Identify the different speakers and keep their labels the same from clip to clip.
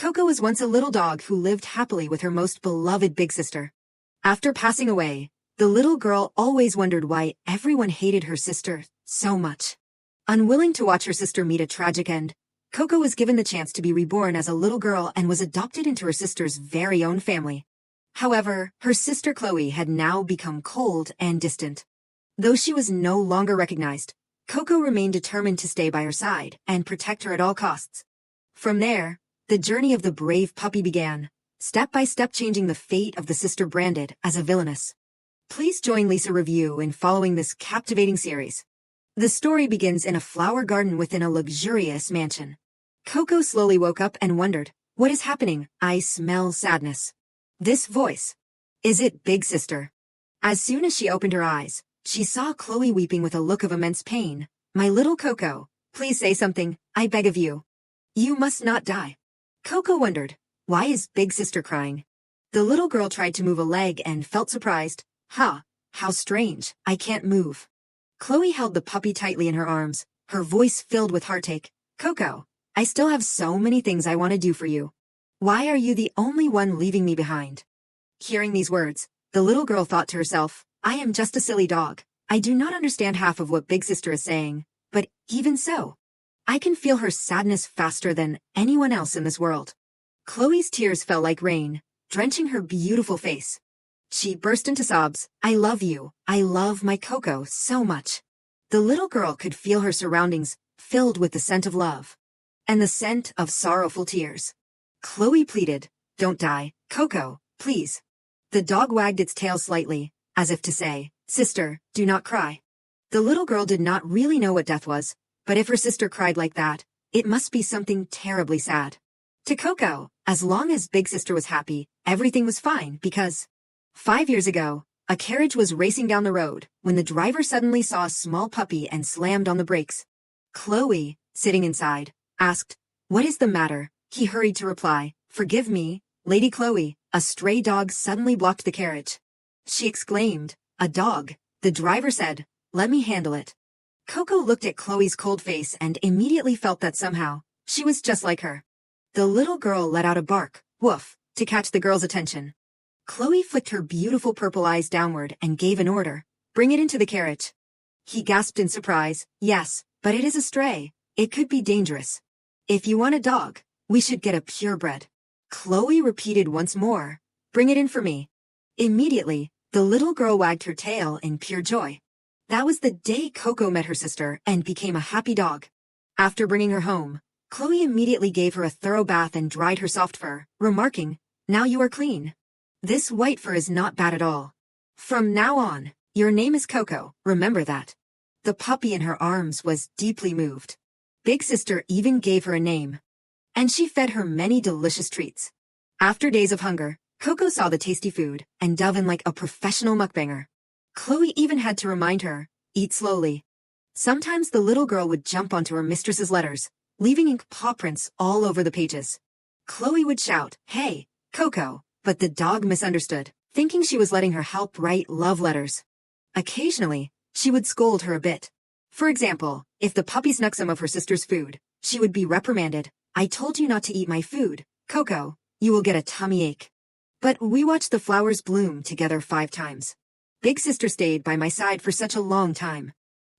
Speaker 1: Coco was once a little dog who lived happily with her most beloved big sister. After passing away, the little girl always wondered why everyone hated her sister so much. Unwilling to watch her sister meet a tragic end, Coco was given the chance to be reborn as a little girl and was adopted into her sister's very own family. However, her sister Chloe had now become cold and distant. Though she was no longer recognized, Coco remained determined to stay by her side and protect her at all costs. From there, the journey of the brave puppy began, step by step changing the fate of the sister branded as a villainess. Please join Lisa Review in following this captivating series. The story begins in a flower garden within a luxurious mansion. Coco slowly woke up and wondered, "What is happening? I smell sadness." This voice. Is it Big Sister? As soon as she opened her eyes, she saw Chloe weeping with a look of immense pain. "My little Coco, please say something, I beg of you. You must not die." Coco wondered, why is Big Sister crying? The little girl tried to move a leg and felt surprised. How strange, I can't move. Chloe held the puppy tightly in her arms, her voice filled with heartache. "Coco, I still have so many things I want to do for you. Why are you the only one leaving me behind?" Hearing these words, the little girl thought to herself, I am just a silly dog. I do not understand half of what Big Sister is saying, but even so, I can feel her sadness faster than anyone else in this world. Chloe's tears fell like rain, drenching her beautiful face. She burst into sobs. "I love you. I love my Coco so much." The little girl could feel her surroundings filled with the scent of love and the scent of sorrowful tears. Chloe pleaded, "Don't die, Coco, please." The dog wagged its tail slightly, as if to say, "Sister, do not cry." The little girl did not really know what death was, but if her sister cried like that, it must be something terribly sad. To Coco, as long as Big Sister was happy, everything was fine because 5 years ago, a carriage was racing down the road when the driver suddenly saw a small puppy and slammed on the brakes. Chloe, sitting inside, asked, "What is the matter?" He hurried to reply, "Forgive me, Lady Chloe, a stray dog suddenly blocked the carriage." She exclaimed, "A dog?" The driver said, "Let me handle it." Coco looked at Chloe's cold face and immediately felt that somehow, she was just like her. The little girl let out a bark, woof, to catch the girl's attention. Chloe flicked her beautiful purple eyes downward and gave an order, "Bring it into the carriage." He gasped in surprise, "Yes, but it is a stray. It could be dangerous. If you want a dog, we should get a purebred." Chloe repeated once more, "Bring it in for me." Immediately, the little girl wagged her tail in pure joy. That was the day Coco met her sister and became a happy dog. After bringing her home, Chloe immediately gave her a thorough bath and dried her soft fur, remarking, "Now you are clean. This white fur is not bad at all. From now on, your name is Coco, remember that." The puppy in her arms was deeply moved. Big Sister even gave her a name. And she fed her many delicious treats. After days of hunger, Coco saw the tasty food and dove in like a professional mukbanger. Chloe even had to remind her, "Eat slowly." Sometimes the little girl would jump onto her mistress's letters, leaving ink paw prints all over the pages. Chloe would shout, "Hey, Coco," but the dog misunderstood, thinking she was letting her help write love letters. Occasionally, she would scold her a bit. For example, if the puppy snuck some of her sister's food, she would be reprimanded. "I told you not to eat my food, Coco. You will get a tummy ache." But we watched the flowers bloom together 5 times. Big Sister stayed by my side for such a long time.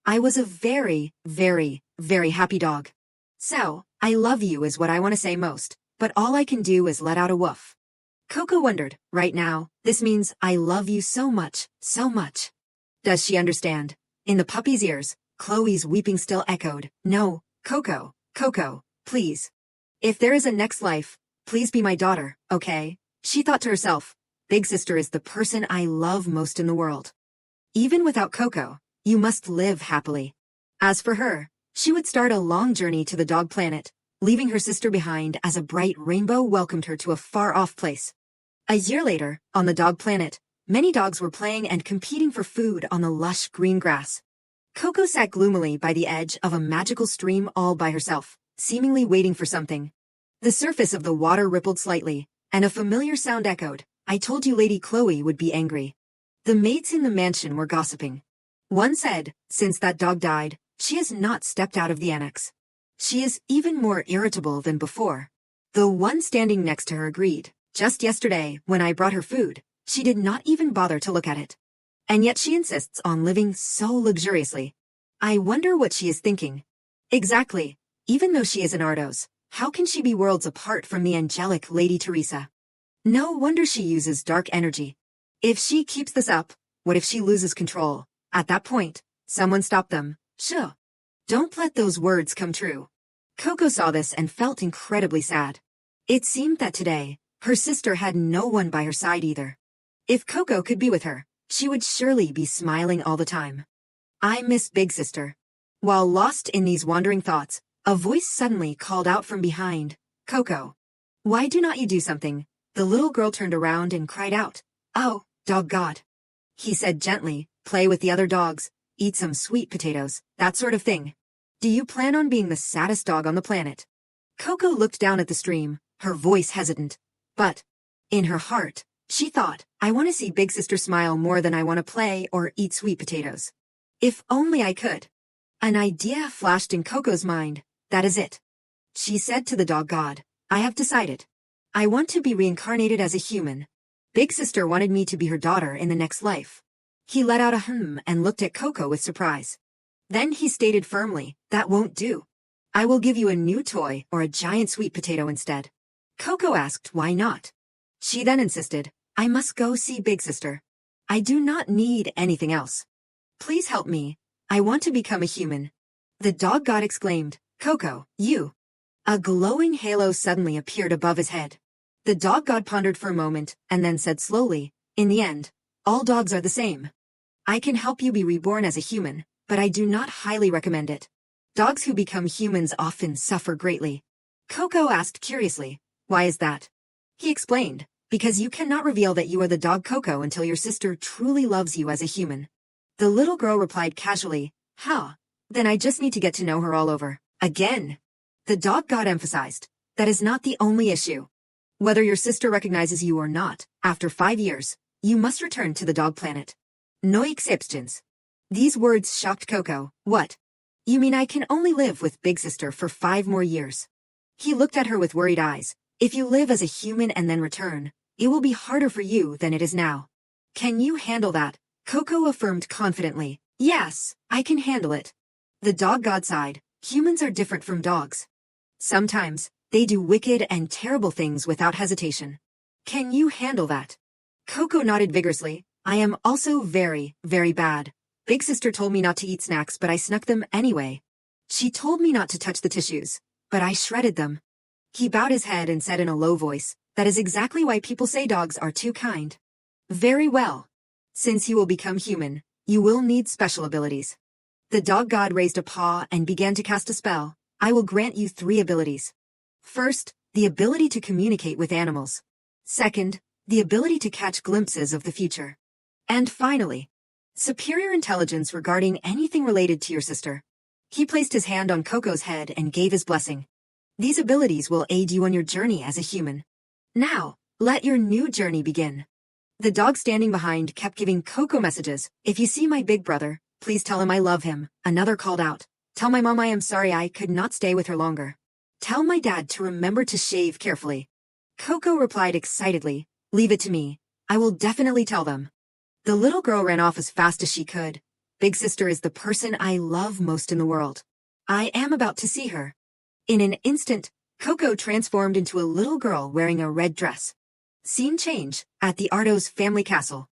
Speaker 1: I was a very, very, very happy dog. So, I love you is what I want to say most, but all I can do is let out a woof. Coco wondered, right now, this means I love you so much, so much. Does she understand? In the puppy's ears, Chloe's weeping still echoed, "No, Coco, Coco, please. If there is a next life, please be my daughter, okay?" She thought to herself, Big Sister is the person I love most in the world. Even without Coco, you must live happily. As for her, she would start a long journey to the dog planet, leaving her sister behind as a bright rainbow welcomed her to a far-off place. A year later, on the dog planet, many dogs were playing and competing for food on the lush green grass. Coco sat gloomily by the edge of a magical stream all by herself, seemingly waiting for something. The surface of the water rippled slightly, and a familiar sound echoed, "I told you Lady Chloe would be angry." The maids in the mansion were gossiping. One said, "Since that dog died, she has not stepped out of the annex. She is even more irritable than before." The one standing next to her agreed. Just yesterday, when I brought her food, she did not even bother to look at it. And yet she insists on living so luxuriously. I wonder what she is thinking. Exactly. Even though she is an Ardos, how can she be worlds apart from the angelic Lady Teresa? No wonder she uses dark energy. If she keeps this up, what if she loses control? At that point, someone stop them. Sure. Don't let those words come true. Coco saw this and felt incredibly sad. It seemed that today, her sister had no one by her side either. If Coco could be with her, she would surely be smiling all the time. I miss Big Sister. While lost in these wandering thoughts, a voice suddenly called out from behind, Coco. Why do not you do something? The little girl turned around and cried out, Oh, dog god. He said gently, play with the other dogs, eat some sweet potatoes, that sort of thing. Do you plan on being the saddest dog on the planet? Coco looked down at the stream, her voice hesitant. But, in her heart, she thought, I want to see Big Sister smile more than I want to play or eat sweet potatoes. If only I could. An idea flashed in Coco's mind. That is it. She said to the dog god, I have decided. I want to be reincarnated as a human. Big Sister wanted me to be her daughter in the next life. He let out a and looked at Coco with surprise. Then he stated firmly, that won't do. I will give you a new toy or a giant sweet potato instead. Coco asked why not. She then insisted, I must go see Big Sister. I do not need anything else. Please help me. I want to become a human. The dog god exclaimed, Coco, you. A glowing halo suddenly appeared above his head. The dog god pondered for a moment and then said slowly, in the end, all dogs are the same. I can help you be reborn as a human, but I do not highly recommend it. Dogs who become humans often suffer greatly. Coco asked curiously, why is that? He explained, because you cannot reveal that you are the dog Coco until your sister truly loves you as a human. The little girl replied casually, how? Then I just need to get to know her all over again. The dog god emphasized, that is not the only issue. Whether your sister recognizes you or not, after 5 years, you must return to the dog planet. No exceptions. These words shocked Coco. What? You mean I can only live with Big Sister for 5 more years? He looked at her with worried eyes. If you live as a human and then return, it will be harder for you than it is now. Can you handle that? Coco affirmed confidently. Yes, I can handle it. The dog god sighed. Humans are different from dogs. Sometimes, they do wicked and terrible things without hesitation. Can you handle that? Coco nodded vigorously. I am also very, very bad. Big Sister told me not to eat snacks, but I snuck them anyway. She told me not to touch the tissues, but I shredded them. He bowed his head and said in a low voice, that is exactly why people say dogs are too kind. Very well. Since you will become human, you will need special abilities. The dog god raised a paw and began to cast a spell. I will grant you 3 abilities. First, the ability to communicate with animals. Second, the ability to catch glimpses of the future. And finally, superior intelligence regarding anything related to your sister. He placed his hand on Coco's head and gave his blessing. These abilities will aid you on your journey as a human. Now, let your new journey begin. The dog standing behind kept giving Coco messages. If you see my big brother, please tell him I love him. Another called out. Tell my mom I am sorry I could not stay with her longer. Tell my dad to remember to shave carefully. Coco replied excitedly, leave it to me. I will definitely tell them. The little girl ran off as fast as she could. Big Sister is the person I love most in the world. I am about to see her. In an instant, Coco transformed into a little girl wearing a red dress. Scene change, at the Ardos family castle.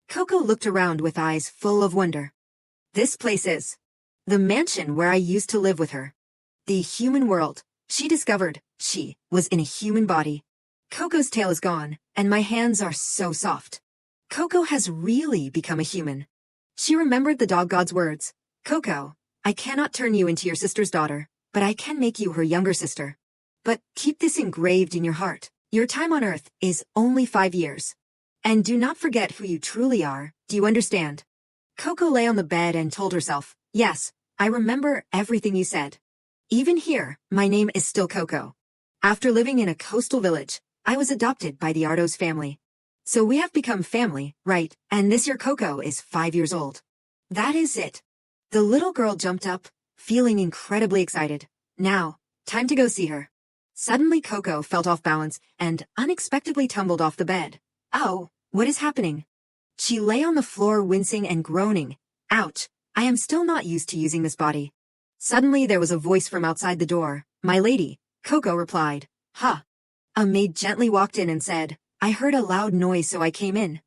Speaker 1: Coco looked around with eyes full of wonder. This place is the mansion where I used to live with her. The human world. She discovered she was in a human body. Coco's tail is gone, and my hands are so soft. Coco has really become a human. She remembered the dog god's words. Coco, I cannot turn you into your sister's daughter, but I can make you her younger sister. But keep this engraved in your heart. Your time on Earth is only 5 years. And do not forget who you truly are, do you understand? Coco lay on the bed and told herself, yes, I remember everything you said. Even here, my name is still Coco. After living in a coastal village, I was adopted by the Ardos family. So we have become family, right? And this year Coco is 5 years old. That is it. The little girl jumped up, feeling incredibly excited. Now, time to go see her. Suddenly Coco felt off balance and unexpectedly tumbled off the bed. Oh, what is happening? She lay on the floor wincing and groaning. Ouch, I am still not used to using this body. Suddenly there was a voice from outside the door. My lady, Coco replied. Huh. A maid gently walked in and said, I heard a loud noise so I came in.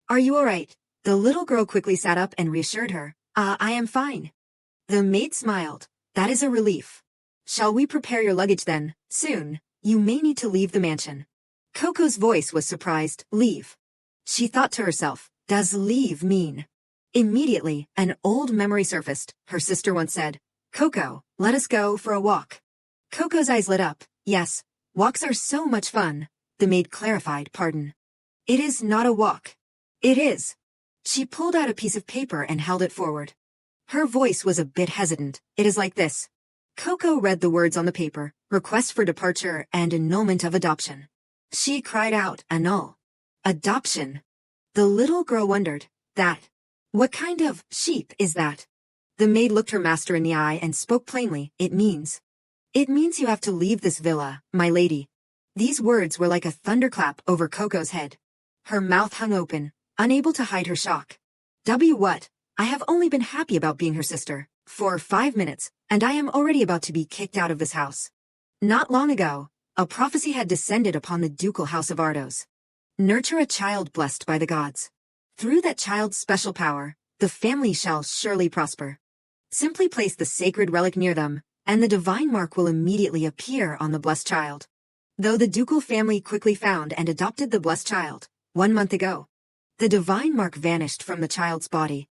Speaker 1: Are you all right? The little girl quickly sat up and reassured her. I am fine. The maid smiled. That is a relief. Shall we prepare your luggage then? Soon, you may need to leave the mansion. Coco's voice was surprised. Leave. She thought to herself, does leave mean? Immediately, an old memory surfaced. Her sister once said, Coco, let us go for a walk. Coco's eyes lit up. Yes, walks are so much fun. The maid clarified, pardon. It is not a walk. It is. She pulled out a piece of paper and held it forward. Her voice was a bit hesitant. It is like this. Coco read the words on the paper, request for departure and annulment of adoption. She cried out, annul. Adoption. The little girl wondered, that. What kind of sheep is that? The maid looked her master in the eye and spoke plainly, it means you have to leave this villa, my lady. These words were like a thunderclap over Coco's head. Her mouth hung open, unable to hide her shock. What? I have only been happy about being her sister for 5 minutes, and I am already about to be kicked out of this house. Not long ago, a prophecy had descended upon the ducal house of Ardos. Nurture a child blessed by the gods. Through that child's special power, the family shall surely prosper. Simply place the sacred relic near them, and the divine mark will immediately appear on the blessed child. Though the ducal family quickly found and adopted the blessed child, 1 month ago, the divine mark vanished from the child's body.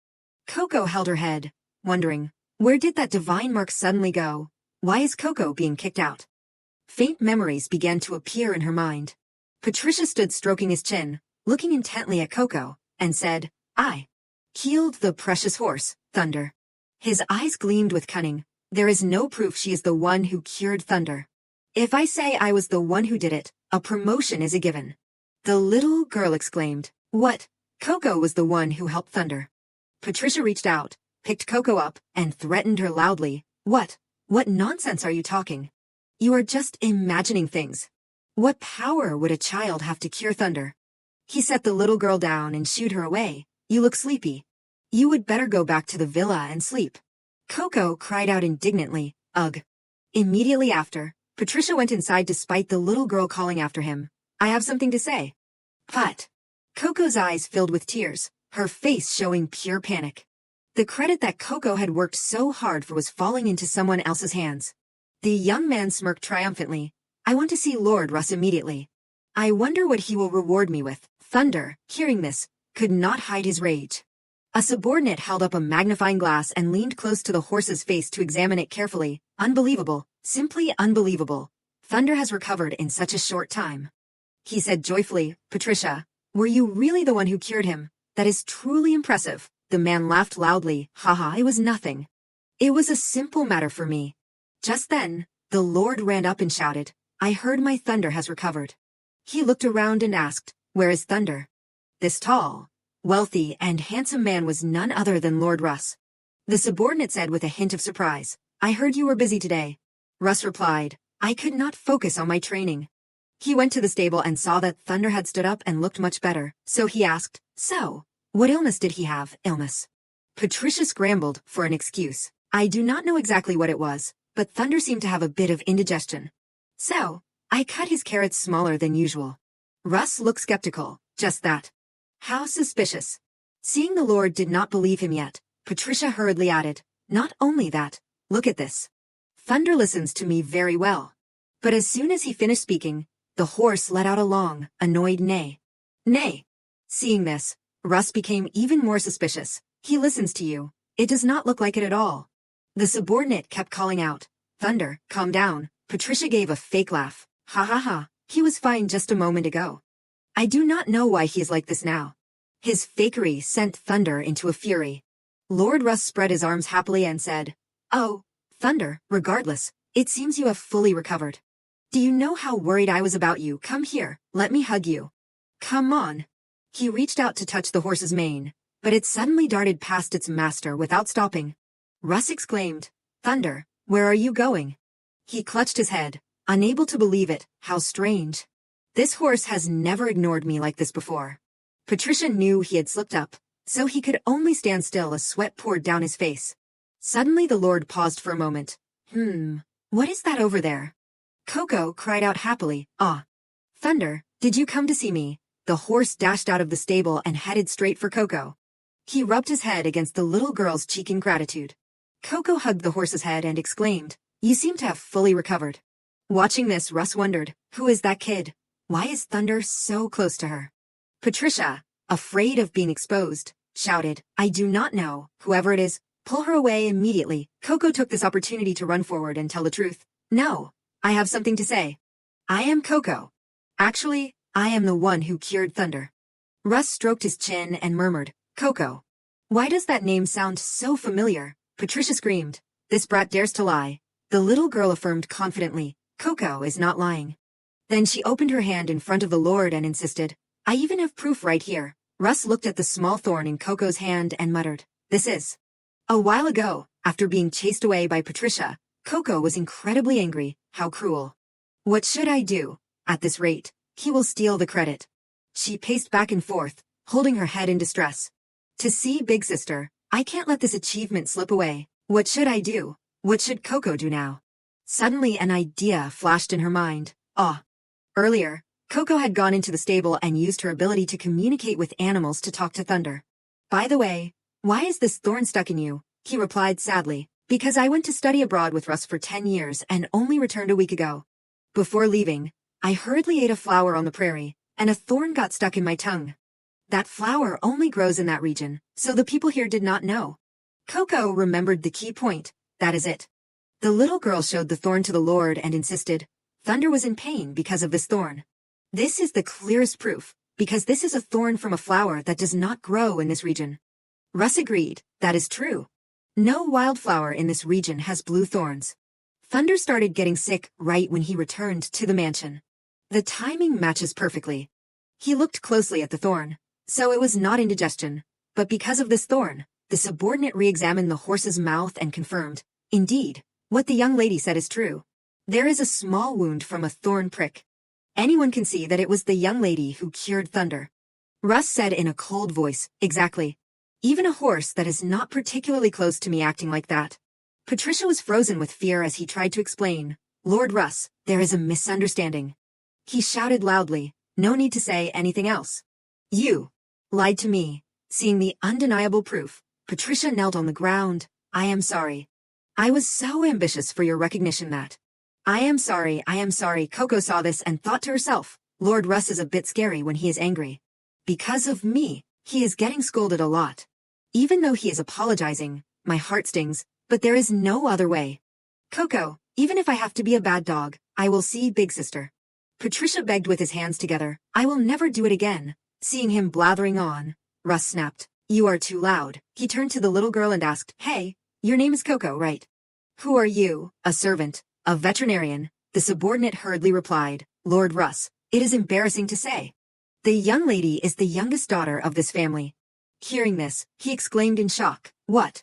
Speaker 1: Coco held her head, wondering, where did that divine mark suddenly go? Why is Coco being kicked out? Faint memories began to appear in her mind. Patricia stood stroking his chin, looking intently at Coco, and said, I healed the precious horse, Thunder. His eyes gleamed with cunning. There is no proof she is the one who cured Thunder. If I say I was the one who did it, a promotion is a given. The little girl exclaimed, what? Coco was the one who helped Thunder. Patricia reached out, picked Coco up, and threatened her loudly. What? What nonsense are you talking? You are just imagining things. What power would a child have to cure Thunder? He set the little girl down and shooed her away. You look sleepy. You would better go back to the villa and sleep. Coco cried out indignantly, ugh. Immediately after, Patricia went inside despite the little girl calling after him. I have something to say. But Coco's eyes filled with tears, her face showing pure panic. The credit that Coco had worked so hard for was falling into someone else's hands. The young man smirked triumphantly. I want to see Lord Russ immediately. I wonder what he will reward me with. Thunder, hearing this, could not hide his rage. A subordinate held up a magnifying glass and leaned close to the horse's face to examine it carefully. Unbelievable, simply unbelievable. Thunder has recovered in such a short time. He said joyfully, Patricia, were you really the one who cured him? That is truly impressive. The man laughed loudly. Haha, it was nothing. It was a simple matter for me. Just then, the Lord ran up and shouted, I heard my Thunder has recovered. He looked around and asked, where is Thunder? This tall, wealthy, and handsome man was none other than Lord Russ. The subordinate said with a hint of surprise, I heard you were busy today. Russ replied, I could not focus on my training. He went to the stable and saw that Thunder had stood up and looked much better, so he asked, so, what illness did he have? Illness. Patricia scrambled for an excuse. I do not know exactly what it was, but Thunder seemed to have a bit of indigestion. So, I cut his carrots smaller than usual. Russ looked skeptical, just that. How suspicious. Seeing the Lord did not believe him yet, Patricia hurriedly added, not only that, look at this. Thunder listens to me very well. But as soon as he finished speaking, the horse let out a long, annoyed neigh. Neigh. Seeing this, Russ became even more suspicious. He listens to you. It does not look like it at all. The subordinate kept calling out, Thunder, calm down. Patricia gave a fake laugh. Ha ha ha, he was fine just a moment ago. I do not know why he is like this now. His fakery sent Thunder into a fury. Lord Russ spread his arms happily and said, oh, Thunder, regardless, it seems you have fully recovered. Do you know how worried I was about you? Come here, let me hug you. Come on. He reached out to touch the horse's mane, but it suddenly darted past its master without stopping. Russ exclaimed, Thunder, where are you going? He clutched his head. unable to believe it. How strange. This horse has never ignored me like this before. Patricia knew he had slipped up, so he could only stand still as sweat poured down his face. Suddenly the Lord paused for a moment. What is that over there? Coco cried out happily. Ah. Thunder, did you come to see me? The horse dashed out of the stable and headed straight for Coco. He rubbed his head against the little girl's cheek in gratitude. Coco hugged the horse's head and exclaimed, "You seem to have fully recovered." Watching this, Russ wondered, who is that kid? Why is Thunder so close to her? Patricia, afraid of being exposed, shouted, "I do not know. Whoever it is, pull her away immediately." Coco took this opportunity to run forward and tell the truth. "No, I have something to say. I am Coco. Actually, I am the one who cured Thunder." Russ stroked his chin and murmured, "Coco. Why does that name sound so familiar?" Patricia screamed, "This brat dares to lie." The little girl affirmed confidently, "Coco is not lying." Then she opened her hand in front of the Lord and insisted, "I even have proof right here." Russ looked at the small thorn in Coco's hand and muttered, "This is." A while ago, after being chased away by Patricia, Coco was incredibly angry. How cruel. What should I do? At this rate, he will steal the credit. She paced back and forth, holding her head in distress. To see Big Sister, I can't let this achievement slip away. What should I do? What should Coco do now? Suddenly an idea flashed in her mind. Earlier, Coco had gone into the stable and used her ability to communicate with animals to talk to Thunder. "By the way, why is this thorn stuck in you?" he replied sadly. "Because I went to study abroad with Russ for 10 years and only returned a week ago. Before leaving, I hurriedly ate a flower on the prairie, and a thorn got stuck in my tongue. That flower only grows in that region, so the people here did not know." Coco remembered the key point. That is it. The little girl showed the thorn to the Lord and insisted, Thunder was in pain because of this thorn. This is the clearest proof, because this is a thorn from a flower that does not grow in this region. Russ agreed, that is true. No wildflower in this region has blue thorns. Thunder started getting sick right when he returned to the mansion. The timing matches perfectly. He looked closely at the thorn, so it was not indigestion, but because of this thorn, the subordinate re-examined the horse's mouth and confirmed, indeed, what the young lady said is true. There is a small wound from a thorn prick. Anyone can see that it was the young lady who cured Thunder. Russ said in a cold voice, "Exactly. Even a horse that is not particularly close to me acting like that." Patricia was frozen with fear as he tried to explain, "Lord Russ, there is a misunderstanding." He shouted loudly, "No need to say anything else. You lied to me." Seeing the undeniable proof, Patricia knelt on the ground. "I am sorry. I was so ambitious for your recognition that." I am sorry. Coco saw this and thought to herself, Lord Russ is a bit scary when he is angry. Because of me, he is getting scolded a lot. Even though he is apologizing, my heart stings, but there is no other way. Coco, even if I have to be a bad dog, I will see Big Sister. Patricia begged with his hands together, "I will never do it again." Seeing him blathering on, Russ snapped, "You are too loud." He turned to the little girl and asked, "Hey, your name is Coco, right?" "Who are you?" "A servant. A veterinarian," the subordinate hurriedly replied. "Lord Russ, it is embarrassing to say. The young lady is the youngest daughter of this family." Hearing this, he exclaimed in shock, "What?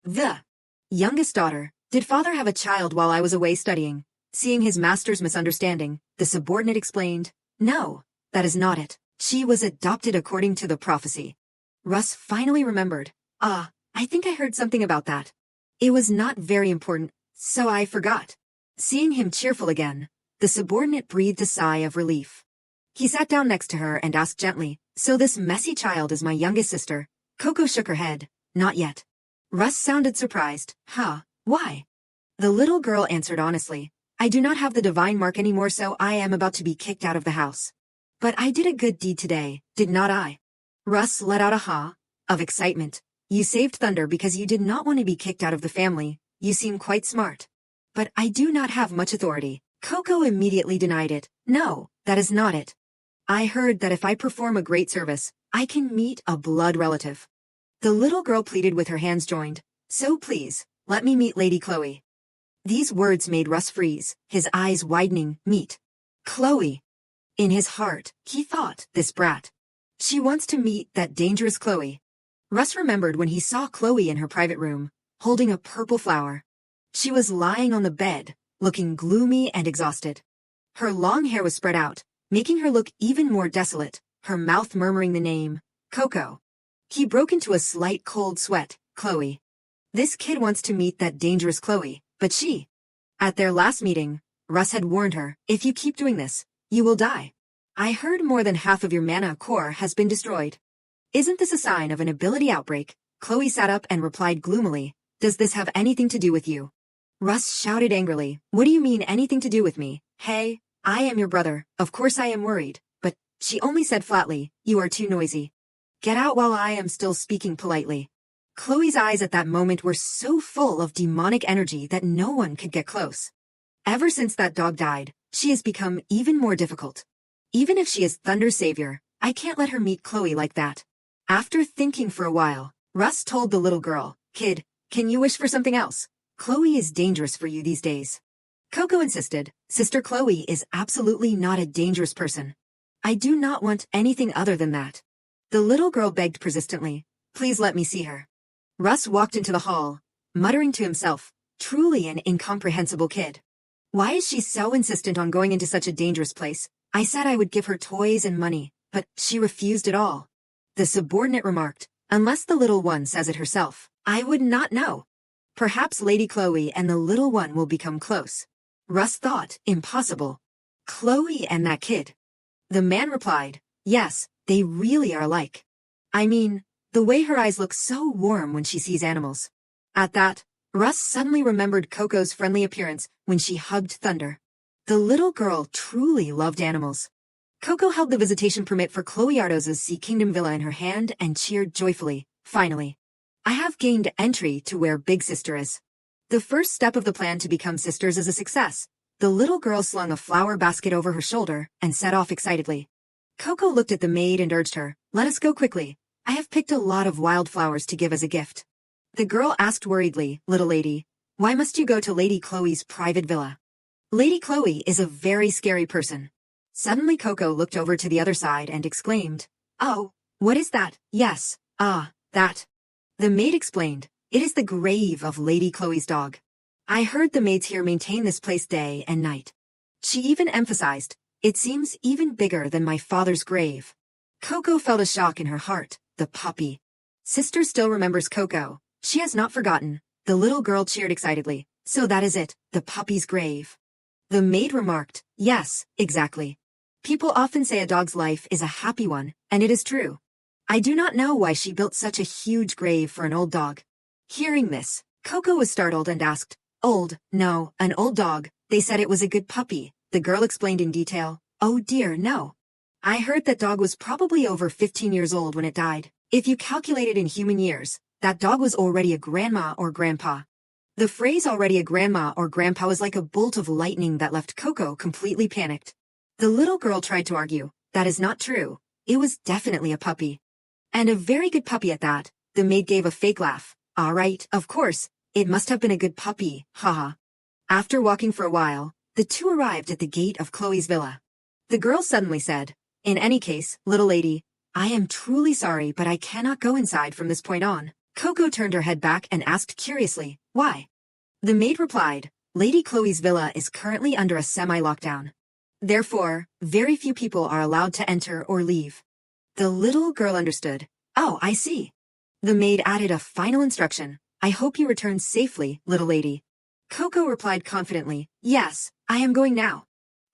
Speaker 1: The youngest daughter? Did father have a child while I was away studying?" Seeing his master's misunderstanding, the subordinate explained, "No, that is not it. She was adopted according to the prophecy." Russ finally remembered, I think I heard something about that. It was not very important, so I forgot." Seeing him cheerful again, the subordinate breathed a sigh of relief. He sat down next to her and asked gently, "So this messy child is my youngest sister?" Coco shook her head, "Not yet." Russ sounded surprised. Why?" The little girl answered honestly, "I do not have the divine mark anymore, so I am about to be kicked out of the house. But I did a good deed today, did not I?" Russ let out a "ha" of excitement. "You saved Thunder because you did not want to be kicked out of the family. You seem quite smart." "But I do not have much authority." Coco immediately denied it. "No, that is not it. I heard that if I perform a great service, I can meet a blood relative." The little girl pleaded with her hands joined, "So please, let me meet Lady Chloe." These words made Russ freeze, his eyes widening. Meet Chloe. In his heart, he thought, this brat. She wants to meet that dangerous Chloe. Russ remembered when he saw Chloe in her private room, holding a purple flower. She was lying on the bed, looking gloomy and exhausted. Her long hair was spread out, making her look even more desolate, her mouth murmuring the name, Coco. He broke into a slight cold sweat, Chloe. This kid wants to meet that dangerous Chloe, but she. At their last meeting, Russ had warned her, if you keep doing this, you will die. I heard more than half of your mana core has been destroyed. Isn't this a sign of an ability outbreak? Chloe sat up and replied gloomily, does this have anything to do with you? Russ shouted angrily, what do you mean anything to do with me? Hey, I am your brother, of course I am worried, but she only said flatly, you are too noisy. Get out while I am still speaking politely. Chloe's eyes at that moment were so full of demonic energy that no one could get close. Ever since that dog died, she has become even more difficult. Even if she is Thunder's savior, I can't let her meet Chloe like that. After thinking for a while, Russ told the little girl, kid, can you wish for something else? Chloe is dangerous for you these days. Coco insisted, Sister Chloe is absolutely not a dangerous person. I do not want anything other than that. The little girl begged persistently, please let me see her. Russ walked into the hall, muttering to himself, truly an incomprehensible kid. Why is she so insistent on going into such a dangerous place? I said I would give her toys and money, but she refused it all. The subordinate remarked, unless the little one says it herself, I would not know. Perhaps Lady Chloe and the little one will become close. Russ thought, impossible. Chloe and that kid. The man replied, yes, they really are alike. I mean, the way her eyes look so warm when she sees animals. At that, Russ suddenly remembered Coco's friendly appearance when she hugged Thunder. The little girl truly loved animals. Coco held the visitation permit for Chloe Ardoz's Sea Kingdom Villa in her hand and cheered joyfully, finally. I have gained entry to where Big Sister is. The first step of the plan to become sisters is a success. The little girl slung a flower basket over her shoulder and set off excitedly. Coco looked at the maid and urged her, let us go quickly. I have picked a lot of wildflowers to give as a gift. The girl asked worriedly, little lady, why must you go to Lady Chloe's private villa? Lady Chloe is a very scary person. Suddenly Coco looked over to the other side and exclaimed, oh, what is that? Yes, that. The maid explained, it is the grave of Lady Chloe's dog. I heard the maids here maintain this place day and night. She even emphasized, it seems even bigger than my father's grave. Coco felt a shock in her heart, the puppy. Sister still remembers Coco. She has not forgotten. The little girl cheered excitedly. So that is it, the puppy's grave. The maid remarked, yes, exactly. People often say a dog's life is a happy one, and it is true. I do not know why she built such a huge grave for an old dog. Hearing this, Coco was startled and asked, old, no, an old dog. They said it was a good puppy. The girl explained in detail, oh dear, no. I heard that dog was probably over 15 years old when it died. If you calculate it in human years, that dog was already a grandma or grandpa. The phrase already a grandma or grandpa was like a bolt of lightning that left Coco completely panicked. The little girl tried to argue, that is not true. It was definitely a puppy. And a very good puppy at that. The maid gave a fake laugh. All right, of course, it must have been a good puppy, haha. After walking for a while, the two arrived at the gate of Chloe's villa. The girl suddenly said, in any case, little lady, I am truly sorry but I cannot go inside from this point on. Coco turned her head back and asked curiously, why? The maid replied, Lady Chloe's villa is currently under a semi-lockdown. Therefore, very few people are allowed to enter or leave. The little girl understood. Oh, I see. The maid added a final instruction. I hope you return safely, little lady. Coco replied confidently, yes, I am going now.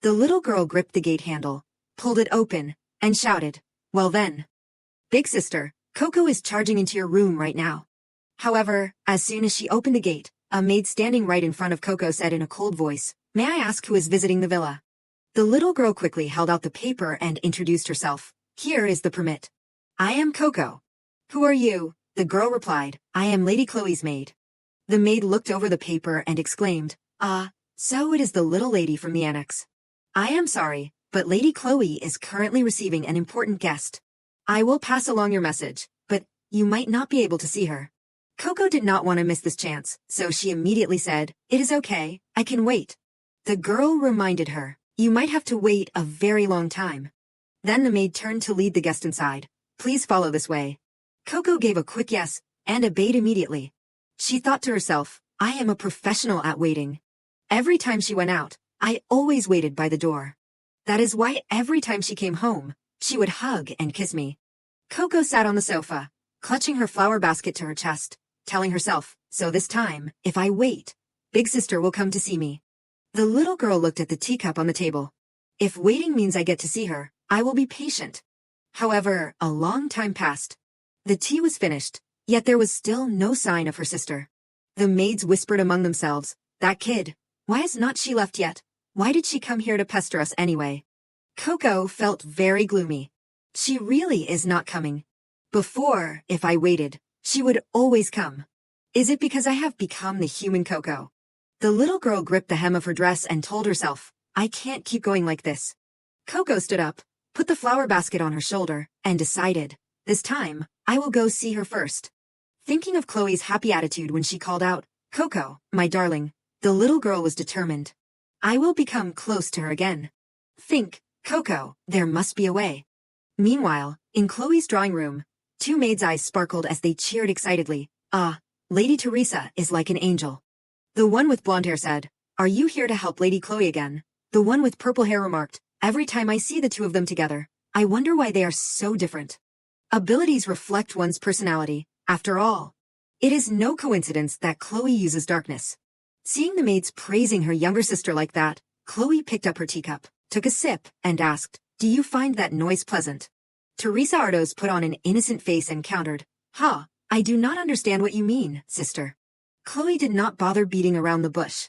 Speaker 1: The little girl gripped the gate handle, pulled it open, and shouted, well then. Big sister, Coco is charging into your room right now. However, as soon as she opened the gate, a maid standing right in front of Coco said in a cold voice, may I ask who is visiting the villa? The little girl quickly held out the paper and introduced herself. Here is the permit. I am Coco. Who are you? The girl replied, I am Lady Chloe's maid. The maid looked over the paper and exclaimed, so it is the little lady from the annex. I am sorry, but Lady Chloe is currently receiving an important guest. I will pass along your message, but you might not be able to see her. Coco did not want to miss this chance, so she immediately said, it is okay, I can wait. The girl reminded her, you might have to wait a very long time. Then the maid turned to lead the guest inside. Please follow this way. Coco gave a quick yes, and obeyed immediately. She thought to herself, I am a professional at waiting. Every time she went out, I always waited by the door. That is why every time she came home, she would hug and kiss me. Coco sat on the sofa, clutching her flower basket to her chest, telling herself, so this time, if I wait, big sister will come to see me. The little girl looked at the teacup on the table. If waiting means I get to see her, I will be patient. However, a long time passed. The tea was finished, yet there was still no sign of her sister. The maids whispered among themselves, that kid, why has not she left yet? Why did she come here to pester us anyway? Coco felt very gloomy. She really is not coming. Before, if I waited, she would always come. Is it because I have become the human Coco? The little girl gripped the hem of her dress and told herself, I can't keep going like this. Coco stood up, put the flower basket on her shoulder, and decided, this time, I will go see her first. Thinking of Chloe's happy attitude when she called out, Coco, my darling, the little girl was determined. I will become close to her again. Think, Coco, there must be a way. Meanwhile, in Chloe's drawing room, two maids' eyes sparkled as they cheered excitedly. Ah, Lady Teresa is like an angel. The one with blonde hair said, are you here to help Lady Chloe again? The one with purple hair remarked, every time I see the two of them together, I wonder why they are so different. Abilities reflect one's personality, after all. It is no coincidence that Chloe uses darkness. Seeing the maids praising her younger sister like that, Chloe picked up her teacup, took a sip, and asked, do you find that noise pleasant? Teresa Ardos put on an innocent face and countered, I do not understand what you mean, sister. Chloe did not bother beating around the bush.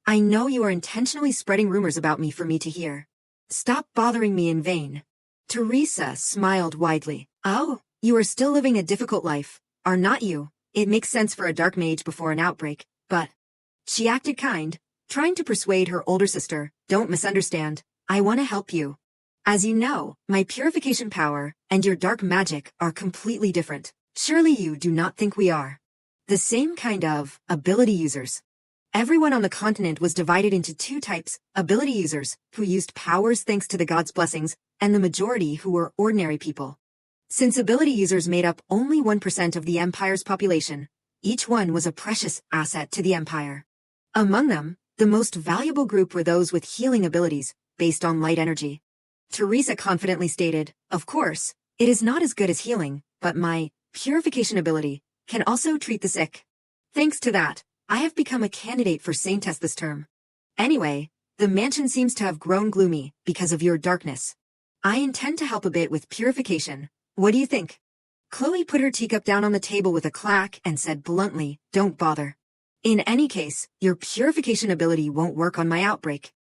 Speaker 1: I know you are intentionally spreading rumors about me for me to hear. Stop bothering me in vain. Teresa smiled widely. Oh, you are still living a difficult life, are not you? It makes sense for a dark mage before an outbreak, but... She acted kind, trying to persuade her older sister, don't misunderstand, I want to help you. As you know, my purification power and your dark magic are completely different. Surely you do not think we are the same kind of ability users. Everyone on the continent was divided into two types, ability users, who used powers thanks to the gods' blessings, and the majority who were ordinary people. Since ability users made up only 1% of the Empire's population, each one was a precious asset to the Empire. Among them, the most valuable group were those with healing abilities, based on light energy. Teresa confidently stated, of course, it is not as good as healing, but my purification ability can also treat the sick. Thanks to that, I have become a candidate for Saintess this term. Anyway, the mansion seems to have grown gloomy because of your darkness. I intend to help a bit with purification. What do you think? Chloe put her teacup down on the table with a clack and said bluntly, don't bother. In any case, your purification ability won't work on my outbreak.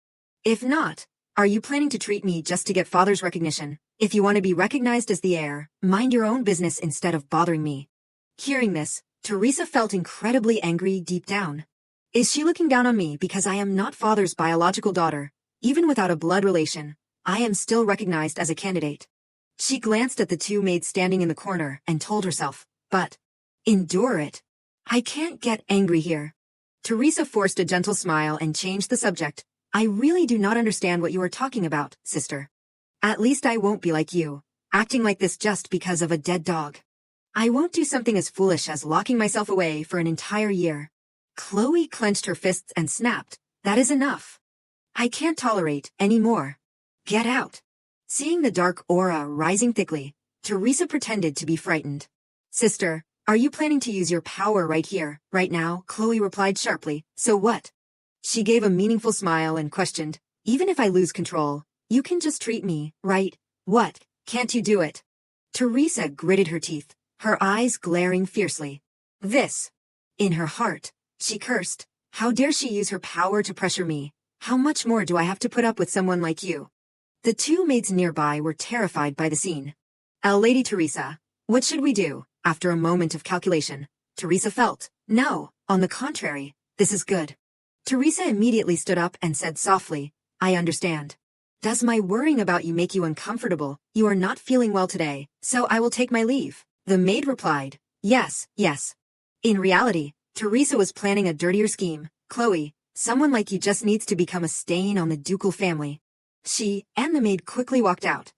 Speaker 1: If not, are you planning to treat me just to get father's recognition? If you want to be recognized as the heir, mind your own business instead of bothering me. Hearing this, Teresa felt incredibly angry deep down. Is she looking down on me because I am not father's biological daughter? Even without a blood relation, I am still recognized as a candidate. She glanced at the two maids standing in the corner and told herself, but endure it. I can't get angry here. Teresa forced a gentle smile and changed the subject. I really do not understand what you are talking about, sister. At least I won't be like you, acting like this just because of a dead dog. I won't do something as foolish as locking myself away for an entire year. Chloe clenched her fists and snapped, that is enough. I can't tolerate any more. Get out. Seeing the dark aura rising thickly, Teresa pretended to be frightened. Sister, are you planning to use your power right here, right now? Chloe replied sharply, so what? She gave a meaningful smile and questioned, even if I lose control, you can just treat me, right? What, can't you do it? Teresa gritted her teeth, her eyes glaring fiercely. This. In her heart, she cursed, how dare she use her power to pressure me? How much more do I have to put up with someone like you? The two maids nearby were terrified by the scene. Lady Teresa, what should we do? After a moment of calculation, Teresa felt, no, on the contrary, this is good. Teresa immediately stood up and said softly, I understand. Does my worrying about you make you uncomfortable? You are not feeling well today, so I will take my leave. The maid replied, yes, yes. In reality, Teresa was planning a dirtier scheme. Chloe, someone like you just needs to become a stain on the ducal family. She and the maid quickly walked out.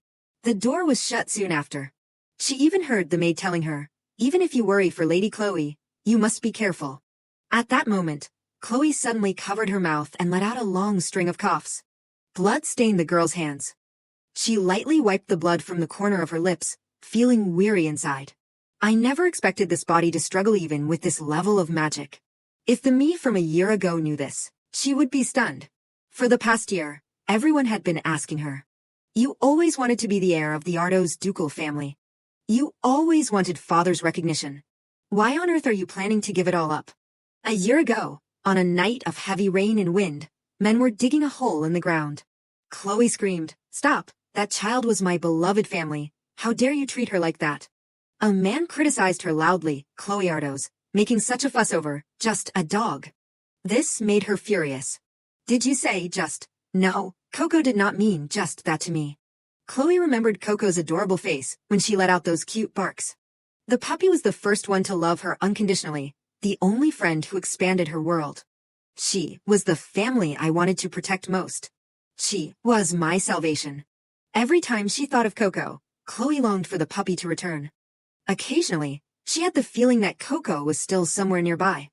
Speaker 1: The door was shut soon after. She even heard the maid telling her, even if you worry for Lady Chloe, you must be careful. At that moment, Chloe suddenly covered her mouth and let out a long string of coughs. Blood stained the girl's hands. She lightly wiped the blood from the corner of her lips, feeling weary inside. I never expected this body to struggle even with this level of magic. If the me from a year ago knew this, she would be stunned. For the past year, everyone had been asking her. You always wanted to be the heir of the Ardo's ducal family. You always wanted father's recognition. Why on earth are you planning to give it all up? A year ago, on a night of heavy rain and wind, men were digging a hole in the ground. Chloe screamed, "Stop, that child was my beloved family. How dare you treat her like that?" A man criticized her loudly, Chloe Ardo's, making such a fuss over, just a dog. This made her furious. Did you say just? No, Coco did not mean just that to me. Chloe remembered Coco's adorable face when she let out those cute barks. The puppy was the first one to love her unconditionally, the only friend who expanded her world. She was the family I wanted to protect most. She was my salvation. Every time she thought of Coco, Chloe longed for the puppy to return. Occasionally, she had the feeling that Coco was still somewhere nearby.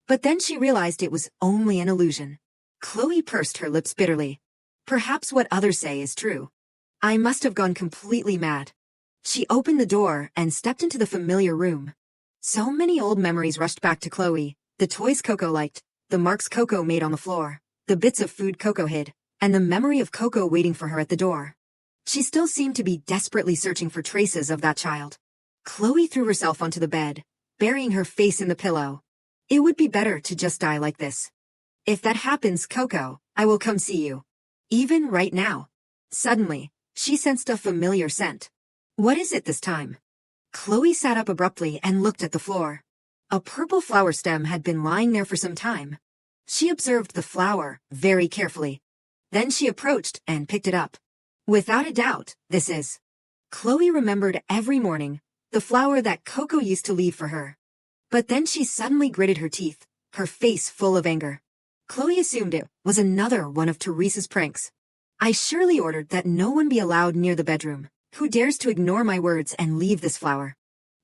Speaker 1: But then she realized it was only an illusion. Chloe pursed her lips bitterly. Perhaps what others say is true. I must have gone completely mad. She opened the door and stepped into the familiar room. So many old memories rushed back to Chloe, the toys Coco liked, the marks Coco made on the floor, the bits of food Coco hid, and the memory of Coco waiting for her at the door. She still seemed to be desperately searching for traces of that child. Chloe threw herself onto the bed, burying her face in the pillow. It would be better to just die like this. If that happens, Coco, I will come see you. Even right now. Suddenly, she sensed a familiar scent. What is it this time? Chloe sat up abruptly and looked at the floor. A purple flower stem had been lying there for some time. She observed the flower very carefully. Then she approached and picked it up. Without a doubt, this is. Chloe remembered every morning, the flower that Coco used to leave for her. But then she suddenly gritted her teeth, her face full of anger. Chloe assumed it was another one of Teresa's pranks. I surely ordered that no one be allowed near the bedroom. Who dares to ignore my words and leave this flower?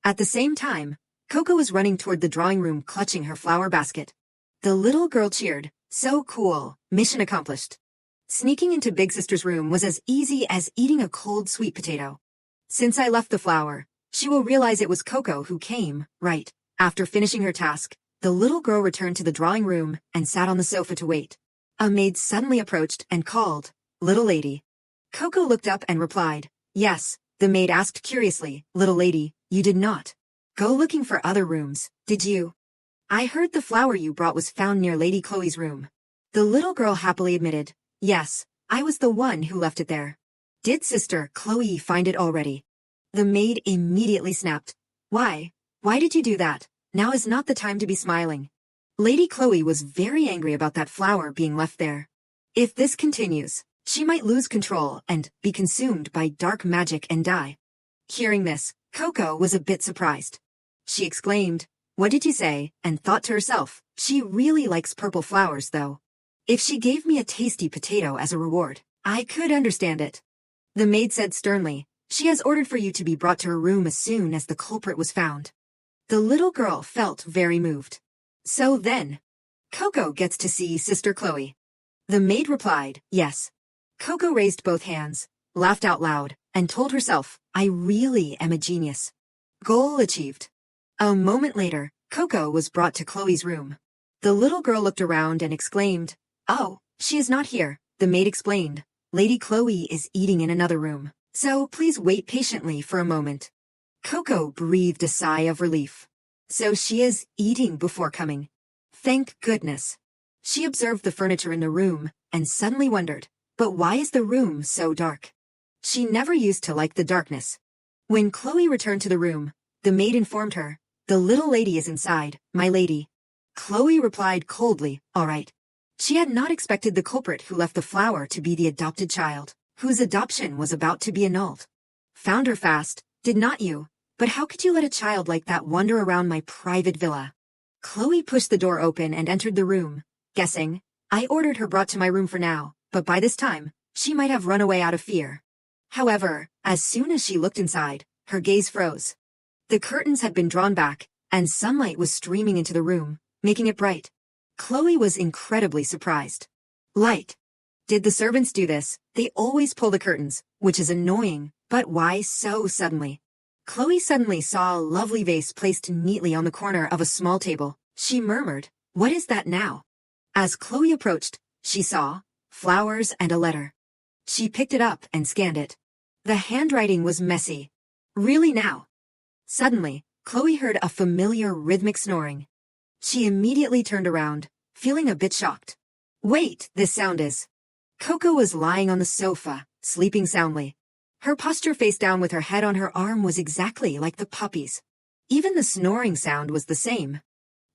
Speaker 1: At the same time, Coco was running toward the drawing room clutching her flower basket. The little girl cheered, "So cool, mission accomplished." Sneaking into Big Sister's room was as easy as eating a cold sweet potato. Since I left the flower, she will realize it was Coco who came, right? After finishing her task, the little girl returned to the drawing room and sat on the sofa to wait. A maid suddenly approached and called, "Little lady." Coco looked up and replied, "Yes." The maid asked curiously, "Little lady, you did not go looking for other rooms, did you?" "I heard the flower you brought was found near Lady Chloe's room." The little girl happily admitted, "Yes, I was the one who left it there." "Did Sister Chloe find it already?" The maid immediately snapped. Why did you do that? Now is not the time to be smiling." Lady Chloe was very angry about that flower being left there. If this continues, she might lose control and be consumed by dark magic and die. Hearing this, Coco was a bit surprised. She exclaimed, "What did you say?" and thought to herself, she really likes purple flowers though. If she gave me a tasty potato as a reward, I could understand it. The maid said sternly, "She has ordered for you to be brought to her room as soon as the culprit was found." The little girl felt very moved. So then, Coco gets to see Sister Chloe. The maid replied, "Yes." Coco raised both hands, laughed out loud, and told herself, "I really am a genius." Goal achieved. A moment later, Coco was brought to Chloe's room. The little girl looked around and exclaimed, "Oh, she is not here." The maid explained, "Lady Chloe is eating in another room, so please wait patiently for a moment." Coco breathed a sigh of relief. So she is eating before coming. Thank goodness. She observed the furniture in the room and suddenly wondered, but why is the room so dark? She never used to like the darkness. When Chloe returned to the room, the maid informed her, "The little lady is inside, my lady." Chloe replied coldly, "All right." She had not expected the culprit who left the flower to be the adopted child, whose adoption was about to be annulled. "Found her fast, did not you? But how could you let a child like that wander around my private villa?" Chloe pushed the door open and entered the room, guessing, I ordered her brought to my room for now, but by this time, she might have run away out of fear. However, as soon as she looked inside, her gaze froze. The curtains had been drawn back, and sunlight was streaming into the room, making it bright. Chloe was incredibly surprised. Light. Did the servants do this? They always pull the curtains, which is annoying, but why so suddenly? Chloe suddenly saw a lovely vase placed neatly on the corner of a small table. She murmured, "What is that now?" As Chloe approached, she saw flowers and a letter. She picked it up and scanned it. The handwriting was messy. Really now? Suddenly, Chloe heard a familiar rhythmic snoring. She immediately turned around, feeling a bit shocked. Wait, this sound is... Coco was lying on the sofa, sleeping soundly. Her posture face down with her head on her arm was exactly like the puppy's. Even the snoring sound was the same.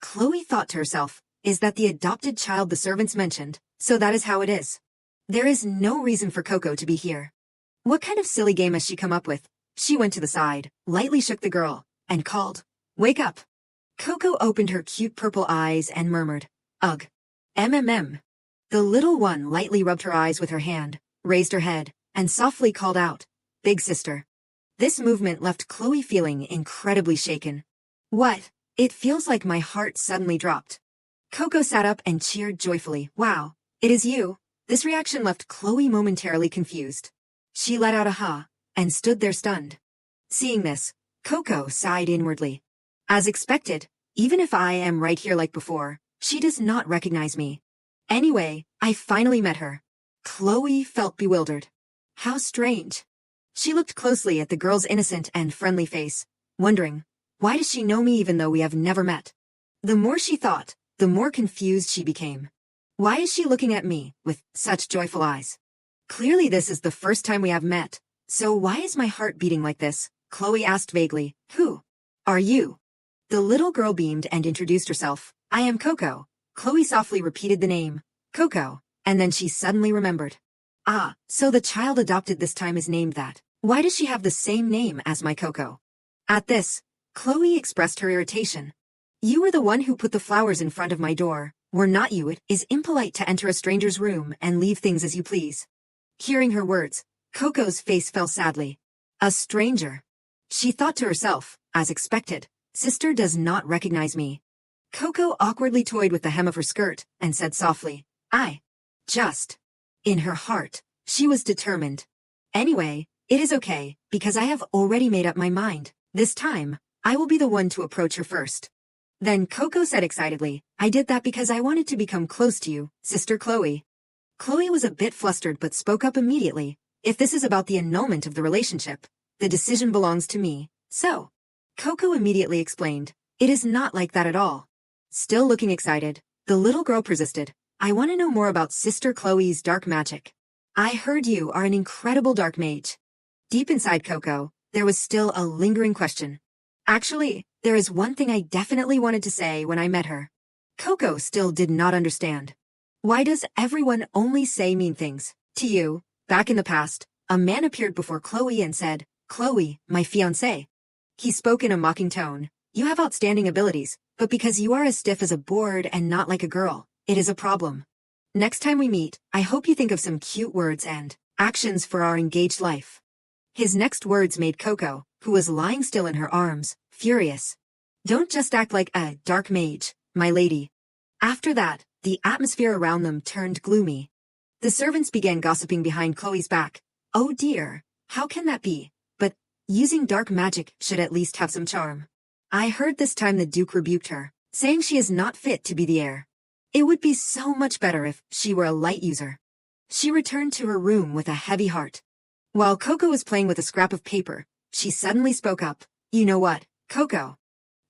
Speaker 1: Chloe thought to herself, is that the adopted child the servants mentioned, so that is how it is. There is no reason for Coco to be here. What kind of silly game has she come up with? She went to the side, lightly shook the girl, and called, "Wake up." Coco opened her cute purple eyes and murmured, "Ugh. MMM." The little one lightly rubbed her eyes with her hand, raised her head, and softly called out, "Big sister." This movement left Chloe feeling incredibly shaken. What? It feels like my heart suddenly dropped. Coco sat up and cheered joyfully. Wow, it is you. This reaction left Chloe momentarily confused. She let out a "huh," and stood there stunned. Seeing this, Coco sighed inwardly. As expected, even if I am right here like before, she does not recognize me. Anyway, I finally met her. Chloe felt bewildered. How strange. She looked closely at the girl's innocent and friendly face, wondering, why does she know me even though we have never met? The more she thought, the more confused she became. Why is she looking at me with such joyful eyes? Clearly this is the first time we have met, so why is my heart beating like this? Chloe asked vaguely. Who are you? The little girl beamed and introduced herself. I am Coco. Chloe softly repeated the name, Coco, and then she suddenly remembered. Ah, so the child adopted this time is named that. Why does she have the same name as my Coco? At this, Chloe expressed her irritation. You were the one who put the flowers in front of my door. Were not you? It is impolite to enter a stranger's room and leave things as you please. Hearing her words, Coco's face fell sadly. A stranger. She thought to herself, as expected, sister does not recognize me. Coco awkwardly toyed with the hem of her skirt and said softly, I just. In her heart, she was determined. Anyway, it is okay, because I have already made up my mind. This time, I will be the one to approach her first. Then Coco said excitedly, I did that because I wanted to become close to you, Sister Chloe. Chloe was a bit flustered but spoke up immediately. If this is about the annulment of the relationship, the decision belongs to me, so. Coco immediately explained, it is not like that at all. Still looking excited, the little girl persisted. I want to know more about Sister Chloe's dark magic. I heard you are an incredible dark mage. Deep inside Coco, there was still a lingering question. Actually, there is one thing I definitely wanted to say when I met her. Coco still did not understand. Why does everyone only say mean things? To you, back in the past, a man appeared before Chloe and said, Chloe, my fiancé. He spoke in a mocking tone. You have outstanding abilities, but because you are as stiff as a board and not like a girl, it is a problem. Next time we meet, I hope you think of some cute words and actions for our engaged life. His next words made Coco, who was lying still in her arms, furious. Don't just act like a dark mage, my lady. After that, the atmosphere around them turned gloomy. The servants began gossiping behind Chloe's back. Oh dear, how can that be? But using dark magic should at least have some charm. I heard this time the Duke rebuked her, saying she is not fit to be the heir. It would be so much better if she were a light user. She returned to her room with a heavy heart. While Coco was playing with a scrap of paper, she suddenly spoke up. You know what, Coco?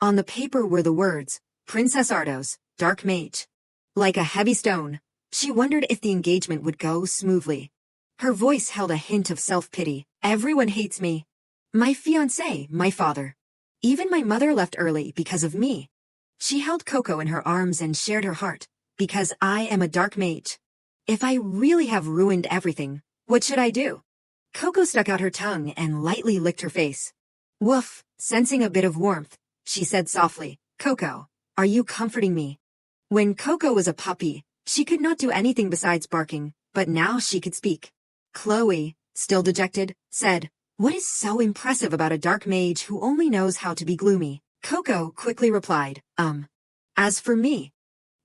Speaker 1: On the paper were the words, Princess Ardos, Dark Mage. Like a heavy stone, she wondered if the engagement would go smoothly. Her voice held a hint of self-pity. Everyone hates me. My fiancé, my father. Even my mother left early because of me. She held Coco in her arms and shared her heart, because I am a dark mage. If I really have ruined everything, what should I do? Coco stuck out her tongue and lightly licked her face. Woof, sensing a bit of warmth, she said softly, Coco, are you comforting me? When Coco was a puppy, she could not do anything besides barking, but now she could speak. Chloe, still dejected, said, what is so impressive about a dark mage who only knows how to be gloomy? Coco quickly replied, As for me,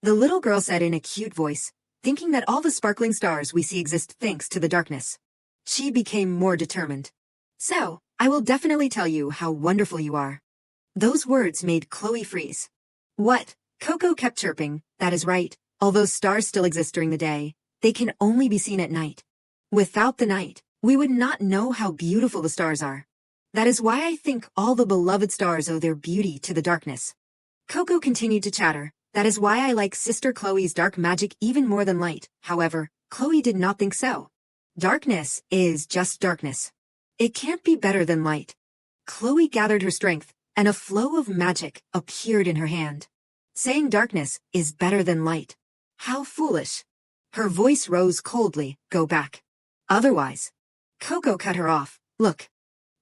Speaker 1: The little girl said in a cute voice, thinking that all the sparkling stars we see exist thanks to the darkness. She became more determined. So, I will definitely tell you how wonderful you are. Those words made Chloe freeze. What? Coco kept chirping, that is right, although stars still exist during the day, they can only be seen at night. Without the night, we would not know how beautiful the stars are. That is why I think all the beloved stars owe their beauty to the darkness. Coco continued to chatter, that is why I like Sister Chloe's dark magic even more than light. However, Chloe did not think so. Darkness is just darkness. It can't be better than light. Chloe gathered her strength, and a flow of magic appeared in her hand. Saying darkness is better than light. How foolish. Her voice rose coldly, go back. Otherwise. Coco cut her off, look.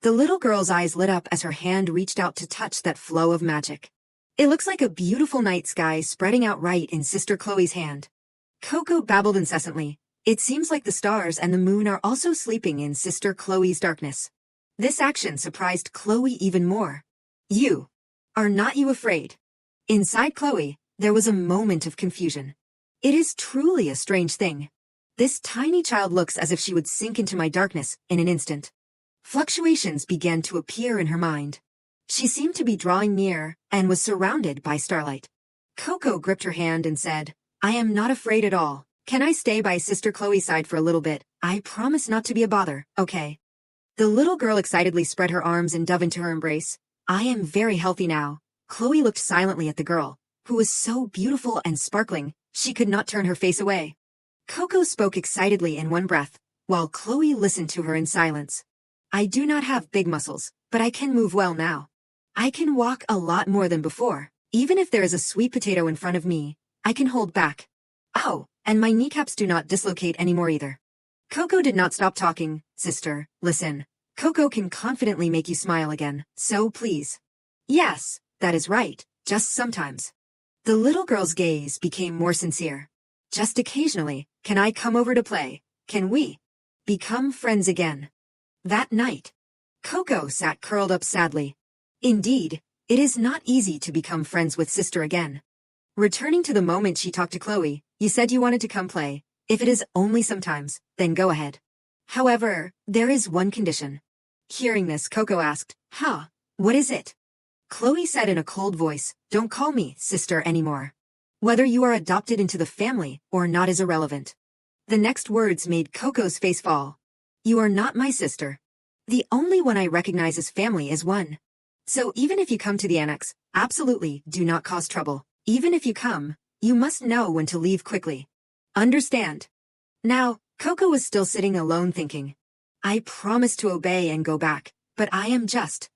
Speaker 1: The little girl's eyes lit up as her hand reached out to touch that flow of magic. It looks like a beautiful night sky spreading out right in Sister Chloe's hand. Coco babbled incessantly. It seems like the stars and the moon are also sleeping in Sister Chloe's darkness. This action surprised Chloe even more. You. Are not you afraid? Inside Chloe, there was a moment of confusion. It is truly a strange thing. This tiny child looks as if she would sink into my darkness in an instant. Fluctuations began to appear in her mind. She seemed to be drawing near and was surrounded by starlight. Coco gripped her hand and said, I am not afraid at all. Can I stay by Sister Chloe's side for a little bit? I promise not to be a bother, okay? The little girl excitedly spread her arms and dove into her embrace. I am very healthy now. Chloe looked silently at the girl, who was so beautiful and sparkling, she could not turn her face away. Coco spoke excitedly in one breath, while Chloe listened to her in silence. I do not have big muscles, but I can move well now. I can walk a lot more than before. Even if there is a sweet potato in front of me, I can hold back. Oh, and my kneecaps do not dislocate anymore either. Coco did not stop talking. Sister, listen. Coco can confidently make you smile again, so please. Yes, that is right, just sometimes. The little girl's gaze became more sincere. Just occasionally, can I come over to play? Can we become friends again? That night, Coco sat curled up sadly. Indeed, it is not easy to become friends with Sister again. Returning to the moment she talked to Chloe, you said you wanted to come play. If it is only sometimes, then go ahead. However, there is one condition. Hearing this, Coco asked, Huh, what is it? Chloe said in a cold voice, Don't call me sister anymore. Whether you are adopted into the family or not is irrelevant. The next words made Coco's face fall. You are not my sister. The only one I recognize as family is one. So even if you come to the annex, absolutely do not cause trouble. Even if you come, you must know when to leave quickly. Understand? Now, Coco was still sitting alone thinking. I promised to obey and go back, but I am just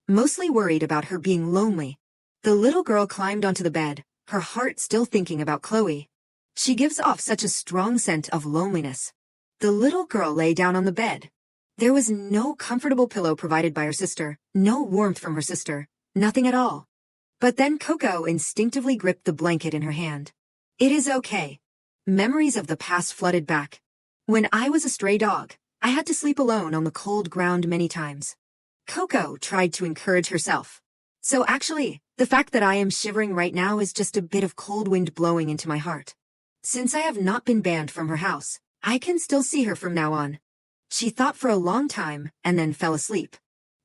Speaker 1: mostly worried about her being lonely. The little girl climbed onto the bed, her heart still thinking about Chloe. She gives off such a strong scent of loneliness. The little girl lay down on the bed. There was no comfortable pillow provided by her sister, no warmth from her sister, nothing at all. But then Coco instinctively gripped the blanket in her hand. It is okay. Memories of the past flooded back. When I was a stray dog, I had to sleep alone on the cold ground many times. Coco tried to encourage herself. So actually, the fact that I am shivering right now is just a bit of cold wind blowing into my heart. Since I have not been banned from her house, I can still see her from now on. She thought for a long time and then fell asleep.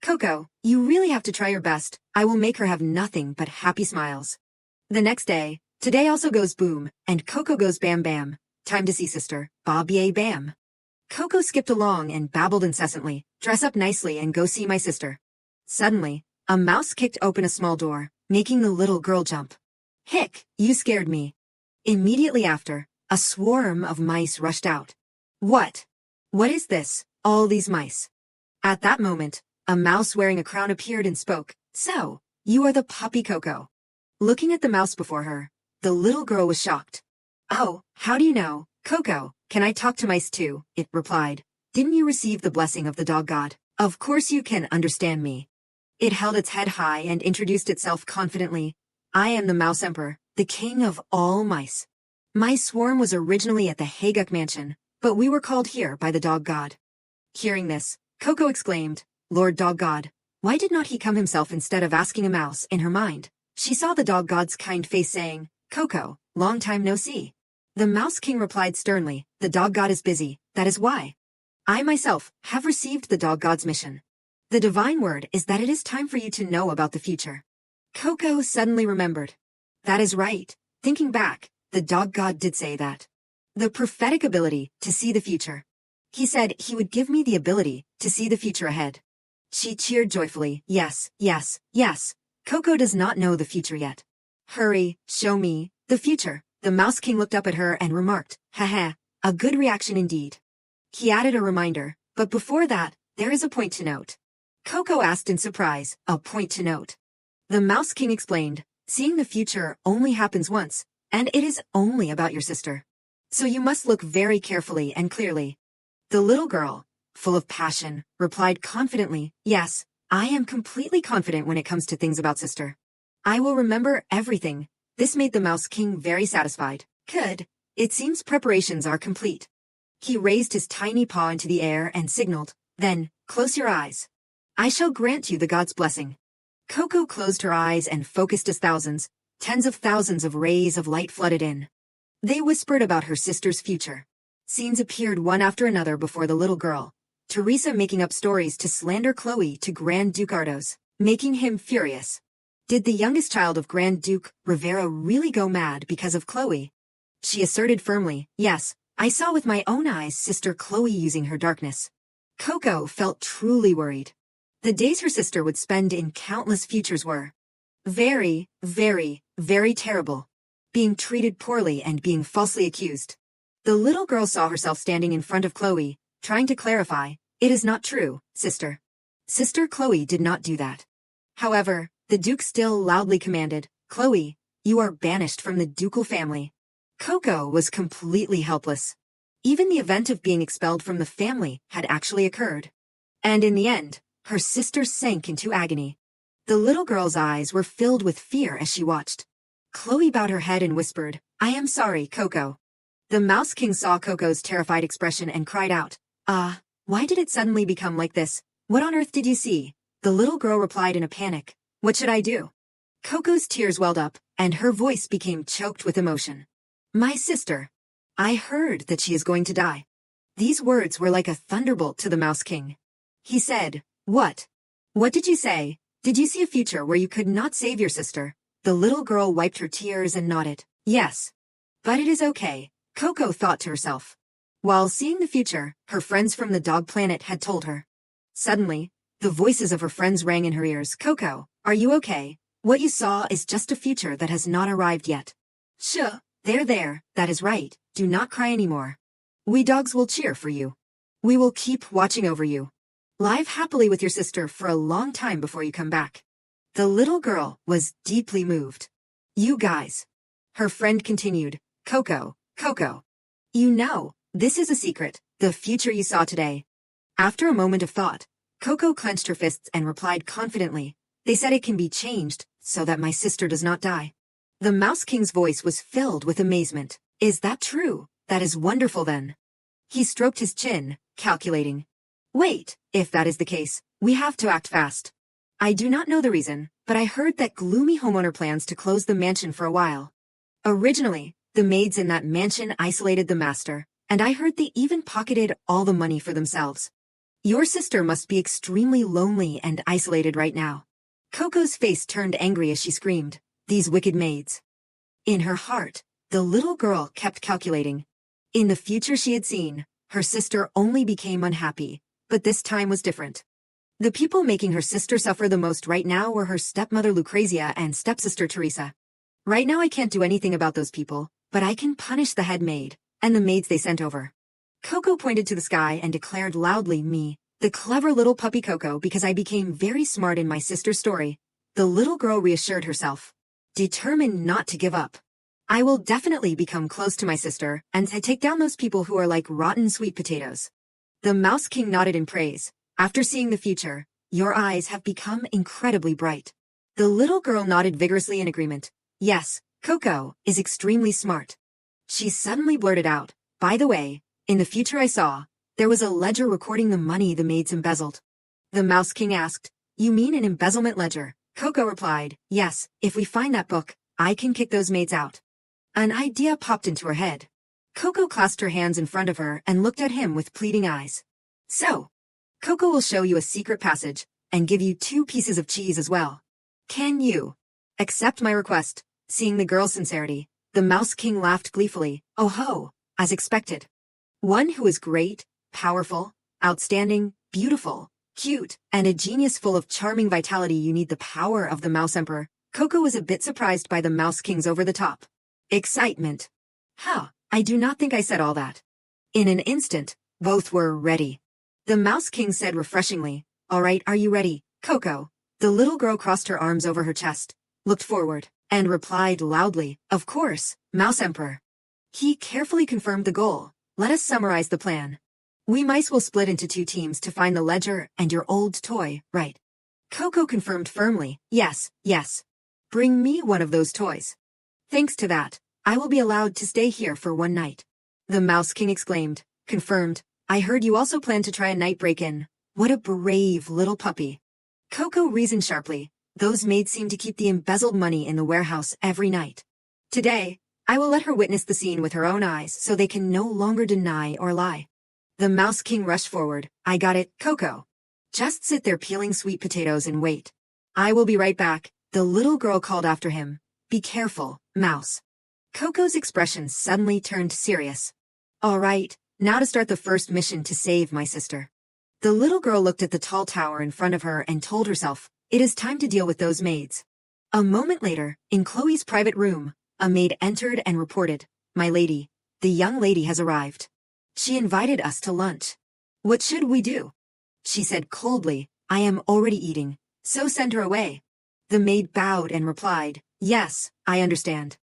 Speaker 1: Coco, you really have to try your best. I will make her have nothing but happy smiles. The next day, today also goes boom, and Coco goes bam bam. Time to see sister, Bobby bam. Coco skipped along and babbled incessantly, dress up nicely and go see my sister. Suddenly, a mouse kicked open a small door, making the little girl jump. Hick, you scared me. Immediately after, a swarm of mice rushed out. What? What is this, all these mice? At that moment, a mouse wearing a crown appeared and spoke. So, you are the puppy Coco. Looking at the mouse before her, the little girl was shocked. Oh, how do you know, Coco? Can I talk to mice too? It replied. Didn't you receive the blessing of the dog god? Of course you can understand me. It held its head high and introduced itself confidently. I am the Mouse Emperor, the king of all mice. My swarm was originally at the Haguk mansion, but we were called here by the dog god. Hearing this, Coco exclaimed, Lord Dog God, why did not he come himself instead of asking a mouse? In her mind, she saw the dog god's kind face saying, Coco, long time no see. The Mouse King replied sternly, the dog god is busy, that is why. I myself have received the dog god's mission. The divine word is that it is time for you to know about the future. Coco suddenly remembered. That is right. Thinking back, the dog god did say that. The prophetic ability to see the future. He said he would give me the ability to see the future ahead. She cheered joyfully, yes, yes, yes. Coco does not know the future yet. Hurry, show me the future. The Mouse King looked up at her and remarked, haha, a good reaction indeed. He added a reminder, but before that, there is a point to note. Coco asked in surprise, a point to note. The Mouse King explained, seeing the future only happens once, and it is only about your sister. So you must look very carefully and clearly. The little girl, full of passion, replied confidently, yes, I am completely confident when it comes to things about sister. I will remember everything. This made the Mouse King very satisfied. Good. It seems preparations are complete. He raised his tiny paw into the air and signaled, then, close your eyes. I shall grant you the god's blessing. Coco closed her eyes and focused as thousands, tens of thousands of rays of light flooded in. They whispered about her sister's future. Scenes appeared one after another before the little girl. Teresa making up stories to slander Chloe to Grand Duke Ardos, making him furious. Did the youngest child of Grand Duke Rivera really go mad because of Chloe? She asserted firmly, yes, I saw with my own eyes sister Chloe using her darkness. Coco felt truly worried. The days her sister would spend in countless futures were very, very, very terrible. Being treated poorly and being falsely accused. The little girl saw herself standing in front of Chloe, trying to clarify, it is not true, sister. Sister Chloe did not do that. However, the Duke still loudly commanded, Chloe, you are banished from the ducal family. Coco was completely helpless. Even the event of being expelled from the family had actually occurred. And in the end, her sister sank into agony. The little girl's eyes were filled with fear as she watched. Chloe bowed her head and whispered, I am sorry, Coco. The Mouse King saw Coco's terrified expression and cried out, why did it suddenly become like this? What on earth did you see? The little girl replied in a panic, what should I do? Coco's tears welled up, and her voice became choked with emotion. My sister. I heard that she is going to die. These words were like a thunderbolt to the Mouse King. He said, what? What did you say? Did you see a future where you could not save your sister? The little girl wiped her tears and nodded. Yes. But it is okay, Coco thought to herself. While seeing the future, her friends from the dog planet had told her. Suddenly, the voices of her friends rang in her ears. Coco, are you okay? What you saw is just a future that has not arrived yet. Sure, there, that is right, do not cry anymore. We dogs will cheer for you. We will keep watching over you. Live happily with your sister for a long time before you come back. The little girl was deeply moved. You guys. Her friend continued, Coco. You know, this is a secret, the future you saw today. After a moment of thought, Coco clenched her fists and replied confidently, they said it can be changed, so that my sister does not die. The Mouse King's voice was filled with amazement. Is that true? That is wonderful then. He stroked his chin, calculating. Wait, if that is the case, we have to act fast. I do not know the reason, but I heard that gloomy homeowner plans to close the mansion for a while. Originally, the maids in that mansion isolated the master, and I heard they even pocketed all the money for themselves. Your sister must be extremely lonely and isolated right now. Coco's face turned angry as she screamed, these wicked maids. In her heart, the little girl kept calculating. In the future she had seen, her sister only became unhappy, but this time was different. The people making her sister suffer the most right now were her stepmother Lucrezia and stepsister Teresa. Right now I can't do anything about those people, but I can punish the head maid, and the maids they sent over. Coco pointed to the sky and declared loudly, me, the clever little puppy Coco, because I became very smart in my sister's story. The little girl reassured herself. Determined not to give up. I will definitely become close to my sister, and take down those people who are like rotten sweet potatoes. The Mouse King nodded in praise. After seeing the future, your eyes have become incredibly bright. The little girl nodded vigorously in agreement. Yes, Coco is extremely smart. She suddenly blurted out, by the way, in the future I saw, there was a ledger recording the money the maids embezzled. The Mouse King asked, you mean an embezzlement ledger? Coco replied, yes, if we find that book, I can kick those maids out. An idea popped into her head. Coco clasped her hands in front of her and looked at him with pleading eyes. So, Coco will show you a secret passage and give you 2 pieces of cheese as well. Can you accept my request? Seeing the girl's sincerity, the Mouse King laughed gleefully. Oh ho, as expected. One who is great, powerful, outstanding, beautiful, cute, and a genius full of charming vitality. You need the power of the Mouse Emperor. Coco was a bit surprised by the Mouse King's over-the-top excitement. I do not think I said all that. In an instant, both were ready. The Mouse King said refreshingly, All right, are you ready, Coco? The little girl crossed her arms over her chest, looked forward, and replied loudly, Of course, Mouse Emperor. He carefully confirmed the goal. Let us summarize the plan. We mice will split into 2 teams to find the ledger and your old toy, right? Coco confirmed firmly, Yes. Bring me one of those toys. Thanks to that, I will be allowed to stay here for 1 night. The Mouse King exclaimed, Confirmed. I heard you also plan to try a night break-in. What a brave little puppy. Coco reasoned sharply. Those maids seem to keep the embezzled money in the warehouse every night. Today, I will let her witness the scene with her own eyes so they can no longer deny or lie. The Mouse King rushed forward. I got it, Coco. Just sit there peeling sweet potatoes and wait. I will be right back. The little girl called after him. Be careful, Mouse. Coco's expression suddenly turned serious. All right, now to start the first mission to save my sister. The little girl looked at the tall tower in front of her and told herself, It is time to deal with those maids. A moment later, in Chloe's private room, a maid entered and reported, My lady, the young lady has arrived. She invited us to lunch. What should we do? She said coldly, I am already eating, so send her away. The maid bowed and replied, Yes, I understand.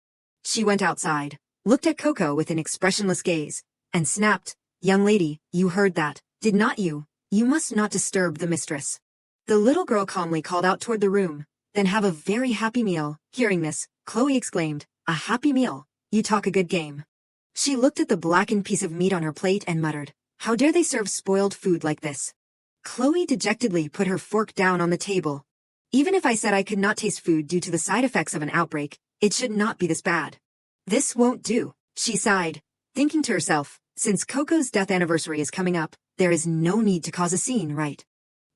Speaker 1: She went outside, looked at Coco with an expressionless gaze, and snapped, Young lady, you heard that, did not you? You must not disturb the mistress. The little girl calmly called out toward the room, Then have a very happy meal. Hearing this, Chloe exclaimed, A happy meal? You talk a good game. She looked at the blackened piece of meat on her plate and muttered, How dare they serve spoiled food like this? Chloe dejectedly put her fork down on the table. Even if I said I could not taste food due to the side effects of an outbreak, it should not be this bad. This won't do, she sighed, thinking to herself, since Coco's death anniversary is coming up, there is no need to cause a scene, right?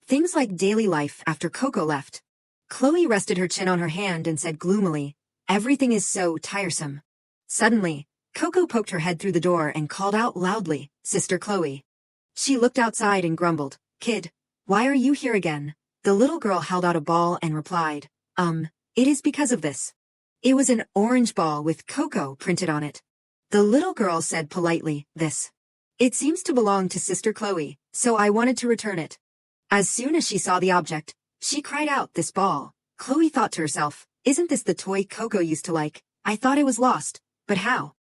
Speaker 1: Things like daily life after Coco left. Chloe rested her chin on her hand and said gloomily, Everything is so tiresome. Suddenly, Coco poked her head through the door and called out loudly, Sister Chloe. She looked outside and grumbled, Kid, why are you here again? The little girl held out a ball and replied, It is because of this. It was an orange ball with Coco printed on it. The little girl said politely, This. It seems to belong to Sister Chloe, so I wanted to return it. As soon as she saw the object, she cried out, This ball. Chloe thought to herself, Isn't this the toy Coco used to like? I thought it was lost, but how?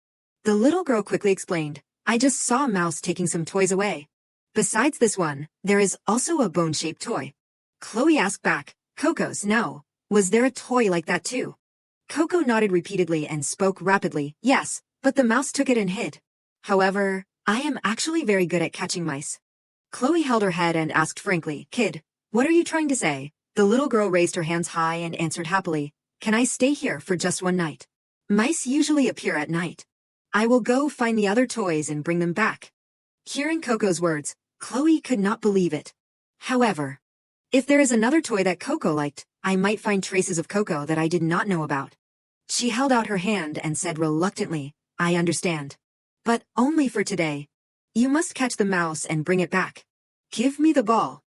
Speaker 1: The little girl quickly explained, I just saw a mouse taking some toys away. Besides this one, there is also a bone-shaped toy. Chloe asked back, Coco's, no. Was there a toy like that too? Coco nodded repeatedly and spoke rapidly, Yes, but the mouse took it and hid. However, I am actually very good at catching mice. Chloe held her head and asked frankly, Kid, what are you trying to say? The little girl raised her hands high and answered happily, Can I stay here for just 1 night? Mice usually appear at night. I will go find the other toys and bring them back. Hearing Coco's words, Chloe could not believe it. However, if there is another toy that Coco liked, I might find traces of Coco that I did not know about. She held out her hand and said reluctantly, I understand. But only for today. You must catch the mouse and bring it back. Give me the ball.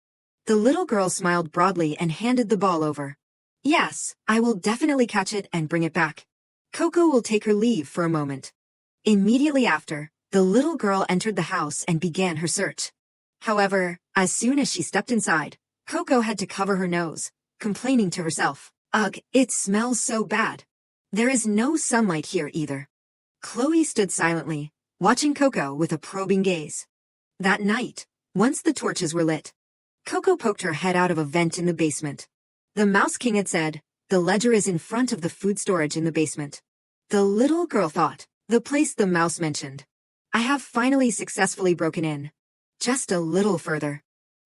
Speaker 1: The little girl smiled broadly and handed the ball over. Yes, I will definitely catch it and bring it back. Coco will take her leave for a moment. Immediately after, the little girl entered the house and began her search. However, as soon as she stepped inside, Coco had to cover her nose, complaining to herself, Ugh, it smells so bad. There is no sunlight here either. Chloe stood silently, watching Coco with a probing gaze. That night, once the torches were lit, Coco poked her head out of a vent in the basement. The Mouse King had said, The ledger is in front of the food storage in the basement. The little girl thought, the place the mouse mentioned. I have finally successfully broken in. Just a little further.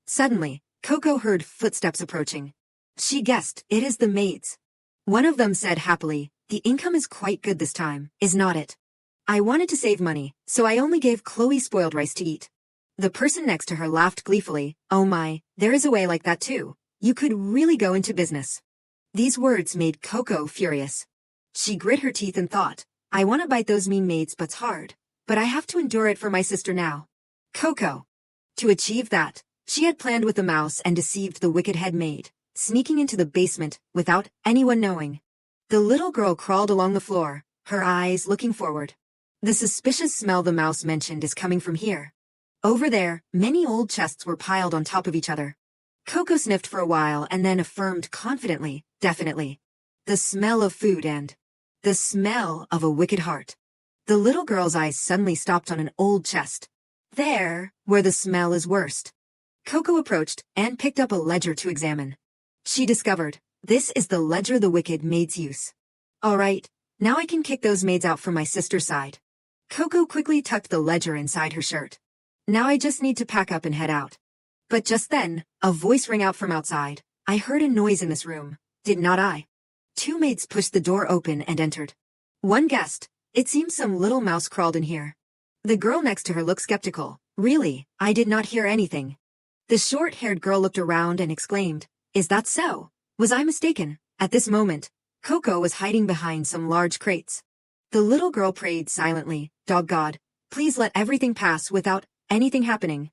Speaker 1: Suddenly, Coco heard footsteps approaching. She guessed it is the maids. One of them said happily, The income is quite good this time, is not it? I wanted to save money, so I only gave Chloe spoiled rice to eat. The person next to her laughed gleefully. Oh my, there is a way like that too. You could really go into business. These words made Coco furious. She grit her teeth and thought, I want to bite those mean maids butts hard, but I have to endure it for my sister now. Coco. To achieve that, she had planned with the mouse and deceived the wicked head maid, sneaking into the basement without anyone knowing. The little girl crawled along the floor, her eyes looking forward. The suspicious smell the mouse mentioned is coming from here. Over there, many old chests were piled on top of each other. Coco sniffed for a while and then affirmed confidently, definitely. The smell of food and the smell of a wicked heart. The little girl's eyes suddenly stopped on an old chest. There, where the smell is worst. Coco approached and picked up a ledger to examine. She discovered, this is the ledger the wicked maids use. All right, now I can kick those maids out from my sister's side. Coco quickly tucked the ledger inside her shirt. Now I just need to pack up and head out. But just then, a voice rang out from outside. I heard a noise in this room, did not I? Two maids pushed the door open and entered. One guessed, it seems some little mouse crawled in here. The girl next to her looked skeptical. Really, I did not hear anything. The short-haired girl looked around and exclaimed, is that so? Was I mistaken? At this moment, Coco was hiding behind some large crates. The little girl prayed silently, Dog God, please let everything pass without anything happening.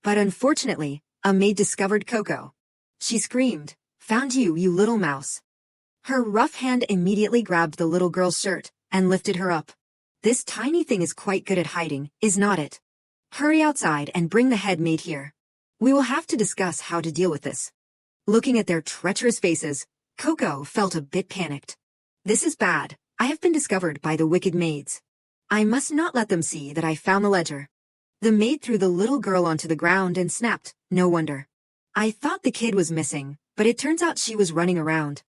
Speaker 1: But unfortunately, a maid discovered Coco. She screamed, found you, you little mouse. Her rough hand immediately grabbed the little girl's shirt and lifted her up. This tiny thing is quite good at hiding, is not it? Hurry outside and bring the head maid here. We will have to discuss how to deal with this. Looking at their treacherous faces, Coco felt a bit panicked. This is bad. I have been discovered by the wicked maids. I must not let them see that I found the ledger. The maid threw the little girl onto the ground and snapped, no wonder. I thought the kid was missing, but it turns out she was running around.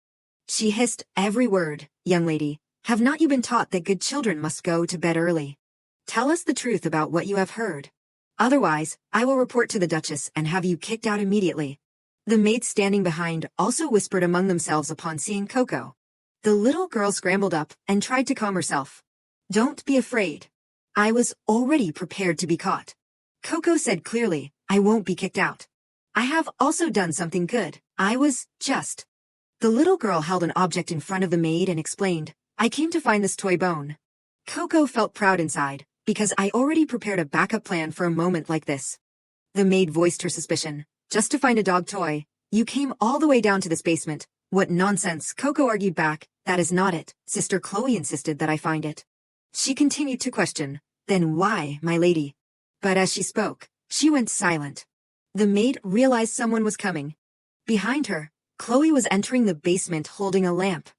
Speaker 1: She hissed every word, young lady, have not you been taught that good children must go to bed early? Tell us the truth about what you have heard. Otherwise, I will report to the Duchess and have you kicked out immediately. The maids standing behind also whispered among themselves upon seeing Coco. The little girl scrambled up and tried to calm herself. Don't be afraid. I was already prepared to be caught. Coco said clearly, I won't be kicked out. I have also done something good. I was just. The little girl held an object in front of the maid and explained, I came to find this toy bone. Coco felt proud inside, because I already prepared a backup plan for a moment like this. The maid voiced her suspicion. Just to find a dog toy, you came all the way down to this basement. What nonsense, Coco argued back. That is not it. Sister Chloe insisted that I find it. She continued to question, then why, my lady? But as she spoke, she went silent. The maid realized someone was coming. Behind her, Chloe was entering the basement holding a lamp.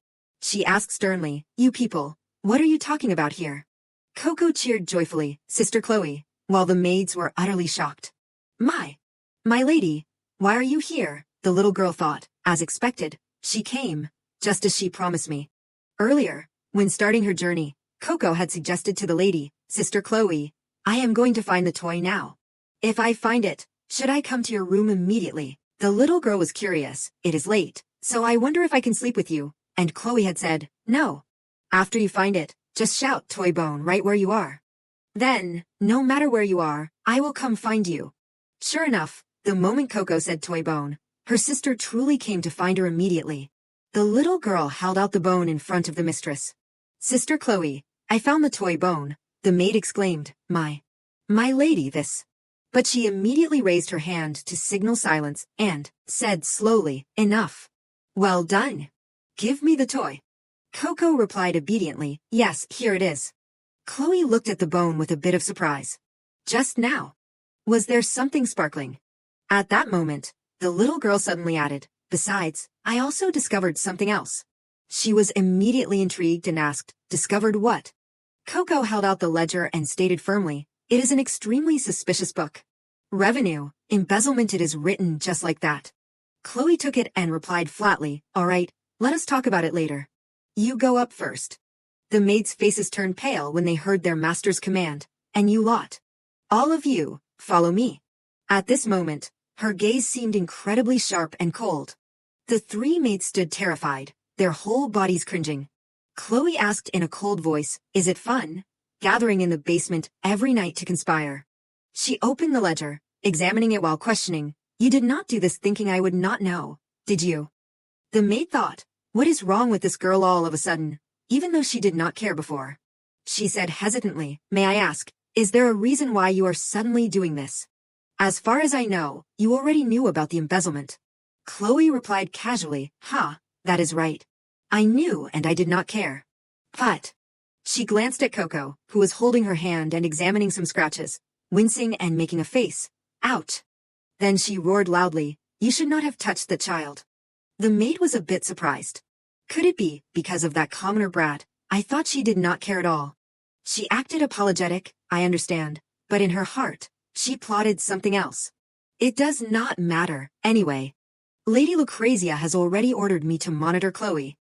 Speaker 1: She asked sternly, you people, what are you talking about here? Coco cheered joyfully, Sister Chloe, while the maids were utterly shocked. My lady, why are you here? The little girl thought. As expected, she came, just as she promised me. Earlier, when starting her journey, Coco had suggested to the lady, Sister Chloe, I am going to find the toy now. If I find it, should I come to your room immediately? The little girl was curious. It is late, so I wonder if I can sleep with you. And Chloe had said, no. After you find it, just shout Toy Bone right where you are. Then, no matter where you are, I will come find you. Sure enough, the moment Coco said Toy Bone, her sister truly came to find her immediately. The little girl held out the bone in front of the mistress. Sister Chloe, I found the toy bone, the maid exclaimed, my lady this. But she immediately raised her hand to signal silence and said slowly, enough. Well done. Give me the toy. Coco replied obediently, yes, here it is. Chloe looked at the bone with a bit of surprise. Just now. Was there something sparkling? At that moment, the little girl suddenly added, besides, I also discovered something else. She was immediately intrigued and asked, discovered what? Coco held out the ledger and stated firmly, it is an extremely suspicious book. Revenue, embezzlement, it is written just like that. Chloe took it and replied flatly, all right, let us talk about it later. You go up first. The maids' faces turned pale when they heard their master's command, and you lot. All of you, follow me. At this moment, her gaze seemed incredibly sharp and cold. The three maids stood terrified, their whole bodies cringing. Chloe asked in a cold voice, "Is it fun? Gathering in the basement every night to conspire." She opened the ledger, examining it while questioning, "You did not do this thinking I would not know, did you?" The maid thought, "What is wrong with this girl all of a sudden?" Even though she did not care before. She said hesitantly, "May I ask, is there a reason why you are suddenly doing this?" "As far as I know, you already knew about the embezzlement." Chloe replied casually, That is right. I knew and I did not care." But she glanced at Coco, who was holding her hand and examining some scratches, wincing and making a face. "Ouch." Then she roared loudly, "You should not have touched the child." The maid was a bit surprised. Could it be because of that commoner brat? I thought she did not care at all. She acted apologetic, I understand, but in her heart, she plotted something else. It does not matter, anyway. Lady Lucrezia has already ordered me to monitor Chloe.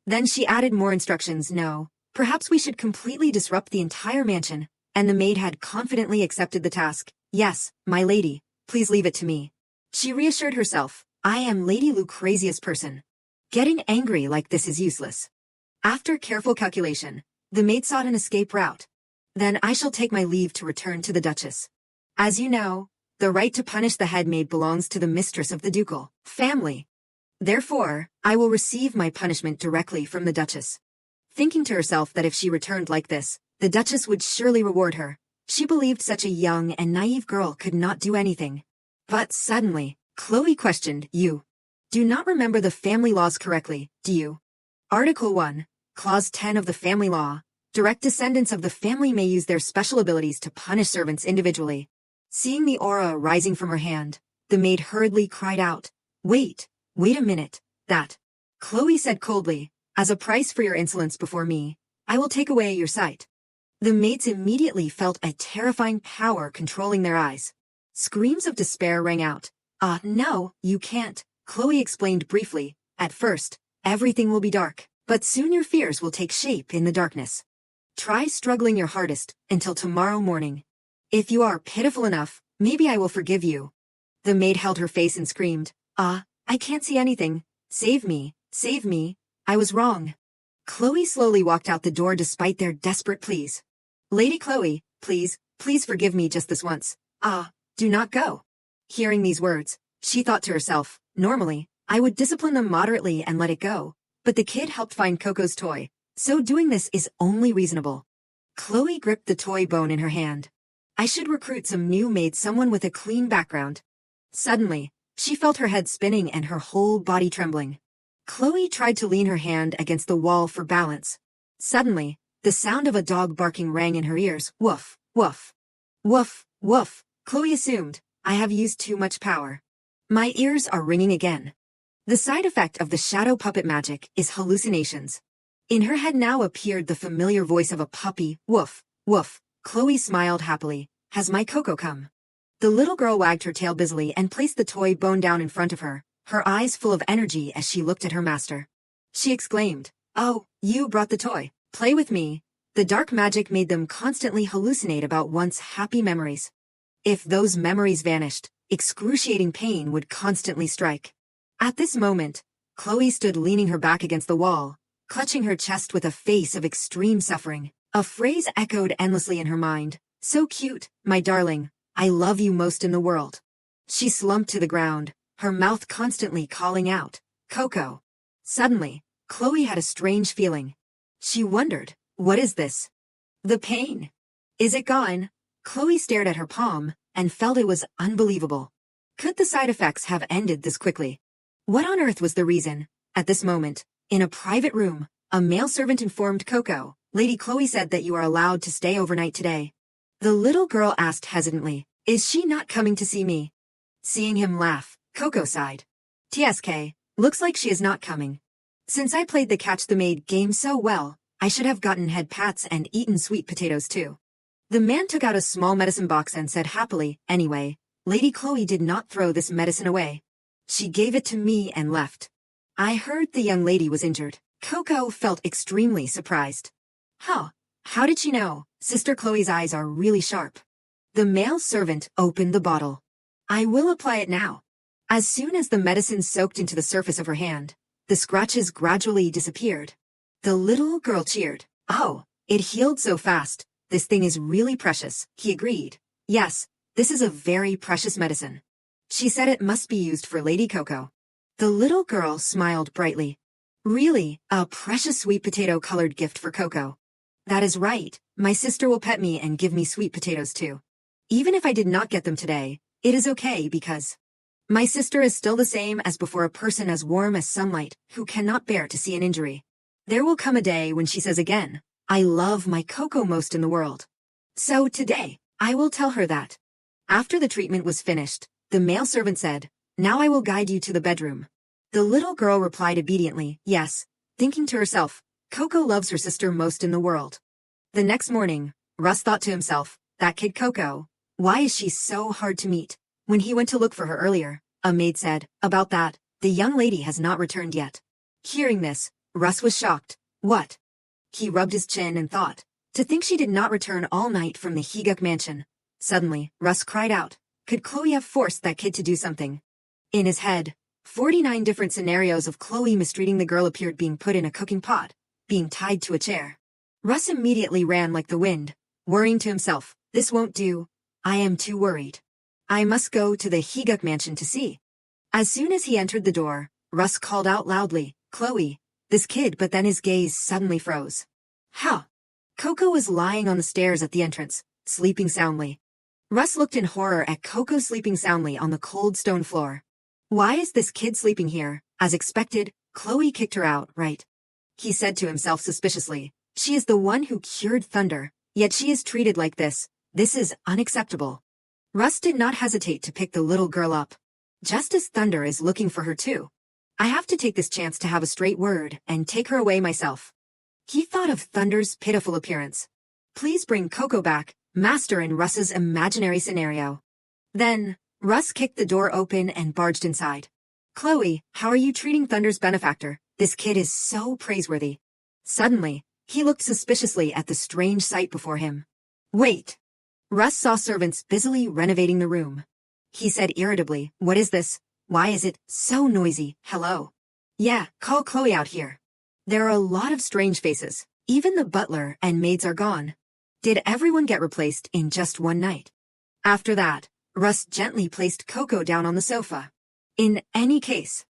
Speaker 1: Then she added more instructions. No, perhaps we should completely disrupt the entire mansion, and the maid had confidently accepted the task. "Yes, my lady, please leave it to me." She reassured herself, "I am Lady Lucrezia's person. Getting angry like this is useless." After careful calculation, the maid sought an escape route. "Then I shall take my leave to return to the Duchess. As you know, the right to punish the head maid belongs to the mistress of the ducal family. Therefore, I will receive my punishment directly from the Duchess." Thinking to herself that if she returned like this, the Duchess would surely reward her, she believed such a young and naive girl could not do anything. But suddenly, Chloe questioned, "You do not remember the family laws correctly, do you? Article 1, Clause 10 of the Family Law, direct descendants of the family may use their special abilities to punish servants individually." Seeing the aura rising from her hand, the maid hurriedly cried out, Wait a minute, that." Chloe said coldly, "As a price for your insolence before me, I will take away your sight." The maids immediately felt a terrifying power controlling their eyes. Screams of despair rang out. No, you can't," Chloe explained briefly. "At first, everything will be dark, but soon your fears will take shape in the darkness. Try struggling your hardest until tomorrow morning. If you are pitiful enough, maybe I will forgive you." The maid held her face and screamed, I can't see anything. Save me, I was wrong." Chloe slowly walked out the door despite their desperate pleas. "Lady Chloe, please forgive me just this once. Do not go." Hearing these words, she thought to herself, normally, I would discipline them moderately and let it go, but the kid helped find Coco's toy, so doing this is only reasonable. Chloe gripped the toy bone in her hand. I should recruit some new maid, someone with a clean background. Suddenly, she felt her head spinning and her whole body trembling. Chloe tried to lean her hand against the wall for balance. Suddenly, the sound of a dog barking rang in her ears. Woof, woof. Woof, woof, Chloe assumed. I have used too much power. My ears are ringing again. The side effect of the shadow puppet magic is hallucinations. In her head now appeared the familiar voice of a puppy. Woof, woof. Chloe smiled happily. Has my Coco come? The little girl wagged her tail busily and placed the toy bone down in front of her, her eyes full of energy as she looked at her master. She exclaimed, Oh, you brought the toy. Play with me. The dark magic made them constantly hallucinate about once happy memories. If those memories vanished, excruciating pain would constantly strike. At this moment, Chloe stood leaning her back against the wall, clutching her chest with a face of extreme suffering. A phrase echoed endlessly in her mind. So cute, my darling. I love you most in the world. She slumped to the ground, her mouth constantly calling out, Coco. Suddenly, Chloe had a strange feeling. She wondered, what is this? The pain. Is it gone? Chloe stared at her palm and felt it was unbelievable. Could the side effects have ended this quickly? What on earth was the reason? At this moment, in a private room, a male servant informed Coco, Lady Chloe said that you are allowed to stay overnight today. The little girl asked hesitantly, Is she not coming to see me? Seeing him laugh, Coco sighed. TSK, looks like she is not coming. Since I played the catch the maid game so well, I should have gotten head pats and eaten sweet potatoes too. The man took out a small medicine box and said happily, Anyway, Lady Chloe did not throw this medicine away. She gave it to me and left. I heard the young lady was injured. Coco felt extremely surprised. How did she know? Sister Chloe's eyes are really sharp. The male servant opened the bottle. I will apply it now. As soon as the medicine soaked into the surface of her hand, the scratches gradually disappeared. The little girl cheered. Oh, it healed so fast. This thing is really precious, he agreed. Yes, this is a very precious medicine. She said it must be used for Lady Coco. The little girl smiled brightly. Really, a precious sweet potato-colored gift for Coco. That is right, my sister will pet me and give me sweet potatoes too. Even if I did not get them today, it is okay because my sister is still the same as before, a person as warm as sunlight who cannot bear to see an injury. There will come a day when she says again, I love my Coco most in the world. So today, I will tell her that. After the treatment was finished, the male servant said, now I will guide you to the bedroom. The little girl replied obediently, yes, thinking to herself, Coco loves her sister most in the world. The next morning, Russ thought to himself, that kid Coco, why is she so hard to meet? When he went to look for her earlier, a maid said, about that, the young lady has not returned yet. Hearing this, Russ was shocked. What? He rubbed his chin and thought, to think she did not return all night from the Higuk mansion. Suddenly, Russ cried out, could Chloe have forced that kid to do something? In his head, 49 different scenarios of Chloe mistreating the girl appeared, being put in a cooking pot, being tied to a chair. Russ immediately ran like the wind, worrying to himself, this won't do. I am too worried. I must go to the Higuk mansion to see. As soon as he entered the door, Russ called out loudly, Chloe, this kid, but then his gaze suddenly froze. How? Coco was lying on the stairs at the entrance, sleeping soundly. Russ looked in horror at Coco sleeping soundly on the cold stone floor. Why is this kid sleeping here? As expected, Chloe kicked her out, right? He said to himself suspiciously. She is the one who cured Thunder, yet she is treated like this. This is unacceptable. Russ did not hesitate to pick the little girl up. Just as Thunder is looking for her too. I have to take this chance to have a straight word and take her away myself. He thought of Thunder's pitiful appearance. Please bring Coco back, master, in Russ's imaginary scenario. Then, Russ kicked the door open and barged inside. Chloe, how are you treating Thunder's benefactor? This kid is so praiseworthy. Suddenly, he looked suspiciously at the strange sight before him. Wait! Russ saw servants busily renovating the room. He said irritably, what is this? Why is it so noisy? Hello? Yeah, call Chloe out here. There are a lot of strange faces. Even the butler and maids are gone. Did everyone get replaced in just one night? After that, Russ gently placed Coco down on the sofa. In any case,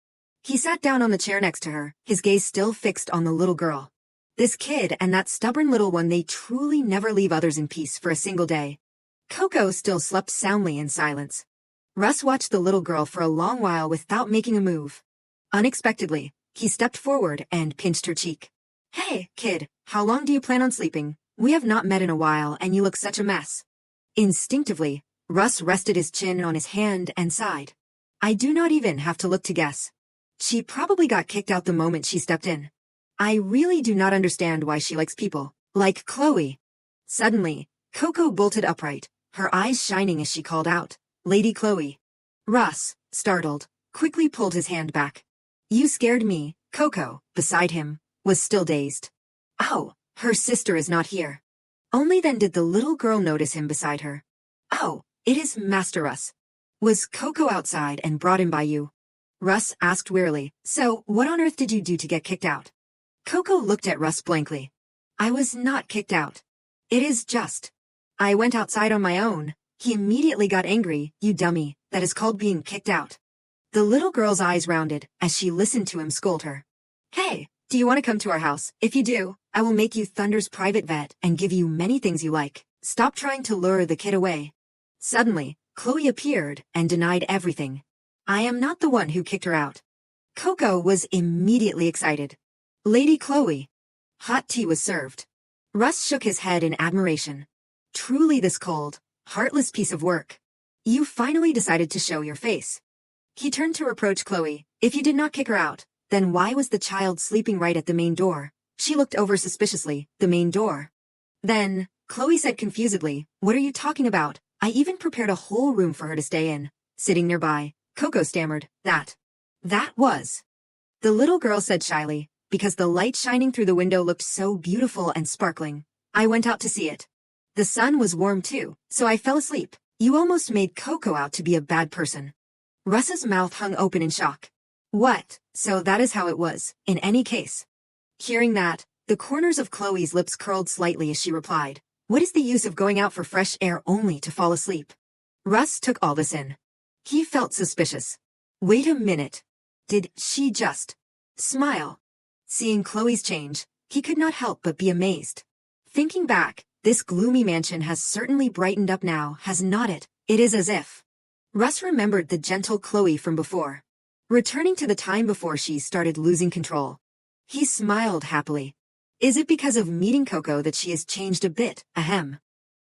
Speaker 1: he sat down on the chair next to her, his gaze still fixed on the little girl. This kid and that stubborn little one, they truly never leave others in peace for a single day. Coco still slept soundly in silence. Russ watched the little girl for a long while without making a move. Unexpectedly, he stepped forward and pinched her cheek. Hey, kid, how long do you plan on sleeping? We have not met in a while and you look such a mess. Instinctively, Russ rested his chin on his hand and sighed. I do not even have to look to guess. She probably got kicked out the moment she stepped in. I really do not understand why she likes people like Chloe. Suddenly, Coco bolted upright, her eyes shining as she called out, Lady Chloe. Russ, startled, quickly pulled his hand back. You scared me. Coco, beside him, was still dazed. Oh, her sister is not here. Only then did the little girl notice him beside her. Oh, it is Master Russ. Was Coco outside and brought him by you? Russ asked wearily, so what on earth did you do to get kicked out? Coco looked at Russ blankly. I was not kicked out. It is just. I went outside on my own. He immediately got angry. You dummy, that is called being kicked out. The little girl's eyes rounded as she listened to him scold her. Hey, do you want to come to our house? If you do, I will make you Thunder's private vet and give you many things you like. Stop trying to lure the kid away. Suddenly, Chloe appeared and denied everything. I am not the one who kicked her out. Coco was immediately excited. Lady Chloe. Hot tea was served. Russ shook his head in admiration. Truly this cold, heartless piece of work. You finally decided to show your face. He turned to reproach Chloe. If you did not kick her out, then why was the child sleeping right at the main door? She looked over suspiciously. The main door. Then, Chloe said confusedly, what are you talking about? I even prepared a whole room for her to stay in. Sitting nearby, Coco stammered, That was. The little girl said shyly, because the light shining through the window looked so beautiful and sparkling. I went out to see it. The sun was warm too, so I fell asleep. You almost made Coco out to be a bad person. Russ's mouth hung open in shock. What? So that is how it was, in any case. Hearing that, The corners of Chloe's lips curled slightly as she replied, "What is the use of going out for fresh air only to fall asleep?" Russ took all this in. He felt suspicious. Wait a minute. Did she just smile? Seeing Chloe's change, he could not help but be amazed. Thinking back, this gloomy mansion has certainly brightened up now, has not it? It is as if Russ remembered the gentle Chloe from before, returning to the time before she started losing control. He smiled happily. Is it because of meeting Coco that she has changed a bit? Ahem.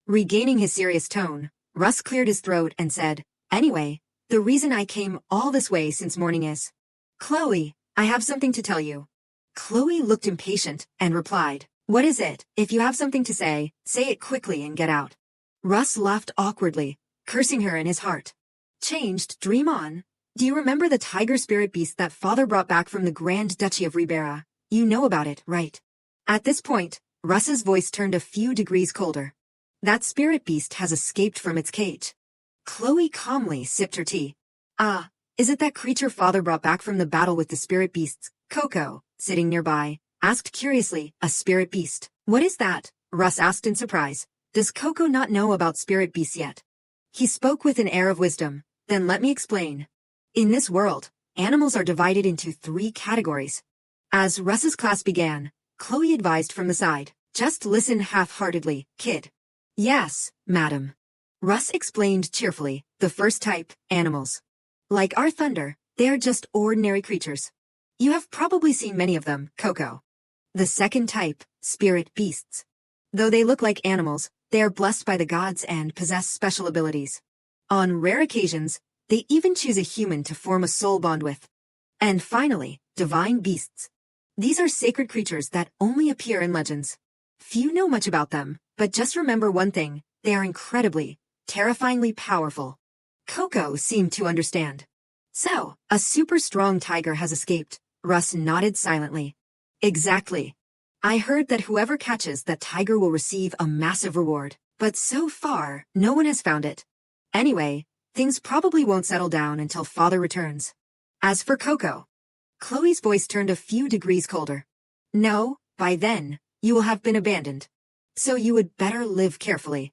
Speaker 1: Regaining his serious tone, Russ cleared his throat and said, "Anyway, the reason I came all this way since morning is, Chloe, I have something to tell you." Chloe looked impatient and replied, "What is it? If you have something to say it quickly and get out." Russ laughed awkwardly, cursing her in his heart. Changed, dream on. Do you remember the tiger spirit beast that father brought back from the Grand Duchy of Ribera? You know about it, right? At this point, Russ's voice turned a few degrees colder. That spirit beast has escaped from its cage. Chloe calmly sipped her tea. Ah, is it that creature father brought back from the battle with the spirit beasts? Coco, sitting nearby, asked curiously, "A spirit beast? What is that?" Russ asked in surprise. Does Coco not know about spirit beasts yet? He spoke with an air of wisdom. Then let me explain. In this world, animals are divided into 3 categories. As Russ's class began, Chloe advised from the side, "Just listen half-heartedly, kid." "Yes, madam." Russ explained cheerfully, "The first type, animals. Like our thunder, they are just ordinary creatures. You have probably seen many of them, Coco. The second type, spirit beasts. Though they look like animals, they are blessed by the gods and possess special abilities. On rare occasions, they even choose a human to form a soul bond with. And finally, divine beasts. These are sacred creatures that only appear in legends. Few know much about them, but just remember one thing, they are incredibly, terrifyingly powerful." Coco seemed to understand. "So, a super strong tiger has escaped." Russ nodded silently. "Exactly. I heard that whoever catches that tiger will receive a massive reward, but so far, no one has found it. Anyway, things probably won't settle down until father returns. As for Coco," Chloe's voice turned a few degrees colder. "No, by then, you will have been abandoned. So you would better live carefully."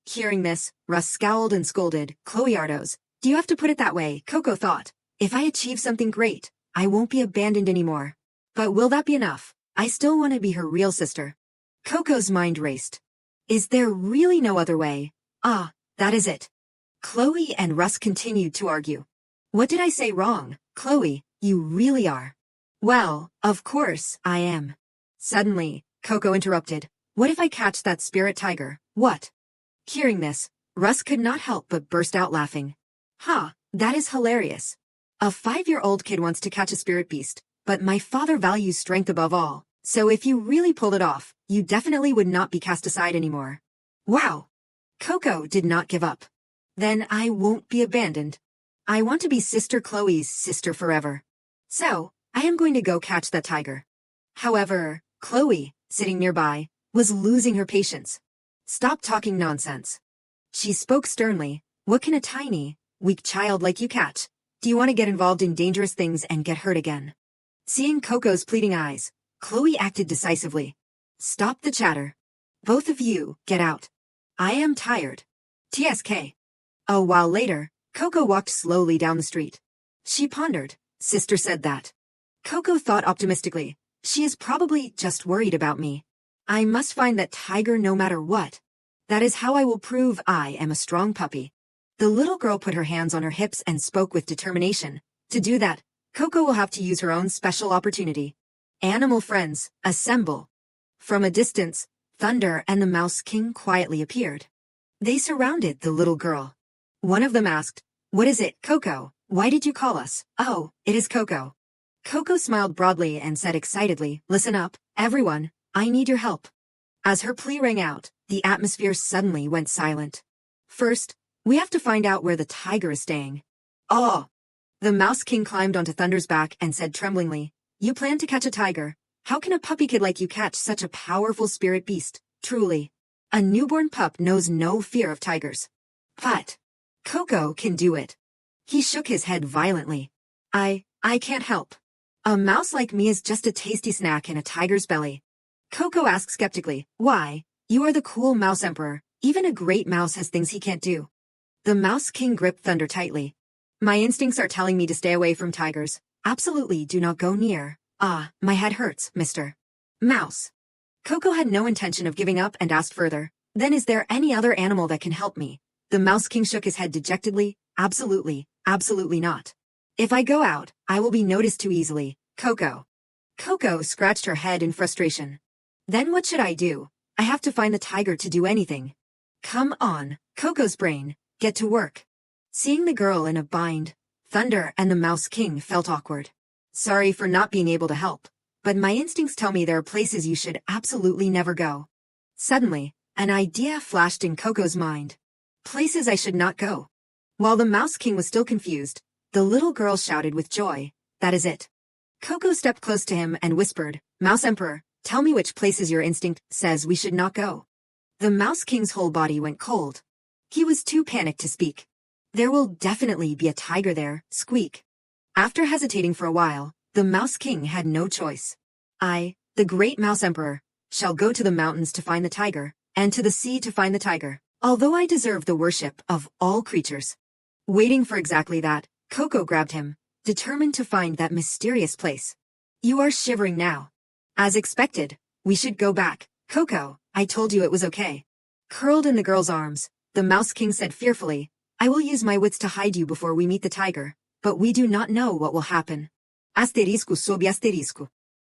Speaker 1: Hearing this, Russ scowled and scolded, "Chloe Ardos, do you have to put it that way?" Coco thought, "If I achieve something great, I won't be abandoned anymore. But will that be enough? I still want to be her real sister." Coco's mind raced. Is there really no other way? Ah, that is it. Chloe and Russ continued to argue. "What did I say wrong? Chloe, you really are." "Well, of course, I am." Suddenly, Coco interrupted. "What if I catch that spirit tiger? What?" Hearing this, Russ could not help but burst out laughing. That is hilarious. A 5-year-old kid wants to catch a spirit beast, but my father values strength above all, so if you really pulled it off, you definitely would not be cast aside anymore. Wow! Coco did not give up. Then I won't be abandoned. I want to be Sister Chloe's sister forever. So, I am going to go catch that tiger. However, Chloe, sitting nearby, was losing her patience. "Stop talking nonsense." She spoke sternly. "What can a tiny, weak child like you catch? Do you want to get involved in dangerous things and get hurt again?" Seeing Coco's pleading eyes, Chloe acted decisively. "Stop the chatter. Both of you, get out. I am tired. TSK." A while later, Coco walked slowly down the street. She pondered. Sister said that. Coco thought optimistically. She is probably just worried about me. I must find that tiger no matter what. That is how I will prove I am a strong puppy. The little girl put her hands on her hips and spoke with determination. To do that, Coco will have to use her own special opportunity. Animal friends, assemble. From a distance, Thunder and the Mouse King quietly appeared. They surrounded the little girl. One of them asked, "What is it, Coco? Why did you call us?" "Oh, it is Coco." Coco smiled broadly and said excitedly, "Listen up, everyone, I need your help." As her plea rang out, the atmosphere suddenly went silent. "First, we have to find out where the tiger is staying." "Oh!" The Mouse King climbed onto Thunder's back and said tremblingly, "You plan to catch a tiger? How can a puppy kid like you catch such a powerful spirit beast? Truly, a newborn pup knows no fear of tigers." "But Coco can do it." He shook his head violently. I can't help. A mouse like me is just a tasty snack in a tiger's belly." Coco asked skeptically. Why? You are the cool mouse emperor. Even a great mouse has things he can't do. The Mouse King gripped Thunder tightly. My instincts are telling me to stay away from tigers. Absolutely do not go near. Ah, my head hurts, Mr. Mouse. Coco had no intention of giving up and asked further. Then is there any other animal that can help me? The Mouse King shook his head dejectedly. Absolutely, absolutely not. If I go out, I will be noticed too easily. Coco. Coco scratched her head in frustration. Then what should I do? I have to find the tiger to do anything. Come on, Coco's brain, get to work. Seeing the girl in a bind, Thunder and the Mouse King felt awkward. Sorry for not being able to help, but my instincts tell me there are places you should absolutely never go. Suddenly, an idea flashed in Coco's mind. Places I should not go. While the Mouse King was still confused, the little girl shouted with joy, that is it. Coco stepped close to him and whispered, Mouse Emperor, tell me which places your instinct says we should not go. The Mouse King's whole body went cold. He was too panicked to speak. There will definitely be a tiger there, squeak. After hesitating for a while, the Mouse King had no choice. I, the great Mouse Emperor, shall go to the mountains to find the tiger, and to the sea to find the tiger, although I deserve the worship of all creatures. Waiting for exactly that, Coco grabbed him, determined to find that mysterious place. You are shivering now. As expected, we should go back. Coco, I told you it was okay. Curled in the girl's arms, the Mouse King said fearfully, I will use my wits to hide you before we meet the tiger, but we do not know what will happen. Asterisco sob asterisco.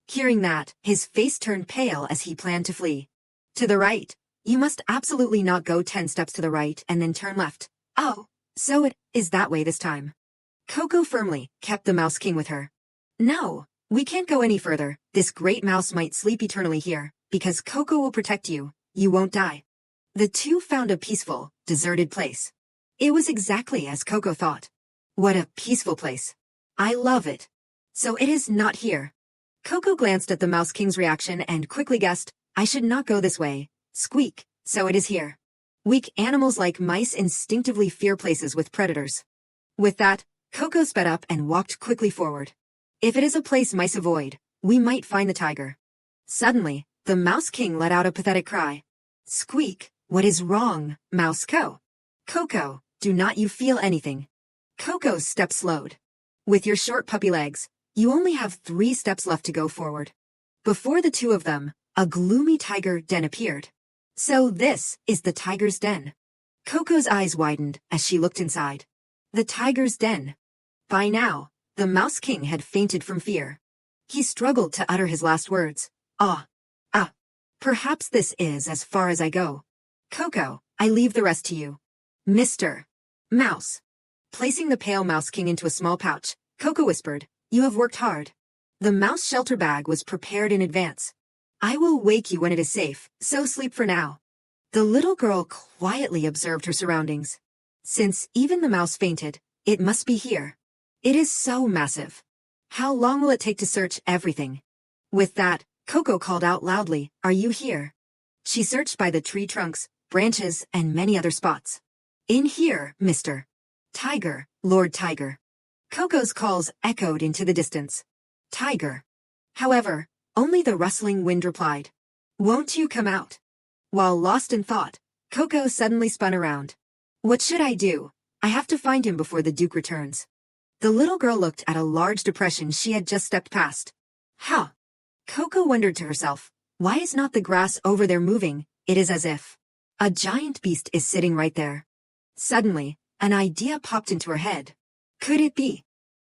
Speaker 1: Hearing that, his face turned pale as he planned to flee. To the right. You must absolutely not go 10 steps to the right and then turn left. Oh, so it is that way this time. Coco firmly kept the Mouse King with her. No, we can't go any further. This great mouse might sleep eternally here, because Coco will protect you. You won't die. The two found a peaceful, deserted place. It was exactly as Coco thought. What a peaceful place. I love it. So it is not here. Coco glanced at the Mouse King's reaction and quickly guessed, I should not go this way. Squeak, so it is here. Weak animals like mice instinctively fear places with predators. With that, Coco sped up and walked quickly forward. If it is a place mice avoid, we might find the tiger. Suddenly, the Mouse King let out a pathetic cry. Squeak, what is wrong, Mouse Coco, do not you feel anything? Coco's step slowed. With your short puppy legs, you only have 3 steps left to go forward. Before the two of them, a gloomy tiger den appeared. So this is the tiger's den. Coco's eyes widened as she looked inside. The tiger's den. By now, the Mouse King had fainted from fear. He struggled to utter his last words. Perhaps this is as far as I go. Coco, I leave the rest to you. Mr. Mouse. Placing the pale Mouse King into a small pouch, Coco whispered, you have worked hard. The mouse shelter bag was prepared in advance. I will wake you when it is safe, so sleep for now. The little girl quietly observed her surroundings. Since even the mouse fainted, it must be here. It is so massive. How long will it take to search everything? With that, Coco called out loudly, are you here? She searched by the tree trunks, branches, and many other spots. In here, Mr. Tiger, Lord Tiger. Coco's calls echoed into the distance. Tiger. However, only the rustling wind replied. Won't you come out? While lost in thought, Coco suddenly spun around. What should I do? I have to find him before the Duke returns. The little girl looked at a large depression she had just stepped past. How? Coco wondered to herself, why is not the grass over there moving? It is as if a giant beast is sitting right there. Suddenly, an idea popped into her head. Could it be?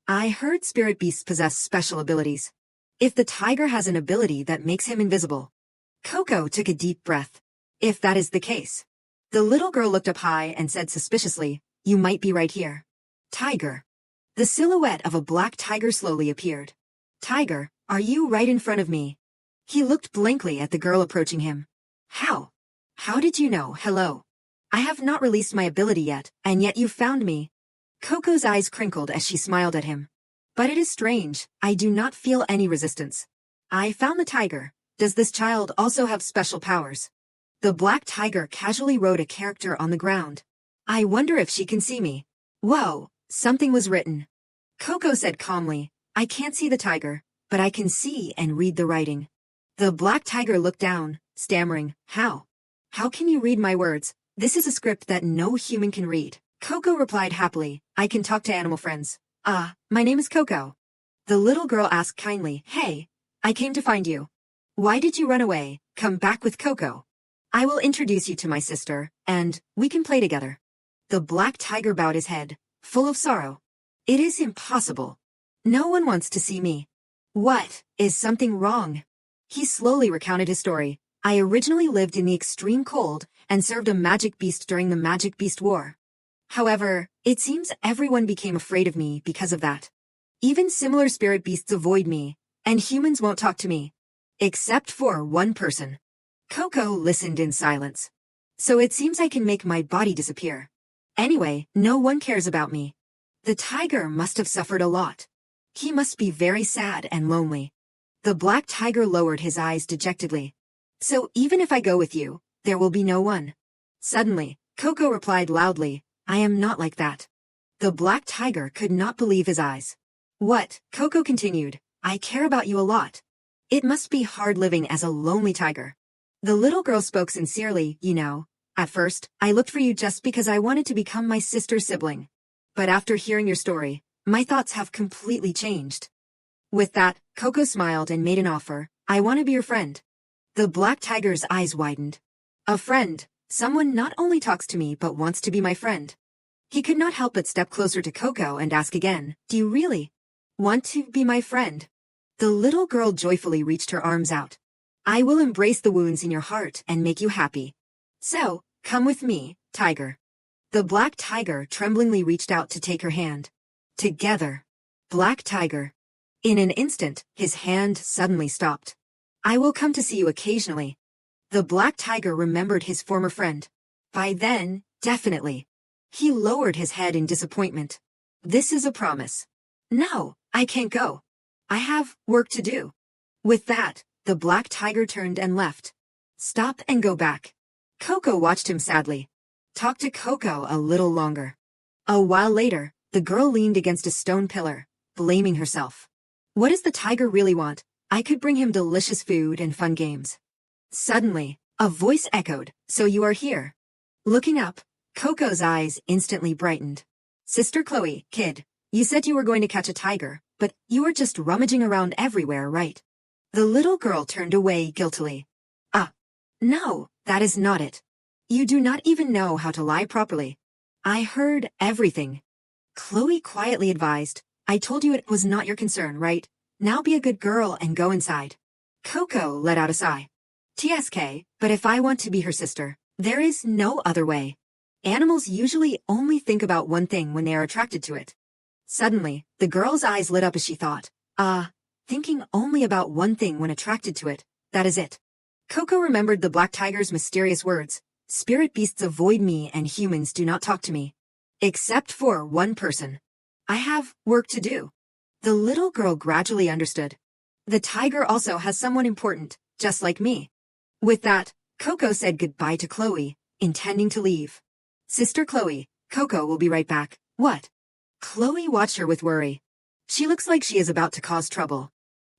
Speaker 1: I heard spirit beasts possess special abilities. If the tiger has an ability that makes him invisible. Coco took a deep breath. If that is the case. The little girl looked up high and said suspiciously, you might be right here. Tiger. The silhouette of a black tiger slowly appeared. Tiger, are you right in front of me? He looked blankly at the girl approaching him. How? How did you know? Hello. I have not released my ability yet, and yet you found me. Coco's eyes crinkled as she smiled at him. But it is strange, I do not feel any resistance. I found the tiger. Does this child also have special powers? The black tiger casually wrote a character on the ground. I wonder if she can see me. Whoa, something was written. Coco said calmly, I can't see the tiger, but I can see and read the writing. The black tiger looked down, stammering, How? How can you read my words? This is a script that no human can read. Coco replied happily, I can talk to animal friends. My name is Coco. The little girl asked kindly, Hey, I came to find you. Why did you run away? Come back with Coco. I will introduce you to my sister, and we can play together. The black tiger bowed his head, full of sorrow. It is impossible. No one wants to see me. What? Is something wrong? He slowly recounted his story. I originally lived in the extreme cold and served a magic beast during the Magic Beast War. However, it seems everyone became afraid of me because of that. Even similar spirit beasts avoid me, and humans won't talk to me. Except for one person. Coco listened in silence. So it seems I can make my body disappear. Anyway, no one cares about me. The tiger must have suffered a lot. He must be very sad and lonely. The black tiger lowered his eyes dejectedly. So even if I go with you, there will be no one. Suddenly, Coco replied loudly, I am not like that. The black tiger could not believe his eyes. What? Coco continued, I care about you a lot. It must be hard living as a lonely tiger. The little girl spoke sincerely, you know. At first, I looked for you just because I wanted to become my sister's sibling. But after hearing your story, my thoughts have completely changed. With that, Coco smiled and made an offer, I want to be your friend. The black tiger's eyes widened. A friend, someone not only talks to me but wants to be my friend. He could not help but step closer to Coco and ask again, do you really want to be my friend? The little girl joyfully reached her arms out. I will embrace the wounds in your heart and make you happy. So, come with me, tiger. The black tiger tremblingly reached out to take her hand. Together. Black tiger. In an instant, his hand suddenly stopped. I will come to see you occasionally. The black tiger remembered his former friend. By then, definitely. He lowered his head in disappointment. This is a promise. No, I can't go. I have work to do. With that, the black tiger turned and left. Stop and go back. Coco watched him sadly. Talk to Coco a little longer. A while later, the girl leaned against a stone pillar, blaming herself. What does the tiger really want? I could bring him delicious food and fun games. Suddenly, a voice echoed, so you are here. Looking up, Coco's eyes instantly brightened. Sister Chloe, kid, you said you were going to catch a tiger, but you were just rummaging around everywhere, right? The little girl turned away guiltily. No, that is not it. You do not even know how to lie properly. I heard everything. Chloe quietly advised, I told you it was not your concern, right? Now be a good girl and go inside. Coco let out a sigh. TSK, but if I want to be her sister, there is no other way. Animals usually only think about one thing when they are attracted to it. Suddenly, the girl's eyes lit up as she thought, thinking only about one thing when attracted to it, that is it. Coco remembered the black tiger's mysterious words, spirit beasts avoid me and humans do not talk to me. Except for one person. I have work to do. The little girl gradually understood. The tiger also has someone important, just like me. With that, Coco said goodbye to Chloe, intending to leave. Sister Chloe, Coco will be right back. What? Chloe watched her with worry. She looks like she is about to cause trouble.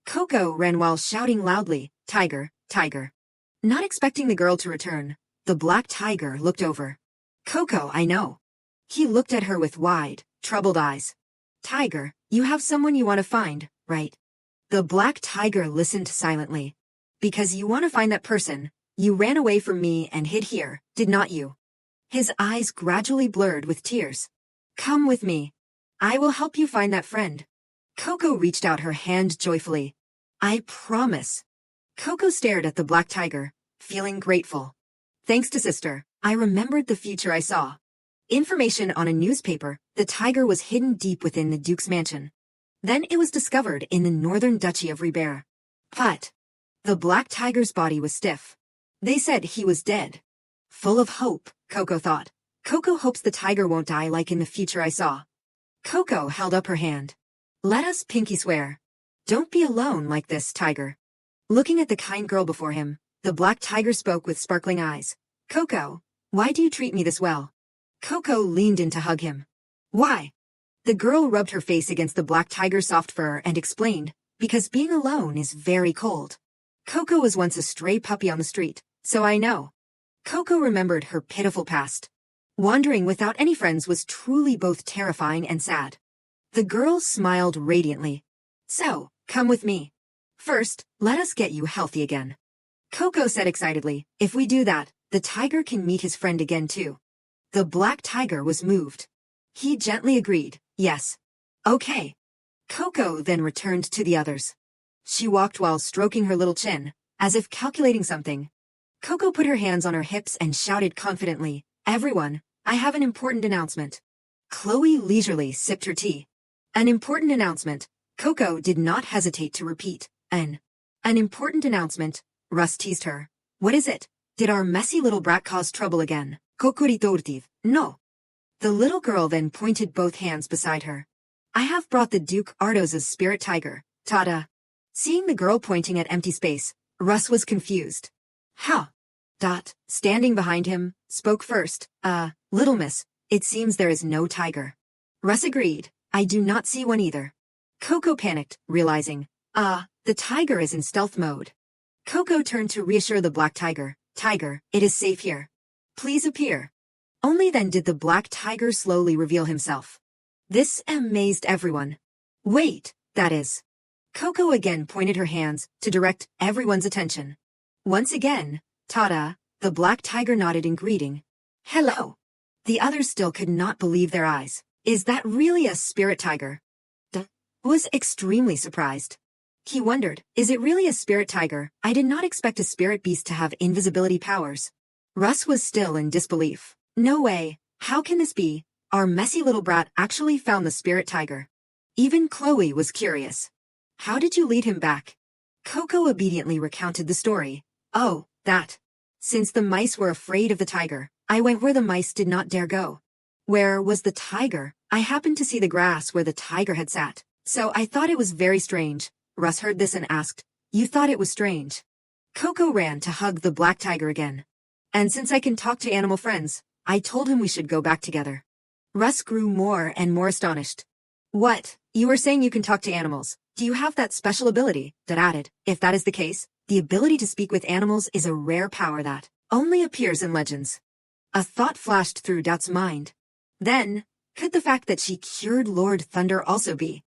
Speaker 1: Coco ran while shouting loudly, Tiger, tiger. Not expecting the girl to return, the black tiger looked over. Coco, I know. He looked at her with wide, troubled eyes. Tiger, you have someone you want to find, right? The black tiger listened silently. Because you want to find that person, you ran away from me and hid here, did not you? His eyes gradually blurred with tears. Come with me. I will help you find that friend. Coco reached out her hand joyfully. I promise. Coco stared at the black tiger, feeling grateful. Thanks to sister, I remembered the future I saw. Information on a newspaper, the tiger was hidden deep within the Duke's mansion. Then it was discovered in the northern duchy of Rebert. But the black tiger's body was stiff. They said he was dead. Full of hope, Coco thought. Coco hopes the tiger won't die like in the future I saw. Coco held up her hand. Let us pinky swear. Don't be alone like this, tiger. Looking at the kind girl before him, the black tiger spoke with sparkling eyes. Coco, why do you treat me this well? Coco leaned in to hug him. Why? The girl rubbed her face against the black tiger's soft fur and explained, because being alone is very cold. Coco was once a stray puppy on the street, so I know. Coco remembered her pitiful past. Wandering without any friends was truly both terrifying and sad. The girl smiled radiantly. So, come with me. First, let us get you healthy again. Coco said excitedly, if we do that, the tiger can meet his friend again too. The black tiger was moved. He gently agreed, yes. Okay. Coco then returned to the others. She walked while stroking her little chin, as if calculating something. Coco put her hands on her hips and shouted confidently, everyone, I have an important announcement. Chloe leisurely sipped her tea. An important announcement. Coco did not hesitate to repeat. An important announcement. Russ teased her. What is it? Did our messy little brat cause trouble again? Kokoritourtiv. No. The little girl then pointed both hands beside her. I have brought the Duke Ardos's spirit tiger. Ta-da. Seeing the girl pointing at empty space, Russ was confused. How? Dot, standing behind him, spoke first. Little miss, it seems there is no tiger. Russ agreed. I do not see one either. Coco panicked, realizing, the tiger is in stealth mode. Coco turned to reassure the black tiger. Tiger, it is safe here. Please appear. Only then did the black tiger slowly reveal himself. This amazed everyone. Wait, that is. Coco again pointed her hands to direct everyone's attention. Once again, ta-da, the black tiger nodded in greeting. Hello. The others still could not believe their eyes. Is that really a spirit tiger? Was extremely surprised. He wondered, is it really a spirit tiger? I did not expect a spirit beast to have invisibility powers. Russ was still in disbelief. No way, how can this be? Our messy little brat actually found the spirit tiger. Even Chloe was curious. How did you lead him back? Coco obediently recounted the story. Oh, that. Since the mice were afraid of the tiger, I went where the mice did not dare go. Where was the tiger? I happened to see the grass where the tiger had sat, so I thought it was very strange. Russ heard this and asked, you thought it was strange? Coco ran to hug the black tiger again. And since I can talk to animal friends, I told him we should go back together. Russ grew more and more astonished. What? You were saying you can talk to animals. Do you have that special ability? Dot added, if that is the case, the ability to speak with animals is a rare power that only appears in legends. A thought flashed through Dot's mind. Then, could the fact that she cured Lord Thunder also be?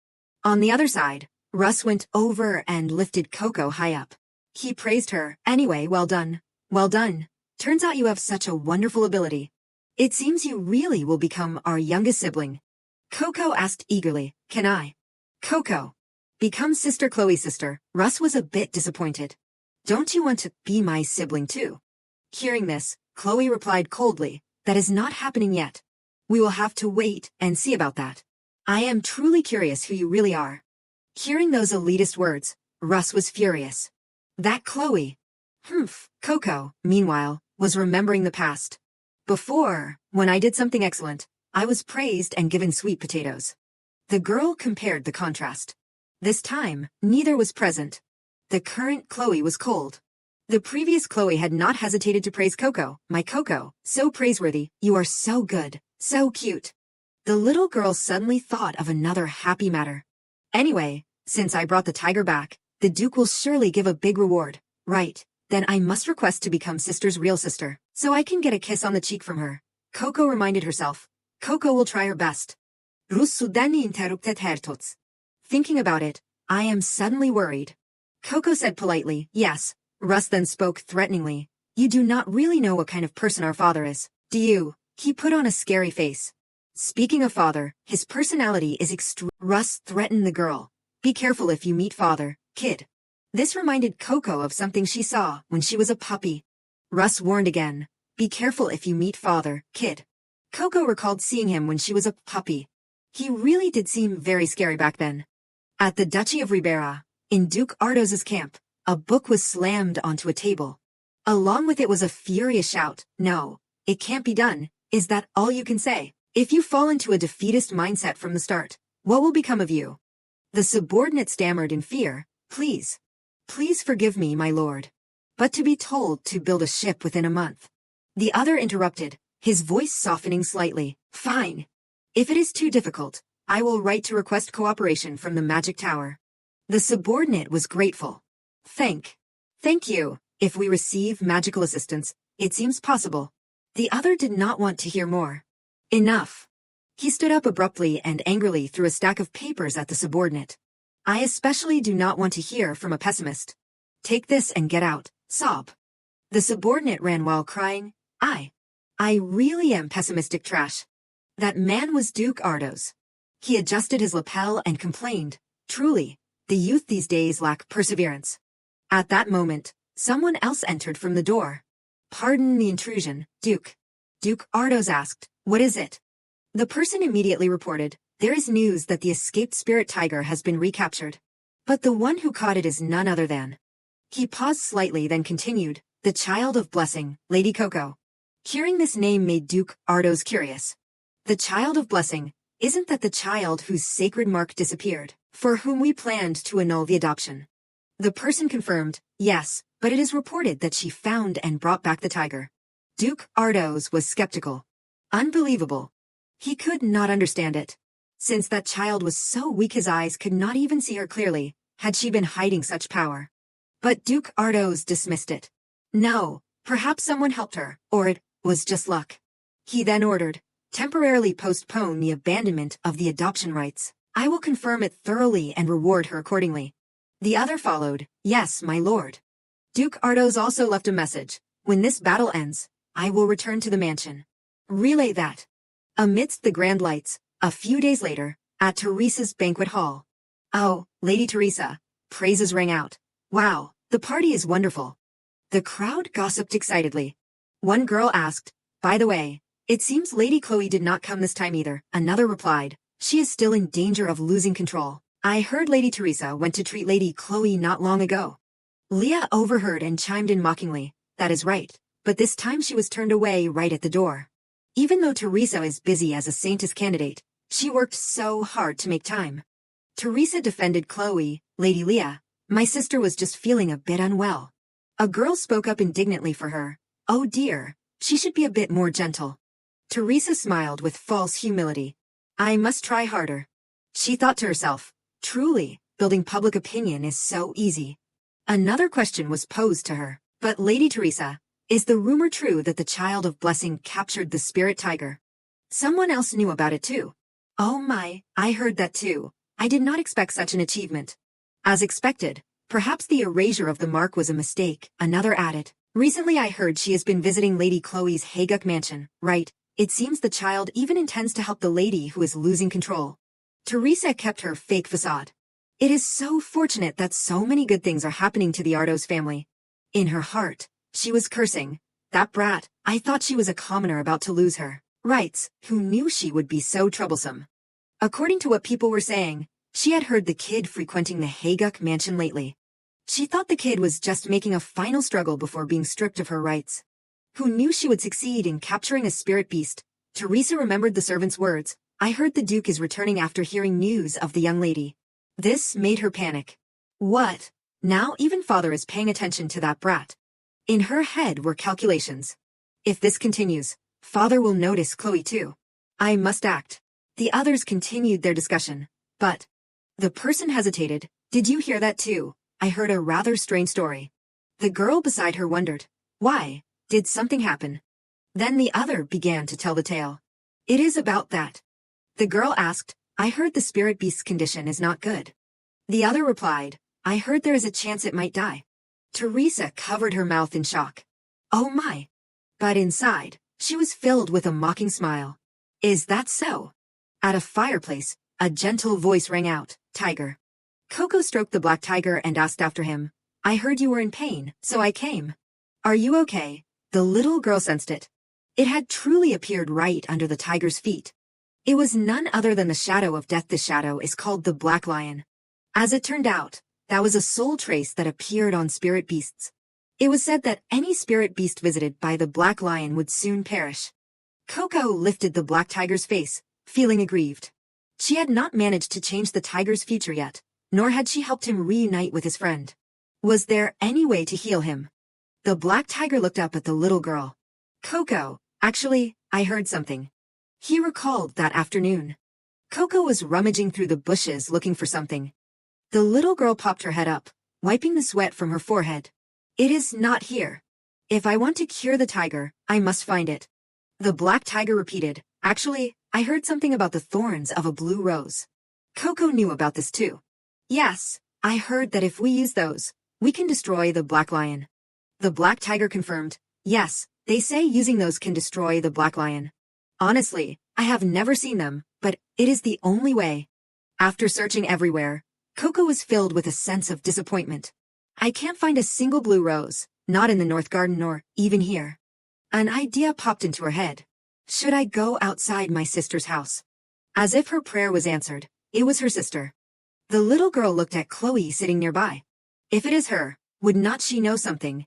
Speaker 1: On the other side, Russ went over and lifted Coco high up. He praised her. Anyway, well done. Well done. Turns out you have such a wonderful ability. It seems you really will become our youngest sibling. Coco asked eagerly, can I? Coco. Become Sister Chloe's sister. Russ was a bit disappointed. Don't you want to be my sibling too? Hearing this, Chloe replied coldly, that is not happening yet. We will have to wait and see about that. I am truly curious who you really are. Hearing those elitist words, Russ was furious. That Chloe. Coco, meanwhile, was remembering the past. Before, when I did something excellent, I was praised and given sweet potatoes. The girl compared the contrast. This time, neither was present. The current Chloe was cold. The previous Chloe had not hesitated to praise Coco. My Coco, so praiseworthy, you are so good, so cute. The little girl suddenly thought of another happy matter. Anyway, since I brought the tiger back, the Duke will surely give a big reward. Right, then I must request to become Sister's real sister, so I can get a kiss on the cheek from her. Coco reminded herself. Coco will try her best. Rus suddenly interrupted Hertots. Thinking about it, I am suddenly worried. Coco said politely, yes. Russ then spoke threateningly. You do not really know what kind of person our father is, do you? He put on a scary face. Speaking of father, his personality is extreme. Russ threatened the girl. Be careful if you meet father, kid. This reminded Coco of something she saw when she was a puppy. Russ warned again. Be careful if you meet father, kid. Coco recalled seeing him when she was a puppy. He really did seem very scary back then. At the Duchy of Ribera, in Duke Ardos's camp, a book was slammed onto a table. Along with it was a furious shout. No, it can't be done. Is that all you can say? If you fall into a defeatist mindset from the start, what will become of you? The subordinate stammered in fear. Please forgive me, my lord. But to be told to build a ship within a month. The other interrupted, his voice softening slightly. Fine. If it is too difficult, I will write to request cooperation from the magic tower. The subordinate was grateful. Thank Thank you. If we receive magical assistance, it seems possible. The other did not want to hear more. Enough. He stood up abruptly and angrily threw a stack of papers at the subordinate. I especially do not want to hear from a pessimist. Take this and get out, sob. The subordinate ran while crying, I really am pessimistic trash. That man was Duke Ardos. He adjusted his lapel and complained, truly, the youth these days lack perseverance. At that moment, someone else entered from the door. Pardon the intrusion, Duke. Duke Ardos asked, what is it? The person immediately reported, there is news that the escaped spirit tiger has been recaptured. But the one who caught it is none other than. He paused slightly then continued, the child of blessing, Lady Coco. Hearing this name made Duke Ardos curious. The child of blessing, isn't that the child whose sacred mark disappeared, for whom we planned to annul the adoption? The person confirmed, yes, but it is reported that she found and brought back the tiger. Duke Ardos was skeptical. Unbelievable. He could not understand it. Since that child was so weak his eyes could not even see her clearly, had she been hiding such power. But Duke Ardos dismissed it. No, perhaps someone helped her, or it was just luck. He then ordered, temporarily postpone the abandonment of the adoption rights. I will confirm it thoroughly and reward her accordingly. The other followed, yes, my lord. Duke Ardos also left a message. When this battle ends, I will return to the mansion. Relay that. Amidst the grand lights, a few days later, at Teresa's banquet hall. Oh, Lady Teresa, praises rang out. Wow, the party is wonderful. The crowd gossiped excitedly. One girl asked, by the way, it seems Lady Chloe did not come this time either. Another replied, she is still in danger of losing control. I heard Lady Teresa went to treat Lady Chloe not long ago. Leah overheard and chimed in mockingly, that is right, but this time she was turned away right at the door. Even though Teresa is busy as a Saintess candidate, she worked so hard to make time. Teresa defended Chloe, Lady Leah, my sister was just feeling a bit unwell. A girl spoke up indignantly for her. Oh dear, she should be a bit more gentle. Teresa smiled with false humility. I must try harder. She thought to herself, truly, building public opinion is so easy. Another question was posed to her. But Lady Teresa, is the rumor true that the child of blessing captured the spirit tiger? Someone else knew about it too. Oh my, I heard that too. I did not expect such an achievement. As expected, perhaps the erasure of the mark was a mistake, another added. Recently I heard she has been visiting Lady Chloe's Hayguk mansion, right? It seems the child even intends to help the lady who is losing control. Teresa kept her fake facade. It is so fortunate that so many good things are happening to the Ardos family. In her heart, she was cursing. That brat, I thought she was a commoner about to lose her rights, who knew she would be so troublesome. According to what people were saying, she had heard the kid frequenting the Hayguk mansion lately. She thought the kid was just making a final struggle before being stripped of her rights. Who knew she would succeed in capturing a spirit beast? Teresa remembered the servant's words, I heard the Duke is returning after hearing news of the young lady. This made her panic. What? Now even father is paying attention to that brat. In her head were calculations. If this continues, father will notice Chloe too. I must act. The others continued their discussion. But the person hesitated. Did you hear that too? I heard a rather strange story. The girl beside her wondered. Why? Did something happen? Then the other began to tell the tale. It is about that. The girl asked, I heard the spirit beast's condition is not good. The other replied, I heard there is a chance it might die. Teresa covered her mouth in shock. Oh my! But inside, she was filled with a mocking smile. Is that so? At a fireplace, a gentle voice rang out, Tiger. Coco stroked the black tiger and asked after him, I heard you were in pain, so I came. Are you okay? The little girl sensed it. It had truly appeared right under the tiger's feet. It was none other than the shadow of death. This shadow is called the Black Lion. As it turned out, that was a soul trace that appeared on spirit beasts. It was said that any spirit beast visited by the Black Lion would soon perish. Coco lifted the black tiger's face, feeling aggrieved. She had not managed to change the tiger's future yet, nor had she helped him reunite with his friend. Was there any way to heal him? The black tiger looked up at the little girl. Coco, actually, I heard something. He recalled that afternoon. Coco was rummaging through the bushes looking for something. The little girl popped her head up, wiping the sweat from her forehead. It is not here. If I want to cure the tiger, I must find it. The black tiger repeated, actually, I heard something about the thorns of a blue rose. Coco knew about this too. Yes, I heard that if we use those, we can destroy the black lion. The black tiger confirmed, yes, they say using those can destroy the black lion. Honestly, I have never seen them, but it is the only way. After searching everywhere, Coco was filled with a sense of disappointment. I can't find a single blue rose, not in the North Garden or even here. An idea popped into her head. Should I go outside my sister's house? As if her prayer was answered, it was her sister. The little girl looked at Chloe sitting nearby. If it is her, would not she know something?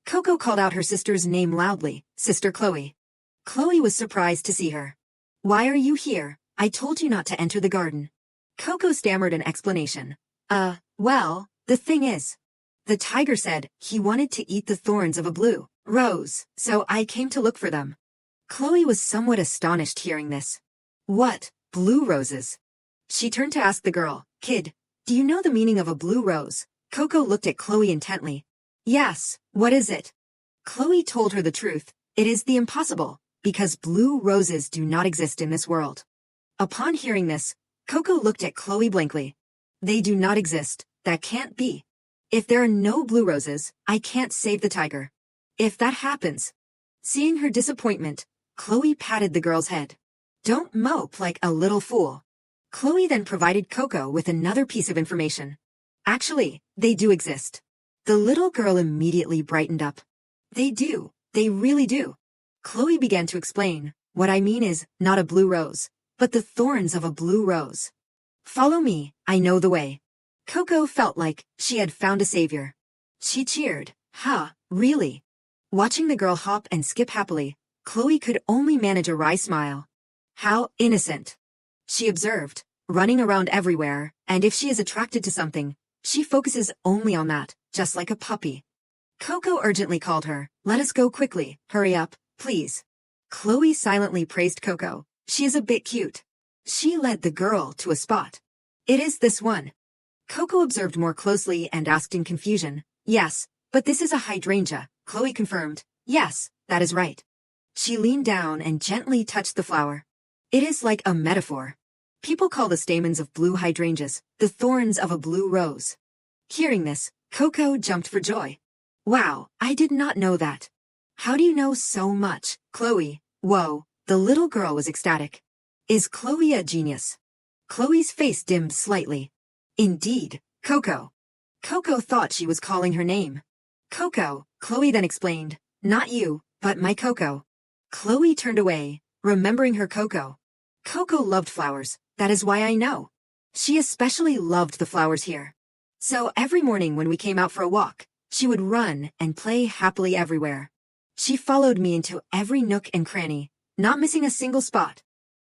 Speaker 1: Coco called out her sister's name loudly, Sister Chloe. Chloe was surprised to see her. Why are you here? I told you not to enter the garden. Coco stammered an explanation. Well, the thing is. The tiger said he wanted to eat the thorns of a blue rose, so I came to look for them. Chloe was somewhat astonished hearing this. What, blue roses? She turned to ask the girl, Kid, do you know the meaning of a blue rose? Coco looked at Chloe intently. Yes, what is it? Chloe told her the truth. It is the impossible, because blue roses do not exist in this world. Upon hearing this, Coco looked at Chloe blankly. They do not exist, that can't be. If there are no blue roses, I can't save the tiger. If that happens. Seeing her disappointment, Chloe patted the girl's head. Don't mope like a little fool. Chloe then provided Coco with another piece of information. Actually, they do exist. The little girl immediately brightened up. They do, they really do. Chloe began to explain, what I mean is, not a blue rose, but the thorns of a blue rose. Follow me, I know the way. Coco felt like she had found a savior. She cheered, really? Watching the girl hop and skip happily, Chloe could only manage a wry smile. How innocent. She observed, running around everywhere, and if she is attracted to something, she focuses only on that, just like a puppy. Coco urgently called her, let us go quickly, hurry up, please. Chloe silently praised Coco, she is a bit cute. She led the girl to a spot. It is this one. Coco observed more closely and asked in confusion, yes, but this is a hydrangea. Chloe confirmed, yes, that is right. She leaned down and gently touched the flower. It is like a metaphor. People call the stamens of blue hydrangeas the thorns of a blue rose. Hearing this, Coco jumped for joy. Wow, I did not know that. How do you know so much, Chloe? Whoa, the little girl was ecstatic. Is Chloe a genius? Chloe's face dimmed slightly. Indeed, Coco. Coco thought she was calling her name. Coco, Chloe then explained, not you, but my Coco. Chloe turned away, remembering her Coco. Coco loved flowers, that is why I know. She especially loved the flowers here. So every morning when we came out for a walk, she would run and play happily everywhere. She followed me into every nook and cranny, not missing a single spot.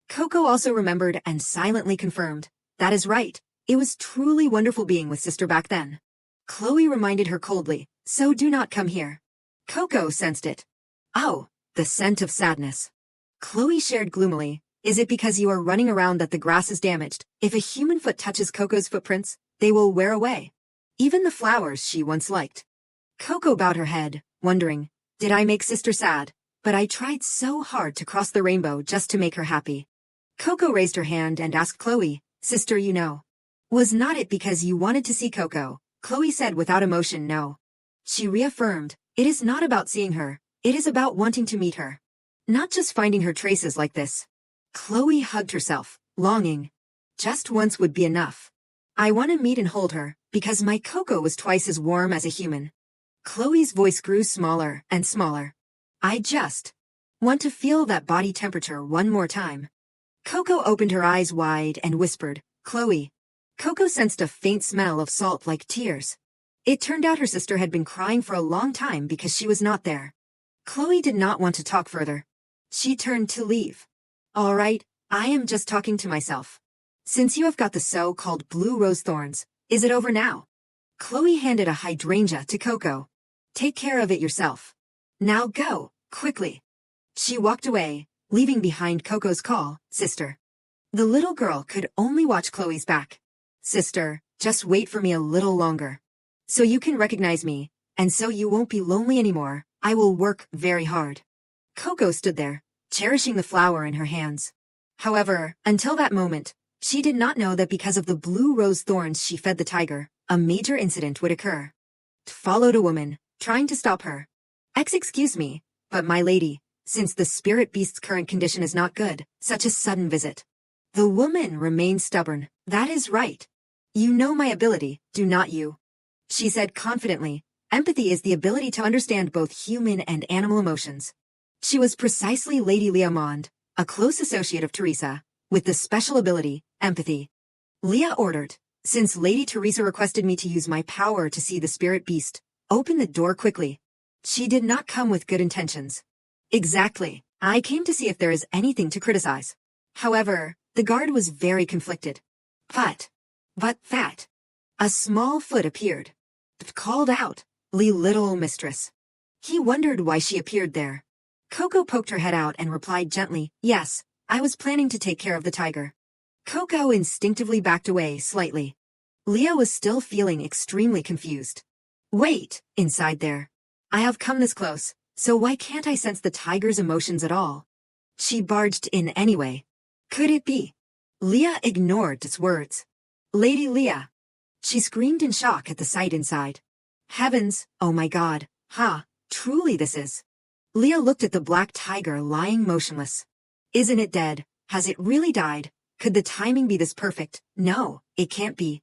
Speaker 1: Coco also remembered and silently confirmed, that is right, it was truly wonderful being with sister back then. Chloe reminded her coldly, so do not come here. Coco sensed it. Oh, the scent of sadness. Chloe shared gloomily, is it because you are running around that the grass is damaged? If a human foot touches Coco's footprints, they will wear away. Even the flowers she once liked. Coco bowed her head, wondering, did I make sister sad? But I tried so hard to cross the rainbow just to make her happy. Coco raised her hand and asked Chloe, sister, you know. Was not it because you wanted to see Coco? Chloe said without emotion, no. She reaffirmed, it is not about seeing her, it is about wanting to meet her. Not just finding her traces like this. Chloe hugged herself, longing. Just once would be enough. I want to meet and hold her, because my Coco was twice as warm as a human. Chloe's voice grew smaller and smaller. I just want to feel that body temperature one more time. Coco opened her eyes wide and whispered, Chloe. Coco sensed a faint smell of salt like tears. It turned out her sister had been crying for a long time because she was not there. Chloe did not want to talk further. She turned to leave. All right, I am just talking to myself. Since you have got the so-called blue rose thorns, is it over now? Chloe handed a hydrangea to Coco. Take care of it yourself. Now go, quickly. She walked away, leaving behind Coco's call, sister. The little girl could only watch Chloe's back. Sister, just wait for me a little longer. So you can recognize me, and so you won't be lonely anymore. I will work very hard. Coco stood there, cherishing the flower in her hands. However, until that moment, she did not know that because of the blue rose thorns she fed the tiger, a major incident would occur. Followed a woman, trying to stop her. Excuse me, but my lady, since the spirit beast's current condition is not good, such a sudden visit. The woman remained stubborn. That is right. You know my ability, do not you? She said confidently. Empathy is the ability to understand both human and animal emotions. She was precisely Lady Leah Mond, a close associate of Teresa, with the special ability, empathy. Leah ordered, since Lady Teresa requested me to use my power to see the spirit beast, open the door quickly. She did not come with good intentions. Exactly. I came to see if there is anything to criticize. However, the guard was very conflicted. But that. A small foot appeared. Called out, little mistress. He wondered why she appeared there. Coco poked her head out and replied gently, yes, I was planning to take care of the tiger. Coco instinctively backed away slightly. Leah was still feeling extremely confused. Wait, inside there. I have come this close, so why can't I sense the tiger's emotions at all? She barged in anyway. Could it be? Leah ignored its words. Lady Leah. She screamed in shock at the sight inside. Heavens, oh my God, truly this is. Leah looked at the black tiger lying motionless. Isn't it dead? Has it really died? Could the timing be this perfect? No, it can't be.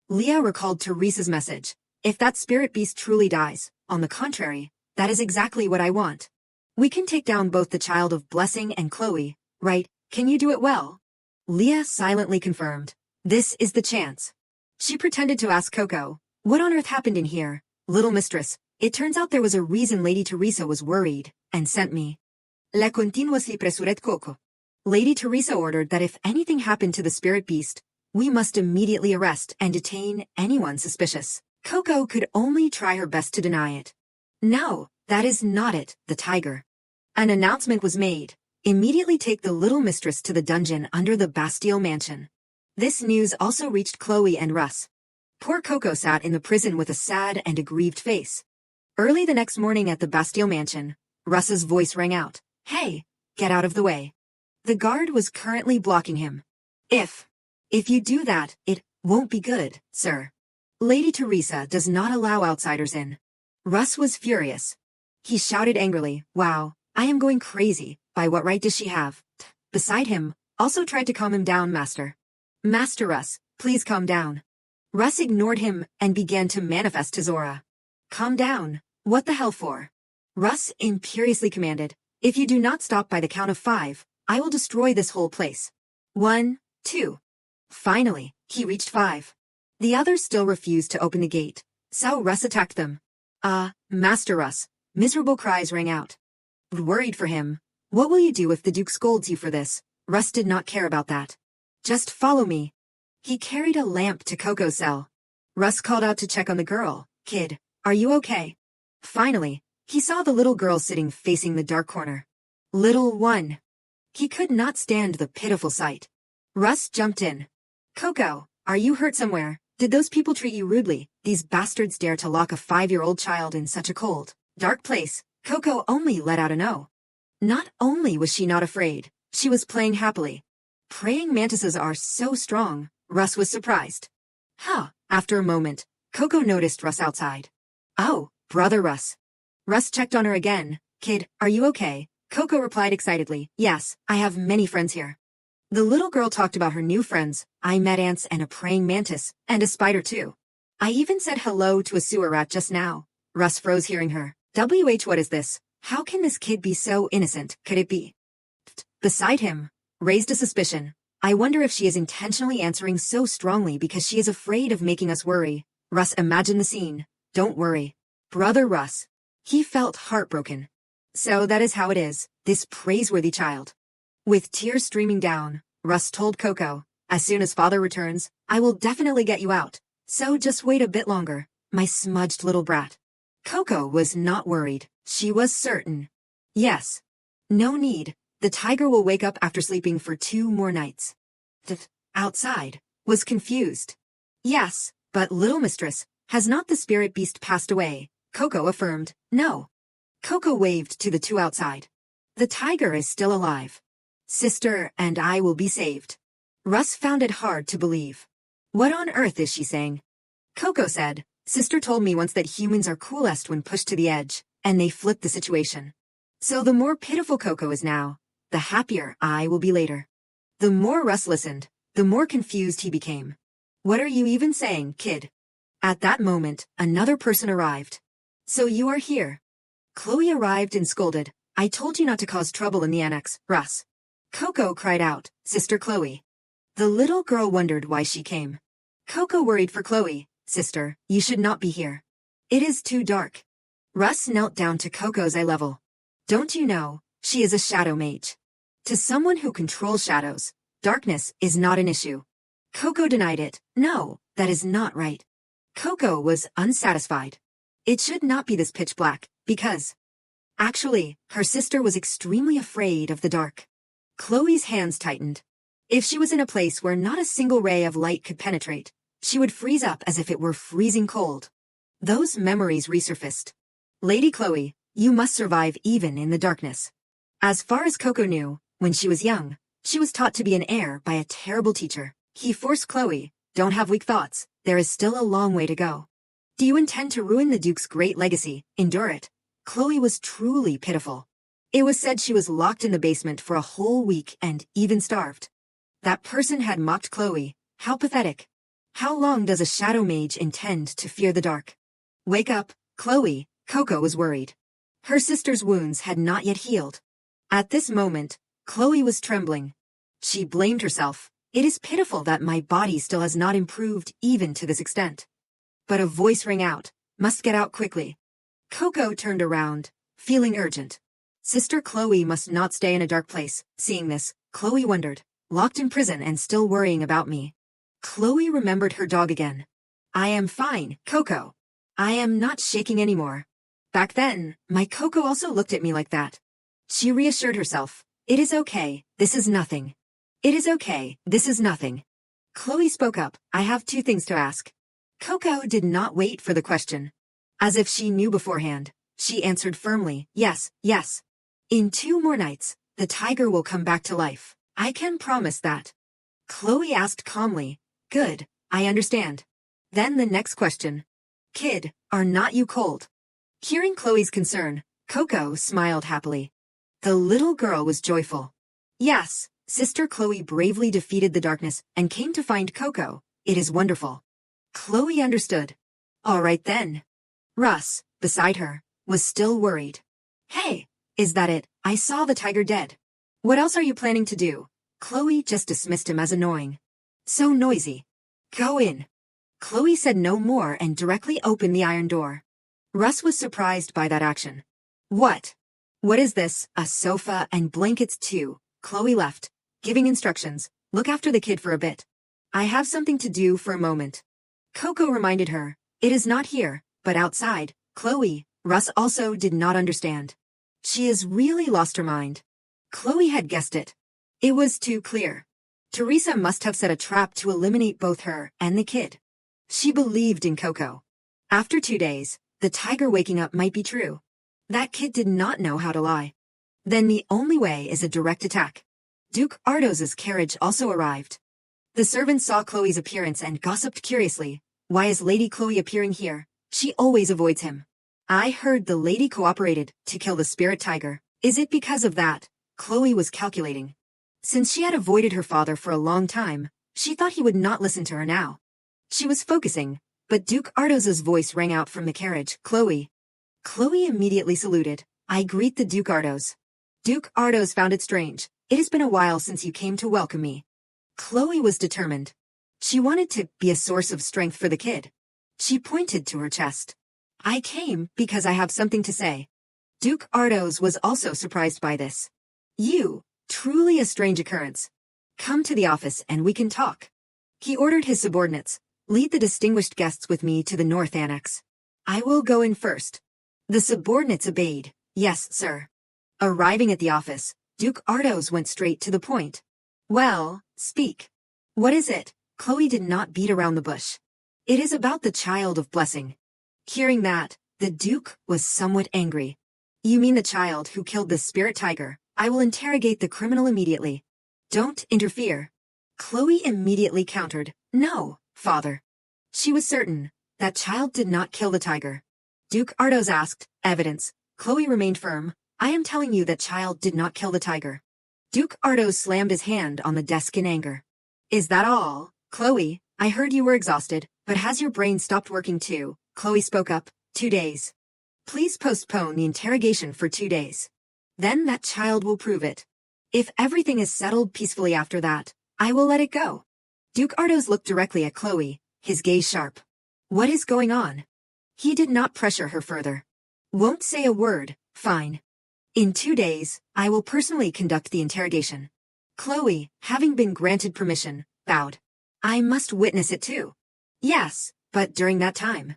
Speaker 1: Leah recalled Teresa's message. If that spirit beast truly dies, on the contrary, that is exactly what I want. We can take down both the child of Blessing and Chloe, right? Can you do it well? Leah silently confirmed. This is the chance. She pretended to ask Coco, what on earth happened in here? Little mistress, it turns out there was a reason Lady Teresa was worried, and sent me. La continuously presuret Coco. Lady Teresa ordered that if anything happened to the spirit beast, we must immediately arrest and detain anyone suspicious. Coco could only try her best to deny it. No, that is not it, the tiger. An announcement was made. Immediately take the little mistress to the dungeon under the Bastille mansion. This news also reached Chloe and Russ. Poor Coco sat in the prison with a sad and aggrieved face. Early the next morning at the Bastille mansion, Russ's voice rang out. Hey, get out of the way. The guard was currently blocking him. If you do that, it won't be good, sir. Lady Teresa does not allow outsiders in. Russ was furious. He shouted angrily, wow, I am going crazy, by what right does she have? Beside him, also tried to calm him down, Master. Master Russ, please calm down. Russ ignored him and began to manifest his aura. Calm down, what the hell for? Russ imperiously commanded, if you do not stop by the count of 5, I will destroy this whole place. 1, 2. Finally, he reached 5. The others still refused to open the gate, so Russ attacked them. Master Russ, miserable cries rang out. Worried for him. What will you do if the Duke scolds you for this? Russ did not care about that. Just follow me. He carried a lamp to Coco's cell. Russ called out to check on the girl. Kid, are you okay? Finally, he saw the little girl sitting facing the dark corner. Little one. He could not stand the pitiful sight. Russ jumped in. Coco, are you hurt somewhere? Did those people treat you rudely? These bastards dare to lock a 5-year-old child in such a cold, dark place. Coco only let out a no. Not only was she not afraid, she was playing happily. Praying mantises are so strong, Russ was surprised. After a moment, Coco noticed Russ outside. Oh, brother Russ. Russ checked on her again. Kid, are you okay? Coco replied excitedly, yes, I have many friends here. The little girl talked about her new friends. I met ants and a praying mantis, and a spider too. I even said hello to a sewer rat just now. Russ froze hearing her. What is this? How can this kid be so innocent? Could it be? Beside him, raised a suspicion. I wonder if she is intentionally answering so strongly because she is afraid of making us worry. Russ imagined the scene. Don't worry. Brother Russ. He felt heartbroken. So that is how it is, this praiseworthy child. With tears streaming down, Russ told Coco, as soon as father returns, I will definitely get you out. So just wait a bit longer, my smudged little brat. Coco was not worried. She was certain. Yes. No need. The tiger will wake up after sleeping for 2 more nights. Outside, was confused. Yes, but little mistress, has not the spirit beast passed away? Coco affirmed, no. Coco waved to the two outside. The tiger is still alive. Sister and I will be saved. Russ found it hard to believe. What on earth is she saying? Coco said, Sister told me once that humans are coolest when pushed to the edge, and they flipped the situation. So the more pitiful Coco is now, the happier I will be later. The more Russ listened, the more confused he became. What are you even saying, kid? At that moment, another person arrived. So you are here. Chloe arrived and scolded, I told you not to cause trouble in the annex, Russ. Coco cried out, Sister Chloe. The little girl wondered why she came. Coco worried for Chloe, Sister, you should not be here. It is too dark. Russ knelt down to Coco's eye level. Don't you know, she is a shadow mage. To someone who controls shadows, darkness is not an issue. Coco denied it. No, that is not right. Coco was unsatisfied. It should not be this pitch black, because... Actually, her sister was extremely afraid of the dark. Chloe's hands tightened. If she was in a place where not a single ray of light could penetrate, she would freeze up as if it were freezing cold. Those memories resurfaced. Lady Chloe, you must survive even in the darkness. As far as Coco knew, when she was young, she was taught to be an heir by a terrible teacher. He forced Chloe, don't have weak thoughts, there is still a long way to go. Do you intend to ruin the Duke's great legacy? Endure it. Chloe was truly pitiful. It was said she was locked in the basement for a whole week and even starved. That person had mocked Chloe. How pathetic. How long does a shadow mage intend to fear the dark? Wake up, Chloe, Coco was worried. Her sister's wounds had not yet healed. At this moment, Chloe was trembling. She blamed herself. It is pitiful that my body still has not improved even to this extent. But a voice rang out, must get out quickly. Coco turned around, feeling urgent. Sister Chloe must not stay in a dark place. Seeing this, Chloe wondered, locked in prison and still worrying about me. Chloe remembered her dog again. I am fine, Coco. I am not shaking anymore. Back then, my Coco also looked at me like that. She reassured herself, it is okay, this is nothing. It is okay, this is nothing. Chloe spoke up, I have two things to ask. Coco did not wait for the question. As if she knew beforehand, she answered firmly, yes, yes. In 2 more nights, the tiger will come back to life. I can promise that. Chloe asked calmly, good, I understand. Then the next question. Kid, are not you cold? Hearing Chloe's concern, Coco smiled happily. The little girl was joyful. Yes, Sister Chloe bravely defeated the darkness and came to find Coco. It is wonderful. Chloe understood. All right then. Russ, beside her, was still worried. Hey, is that it? I saw the tiger dead. What else are you planning to do? Chloe just dismissed him as annoying. So noisy. Go in. Chloe said no more and directly opened the iron door. Russ was surprised by that action. What? What is this? A sofa and blankets too. Chloe left, giving instructions. Look after the kid for a bit. I have something to do for a moment. Coco reminded her. It is not here, but outside. Chloe, Russ also did not understand. She has really lost her mind. Chloe had guessed it. It was too clear. Teresa must have set a trap to eliminate both her and the kid. She believed in Coco. After 2 days, the tiger waking up might be true. That kid did not know how to lie. Then the only way is a direct attack. Duke Ardos's carriage also arrived. The servants saw Chloe's appearance and gossiped curiously. Why is Lady Chloe appearing here? She always avoids him. I heard the lady cooperated to kill the spirit tiger. Is it because of that? Chloe was calculating. Since she had avoided her father for a long time, she thought he would not listen to her now. She was focusing, but Duke Ardos's voice rang out from the carriage. Chloe. Chloe immediately saluted. I greet the Duke Ardos. Duke Ardos found it strange. It has been a while since you came to welcome me. Chloe was determined. She wanted to be a source of strength for the kid. She pointed to her chest. I came because I have something to say. Duke Ardos was also surprised by this. You, truly a strange occurrence. Come to the office and we can talk. He ordered his subordinates. Lead the distinguished guests with me to the North Annex. I will go in first. The subordinates obeyed. Yes, sir. Arriving at the office, Duke Ardos went straight to the point. Well, speak. What is it? Chloe did not beat around the bush. It is about the child of blessing. Hearing that, The Duke was somewhat angry. You mean the child who killed the spirit tiger? I will interrogate the criminal immediately. Don't interfere. Chloe immediately countered, no, father. She was certain that child did not kill the tiger. Duke Ardos asked, evidence. Chloe remained firm, I am telling you that child did not kill the tiger. Duke Ardos slammed his hand on the desk in anger. Is that all? Chloe, I heard you were exhausted, but has your brain stopped working too? Chloe spoke up, 2 days. Please postpone the interrogation for 2 days. Then that child will prove it. If everything is settled peacefully after that, I will let it go. Duke Ardos looked directly at Chloe, his gaze sharp. What is going on? He did not pressure her further. Won't say a word, fine. In 2 days, I will personally conduct the interrogation. Chloe, having been granted permission, bowed. I must witness it too. Yes, but during that time.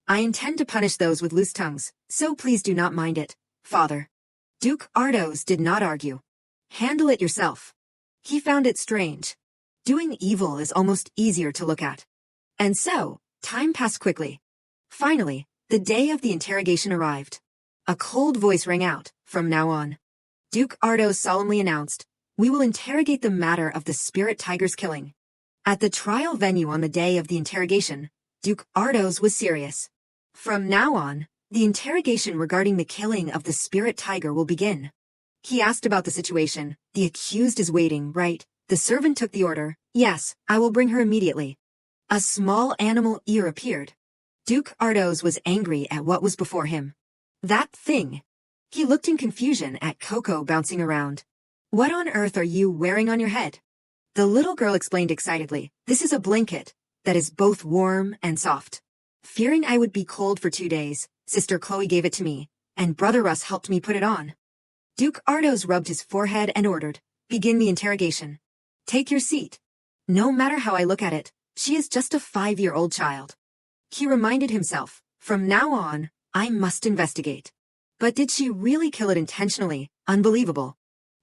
Speaker 1: I intend to punish those with loose tongues, so please do not mind it, father. Duke Ardos did not argue. Handle it yourself. He found it strange. Doing evil is almost easier to look at. And so, time passed quickly. Finally, the day of the interrogation arrived. A cold voice rang out, from now on. Duke Ardos solemnly announced, we will interrogate the matter of the spirit tiger's killing. At the trial venue on the day of the interrogation, Duke Ardos was serious. From now on, the interrogation regarding the killing of the spirit tiger will begin. He asked about the situation. The accused is waiting, right? The servant took the order. Yes, I will bring her immediately. A small animal ear appeared. Duke Ardos was angry at what was before him. That thing. He looked in confusion at Coco bouncing around. What on earth are you wearing on your head? The little girl explained excitedly. This is a blanket that is both warm and soft. Fearing I would be cold for 2 days, Sister Chloe gave it to me, and Brother Russ helped me put it on. Duke Ardos rubbed his forehead and ordered, begin the interrogation. Take your seat. No matter how I look at it, she is just a 5-year-old child. He reminded himself, from now on, I must investigate. But did she really kill it intentionally? Unbelievable.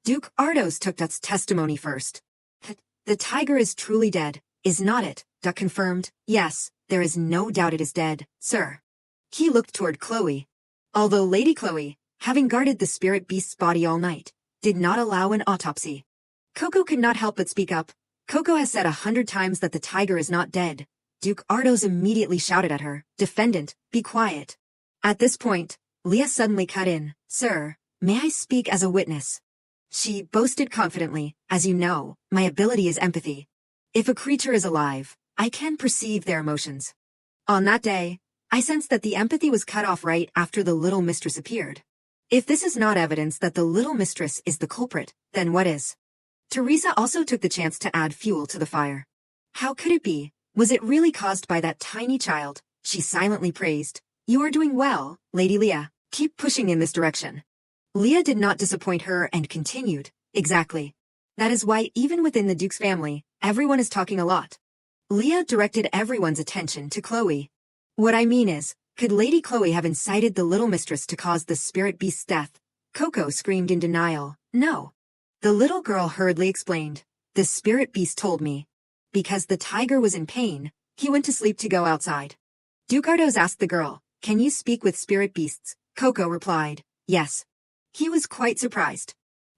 Speaker 1: Duke Ardos took Duck's testimony first. The tiger is truly dead, is not it? Duck confirmed, yes, there is no doubt it is dead, sir. He looked toward Chloe. Although Lady Chloe, having guarded the spirit beast's body all night, did not allow an autopsy. Coco could not help but speak up. Coco has said 100 times that the tiger is not dead. Duke Ardos immediately shouted at her, defendant, be quiet. At this point, Leah suddenly cut in, sir, may I speak as a witness? She boasted confidently, as you know, my ability is empathy. If a creature is alive, I can perceive their emotions. On that day, I sensed that the empathy was cut off right after the little mistress appeared. If this is not evidence that the little mistress is the culprit, then what is? Teresa also took the chance to add fuel to the fire. How could it be? Was it really caused by that tiny child? She silently praised. You are doing well, Lady Leah. Keep pushing in this direction. Leah did not disappoint her and continued. Exactly. That is why even within the Duke's family, everyone is talking a lot. Leah directed everyone's attention to Chloe. What I mean is, could Lady Chloe have incited the little mistress to cause the spirit beast's death? Coco screamed in denial. No. The little girl hurriedly explained. The spirit beast told me. Because the tiger was in pain, he went to sleep to go outside. Duke Ardos asked the girl, can you speak with spirit beasts? Coco replied, yes. He was quite surprised.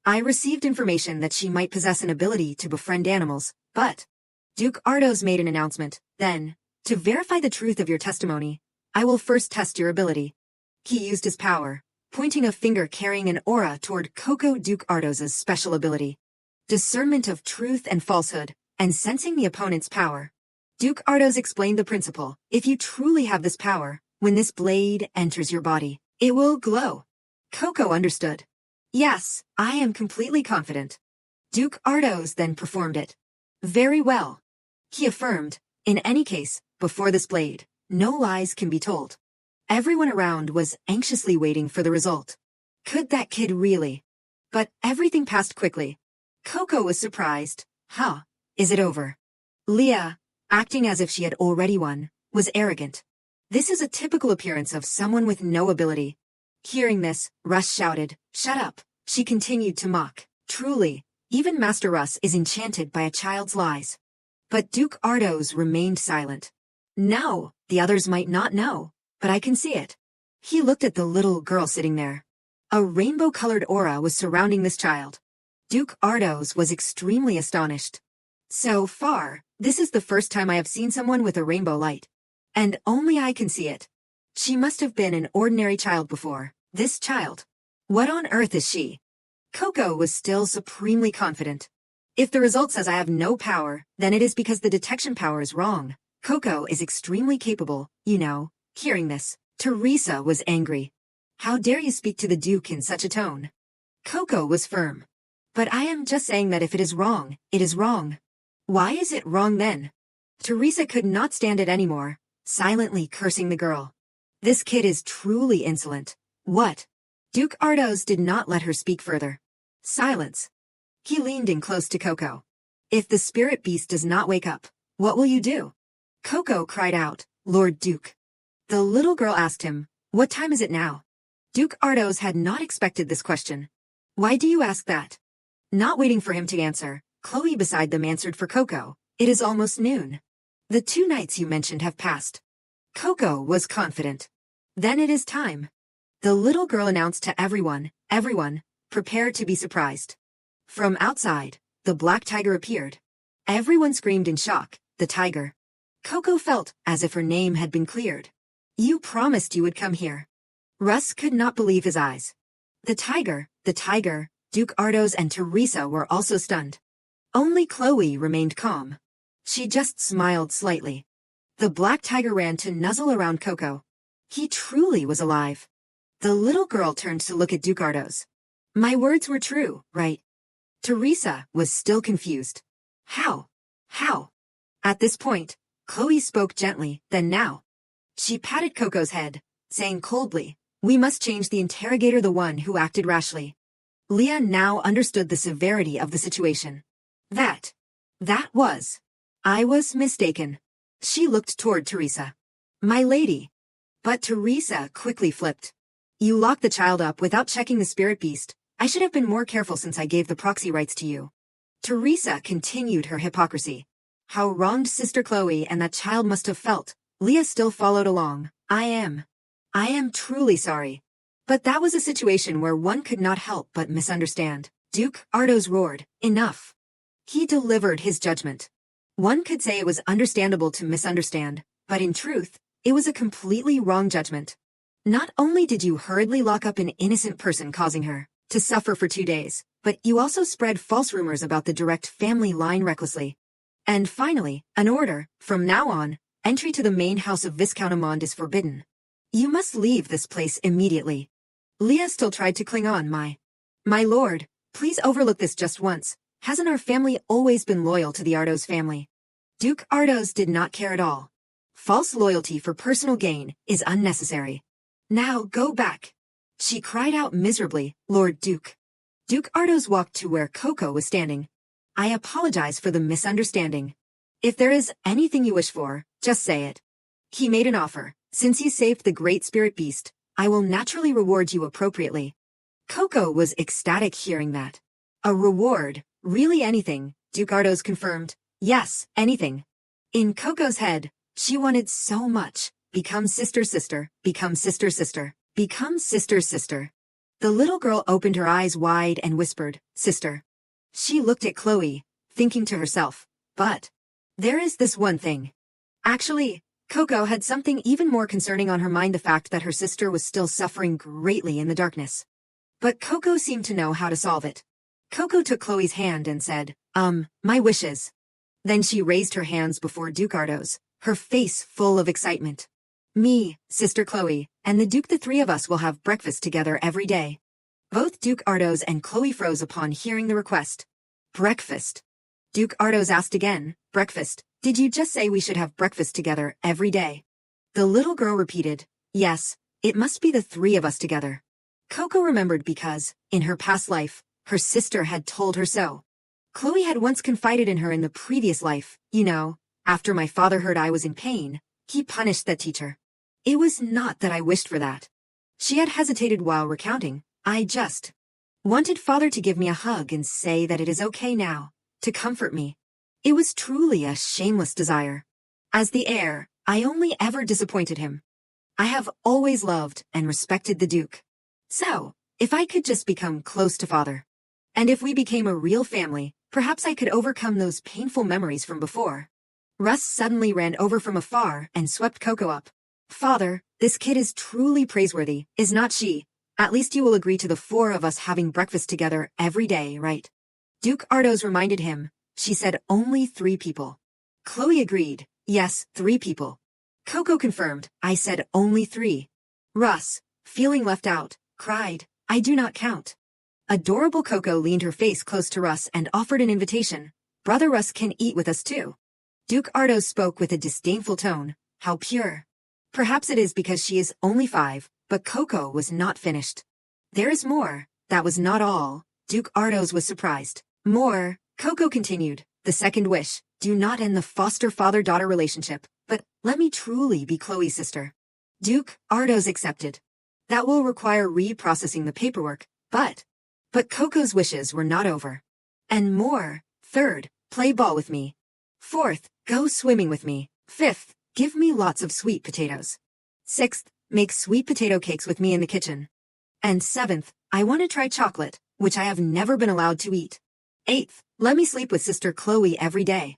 Speaker 1: I received information that she might possess an ability to befriend animals, but... Duke Ardos made an announcement. Then, to verify the truth of your testimony, I will first test your ability. He used his power, pointing a finger carrying an aura toward Coco. Duke Ardos's special ability. Discernment of truth and falsehood, and sensing the opponent's power. Duke Ardos explained the principle. If you truly have this power, when this blade enters your body, it will glow. Coco understood. Yes, I am completely confident. Duke Ardos then performed it. Very well. He affirmed, in any case, before this blade, no lies can be told. Everyone around was anxiously waiting for the result. Could that kid really? But everything passed quickly. Coco was surprised. Huh, is it over? Leah, acting as if she had already won, was arrogant. This is a typical appearance of someone with no ability. Hearing this, Russ shouted, shut up. She continued to mock. Truly, even Master Russ is enchanted by a child's lies. But Duke Ardos remained silent. No, the others might not know, but I can see it. He looked at the little girl sitting there. A rainbow-colored aura was surrounding this child. Duke Ardos was extremely astonished. So far, this is the first time I have seen someone with a rainbow light. And only I can see it. She must have been an ordinary child before. This child. What on earth is she? Coco was still supremely confident. If the result says I have no power, then it is because the detection power is wrong. Coco is extremely capable, you know. Hearing this, Teresa was angry. How dare you speak to the Duke in such a tone? Coco was firm. But I am just saying that if it is wrong, it is wrong. Why is it wrong then? Teresa could not stand it anymore, silently cursing the girl. This kid is truly insolent. What? Duke Ardos did not let her speak further. Silence. He leaned in close to Coco. If the spirit beast does not wake up, what will you do? Coco cried out, Lord Duke. The little girl asked him, what time is it now? Duke Ardos had not expected this question. Why do you ask that? Not waiting for him to answer, Chloe beside them answered for Coco. It is almost noon. The 2 nights you mentioned have passed. Coco was confident. Then it is time. The little girl announced to everyone, prepare to be surprised. From outside, the black tiger appeared. Everyone screamed in shock, the tiger. Coco felt as if her name had been cleared. You promised you would come here. Russ could not believe his eyes. The tiger, Duke Ardos and Teresa were also stunned. Only Chloe remained calm. She just smiled slightly. The black tiger ran to nuzzle around Coco. He truly was alive. The little girl turned to look at Duke Ardos. My words were true, right? Teresa was still confused. How? At this point, Chloe spoke gently, then now. She patted Coco's head, saying coldly, we must change the interrogator, the one who acted rashly. Leah now understood the severity of the situation. That was. I was mistaken. She looked toward Teresa. My lady. But Teresa quickly flipped. You locked the child up without checking the spirit beast. I should have been more careful since I gave the proxy rights to you. Teresa continued her hypocrisy. How wronged Sister Chloe and that child must have felt. Leah still followed along. I am truly sorry. But that was a situation where one could not help but misunderstand. Duke Ardos roared, enough. He delivered his judgment. One could say it was understandable to misunderstand, but in truth, it was a completely wrong judgment. Not only did you hurriedly lock up an innocent person causing her to suffer for 2 days, but you also spread false rumors about the direct family line recklessly. And finally, an order, from now on, entry to the main house of Viscount Amand is forbidden. You must leave this place immediately. Leah still tried to cling on. My lord, please overlook this just once. Hasn't our family always been loyal to the Ardos family? Duke Ardos did not care at all. False loyalty for personal gain is unnecessary. Now go back. She cried out miserably, Lord Duke. Duke Ardos walked to where Coco was standing. I apologize for the misunderstanding. If there is anything you wish for, just say it. He made an offer. Since you saved the great spirit beast, I will naturally reward you appropriately. Coco was ecstatic hearing that. A reward, really anything, Duke Ardos confirmed. Yes, anything. In Coco's head, she wanted so much. Become sister, become sister, become sister. The little girl opened her eyes wide and whispered, sister. She looked at Chloe, thinking to herself, but there is this one thing. Actually, Coco had something even more concerning on her mind, the fact that her sister was still suffering greatly in the darkness. But Coco seemed to know how to solve it. Coco took Chloe's hand and said, my wishes. Then she raised her hands before Duke Ardos, her face full of excitement. Me, Sister Chloe, and the Duke, the 3 of us will have breakfast together every day. Both Duke Ardos and Chloe froze upon hearing the request. Breakfast. Duke Ardos asked again, breakfast. Did you just say we should have breakfast together every day? The little girl repeated, yes, it must be the 3 of us together. Coco remembered because, in her past life, her sister had told her so. Chloe had once confided in her in the previous life, you know, after my father heard I was in pain, he punished that teacher. It was not that I wished for that. She had hesitated while recounting. I just wanted father to give me a hug and say that it is okay now, to comfort me. It was truly a shameless desire. As the heir, I only ever disappointed him. I have always loved and respected the Duke. So, if I could just become close to father. And if we became a real family, perhaps I could overcome those painful memories from before. Russ suddenly ran over from afar and swept Coco up. Father, this kid is truly praiseworthy, is not she? At least you will agree to the four of us having breakfast together every day, right? Duke Ardos reminded him. She said only 3 people. Chloe agreed. Yes, 3 people. Coco confirmed. I said only 3. Russ, feeling left out, cried, I do not count. Adorable Coco leaned her face close to Russ and offered an invitation. Brother Russ can eat with us too. Duke Ardos spoke with a disdainful tone. How pure. Perhaps it is because she is only 5, but Coco was not finished. There is more. That was not all. Duke Ardos was surprised. More, Coco continued. The second wish, do not end the foster father-daughter relationship, but let me truly be Chloe's sister. Duke Ardos accepted. That will require reprocessing the paperwork, but Coco's wishes were not over. And more. Third, play ball with me. Fourth, go swimming with me. Fifth, give me lots of sweet potatoes. Sixth, make sweet potato cakes with me in the kitchen. And seventh, I want to try chocolate, which I have never been allowed to eat. Eighth, let me sleep with Sister Chloe every day.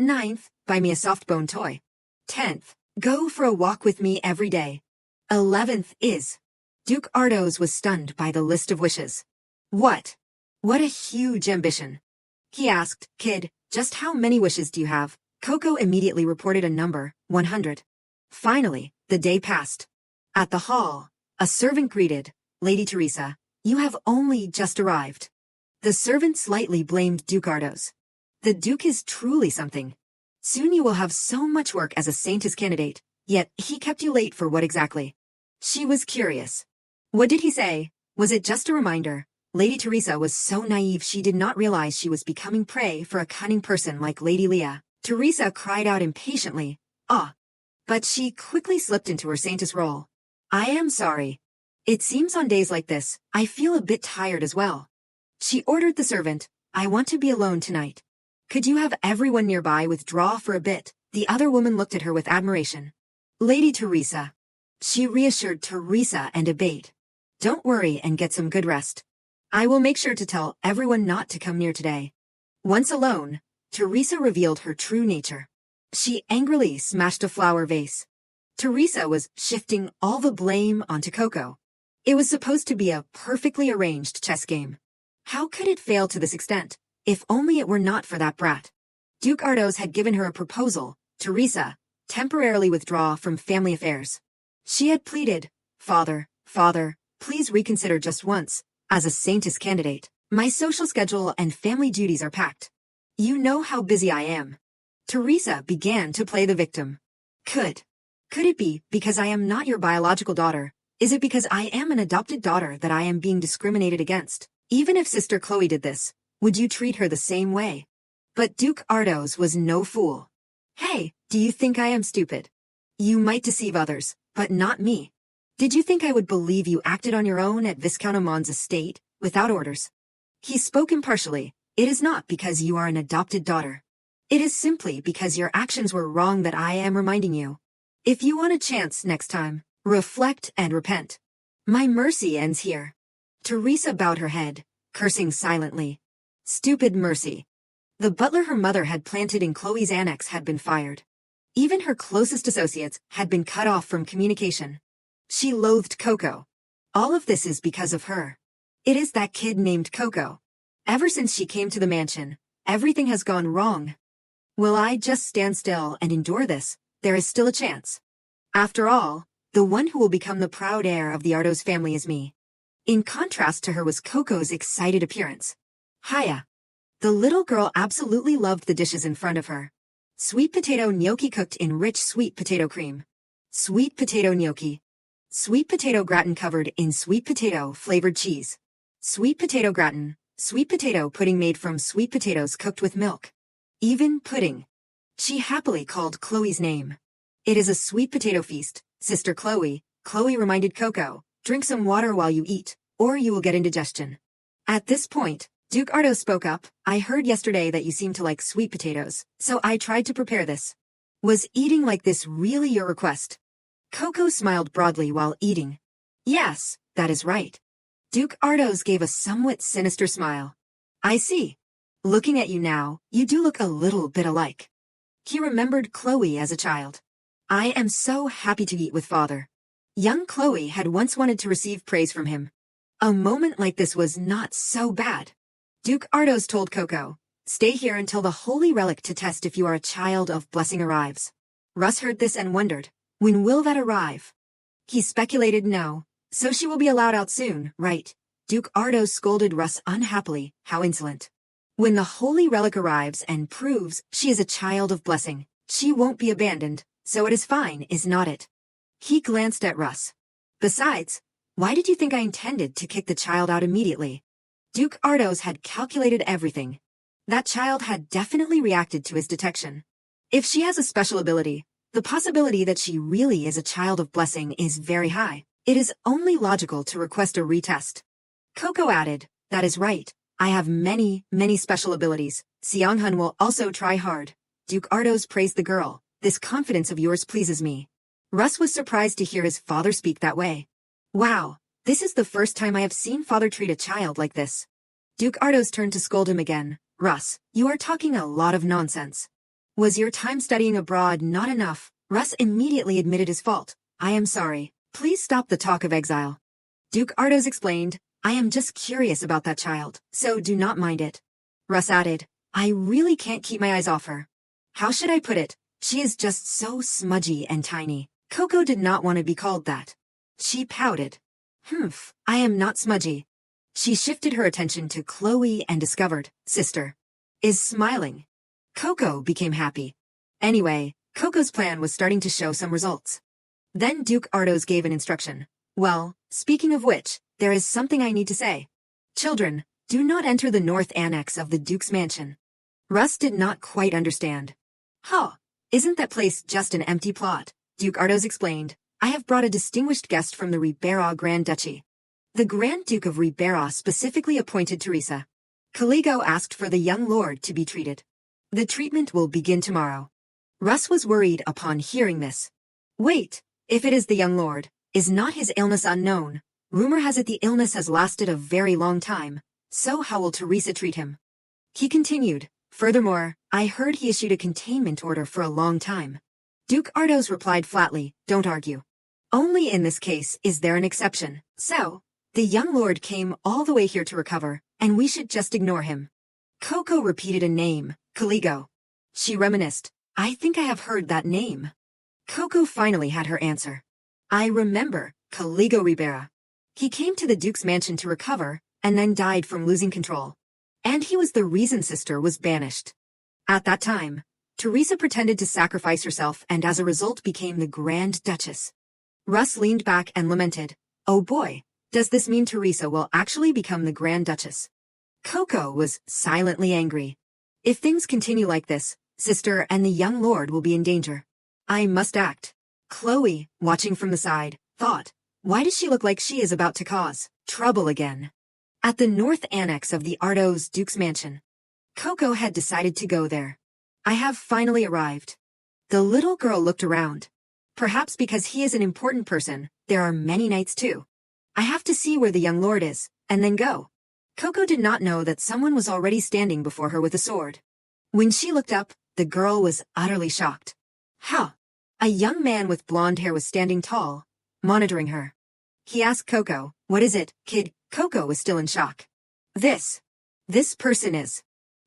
Speaker 1: Ninth, buy me a soft bone toy. 10th, go for a walk with me every day. 11th is. Duke Ardos was stunned by the list of wishes. What? What a huge ambition. He asked, Kid, just how many wishes do you have? Coco immediately reported a number, 100. Finally, the day passed. At the hall, a servant greeted, Lady Teresa, you have only just arrived. The servant slightly blamed Duke Ardos. The Duke is truly something. Soon you will have so much work as a Saintess candidate, yet he kept you late for what exactly? She was curious. What did he say? Was it just a reminder? Lady Teresa was so naive she did not realize she was becoming prey for a cunning person like Lady Leah. Teresa cried out impatiently, ah. But she quickly slipped into her Saintess role. I am sorry. It seems on days like this, I feel a bit tired as well. She ordered the servant, I want to be alone tonight. Could you have everyone nearby withdraw for a bit? The other woman looked at her with admiration. Lady Teresa. She reassured Teresa and obeyed. Don't worry and get some good rest. I will make sure to tell everyone not to come near today. Once alone, Teresa revealed her true nature. She angrily smashed a flower vase. Teresa was shifting all the blame onto Coco. It was supposed to be a perfectly arranged chess game. How could it fail to this extent? If only it were not for that brat. Duke Ardos had given her a proposal. Teresa, temporarily withdraw from family affairs. She had pleaded, Father, please reconsider just once. As a Saintess candidate, my social schedule and family duties are packed. You know how busy I am. Teresa began to play the victim. Could it be because I am not your biological daughter? Is it because I am an adopted daughter that I am being discriminated against? Even if Sister Chloe did this, would you treat her the same way? But Duke Ardos was no fool. Hey, do you think I am stupid? You might deceive others, but not me. Did you think I would believe you acted on your own at Viscount Amon's estate, without orders? He spoke impartially. It is not because you are an adopted daughter. It is simply because your actions were wrong that I am reminding you. If you want a chance next time, reflect and repent. My mercy ends here. Teresa bowed her head, cursing silently. Stupid mercy. The butler her mother had planted in Chloe's annex had been fired. Even her closest associates had been cut off from communication. She loathed Coco. All of this is because of her. It is that kid named Coco. Ever since she came to the mansion, everything has gone wrong. Will I just stand still and endure this? There is still a chance. After all, the one who will become the proud heir of the Ardos family is me. In contrast to her was Coco's excited appearance. Hiya. The little girl absolutely loved the dishes in front of her. Sweet potato gnocchi cooked in rich sweet potato cream. Sweet potato gnocchi. Sweet potato gratin covered in sweet potato flavored cheese. Sweet potato gratin, sweet potato pudding made from sweet potatoes cooked with milk. Even pudding. She happily called Chloe's name. It is a sweet potato feast, Sister Chloe. Chloe reminded Coco, drink some water while you eat, or you will get indigestion. At this point, Duke Ardos spoke up. I heard yesterday that you seem to like sweet potatoes, so I tried to prepare this. Was eating like this really your request? Coco smiled broadly while eating. Yes, that is right. Duke Ardos gave a somewhat sinister smile. I see. Looking at you now, you do look a little bit alike. He remembered Chloe as a child. I am so happy to eat with father. Young Chloe had once wanted to receive praise from him. A moment like this was not so bad. Duke Ardos told Coco, stay here until the holy relic to test if you are a child of blessing arrives. Russ heard this and wondered, when will that arrive? He speculated no, so she will be allowed out soon, right? Duke Ardos scolded Russ unhappily, how insolent. When the holy relic arrives and proves she is a child of blessing, she won't be abandoned, so it is fine, is not it? He glanced at Russ. Besides, why did you think I intended to kick the child out immediately? Duke Ardos had calculated everything. That child had definitely reacted to his detection. If she has a special ability, the possibility that she really is a child of blessing is very high. It is only logical to request a retest. Coco added, that is right. I have many special abilities. Seong-hun will also try hard. Duke Ardos praised the girl. This confidence of yours pleases me. Russ was surprised to hear his father speak that way. Wow, this is the first time I have seen father treat a child like this. Duke Ardos turned to scold him again. Russ, you are talking a lot of nonsense. Was your time studying abroad not enough? Russ immediately admitted his fault. I am sorry. Please stop the talk of exile. Duke Ardos explained, I am just curious about that child, so do not mind it. Russ added, I really can't keep my eyes off her. How should I put it? She is just so smudgy and tiny. Coco did not want to be called that. She pouted. I am not smudgy. She shifted her attention to Chloe and discovered, sister, is smiling. Coco became happy. Anyway, Coco's plan was starting to show some results. Then Duke Ardos gave an instruction. Well, speaking of which, there is something I need to say. Children, do not enter the north annex of the Duke's mansion. Russ did not quite understand. Isn't that place just an empty plot? Duke Ardos explained, I have brought a distinguished guest from the Ribera Grand Duchy. The Grand Duke of Ribera specifically appointed Teresa. Caligo asked for the young lord to be treated. The treatment will begin tomorrow. Russ was worried upon hearing this. Wait, if it is the young lord, is not his illness unknown? Rumor has it the illness has lasted a very long time, so how will Teresa treat him? He continued, furthermore, I heard he issued a containment order for a long time. Duke Ardos replied flatly, don't argue. Only in this case is there an exception. So, the young lord came all the way here to recover, and we should just ignore him. Coco repeated a name, Caligo. She reminisced, I think I have heard that name. Coco finally had her answer. I remember, Caligo Ribera. He came to the Duke's mansion to recover, and then died from losing control. And he was the reason sister was banished. At that time, Teresa pretended to sacrifice herself and as a result became the Grand Duchess. Russ leaned back and lamented, oh boy, does this mean Teresa will actually become the Grand Duchess? Coco was silently angry. If things continue like this, sister and the young lord will be in danger. I must act. Chloe, watching from the side, thought, why does she look like she is about to cause trouble again? At the north annex of the Ardos Duke's mansion, Coco had decided to go there. I have finally arrived. The little girl looked around. Perhaps because he is an important person, there are many knights too. I have to see where the young lord is, and then go. Coco did not know that someone was already standing before her with a sword. When she looked up, the girl was utterly shocked. A young man with blonde hair was standing tall, monitoring her. He asked Coco, what is it, kid? Coco was still in shock. This person is.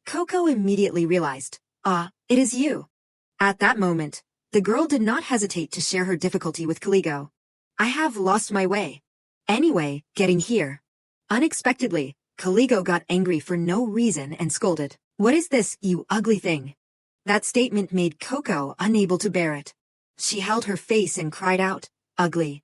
Speaker 1: Coco immediately realized, it is you. At that moment, the girl did not hesitate to share her difficulty with Caligo. I have lost my way. Anyway, getting here. Unexpectedly, Caligo got angry for no reason and scolded. What is this, you ugly thing? That statement made Coco unable to bear it. She held her face and cried out, ugly.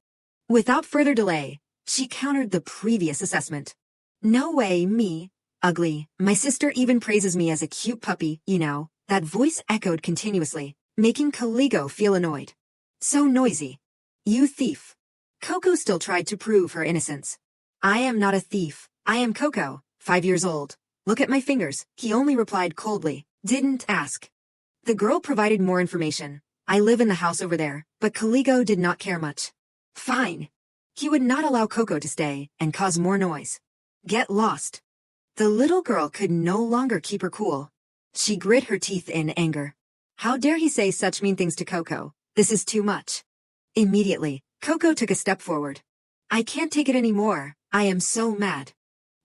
Speaker 1: Without further delay, she countered the previous assessment. No way, me, ugly. My sister even praises me as a cute puppy, you know. That voice echoed continuously, making Caligo feel annoyed. So noisy. You thief. Coco still tried to prove her innocence. I am not a thief. I am Coco, 5 years old. Look at my fingers. He only replied coldly, didn't ask. The girl provided more information. I live in the house over there, but Caligo did not care much. Fine. He would not allow Coco to stay and cause more noise. Get lost. The little girl could no longer keep her cool. She grit her teeth in anger. How dare he say such mean things to Coco? This is too much. Immediately, Coco took a step forward. I can't take it anymore. I am so mad.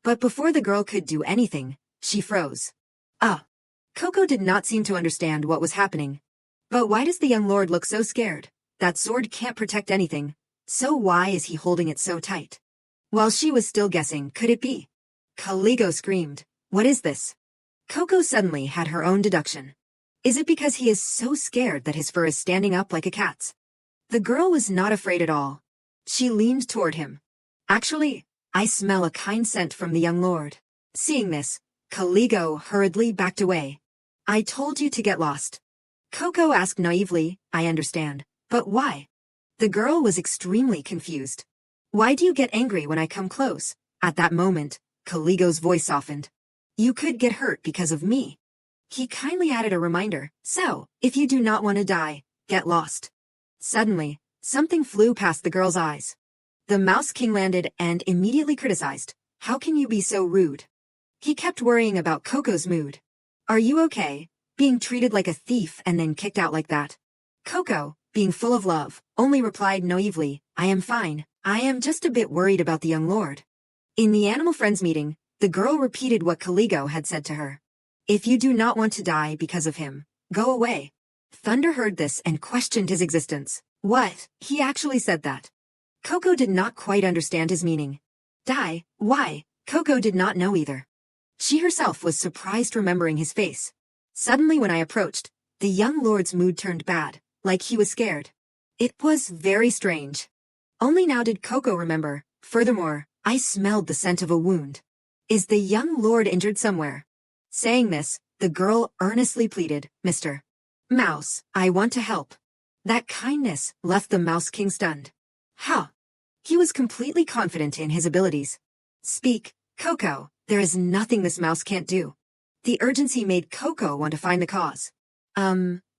Speaker 1: But before the girl could do anything, she froze. Coco did not seem to understand what was happening. But why does the young lord look so scared? That sword can't protect anything. So why is he holding it so tight? While she was still guessing, could it be? Caligo screamed. What is this? Coco suddenly had her own deduction. Is it because he is so scared that his fur is standing up like a cat's? The girl was not afraid at all. She leaned toward him. Actually, I smell a kind scent from the young lord. Seeing this, Caligo hurriedly backed away. I told you to get lost. Coco asked naively, I understand, but why? The girl was extremely confused. Why do you get angry when I come close? At that moment, Caligo's voice softened. You could get hurt because of me. He kindly added a reminder, so, if you do not want to die, get lost. Suddenly, something flew past the girl's eyes. The Mouse King landed and immediately criticized. How can you be so rude? He kept worrying about Coco's mood. Are you okay, being treated like a thief and then kicked out like that? Coco, being full of love, only replied naively, I am fine. I am just a bit worried about the young lord. In the Animal Friends meeting, the girl repeated what Caligo had said to her. If you do not want to die because of him, go away. Thunder heard this and questioned his existence. What? He actually said that. Coco did not quite understand his meaning. Die? Why? Coco did not know either. She herself was surprised remembering his face. Suddenly when I approached, the young lord's mood turned bad, like he was scared. It was very strange. Only now did Coco remember. Furthermore, I smelled the scent of a wound. Is the young lord injured somewhere? Saying this, the girl earnestly pleaded, Mr. Mouse, I want to help. That kindness left the Mouse King stunned. How? He was completely confident in his abilities. Speak, Coco, there is nothing this mouse can't do. The urgency made Coco want to find the cause.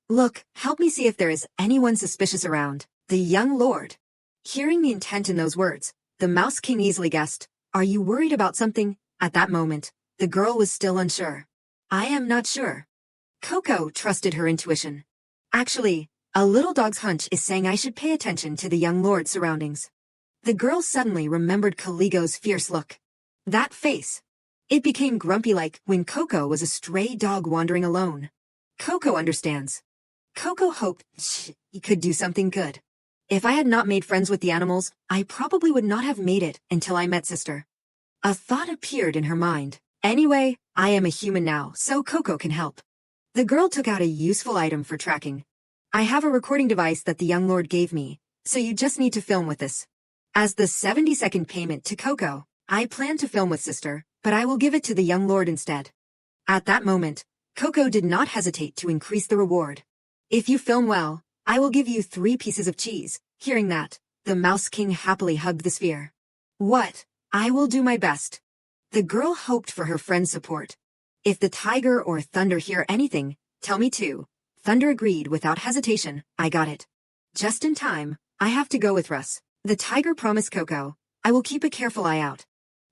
Speaker 1: Look, help me see if there is anyone suspicious around. The young lord. Hearing the intent in those words, the Mouse King easily guessed. Are you worried about something? At that moment, the girl was still unsure. I am not sure. Coco trusted her intuition. Actually, a little dog's hunch is saying I should pay attention to the young lord's surroundings. The girl suddenly remembered Caligo's fierce look. That face. It became grumpy like when Coco was a stray dog wandering alone. Coco understands. Coco hoped he could do something good. If I had not made friends with the animals, I probably would not have made it until I met Sister. A thought appeared in her mind. Anyway, I am a human now, so Coco can help. The girl took out a useful item for tracking. I have a recording device that the young lord gave me, so you just need to film with this. As the 70-second payment to Coco, I plan to film with Sister, but I will give it to the young lord instead. At that moment, Coco did not hesitate to increase the reward. If you film well, I will give you 3 pieces of cheese. Hearing that, the Mouse King happily hugged the sphere. What? I will do my best. The girl hoped for her friend's support. If the tiger or Thunder hear anything, tell me too. Thunder agreed without hesitation. I got it. Just in time, I have to go with Russ. The tiger promised Coco, I will keep a careful eye out.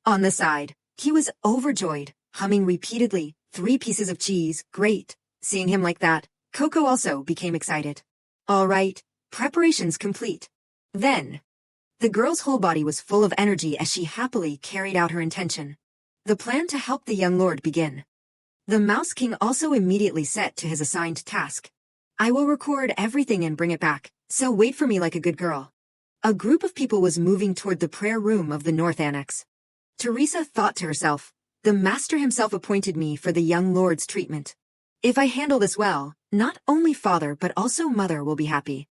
Speaker 1: On the side, he was overjoyed, humming repeatedly, 3 pieces of cheese, great. Seeing him like that, Coco also became excited. All right, preparations complete. Then, the girl's whole body was full of energy as she happily carried out her intention. The plan to help the young lord begin. The Mouse King also immediately set to his assigned task. I will record everything and bring it back, so wait for me like a good girl. A group of people was moving toward the prayer room of the North Annex. Teresa thought to herself, the master himself appointed me for the young lord's treatment. If I handle this well, not only father but also mother will be happy.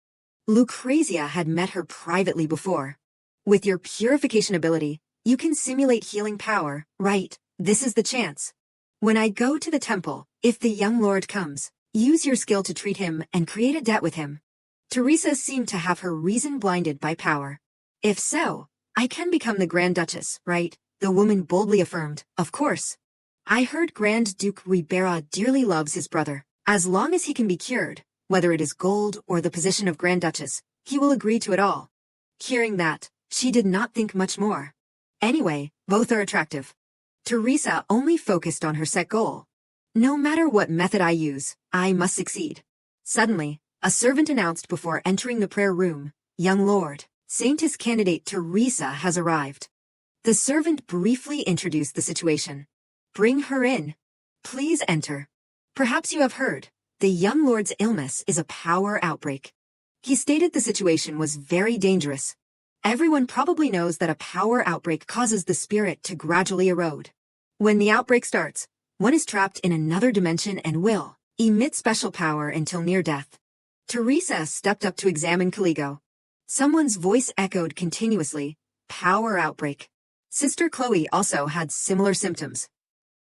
Speaker 1: Lucrezia had met her privately before. With your purification ability, you can simulate healing power, right? This is the chance. When I go to the temple, if the young lord comes, use your skill to treat him and create a debt with him. Teresa seemed to have her reason blinded by power. If so, I can become the Grand Duchess, right? The woman boldly affirmed, of course. I heard Grand Duke Ribera dearly loves his brother. As long as he can be cured, Whether it is gold or the position of Grand Duchess, he will agree to it all. Hearing that, she did not think much more. Anyway, both are attractive. Teresa only focused on her set goal. No matter what method I use, I must succeed. Suddenly, a servant announced before entering the prayer room, "Young Lord, Saintess candidate Teresa has arrived." The servant briefly introduced the situation. "Bring her in. Please enter. Perhaps you have heard, the young lord's illness is a power outbreak." He stated the situation was very dangerous. Everyone probably knows that a power outbreak causes the spirit to gradually erode. When the outbreak starts, one is trapped in another dimension and will emit special power until near death. Teresa stepped up to examine Caligo. Someone's voice echoed continuously, "Power outbreak." Sister Chloe also had similar symptoms.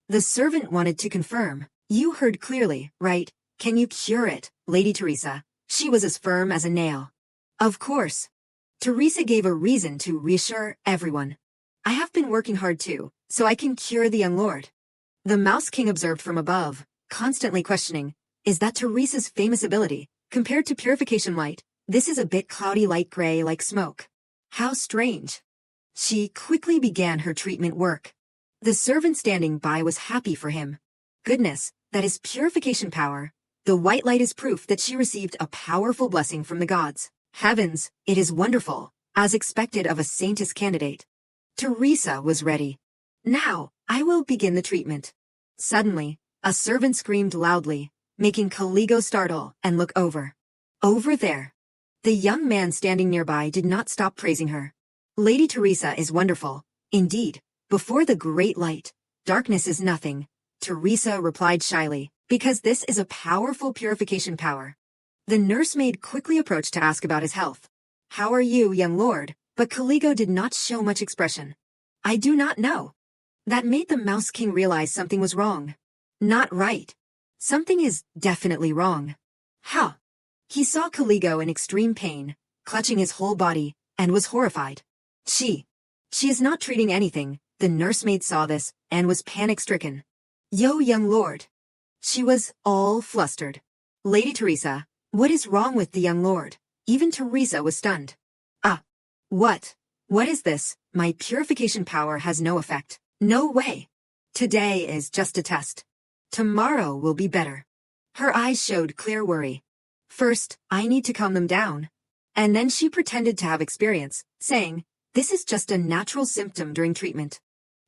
Speaker 1: The servant wanted to confirm, "You heard clearly, right? Can you cure it, Lady Teresa?" She was as firm as a nail. "Of course." Teresa gave a reason to reassure everyone. "I have been working hard too, so I can cure the young lord." The Mouse King observed from above, constantly questioning, "Is that Teresa's famous ability? Compared to purification light, this is a bit cloudy light gray like smoke. How strange." She quickly began her treatment work. The servant standing by was happy for him. Goodness, that is purification power. The white light is proof that she received a powerful blessing from the gods. Heavens, it is wonderful, as expected of a saintess candidate. Teresa was ready. "Now, I will begin the treatment." Suddenly, a servant screamed loudly, making Caligo startle and look over. Over there. The young man standing nearby did not stop praising her. "Lady Teresa is wonderful. Indeed, before the great light, darkness is nothing," Teresa replied shyly, "because this is a powerful purification power." The nursemaid quickly approached to ask about his health. "How are you, young lord?" But Caligo did not show much expression. "I do not know." That made the Mouse King realize something was wrong. Not right. Something is definitely wrong. How? He saw Caligo in extreme pain, clutching his whole body, and was horrified. She is not treating anything." The nursemaid saw this, and was panic-stricken. "Yo, young lord." She was all flustered. "Lady Teresa, what is wrong with the young lord?" Even Teresa was stunned. "Ah. What? What is this? My purification power has no effect. No way. Today is just a test. Tomorrow will be better." Her eyes showed clear worry. "First, I need to calm them down." And then she pretended to have experience, saying, "This is just a natural symptom during treatment."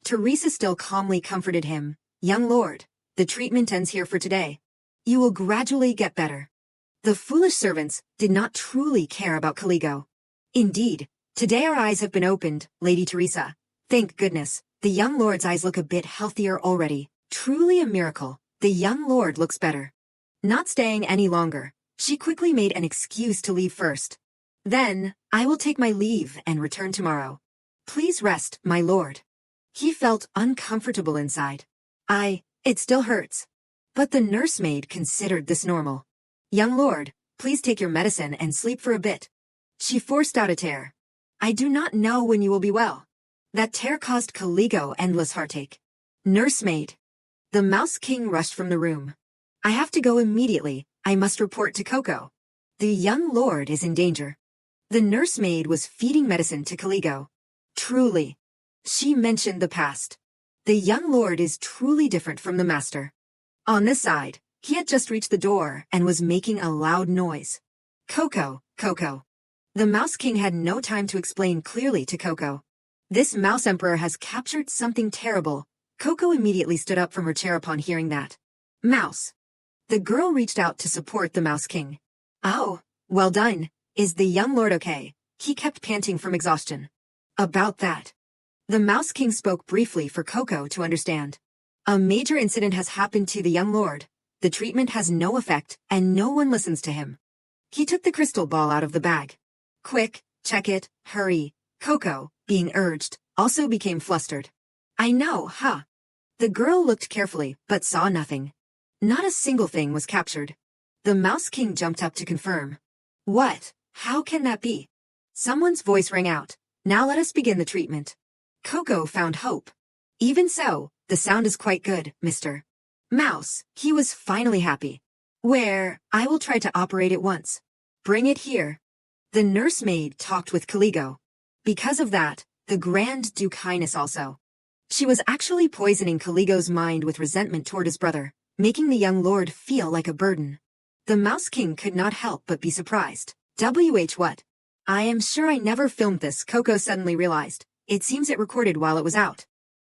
Speaker 1: Teresa still calmly comforted him. "Young lord, the treatment ends here for today. You will gradually get better." The foolish servants did not truly care about Caligo. "Indeed, today our eyes have been opened, Lady Teresa. Thank goodness, the young lord's eyes look a bit healthier already. Truly a miracle, the young lord looks better." Not staying any longer, she quickly made an excuse to leave first. "Then, I will take my leave and return tomorrow. Please rest, my lord." He felt uncomfortable inside. It still hurts." But the nursemaid considered this normal. "Young lord, please take your medicine and sleep for a bit." She forced out a tear. "I do not know when you will be well." That tear caused Caligo endless heartache. "Nursemaid." The Mouse King rushed from the room. "I have to go immediately. I must report to Coco. The young lord is in danger." The nursemaid was feeding medicine to Caligo. Truly. She mentioned the past. The young lord is truly different from the master. On this side, he had just reached the door and was making a loud noise. "Coco, Coco." The Mouse King had no time to explain clearly to Coco. "This Mouse Emperor has captured something terrible." Coco immediately stood up from her chair upon hearing that. "Mouse." The girl reached out to support the Mouse King. "Oh, well done. Is the young lord okay?" He kept panting from exhaustion. "About that." The Mouse King spoke briefly for Coco to understand. "A major incident has happened to the young lord. The treatment has no effect, and no one listens to him." He took the crystal ball out of the bag. "Quick, check it, hurry." Coco, being urged, also became flustered. "I know, huh?" The girl looked carefully, but saw nothing. Not a single thing was captured. The Mouse King jumped up to confirm. "What? How can that be?" Someone's voice rang out. "Now let us begin the treatment." Coco found hope. "Even so, the sound is quite good, Mr. Mouse." He was finally happy. Where, I will try to operate it once. Bring it here. The nursemaid talked with Caligo. Because of that, the Grand Duke Highness also. She was actually poisoning Caligo's mind with resentment toward his brother, making the young lord feel like a burden. The Mouse King could not help but be surprised. What? I am sure I never filmed this, Coco suddenly realized. It seems it recorded while it was out.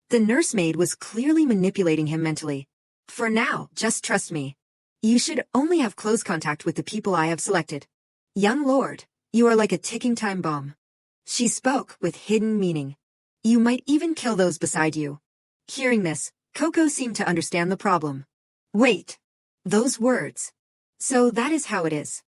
Speaker 1: The nursemaid was clearly manipulating him mentally. For now, just trust me. You should only have close contact with the people I have selected. Young lord, you are like a ticking time bomb. She spoke with hidden meaning. You might even kill those beside you. Hearing this, Coco seemed to understand the problem. Wait. Those words. So that is how it is.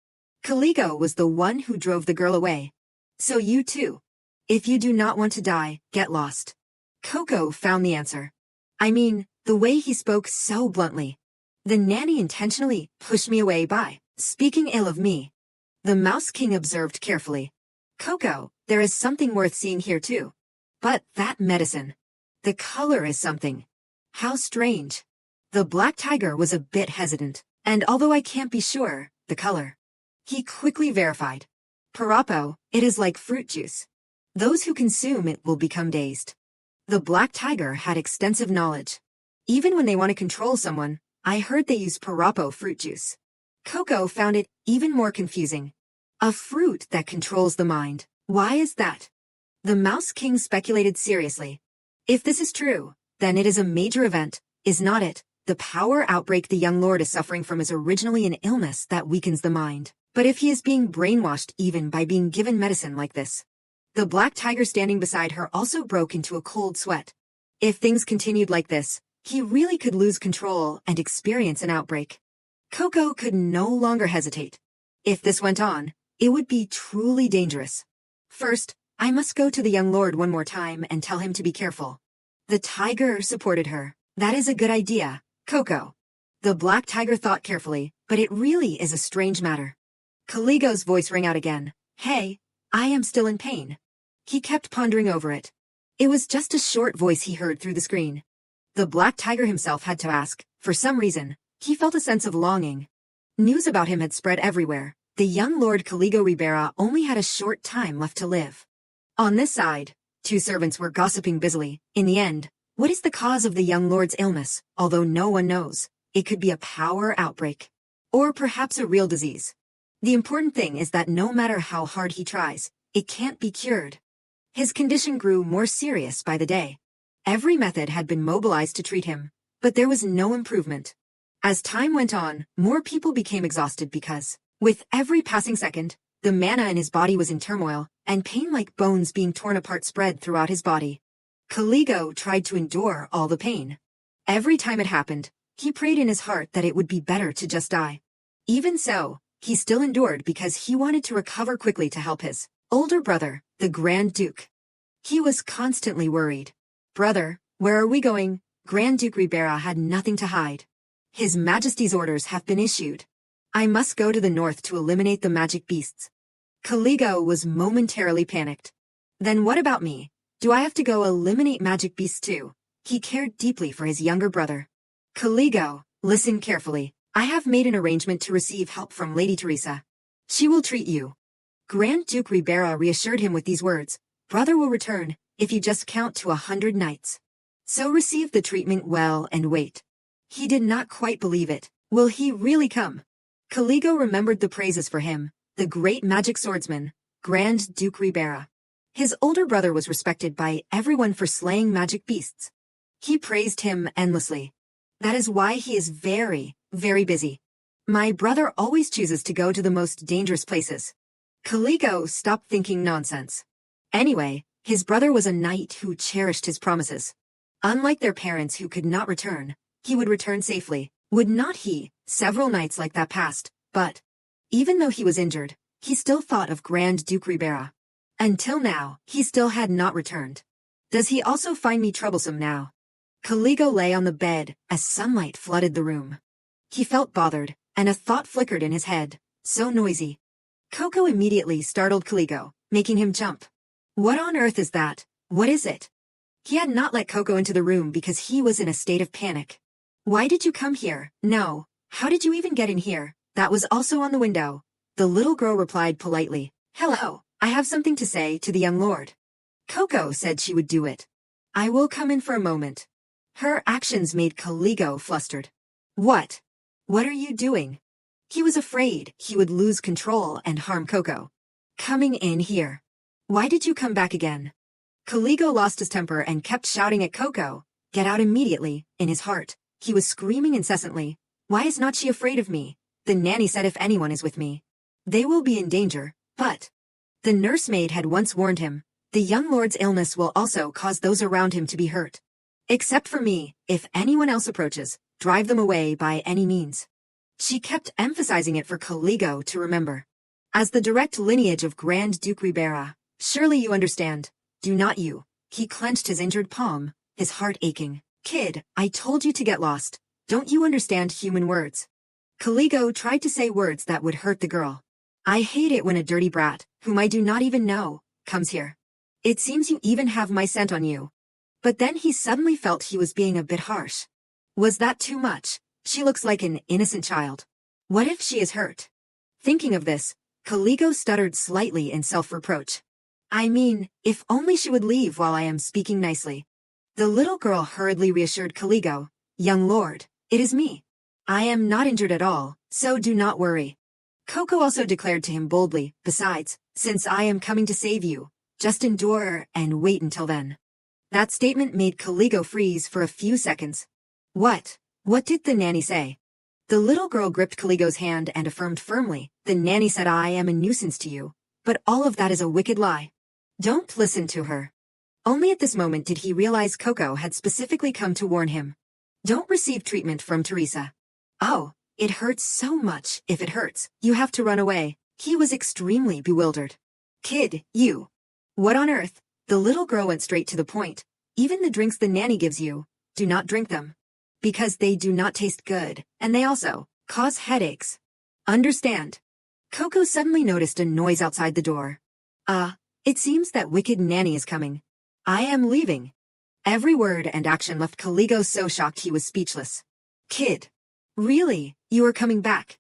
Speaker 1: Caligo was the one who drove the girl away. So you too. If you do not want to die, get lost. Coco found the answer. I mean, the way he spoke so bluntly. The nanny intentionally pushed me away by speaking ill of me. The Mouse King observed carefully. Coco, there is something worth seeing here too. But that medicine. The color is something. How strange. The black tiger was a bit hesitant, and although I can't be sure, the color. He quickly verified. Parapo, it is like fruit juice. Those who consume it will become dazed. The black tiger had extensive knowledge. Even when they want to control someone, I heard they use Parapo fruit juice. Coco found it even more confusing. A fruit that controls the mind. Why is that? The Mouse King speculated seriously. If this is true, then it is a major event, is not it? The power outbreak the young lord is suffering from is originally an illness that weakens the mind. But if he is being brainwashed even by being given medicine like this. The black tiger standing beside her also broke into a cold sweat. If things continued like this, he really could lose control and experience an outbreak. Coco could no longer hesitate. If this went on, it would be truly dangerous. First, I must go to the young lord one more time and tell him to be careful. The tiger supported her. That is a good idea, Coco. The black tiger thought carefully, but it really is a strange matter. Caligo's voice rang out again. Hey, I am still in pain. He kept pondering over it. It was just a short voice he heard through the screen. The black tiger himself had to ask. For some reason, he felt a sense of longing. News about him had spread everywhere. The young Lord Caligo Ribera only had a short time left to live. On this side, two servants were gossiping busily. In the end, what is the cause of the young lord's illness? Although no one knows, it could be a power outbreak. Or perhaps a real disease. The important thing is that no matter how hard he tries, it can't be cured. His condition grew more serious by the day. Every method had been mobilized to treat him, but there was no improvement. As time went on, more people became exhausted because, with every passing second, the mana in his body was in turmoil, and pain like bones being torn apart spread throughout his body. Caligo tried to endure all the pain. Every time it happened, he prayed in his heart that it would be better to just die. Even so, he still endured because he wanted to recover quickly to help his older brother, the Grand Duke. He was constantly worried. Brother, where are we going? Grand Duke Ribera had nothing to hide. His Majesty's orders have been issued. I must go to the north to eliminate the magic beasts. Caligo was momentarily panicked. Then what about me? Do I have to go eliminate magic beasts too? He cared deeply for his younger brother. Caligo, listen carefully. I have made an arrangement to receive help from Lady Teresa. She will treat you. Grand Duke Ribera reassured him with these words. Brother will return, if you just count to 100 nights. So receive the treatment well and wait. He did not quite believe it. Will he really come? Caligo remembered the praises for him, the great magic swordsman, Grand Duke Ribera. His older brother was respected by everyone for slaying magic beasts. He praised him endlessly. That is why he is very, very busy. My brother always chooses to go to the most dangerous places. Caligo stopped thinking nonsense. Anyway, his brother was a knight who cherished his promises. Unlike their parents who could not return, he would return safely. Would not he? Several nights like that passed, but even though he was injured, he still thought of Grand Duke Ribera. Until now, he still had not returned. Does he also find me troublesome now? Caligo lay on the bed as sunlight flooded the room. He felt bothered, and a thought flickered in his head, so noisy. Coco immediately startled Caligo, making him jump. What on earth is that? What is it? He had not let Coco into the room because he was in a state of panic. Why did you come here? No. How did you even get in here? that was also on the window. The little girl replied politely, "Hello, I have something to say to the young lord." Coco said she would do it. "I will come in for a moment." Her actions made Caligo flustered. What? What are you doing? He was afraid he would lose control and harm Coco. "Coming in here. Why did you come back again?" Caligo lost his temper and kept shouting at Coco, "Get out immediately." In his heart, he was screaming incessantly, "Why is not she afraid of me? The nanny said if anyone is with me, they will be in danger." But the nursemaid had once warned him, the young lord's illness will also cause those around him to be hurt. "Except for me, if anyone else approaches, drive them away by any means." She kept emphasizing it for Caligo to remember. As the direct lineage of Grand Duke Ribera, surely you understand, do not you? He clenched his injured palm, his heart aching. "Kid, I told you to get lost. Don't you understand human words?" Caligo tried to say words that would hurt the girl. "I hate it when a dirty brat, whom I do not even know, comes here. It seems you even have my scent on you." But then he suddenly felt he was being a bit harsh. Was that too much? She looks like an innocent child. What if she is hurt? Thinking of this, Caligo stuttered slightly in self-reproach. "I mean, if only she would leave while I am speaking nicely." The little girl hurriedly reassured Caligo, "Young lord, it is me. I am not injured at all, so do not worry." Coco also declared to him boldly, "Besides, since I am coming to save you, just endure and wait until then." That statement made Caligo freeze for a few seconds. What? What did the nanny say? The little girl gripped Caligo's hand and affirmed firmly, "The nanny said I am a nuisance to you, but all of that is a wicked lie. Don't listen to her." Only at this moment did he realize Coco had specifically come to warn him. Don't receive treatment from Teresa. Oh, it hurts so much. If it hurts, you have to run away. He was extremely bewildered. "Kid, you. What on earth?" The little girl went straight to the point. "Even the drinks the nanny gives you, do not drink them. Because they do not taste good, and they also cause headaches. Understand?" Coco suddenly noticed a noise outside the door. It seems that wicked nanny is coming. I am leaving." Every word and action left Caligo so shocked he was speechless. "Kid. Really, you are coming back?"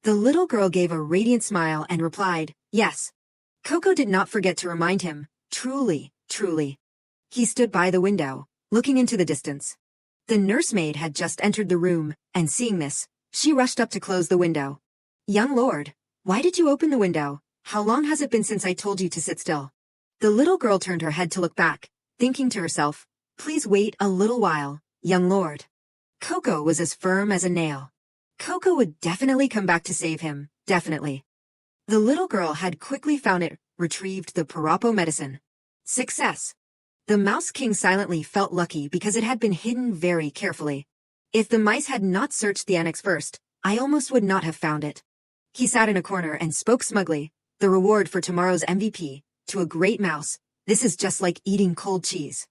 Speaker 1: The little girl gave a radiant smile and replied, "Yes." Coco did not forget to remind him, "Truly, truly." He stood by the window, looking into the distance. The nursemaid had just entered the room, and seeing this, she rushed up to close the window. "Young lord, why did you open the window? How long has it been since I told you to sit still?" The little girl turned her head to look back, thinking to herself, "Please wait a little while, young lord." Coco was as firm as a nail. Coco would definitely come back to save him, definitely. The little girl had quickly found it, retrieved the Parapo medicine. Success. The Mouse King silently felt lucky because it had been hidden very carefully. If the mice had not searched the annex first, I almost would not have found it. He sat in a corner and spoke smugly, "The reward for tomorrow's MVP, to a great mouse, this is just like eating cold cheese."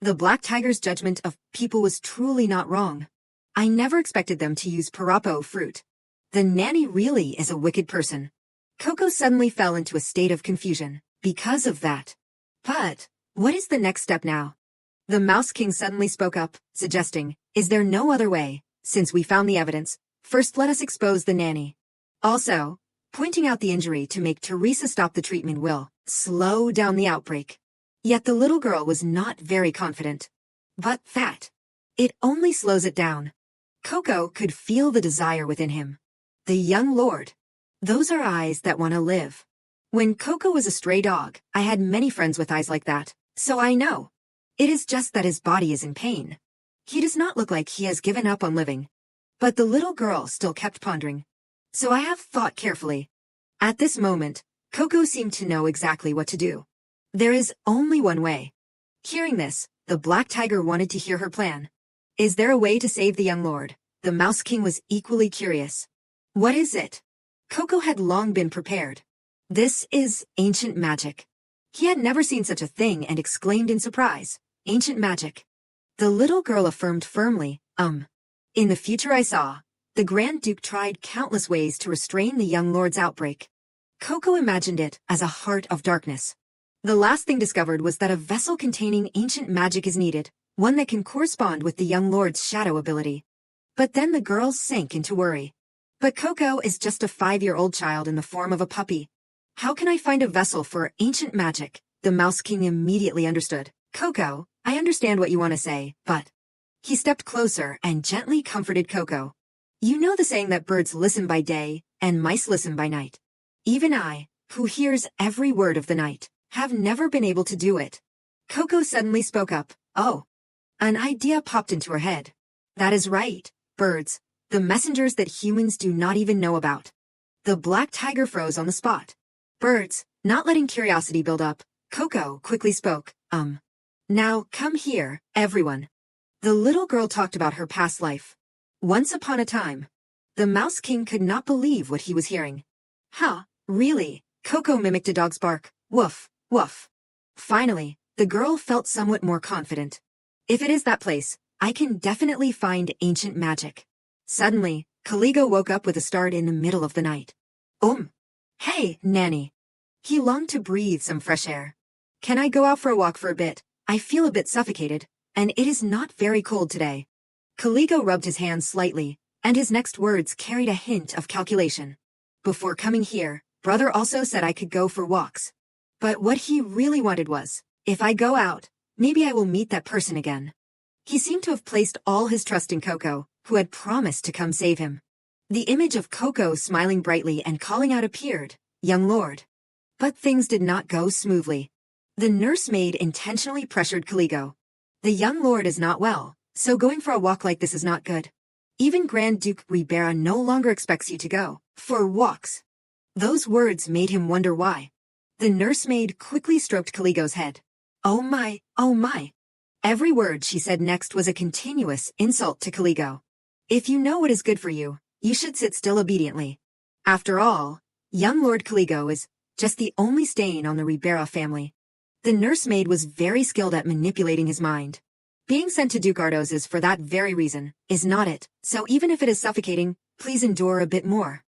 Speaker 1: The Black Tiger's judgment of people was truly not wrong. I never expected them to use Parapo fruit. The nanny really is a wicked person. Coco suddenly fell into a state of confusion because of that. But what is the next step now? The Mouse King suddenly spoke up, suggesting, "Is there no other way? Since we found the evidence, first let us expose the nanny. Also, pointing out the injury to make Teresa stop the treatment will slow down the outbreak." Yet the little girl was not very confident. But that, it only slows it down. Coco could feel the desire within him. The young lord. Those are eyes that want to live. When Coco was a stray dog, I had many friends with eyes like that, so I know. It is just that his body is in pain. He does not look like he has given up on living. But the little girl still kept pondering. So I have thought carefully. At this moment, Coco seemed to know exactly what to do. There is only one way. Hearing this, the Black Tiger wanted to hear her plan. Is there a way to save the young lord? The Mouse King was equally curious. What is it? Coco had long been prepared. This is ancient magic. He had never seen such a thing and exclaimed in surprise, "Ancient magic." The little girl affirmed firmly, In the future I saw, the Grand Duke tried countless ways to restrain the young lord's outbreak. Coco imagined it as a heart of darkness. The last thing discovered was that a vessel containing ancient magic is needed, one that can correspond with the young lord's shadow ability. But then the girl sank into worry. But Coco is just a 5-year-old child in the form of a puppy. How can I find a vessel for ancient magic? The Mouse King immediately understood. Coco, I understand what you want to say, but... He stepped closer and gently comforted Coco. You know the saying that birds listen by day and mice listen by night. Even I, who hears every word of the night, have never been able to do it. Coco suddenly spoke up. Oh. An idea popped into her head. That is right, birds, the messengers that humans do not even know about. The black tiger froze on the spot. Birds, not letting curiosity build up, Coco quickly spoke. Now come here, everyone. The little girl talked about her past life. Once upon a time. The Mouse King could not believe what he was hearing. Huh, really? Coco mimicked a dog's bark. Woof, woof. Finally, the girl felt somewhat more confident. If it is that place, I can definitely find ancient magic. Suddenly, Caligo woke up with a start in the middle of the night. Hey, Nanny. He longed to breathe some fresh air. Can I go out for a walk for a bit? I feel a bit suffocated, and it is not very cold today. Caligo rubbed his hands slightly, and his next words carried a hint of calculation. Before coming here, brother also said I could go for walks. But what he really wanted was, if I go out, maybe I will meet that person again. He seemed to have placed all his trust in Coco, who had promised to come save him. The image of Coco smiling brightly and calling out appeared, Young Lord. But things did not go smoothly. The nursemaid intentionally pressured Caligo. The young lord is not well, so going for a walk like this is not good. Even Grand Duke Ribera no longer expects you to go for walks. Those words made him wonder why. The nursemaid quickly stroked Caligo's head. Oh my, oh my. Every word she said next was a continuous insult to Caligo. If you know what is good for you, you should sit still obediently. After all, young Lord Caligo is just the only stain on the Ribera family. The nursemaid was very skilled at manipulating his mind. Being sent to Duke Ardos's for that very reason, is not it, so even if it is suffocating, please endure a bit more.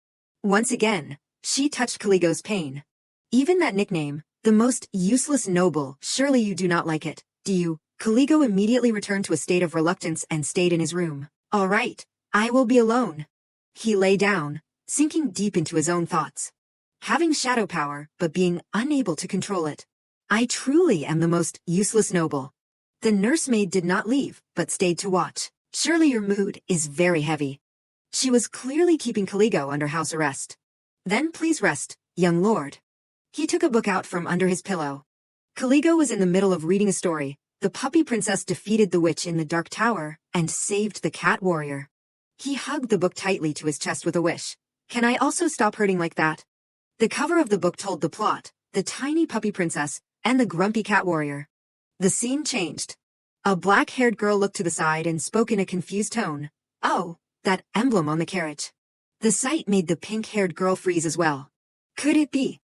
Speaker 1: Once again, she touched Caligo's pain. Even that nickname, the most useless noble, surely you do not like it, do you? Caligo immediately returned to a state of reluctance and stayed in his room. All right, I will be alone. He lay down, sinking deep into his own thoughts. Having shadow power, but being unable to control it. I truly am the most useless noble. The nursemaid did not leave, but stayed to watch. Surely your mood is very heavy. She was clearly keeping Caligo under house arrest. Then please rest, young lord. He took a book out from under his pillow. Caligo was in the middle of reading a story. The puppy princess defeated the witch in the dark tower and saved the cat warrior. He hugged the book tightly to his chest with a wish. Can I also stop hurting like that? The cover of the book told the plot, the tiny puppy princess, and the grumpy cat warrior. The scene changed. A black-haired girl looked to the side and spoke in a confused tone. Oh, that emblem on the carriage. The sight made the pink-haired girl freeze as well. Could it be?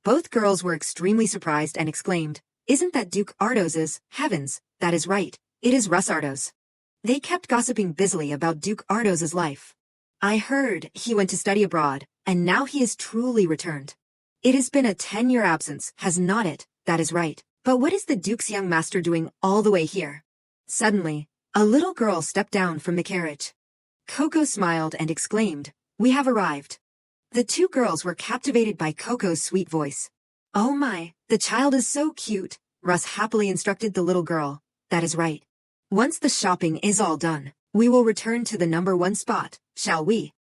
Speaker 1: Both girls were extremely surprised and exclaimed, Isn't that Duke Ardos's? Heavens, that is right, it is Russ Ardos. They kept gossiping busily about Duke Ardos's life. I heard he went to study abroad, and now he is truly returned. It has been a 10-year absence, has not it? That is right. But what is the Duke's young master doing all the way here? Suddenly, a little girl stepped down from the carriage. Coco smiled and exclaimed, We have arrived. The two girls were captivated by Coco's sweet voice. Oh my, the child is so cute, Russ happily instructed the little girl. That is right. Once the shopping is all done, we will return to the #1 spot, shall we?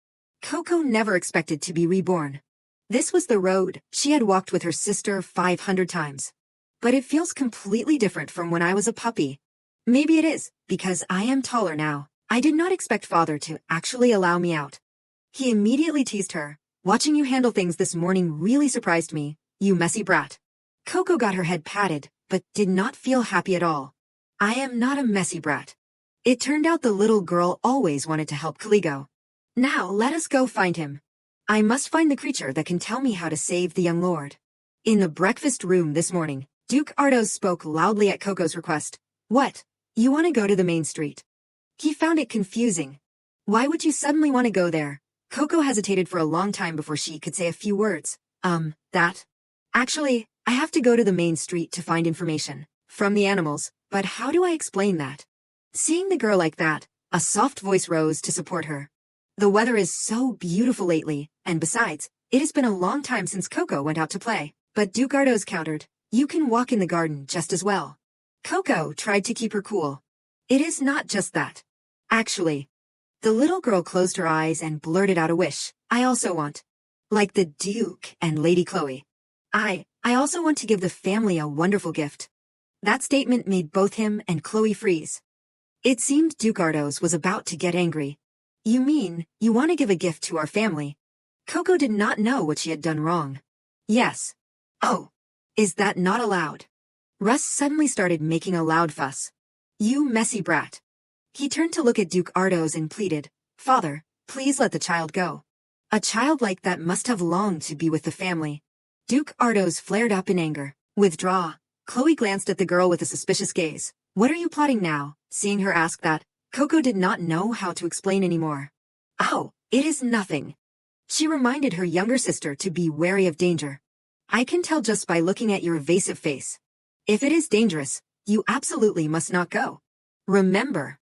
Speaker 1: Coco never expected to be reborn. This was the road she had walked with her sister 500 times. But it feels completely different from when I was a puppy. Maybe it is, because I am taller now. I did not expect father to actually allow me out. He immediately teased her. Watching you handle things this morning really surprised me, you messy brat. Coco got her head patted, but did not feel happy at all. I am not a messy brat. It turned out the little girl always wanted to help Caligo. Now let us go find him. I must find the creature that can tell me how to save the young lord. In the breakfast room this morning, Duke Ardos spoke loudly at Coco's request. What? You want to go to the main street? He found it confusing. Why would you suddenly want to go there? Coco hesitated for a long time before she could say a few words. That? Actually, I have to go to the main street to find information. From the animals, but how do I explain that? Seeing the girl like that, a soft voice rose to support her. The weather is so beautiful lately, and besides, it has been a long time since Coco went out to play. But Duke Ardos countered, you can walk in the garden just as well. Coco tried to keep her cool. It is not just that. Actually, the little girl closed her eyes and blurted out a wish. I also want. Like the Duke and Lady Chloe. I also want to give the family a wonderful gift. That statement made both him and Chloe freeze. It seemed Duke Ardos was about to get angry. You mean, you want to give a gift to our family? Coco did not know what she had done wrong. Yes. Oh. Is that not allowed? Russ suddenly started making a loud fuss. You messy brat. He turned to look at Duke Ardos and pleaded, Father, please let the child go. A child like that must have longed to be with the family. Duke Ardos flared up in anger. Withdraw. Chloe glanced at the girl with a suspicious gaze. What are you plotting now? Seeing her ask that, Coco did not know how to explain anymore. Oh, it is nothing. She reminded her younger sister to be wary of danger. I can tell just by looking at your evasive face. If it is dangerous, you absolutely must not go. Remember.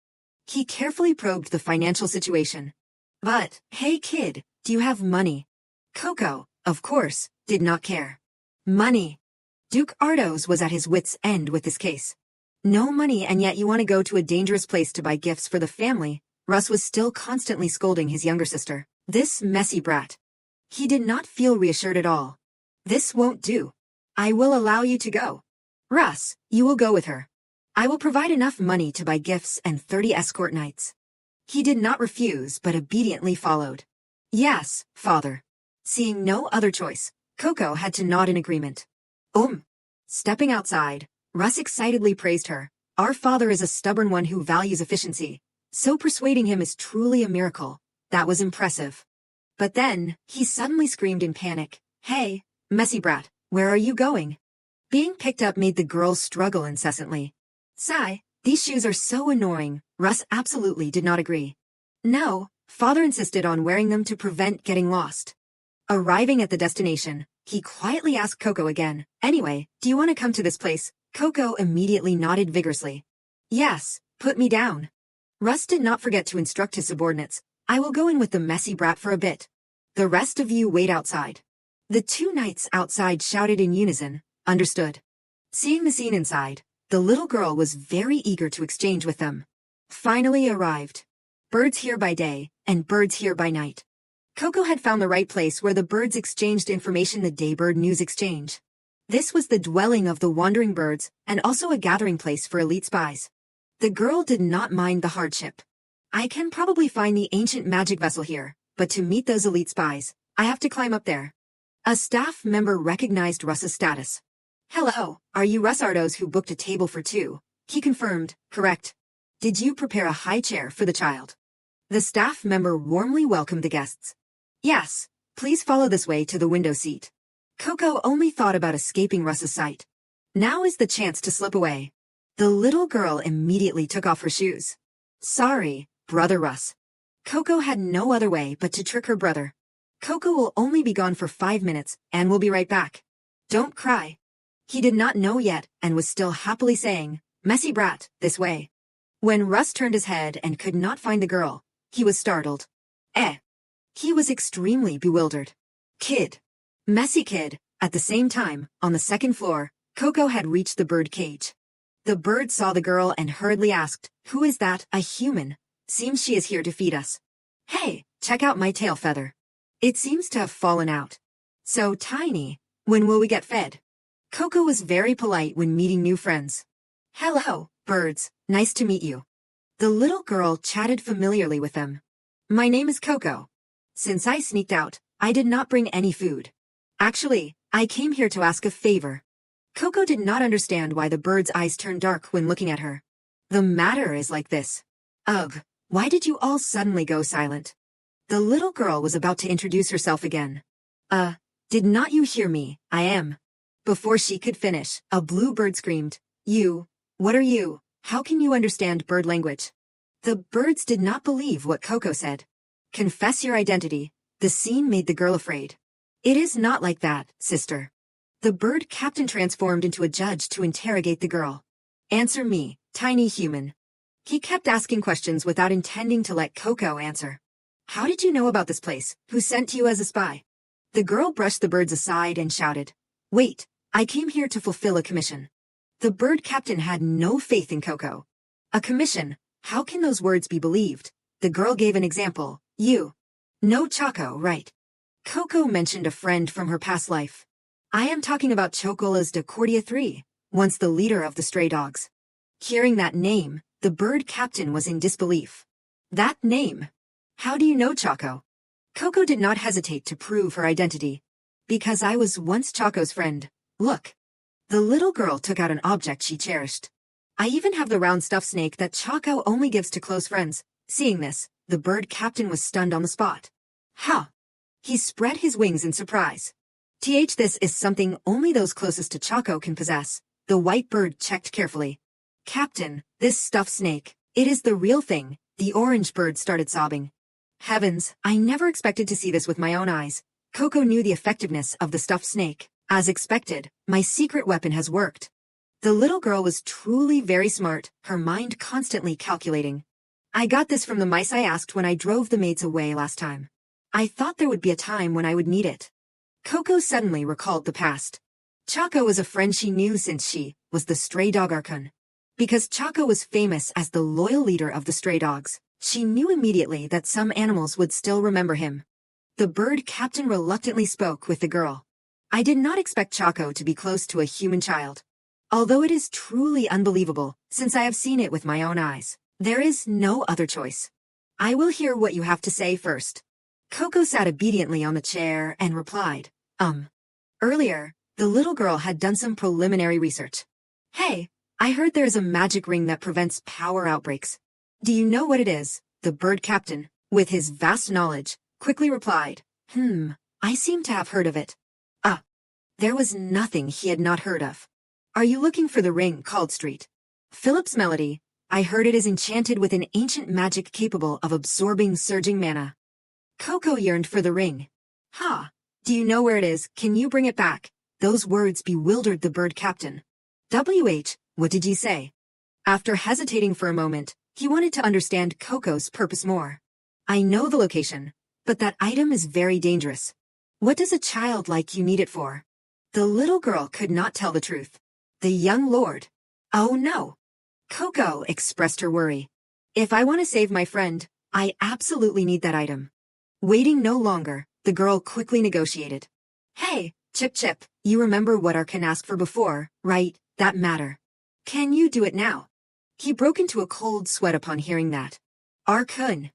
Speaker 1: He carefully probed the financial situation. But, hey kid, do you have money? Coco, of course, did not care. Money. Duke Ardos was at his wits' end with this case. No money and yet you want to go to a dangerous place to buy gifts for the family. Russ was still constantly scolding his younger sister. This messy brat. He did not feel reassured at all. This won't do. I will allow you to go. Russ, you will go with her. I will provide enough money to buy gifts and 30 escort nights. He did not refuse but obediently followed. Yes, father. Seeing no other choice, Coco had to nod in agreement. Stepping outside, Russ excitedly praised her. Our father is a stubborn one who values efficiency, so persuading him is truly a miracle. That was impressive. But then, he suddenly screamed in panic. Hey, messy brat, where are you going? Being picked up made the girl struggle incessantly. Sigh, these shoes are so annoying. Russ absolutely did not agree. No, father insisted on wearing them to prevent getting lost. Arriving at the destination, he quietly asked Coco again, anyway, do you want to come to this place? Coco immediately nodded vigorously. Yes, put me down. Russ did not forget to instruct his subordinates. I will go in with the messy brat for a bit. The rest of you wait outside. The two knights outside shouted in unison, understood. Seeing the scene inside, the little girl was very eager to exchange with them. Finally arrived. Birds here by day, and birds here by night. Coco had found the right place where the birds exchanged information, the Daybird News Exchange. This was the dwelling of the wandering birds, and also a gathering place for elite spies. The girl did not mind the hardship. I can probably find the ancient magic vessel here, but to meet those elite spies, I have to climb up there. A staff member recognized Russ's status. Hello, are you Russ Ardos who booked a table for two? He confirmed, correct. Did you prepare a high chair for the child? The staff member warmly welcomed the guests. Yes, please follow this way to the window seat. Coco only thought about escaping Russ's sight. Now is the chance to slip away. The little girl immediately took off her shoes. Sorry, brother Russ. Coco had no other way but to trick her brother. Coco will only be gone for 5 minutes and will be right back. Don't cry. He did not know yet and was still happily saying, messy brat, this way. When Russ turned his head and could not find the girl, he was startled. He was extremely bewildered. Kid. Messy kid. At the same time, on the second floor, Coco had reached the bird cage. The bird saw the girl and hurriedly asked, who is that? A human. Seems she is here to feed us. Hey, check out my tail feather. It seems to have fallen out. So tiny. When will we get fed? Coco was very polite when meeting new friends. Hello, birds. Nice to meet you. The little girl chatted familiarly with them. My name is Coco. Since I sneaked out, I did not bring any food. Actually, I came here to ask a favor. Coco did not understand why the bird's eyes turned dark when looking at her. The matter is like this. Ugh, why did you all suddenly go silent? The little girl was about to introduce herself again. Did not you hear me? I am. Before she could finish, a blue bird screamed, You, what are you? How can you understand bird language? The birds did not believe what Coco said. Confess your identity. The scene made the girl afraid. It is not like that, sister. The bird captain transformed into a judge to interrogate the girl. Answer me, tiny human. He kept asking questions without intending to let Coco answer. How did you know about this place? Who sent you as a spy? The girl brushed the birds aside and shouted, Wait, I came here to fulfill a commission. The bird captain had no faith in Coco. A commission? How can those words be believed? The girl gave an example. You. No Choco, right? Coco mentioned a friend from her past life. I am talking about Chocolas de Cordia III, once the leader of the stray dogs. Hearing that name, the bird captain was in disbelief. That name? How do you know Choco? Coco did not hesitate to prove her identity. Because I was once Choco's friend. Look. The little girl took out an object she cherished. I even have the round stuffed snake that Choco only gives to close friends. Seeing this, the bird captain was stunned on the spot. How? He spread his wings in surprise. This is something only those closest to Choco can possess. The white bird checked carefully. Captain, this stuffed snake, it is the real thing. The orange bird started sobbing. Heavens, I never expected to see this with my own eyes. Coco knew the effectiveness of the stuffed snake. As expected, my secret weapon has worked. The little girl was truly very smart, her mind constantly calculating. I got this from the mice I asked when I drove the maids away last time. I thought there would be a time when I would need it. Coco suddenly recalled the past. Choco was a friend she knew since she was the stray dog Archon. Because Choco was famous as the loyal leader of the stray dogs, she knew immediately that some animals would still remember him. The bird captain reluctantly spoke with the girl. I did not expect Choco to be close to a human child. Although it is truly unbelievable, since I have seen it with my own eyes, there is no other choice. I will hear what you have to say first. Coco sat obediently on the chair and replied, Earlier, the little girl had done some preliminary research. Hey, I heard there is a magic ring that prevents power outbreaks. Do you know what it is? The bird captain, with his vast knowledge, quickly replied, I seem to have heard of it. There was nothing he had not heard of. Are you looking for the ring called Street? Philip's melody, I heard it is enchanted with an ancient magic capable of absorbing surging mana. Coco yearned for the ring. Do you know where it is? Can you bring it back? Those words bewildered the bird captain. What did you say? After hesitating for a moment, he wanted to understand Coco's purpose more. I know the location, but that item is very dangerous. What does a child like you need it for? The little girl could not tell the truth. The young lord. Oh no. Coco expressed her worry. If I want to save my friend, I absolutely need that item. Waiting no longer, the girl quickly negotiated. Hey, Chip, you remember what Archon asked for before, right? That matter. Can you do it now? He broke into a cold sweat upon hearing that. Archon.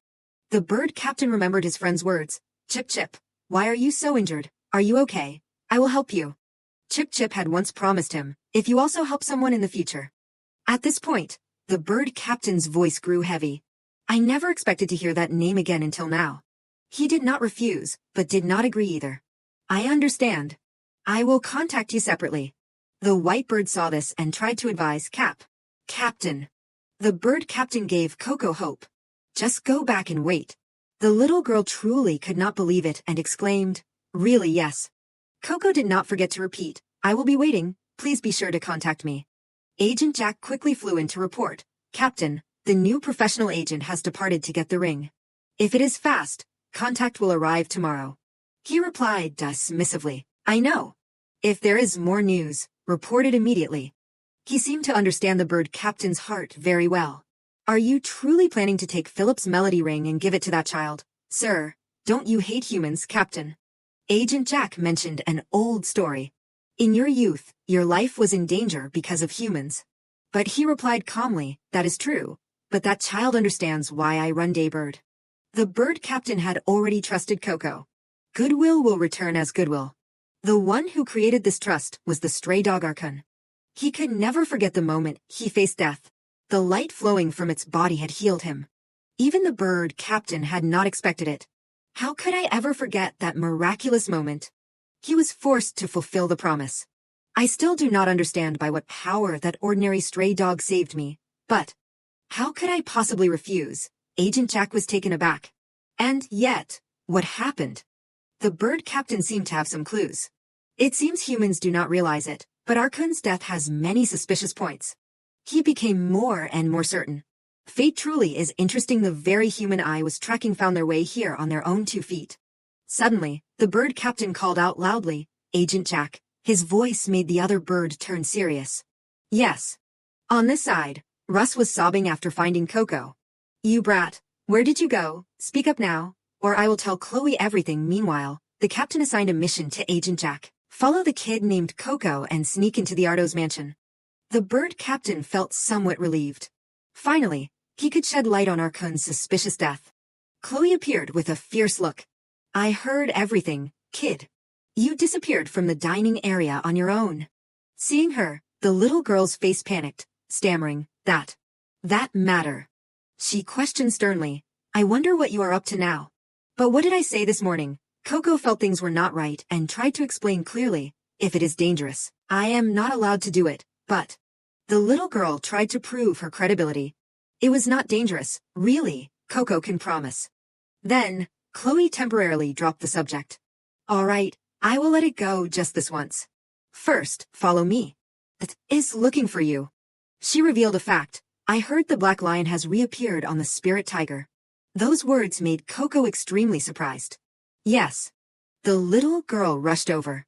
Speaker 1: The bird captain remembered his friend's words. Chip, why are you so injured? Are you okay? I will help you. Chip had once promised him, if you also help someone in the future. At this point, the bird captain's voice grew heavy. I never expected to hear that name again until now. He did not refuse, but did not agree either. I understand. I will contact you separately. The white bird saw this and tried to advise Captain. The bird captain gave Coco hope. Just go back and wait. The little girl truly could not believe it and exclaimed, Really, yes. Coco did not forget to repeat, I will be waiting, please be sure to contact me. Agent Jack quickly flew in to report, Captain, the new professional agent has departed to get the ring. If it is fast, contact will arrive tomorrow. He replied dismissively, I know. If there is more news, report it immediately. He seemed to understand the bird captain's heart very well. Are you truly planning to take Philip's melody ring and give it to that child? Sir, don't you hate humans, Captain? Agent Jack mentioned an old story. In your youth, your life was in danger because of humans. But he replied calmly, that is true, but that child understands why I run Daybird. The bird captain had already trusted Coco. Goodwill will return as goodwill. The one who created this trust was the stray dog Archon. He could never forget the moment he faced death. The light flowing from its body had healed him. Even the bird captain had not expected it. How could I ever forget that miraculous moment? He was forced to fulfill the promise. I still do not understand by what power that ordinary stray dog saved me, but how could I possibly refuse? Agent Jack was taken aback. And yet, what happened? The bird captain seemed to have some clues. It seems humans do not realize it, but Archon's death has many suspicious points. He became more and more certain. Fate truly is interesting. The very human I was tracking found their way here on their own 2 feet. Suddenly, the bird captain called out loudly, "Agent Jack." His voice made the other bird turn serious. Yes. On this side, Russ was sobbing after finding Coco. "You brat, where did you go? Speak up now, or I will tell Chloe everything." Meanwhile, the captain assigned a mission to Agent Jack. Follow the kid named Coco and sneak into the Ardo's mansion. The bird captain felt somewhat relieved. Finally, he could shed light on Arkun's suspicious death. Chloe appeared with a fierce look. "I heard everything, kid. You disappeared from the dining area on your own." Seeing her, the little girl's face panicked, stammering, That matter?" She questioned sternly, "I wonder what you are up to now." "But what did I say this morning?" Coco felt things were not right and tried to explain clearly, "If it is dangerous, I am not allowed to do it, but..." The little girl tried to prove her credibility. "It was not dangerous, really, Coco can promise." Then, Chloe temporarily dropped the subject. "All right, I will let it go just this once. First, follow me. It is looking for you." She revealed a fact. "I heard the black lion has reappeared on the spirit tiger." Those words made Coco extremely surprised. "Yes." The little girl rushed over.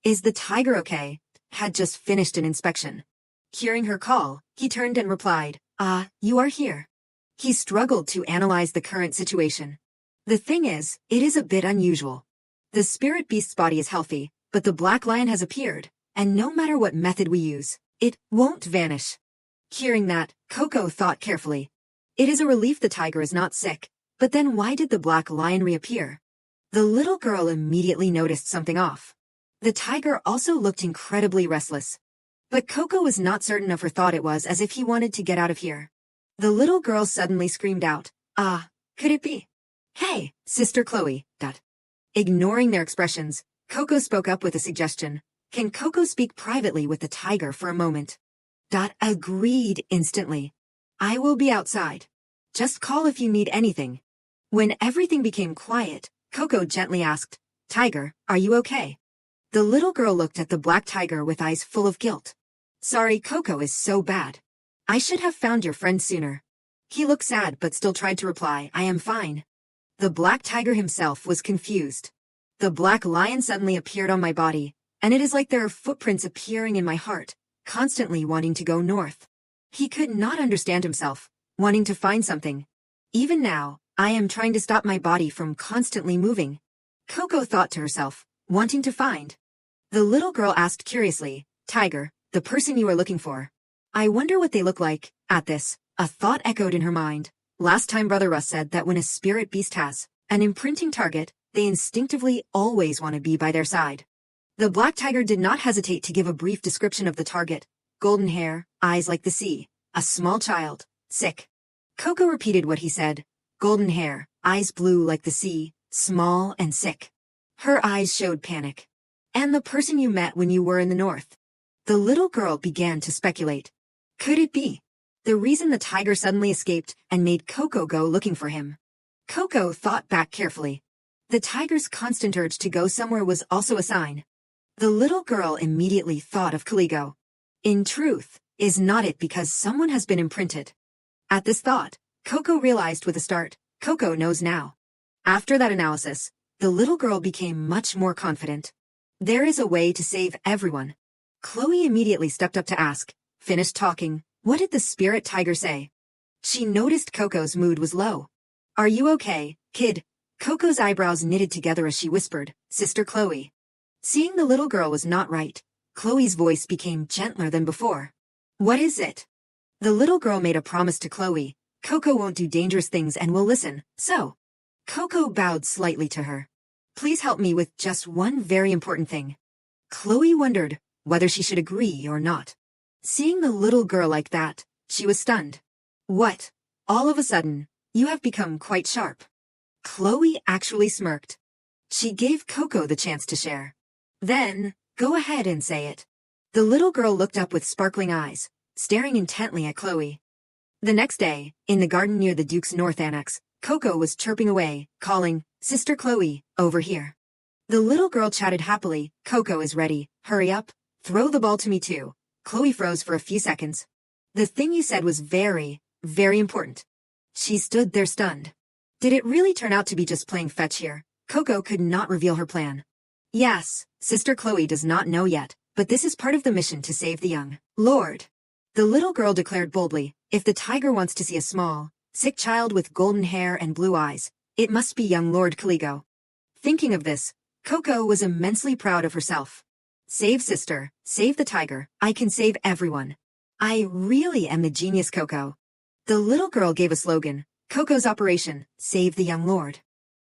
Speaker 1: "Is the tiger okay?" Had just finished an inspection. Hearing her call, he turned and replied, "You are here." He struggled to analyze the current situation. "The thing is, it is a bit unusual. The spirit beast's body is healthy, but the black lion has appeared, and no matter what method we use, it won't vanish." Hearing that, Coco thought carefully. It is a relief the tiger is not sick, but then why did the black lion reappear? The little girl immediately noticed something off. The tiger also looked incredibly restless. But Coco was not certain of her thought. It was as if he wanted to get out of here. The little girl suddenly screamed out, could it be? Hey, Sister Chloe. Ignoring their expressions, Coco spoke up with a suggestion. Can Coco speak privately with the tiger for a moment? Agreed instantly. I will be outside. Just call if you need anything. When everything became quiet, Coco gently asked, Tiger, are you okay? The little girl looked at the black tiger with eyes full of guilt. Sorry, Coco is so bad. I should have found your friend sooner. He looked sad but still tried to reply, I am fine. The black tiger himself was confused. The black lion suddenly appeared on my body, and it is like there are footprints appearing in my heart, constantly wanting to go north. He could not understand himself, wanting to find something. Even now, I am trying to stop my body from constantly moving. Coco thought to herself, wanting to find. The little girl asked curiously, Tiger, the person you are looking for. I wonder what they look like. At this, a thought echoed in her mind. Last time Brother Russ said that when a spirit beast has an imprinting target, they instinctively always want to be by their side. The black tiger did not hesitate to give a brief description of the target. Golden hair, eyes like the sea, a small child, sick. Coco repeated what he said. Golden hair, eyes blue like the sea, small and sick. Her eyes showed panic. And the person you met when you were in the north. The little girl began to speculate. Could it be the reason the tiger suddenly escaped and made Coco go looking for him? Coco thought back carefully. The tiger's constant urge to go somewhere was also a sign. The little girl immediately thought of Caligo. In truth, is not it because someone has been imprinted? At this thought, Coco realized with a start, Coco knows now. After that analysis, the little girl became much more confident. There is a way to save everyone. Chloe immediately stepped up to ask, finished talking, what did the spirit tiger say? She noticed Coco's mood was low. Are you okay, kid? Coco's eyebrows knitted together as she whispered, Sister Chloe. Seeing the little girl was not right, Chloe's voice became gentler than before. What is it? The little girl made a promise to Chloe. Coco won't do dangerous things and will listen, so. Coco bowed slightly to her. Please help me with just one very important thing. Chloe wondered whether she should agree or not. Seeing the little girl like that, she was stunned. What? All of a sudden, you have become quite sharp. Chloe actually smirked. She gave Coco the chance to share. Then, go ahead and say it. The little girl looked up with sparkling eyes, staring intently at Chloe. The next day, in the garden near the Duke's North Annex, Coco was chirping away, calling, Sister Chloe, over here. The little girl chatted happily, Coco is ready, hurry up, throw the ball to me too. Chloe froze for a few seconds. The thing you said was very, Very important. She stood there stunned. Did it really turn out to be just playing fetch here? Coco could not reveal her plan. Yes, Sister Chloe does not know yet, but this is part of the mission to save the young Lord. The little girl declared boldly, if the tiger wants to see a small, sick child with golden hair and blue eyes, it must be young Lord Caligo. Thinking of this, Coco was immensely proud of herself. Save sister, save the tiger, I can save everyone. I really am the genius Coco. The little girl gave a slogan, Coco's Operation, Save the Young Lord.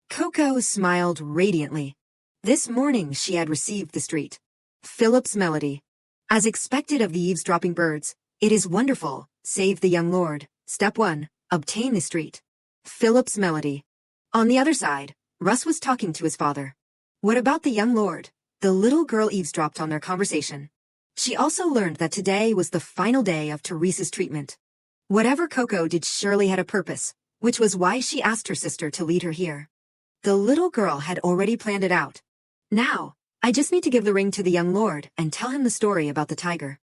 Speaker 1: Coco smiled radiantly. This morning she had received the street Philip's melody. As expected of the eavesdropping birds, it is wonderful, save the young lord. Step 1, obtain the street Philip's melody. On the other side, Russ was talking to his father. What about the young lord? The little girl eavesdropped on their conversation. She also learned that today was the final day of Teresa's treatment. Whatever Coco did surely had a purpose, which was why she asked her sister to lead her here. The little girl had already planned it out. Now, I just need to give the ring to the young lord and tell him the story about the tiger.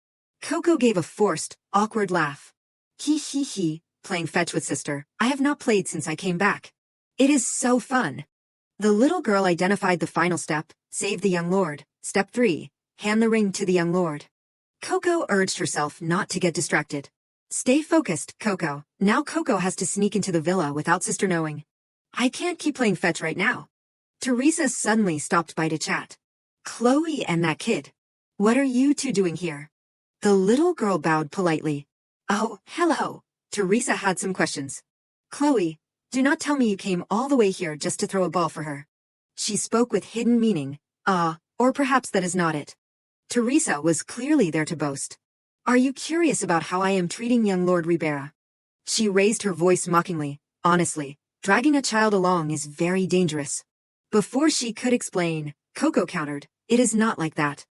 Speaker 1: Coco gave a forced, awkward laugh. He, playing fetch with sister. I have not played since I came back. It is so fun. The little girl identified the final step, save the young lord. Step 3, hand the ring to the young lord. Coco urged herself not to get distracted. Stay focused, Coco. Now Coco has to sneak into the villa without sister knowing. I can't keep playing fetch right now. Teresa suddenly stopped by to chat. Chloe and that kid. What are you two doing here? The little girl bowed politely. Oh, hello. Teresa had some questions. Chloe, do not tell me you came all the way here just to throw a ball for her. She spoke with hidden meaning. Or perhaps that is not it. Teresa was clearly there to boast. Are you curious about how I am treating young Lord Ribera? She raised her voice mockingly. Honestly, dragging a child along is very dangerous. Before she could explain, Coco countered, it is not like that.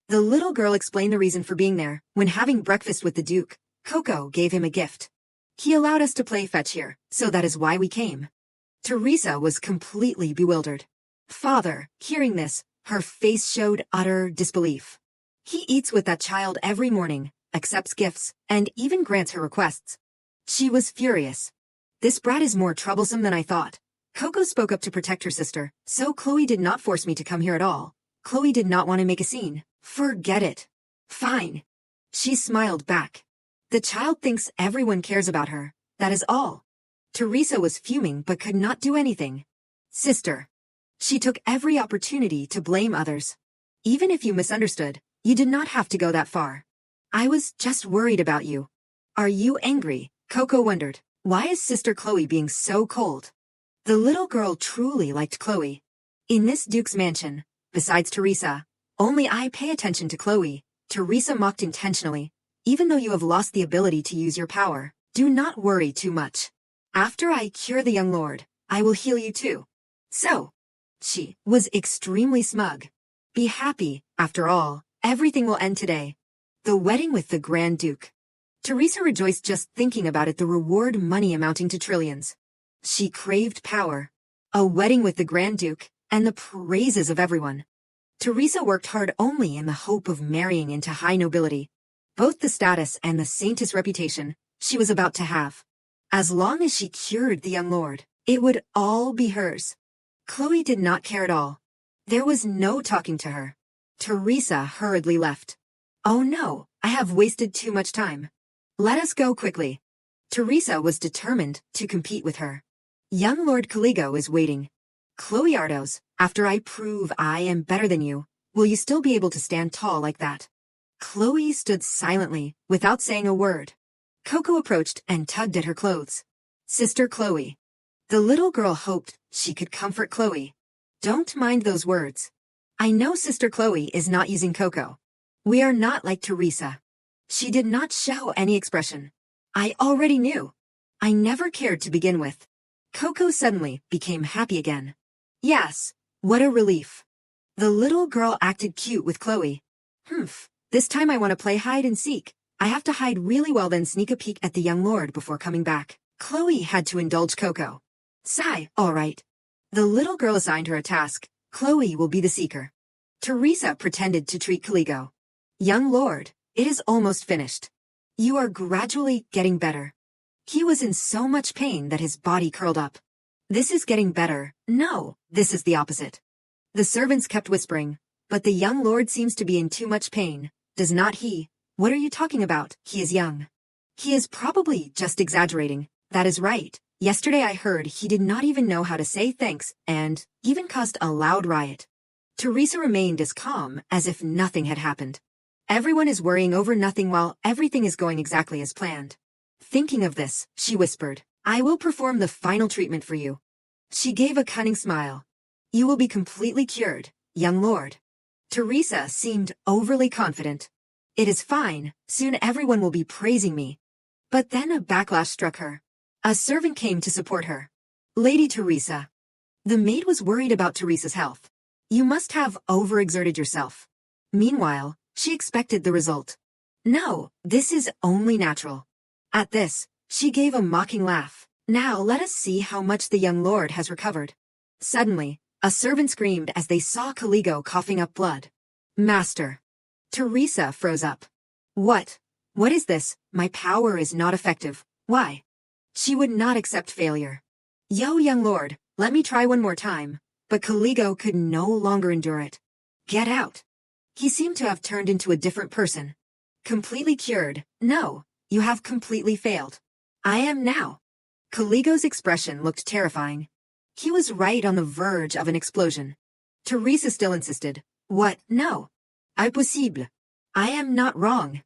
Speaker 1: The little girl explained the reason for being there. When having breakfast with the Duke, Coco gave him a gift. He allowed us to play fetch here, so that is why we came. Teresa was completely bewildered. Father, hearing this, her face showed utter disbelief. He eats with that child every morning, accepts gifts, and even grants her requests. She was furious. This brat is more troublesome than I thought. Coco spoke up to protect her sister, so Chloe did not force me to come here at all. Chloe did not want to make a scene. Forget it. Fine. She smiled back. The child thinks everyone cares about her. That is all. Teresa was fuming but could not do anything. Sister. She took every opportunity to blame others. Even if you misunderstood, you did not have to go that far. I was just worried about you. Are you angry? Coco wondered. Why is Sister Chloe being so cold? The little girl truly liked Chloe. In this Duke's mansion, besides Teresa, only I pay attention to Chloe. Teresa mocked intentionally. Even though you have lost the ability to use your power, do not worry too much. After I cure the young lord, I will heal you too. So, she was extremely smug. Be happy, after all, everything will end today. The wedding with the Grand Duke. Teresa rejoiced just thinking about it, the reward money amounting to trillions. She craved power. A wedding with the Grand Duke, and the praises of everyone. Teresa worked hard only in the hope of marrying into high nobility. Both the status and the saintess reputation she was about to have. As long as she cured the young lord, it would all be hers. Chloe did not care at all. There was no talking to her. Teresa hurriedly left. Oh no, I have wasted too much time. Let us go quickly. Teresa was determined to compete with her. Young Lord Caligo is waiting. Chloe Ardos, after I prove I am better than you, will you still be able to stand tall like that? Chloe stood silently, without saying a word. Coco approached and tugged at her clothes. Sister Chloe. The little girl hoped she could comfort Chloe. Don't mind those words. I know Sister Chloe is not using Coco. We are not like Teresa. She did not show any expression. I already knew. I never cared to begin with. Coco suddenly became happy again. Yes, what a relief. The little girl acted cute with Chloe. This time I want to play hide and seek. I have to hide really well, then sneak a peek at the young lord before coming back. Chloe had to indulge Coco. Sigh, all right. The little girl assigned her a task. Chloe will be the seeker. Teresa pretended to treat Caligo. Young lord, it is almost finished. You are gradually getting better. He was in so much pain that his body curled up. This is getting better. No, this is the opposite. The servants kept whispering, but the young lord seems to be in too much pain. Does not he? What are you talking about? He is young. He is probably just exaggerating. That is right. Yesterday I heard he did not even know how to say thanks and even caused a loud riot. Teresa remained as calm as if nothing had happened. Everyone is worrying over nothing while everything is going exactly as planned. Thinking of this, she whispered, I will perform the final treatment for you. She gave a cunning smile. You will be completely cured, young lord. Teresa seemed overly confident. It is fine, soon everyone will be praising me. But then a backlash struck her. A servant came to support her. Lady Teresa. The maid was worried about Teresa's health. You must have overexerted yourself. Meanwhile, she expected the result. No, this is only natural. At this, she gave a mocking laugh. Now let us see how much the young lord has recovered. Suddenly, a servant screamed as they saw Caligo coughing up blood. Master. Teresa froze up. What? What is this? My power is not effective. Why? She would not accept failure. Yo, young lord, let me try one more time. But Caligo could no longer endure it. Get out. He seemed to have turned into a different person. Completely cured. No, you have completely failed. I am now. Caligo's expression looked terrifying. He was right on the verge of an explosion. Teresa still insisted. What? No. Impossible. I am not wrong.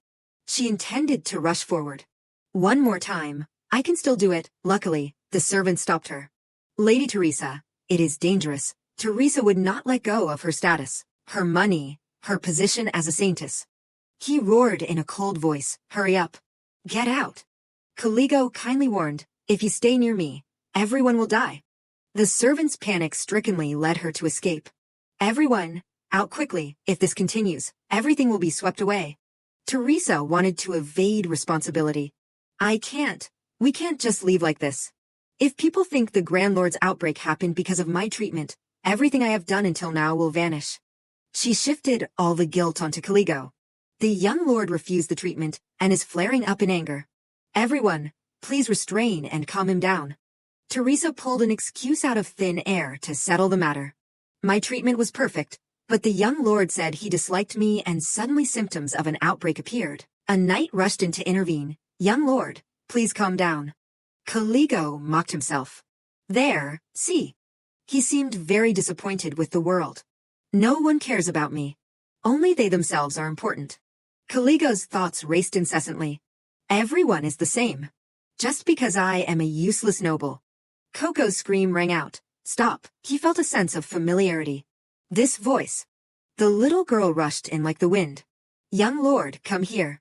Speaker 1: She intended to rush forward. One more time. I can still do it. Luckily, the servant stopped her. Lady Teresa, it is dangerous. Teresa would not let go of her status, her money, her position as a saintess. He roared in a cold voice, hurry up. Get out. Caligo kindly warned, if you stay near me, everyone will die. The servants panic-strickenly led her to escape. Everyone, out quickly, if this continues, everything will be swept away. Teresa wanted to evade responsibility. I can't. We can't just leave like this. If people think the Grand Lord's outbreak happened because of my treatment, everything I have done until now will vanish. She shifted all the guilt onto Caligo. The young lord refused the treatment and is flaring up in anger. Everyone, please restrain and calm him down. Teresa pulled an excuse out of thin air to settle the matter. My treatment was perfect, but the young lord said he disliked me and suddenly symptoms of an outbreak appeared. A knight rushed in to intervene. Young lord, please calm down. Caligo mocked himself. There, see. He seemed very disappointed with the world. No one cares about me. Only they themselves are important. Caligo's thoughts raced incessantly. Everyone is the same. Just because I am a useless noble. Coco's scream rang out. Stop. He felt a sense of familiarity. This voice. The little girl rushed in like the wind. Young lord, come here.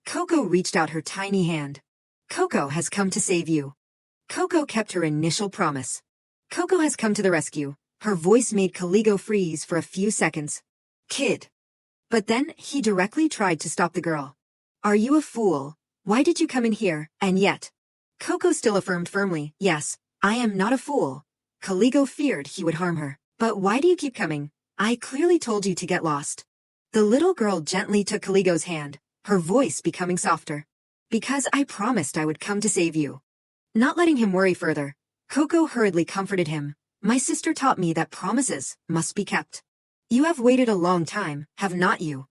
Speaker 1: Coco reached out her tiny hand. Coco has come to save you. Coco kept her initial promise. Coco has come to the rescue. Her voice made Caligo freeze for a few seconds. Kid. But then he directly tried to stop the girl. Are you a fool? Why did you come in here? And yet. Coco still affirmed firmly, yes, I am not a fool. Caligo feared he would harm her. But why do you keep coming? I clearly told you to get lost. The little girl gently took Caligo's hand, her voice becoming softer. Because I promised I would come to save you. Not letting him worry further, Coco hurriedly comforted him. My sister taught me that promises must be kept. You have waited a long time, have not you?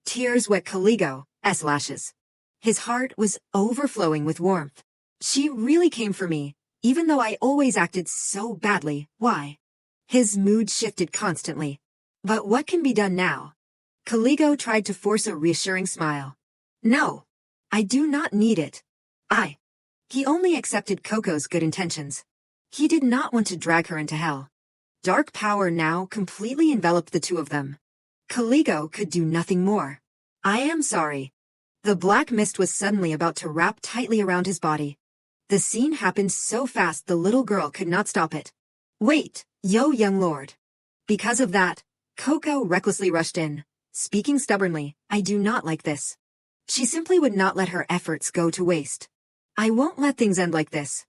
Speaker 1: Tears wet Caligo's lashes. His heart was overflowing with warmth. She really came for me, even though I always acted so badly. Why? His mood shifted constantly. But what can be done now? Caligo tried to force a reassuring smile. No. I do not need it. He only accepted Coco's good intentions. He did not want to drag her into hell. Dark power now completely enveloped the two of them. Caligo could do nothing more. I am sorry. The black mist was suddenly about to wrap tightly around his body. The scene happened so fast the little girl could not stop it. Wait, yo young lord. Because of that, Coco recklessly rushed in, speaking stubbornly, I do not like this. She simply would not let her efforts go to waste. I won't let things end like this.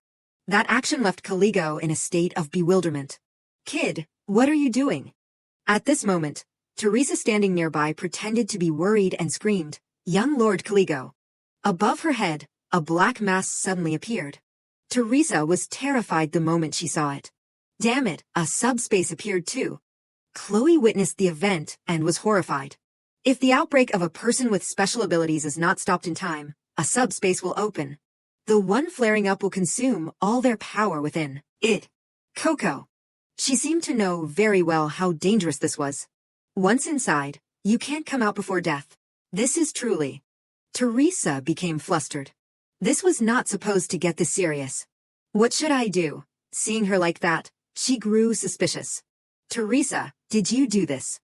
Speaker 1: That action left Caligo in a state of bewilderment. Kid, what are you doing? At this moment, Teresa standing nearby pretended to be worried and screamed, Young Lord Caligo. Above her head, a black mass suddenly appeared. Teresa was terrified the moment she saw it. Damn it, a subspace appeared too. Chloe witnessed the event and was horrified. If the outbreak of a person with special abilities is not stopped in time, a subspace will open. The one flaring up will consume all their power within it. Coco. She seemed to know very well how dangerous this was. Once inside, you can't come out before death. This is truly. Teresa became flustered. This was not supposed to get this serious. What should I do? Seeing her like that, she grew suspicious. Teresa, did you do this?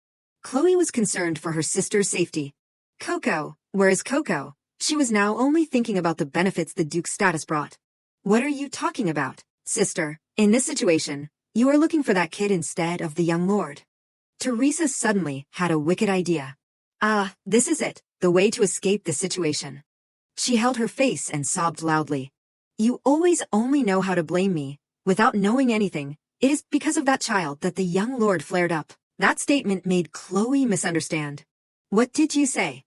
Speaker 1: Chloe was concerned for her sister's safety. Coco, where is Coco? She was now only thinking about the benefits the Duke's status brought. What are you talking about, sister? In this situation, you are looking for that kid instead of the young lord. Teresa suddenly had a wicked idea. This is it, the way to escape this situation. She held her face and sobbed loudly. You always only know how to blame me. Without knowing anything, it is because of that child that the young lord flared up. That statement made Chloe misunderstand. What did you say?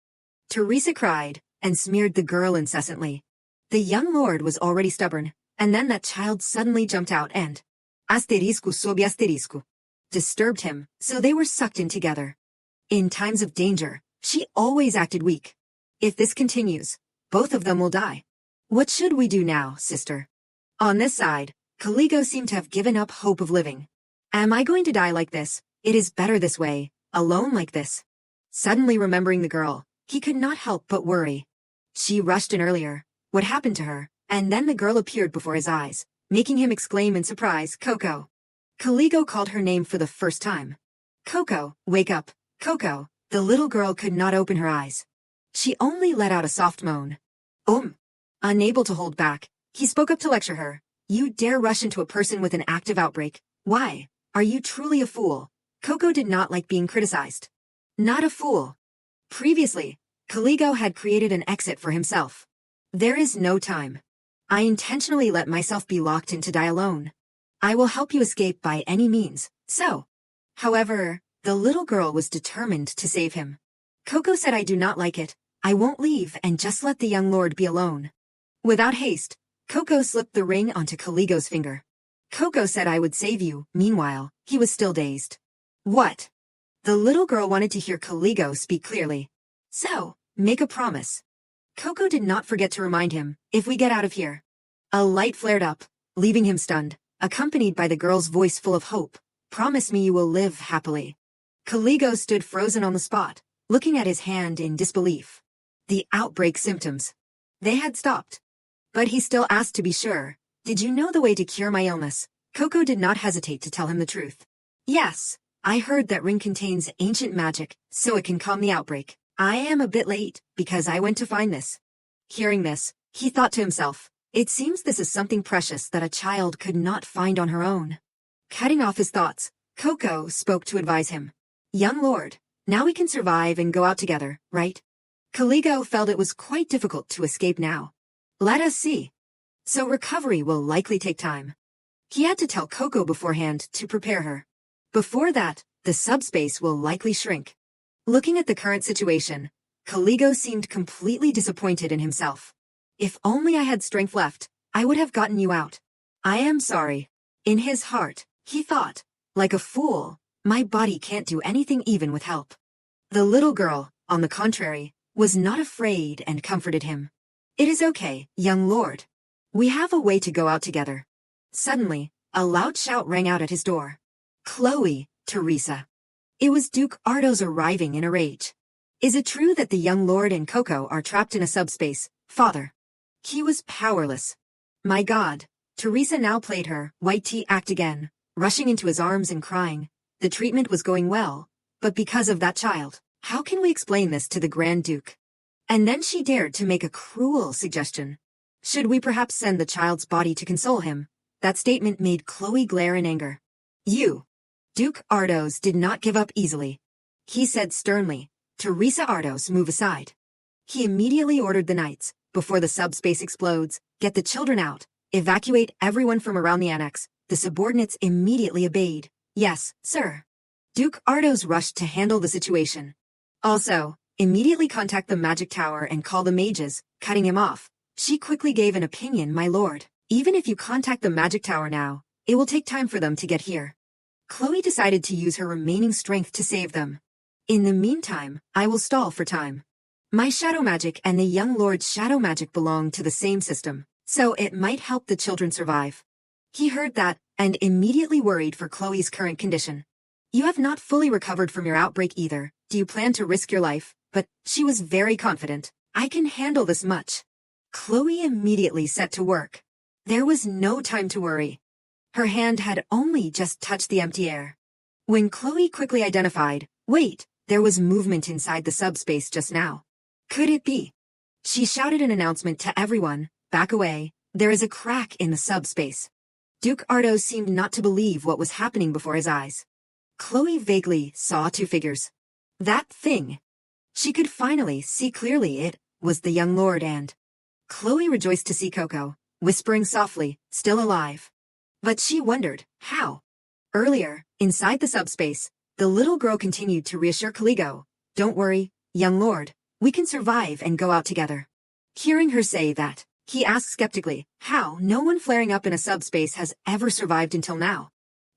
Speaker 1: Teresa cried and smeared the girl incessantly. The young lord was already stubborn, and then that child suddenly jumped out and asterisco sob asterisco disturbed him, so they were sucked in together. In times of danger, she always acted weak. If this continues, both of them will die. What should we do now, sister? On this side, Caligo seemed to have given up hope of living. Am I going to die like this? It is better this way, alone like this. Suddenly remembering the girl, he could not help but worry. She rushed in earlier. What happened to her? And then the girl appeared before his eyes, making him exclaim in surprise, Coco. Caligo called her name for the first time. Coco, wake up. Coco. The little girl could not open her eyes. She only let out a soft moan. Unable to hold back, he spoke up to lecture her. You dare rush into a person with an active outbreak. Why? Are you truly a fool? Coco did not like being criticized. Not a fool. Previously, Caligo had created an exit for himself. There is no time. I intentionally let myself be locked in to die alone. I will help you escape by any means, so. However, the little girl was determined to save him. Coco said I do not like it. I won't leave and just let the young lord be alone. Without haste, Coco slipped the ring onto Caligo's finger. Coco said I would save you. Meanwhile, he was still dazed. What? The little girl wanted to hear Caligo speak clearly. So, make a promise. Coco did not forget to remind him, if we get out of here. A light flared up, leaving him stunned, accompanied by the girl's voice full of hope. Promise me you will live happily. Caligo stood frozen on the spot, looking at his hand in disbelief. The outbreak symptoms. They had stopped. But he still asked to be sure. Did you know the way to cure my illness? Coco did not hesitate to tell him the truth. Yes, I heard that ring contains ancient magic, so it can calm the outbreak. I am a bit late, because I went to find this. Hearing this, he thought to himself, it seems this is something precious that a child could not find on her own. Cutting off his thoughts, Coco spoke to advise him. Young lord, now we can survive and go out together, right? Caligo felt it was quite difficult to escape now. Let us see. So recovery will likely take time. He had to tell Coco beforehand to prepare her. Before that, the subspace will likely shrink. Looking at the current situation, Caligo seemed completely disappointed in himself. If only I had strength left, I would have gotten you out. I am sorry. In his heart, he thought, like a fool, my body can't do anything even with help. The little girl, on the contrary, was not afraid and comforted him. It is okay, young lord. We have a way to go out together. Suddenly, a loud shout rang out at his door. Chloe, Teresa. It was Duke Ardos arriving in a rage. Is it true that the young lord and Coco are trapped in a subspace, father? He was powerless. My God. Teresa now played her white tea act again, rushing into his arms and crying. The treatment was going well, but because of that child, how can we explain this to the Grand Duke? And then she dared to make a cruel suggestion. Should we perhaps send the child's body to console him? That statement made Chloe glare in anger. You. Duke Ardos did not give up easily. He said sternly, Teresa Ardos, move aside. He immediately ordered the knights, before the subspace explodes, get the children out, evacuate everyone from around the annex. The subordinates immediately obeyed. Yes, sir. Duke Ardos rushed to handle the situation. Also, immediately contact the magic tower and call the mages, cutting him off. She quickly gave an opinion, my lord. Even if you contact the magic tower now, it will take time for them to get here. Chloe decided to use her remaining strength to save them. In the meantime, I will stall for time. My shadow magic and the young lord's shadow magic belong to the same system, so it might help the children survive. He heard that, and immediately worried for Chloe's current condition. You have not fully recovered from your outbreak either. Do you plan to risk your life? But she was very confident. I can handle this much. Chloe immediately set to work. There was no time to worry. Her hand had only just touched the empty air. When Chloe quickly identified, wait, there was movement inside the subspace just now. Could it be? She shouted an announcement to everyone, back away, there is a crack in the subspace. Duke Ardos seemed not to believe what was happening before his eyes. Chloe vaguely saw two figures. That thing. She could finally see clearly it was the young lord and Chloe rejoiced to see Coco, whispering softly, still alive. But she wondered, how? Earlier, inside the subspace, the little girl continued to reassure Caligo, don't worry, young lord, we can survive and go out together. Hearing her say that, he asked skeptically, how no one flaring up in a subspace has ever survived until now.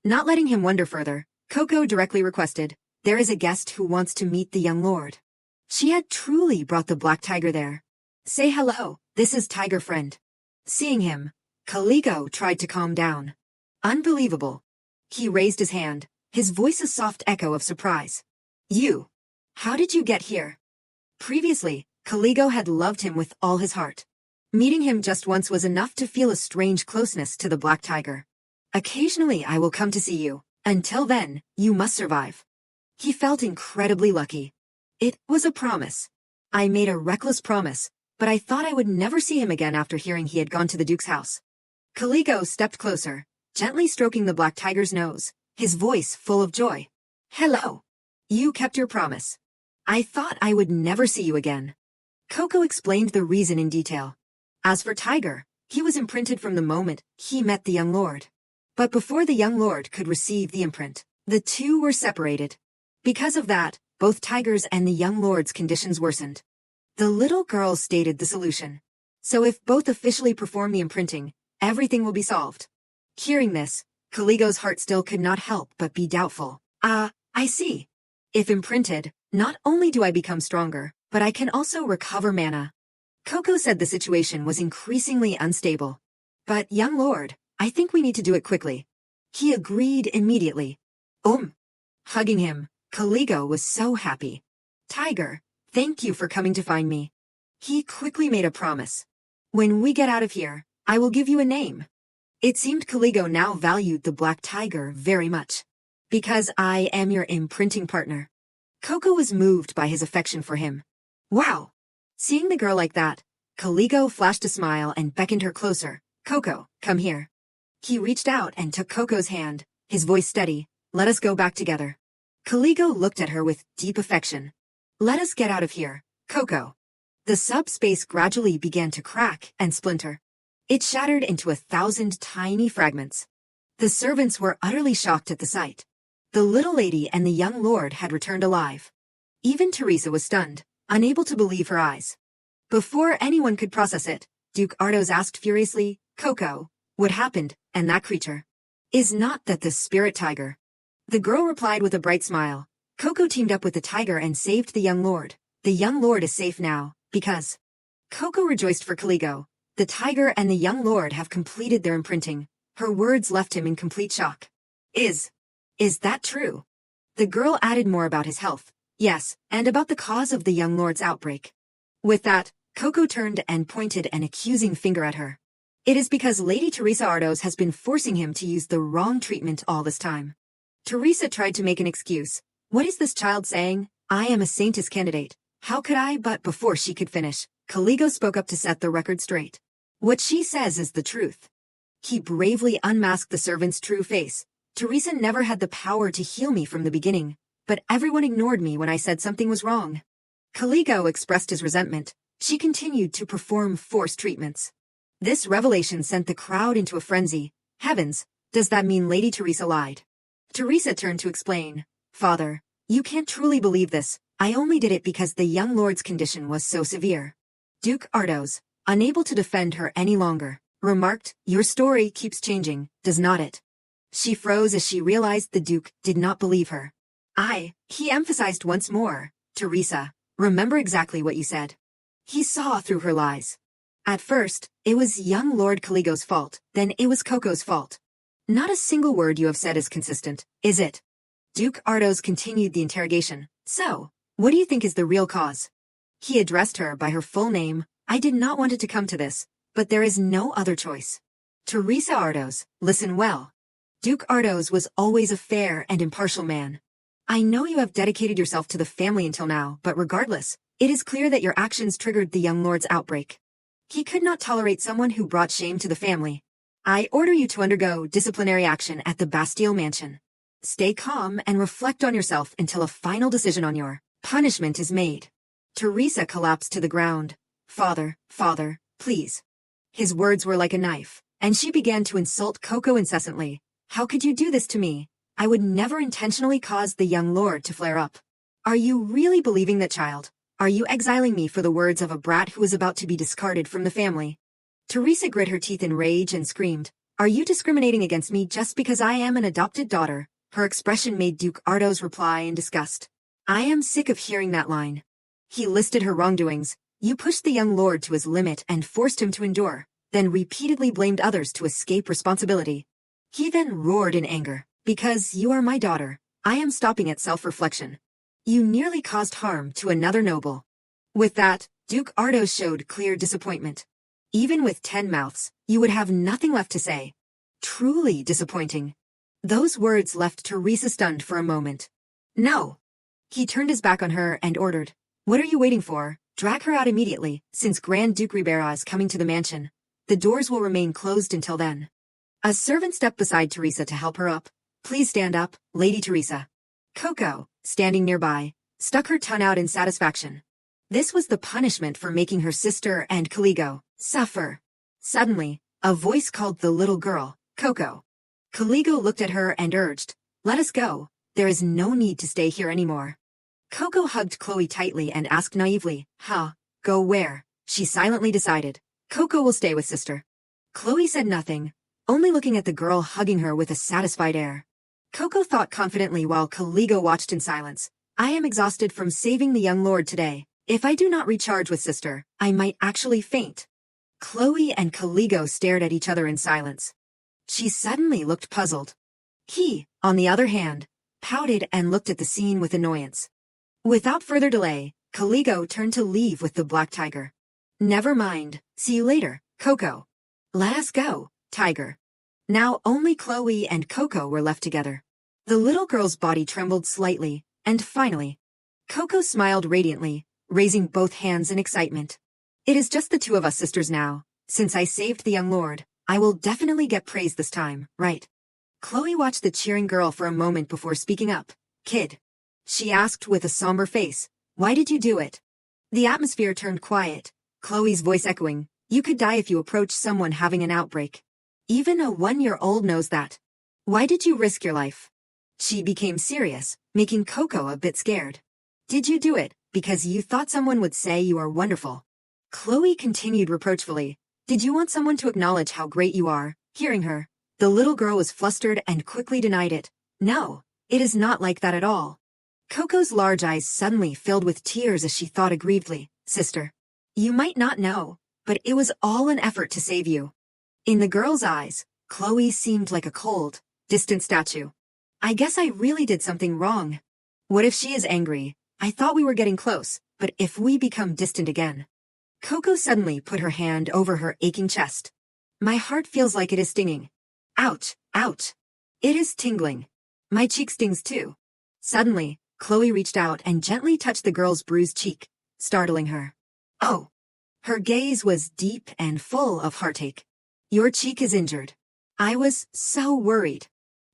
Speaker 1: Not letting him wonder further, Coco directly requested, there is a guest who wants to meet the young lord. She had truly brought the black tiger there. Say hello, this is Tiger Friend. Seeing him, Caligo tried to calm down. Unbelievable. He raised his hand, his voice a soft echo of surprise. You. How did you get here? Previously, Caligo had loved him with all his heart. Meeting him just once was enough to feel a strange closeness to the black tiger. Occasionally I will come to see you. Until then, you must survive. He felt incredibly lucky. It was a promise. I made a reckless promise, but I thought I would never see him again after hearing he had gone to the Duke's house. Caligo stepped closer, gently stroking the black tiger's nose, his voice full of joy. Hello. You kept your promise. I thought I would never see you again. Coco explained the reason in detail. As for Tiger, he was imprinted from the moment he met the young lord. But before the young lord could receive the imprint, the two were separated. Because of that, both Tiger's and the young lord's conditions worsened. The little girl stated the solution. So if both officially perform the imprinting, everything will be solved. Hearing this, Caligo's heart still could not help but be doubtful. I see. If imprinted, not only do I become stronger, but I can also recover mana. Coco said the situation was increasingly unstable. But young lord, I think we need to do it quickly. He agreed immediately. Hugging him, Caligo was so happy. Tiger, thank you for coming to find me. He quickly made a promise. When we get out of here, I will give you a name. It seemed Caligo now valued the black tiger very much. Because I am your imprinting partner. Coco was moved by his affection for him. Wow! Seeing the girl like that, Caligo flashed a smile and beckoned her closer. Coco, come here. He reached out and took Coco's hand, his voice steady. Let us go back together. Caligo looked at her with deep affection. Let us get out of here, Coco. The subspace gradually began to crack and splinter. It shattered into 1,000 tiny fragments. The servants were utterly shocked at the sight. The little lady and the young lord had returned alive. Even Teresa was stunned, unable to believe her eyes. Before anyone could process it, Duke Ardos asked furiously, Coco, what happened, and that creature? Is not that the spirit tiger? The girl replied with a bright smile. Coco teamed up with the tiger and saved the young lord. The young lord is safe now, because... Coco rejoiced for Caligo. The tiger and the young lord have completed their imprinting. Her words left him in complete shock. Is that true? The girl added more about his health. Yes, and about the cause of the young lord's outbreak. With that, Coco turned and pointed an accusing finger at her. It is because Lady Teresa Ardos has been forcing him to use the wrong treatment all this time. Teresa tried to make an excuse. What is this child saying? I am a saintess candidate. How could I? But before she could finish, Caligo spoke up to set the record straight. What she says is the truth. He bravely unmasked the servant's true face. Teresa never had the power to heal me from the beginning, but everyone ignored me when I said something was wrong. Caligo expressed his resentment. She continued to perform forced treatments. This revelation sent the crowd into a frenzy. Heavens, does that mean Lady Teresa lied? Teresa turned to explain. Father, you can't truly believe this. I only did it because the young lord's condition was so severe. Duke Ardos, unable to defend her any longer, remarked, "Your story keeps changing, does not it?" She froze as she realized the Duke did not believe her. He emphasized once more, "Teresa, remember exactly what you said." He saw through her lies. At first, it was young Lord Caligo's fault, then it was Coco's fault. "Not a single word you have said is consistent, is it?" Duke Ardos continued the interrogation. "So, what do you think is the real cause?" He addressed her by her full name. "I did not want it to come to this, but there is no other choice. Teresa Ardos, listen well. Duke Ardos was always a fair and impartial man. I know you have dedicated yourself to the family until now, but regardless, it is clear that your actions triggered the young lord's outbreak. He could not tolerate someone who brought shame to the family. I order you to undergo disciplinary action at the Bastille Mansion. Stay calm and reflect on yourself until a final decision on your punishment is made." Teresa collapsed to the ground. Father, please." His words were like a knife, and she began to insult Coco incessantly. "How could you do this to me? I would never intentionally cause the young lord to flare up. Are you really believing that, child? Are you exiling me for the words of a brat who is about to be discarded from the family?" Teresa grit her teeth in rage and screamed, "Are you discriminating against me just because I am an adopted daughter?" Her expression made Duke Ardos reply in disgust. "I am sick of hearing that line." He listed her wrongdoings. "You pushed the young lord to his limit and forced him to endure, then repeatedly blamed others to escape responsibility." He then roared in anger, "Because you are my daughter, I am stopping at self-reflection. You nearly caused harm to another noble." With that, Duke Ardos showed clear disappointment. "Even with 10 mouths, you would have nothing left to say. Truly disappointing." Those words left Teresa stunned for a moment. "No." He turned his back on her and ordered, "What are you waiting for? Drag her out immediately, since Grand Duke Ribera is coming to the mansion. The doors will remain closed until then." A servant stepped beside Teresa to help her up. "Please stand up, Lady Teresa." Coco, standing nearby, stuck her tongue out in satisfaction. This was the punishment for making her sister and Caligo suffer. Suddenly, a voice called the little girl, "Coco." Caligo looked at her and urged, "Let us go. There is no need to stay here anymore." Coco hugged Chloe tightly and asked naively, "Go where?" She silently decided, "Coco will stay with sister." Chloe said nothing, only looking at the girl hugging her with a satisfied air. Coco thought confidently while Caligo watched in silence, "I am exhausted from saving the young lord today. If I do not recharge with sister, I might actually faint." Chloe and Caligo stared at each other in silence. She suddenly looked puzzled. He, on the other hand, pouted and looked at the scene with annoyance. Without further delay, Caligo turned to leave with the black tiger. "Never mind, see you later, Coco." "Let us go, tiger." Now only Chloe and Coco were left together. The little girl's body trembled slightly, and finally, Coco smiled radiantly, raising both hands in excitement. "It is just the two of us sisters now. Since I saved the young lord, I will definitely get praise this time, right?" Chloe watched the cheering girl for a moment before speaking up. "Kid," she asked with a somber face, "why did you do it?" The atmosphere turned quiet, Chloe's voice echoing, "You could die if you approach someone having an outbreak. Even a 1-year-old knows that. Why did you risk your life?" She became serious, making Coco a bit scared. "Did you do it because you thought someone would say you are wonderful?" Chloe continued reproachfully, "Did you want someone to acknowledge how great you are?" Hearing her, the little girl was flustered and quickly denied it. "No, it is not like that at all." Coco's large eyes suddenly filled with tears as she thought aggrievedly, "Sister, you might not know, but it was all an effort to save you." In the girl's eyes, Chloe seemed like a cold, distant statue. "I guess I really did something wrong. What if she is angry? I thought we were getting close, but if we become distant again?" Coco suddenly put her hand over her aching chest. "My heart feels like it is stinging. Ouch, ouch. It is tingling. My cheek stings too." Suddenly, Chloe reached out and gently touched the girl's bruised cheek, startling her. "Oh." Her gaze was deep and full of heartache. "Your cheek is injured. I was so worried."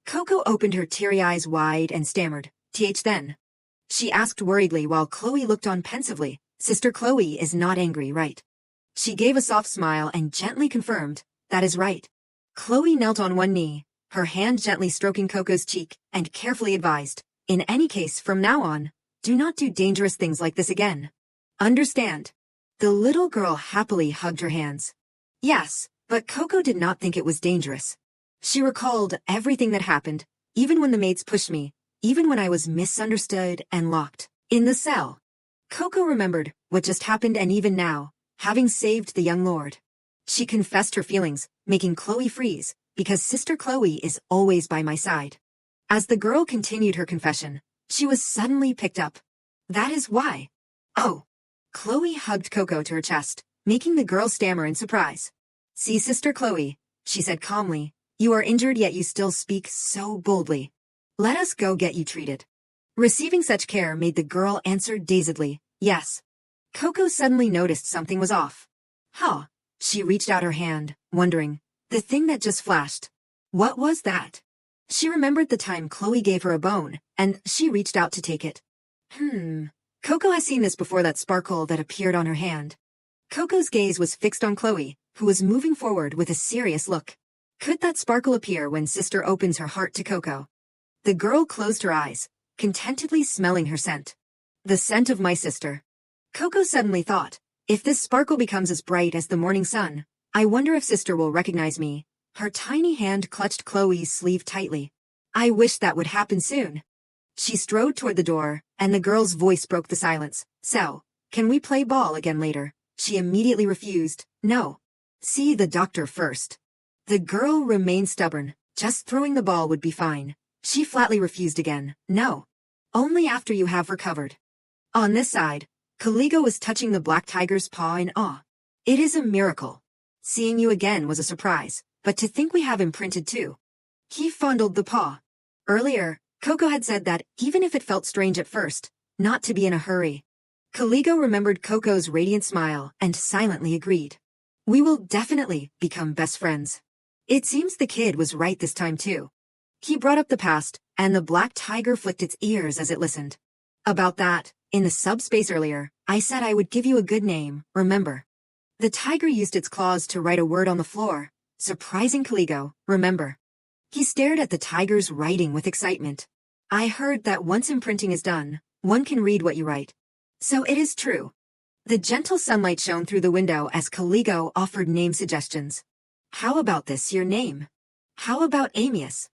Speaker 1: Coco opened her teary eyes wide and stammered, then." She asked worriedly while Chloe looked on pensively, "Sister Chloe is not angry, right?" She gave a soft smile and gently confirmed, "That is right." Chloe knelt on one knee, her hand gently stroking Coco's cheek, and carefully advised, "In any case from now on, do not do dangerous things like this again. Understand?" The little girl happily hugged her hands. Yes, but Coco did not think it was dangerous. She recalled everything that happened, even when the maids pushed me, even when I was misunderstood and locked in the cell. Coco remembered what just happened, and even now, having saved the young lord. She confessed her feelings, making Chloe freeze, because Sister Chloe is always by my side. As the girl continued her confession, she was suddenly picked up. That is why. Oh. Chloe hugged Coco to her chest, making the girl stammer in surprise. See, Sister Chloe, she said calmly, you are injured yet you still speak so boldly. Let us go get you treated. Receiving such care made the girl answer dazedly, yes. Coco suddenly noticed something was off. Huh. She reached out her hand, wondering, the thing that just flashed. What was that? She remembered the time Chloe gave her a bone, and she reached out to take it. Coco has seen this before, that sparkle that appeared on her hand. Coco's gaze was fixed on Chloe, who was moving forward with a serious look. Could that sparkle appear when Sister opens her heart to Coco? The girl closed her eyes, contentedly smelling her scent. The scent of my sister. Coco suddenly thought, if this sparkle becomes as bright as the morning sun, I wonder if Sister will recognize me. Her tiny hand clutched Chloe's sleeve tightly. I wish that would happen soon. She strode toward the door, and the girl's voice broke the silence. So, can we play ball again later? She immediately refused. No. See the doctor first. The girl remained stubborn. Just throwing the ball would be fine. She flatly refused again. No. Only after you have recovered. On this side, Caligo was touching the black tiger's paw in awe. It is a miracle. Seeing you again was a surprise, but to think we have imprinted too. He fondled the paw. Earlier, Coco had said that, even if it felt strange at first, not to be in a hurry. Caligo remembered Coco's radiant smile and silently agreed. We will definitely become best friends. It seems the kid was right this time too. He brought up the past, and the black tiger flicked its ears as it listened. About that, in the subspace earlier, I said I would give you a good name, remember? The tiger used its claws to write a word on the floor, surprising Caligo, remember? He stared at the tiger's writing with excitement. I heard that once imprinting is done, one can read what you write. So it is true. The gentle sunlight shone through the window as Caligo offered name suggestions. How about this, your name? How about Amius?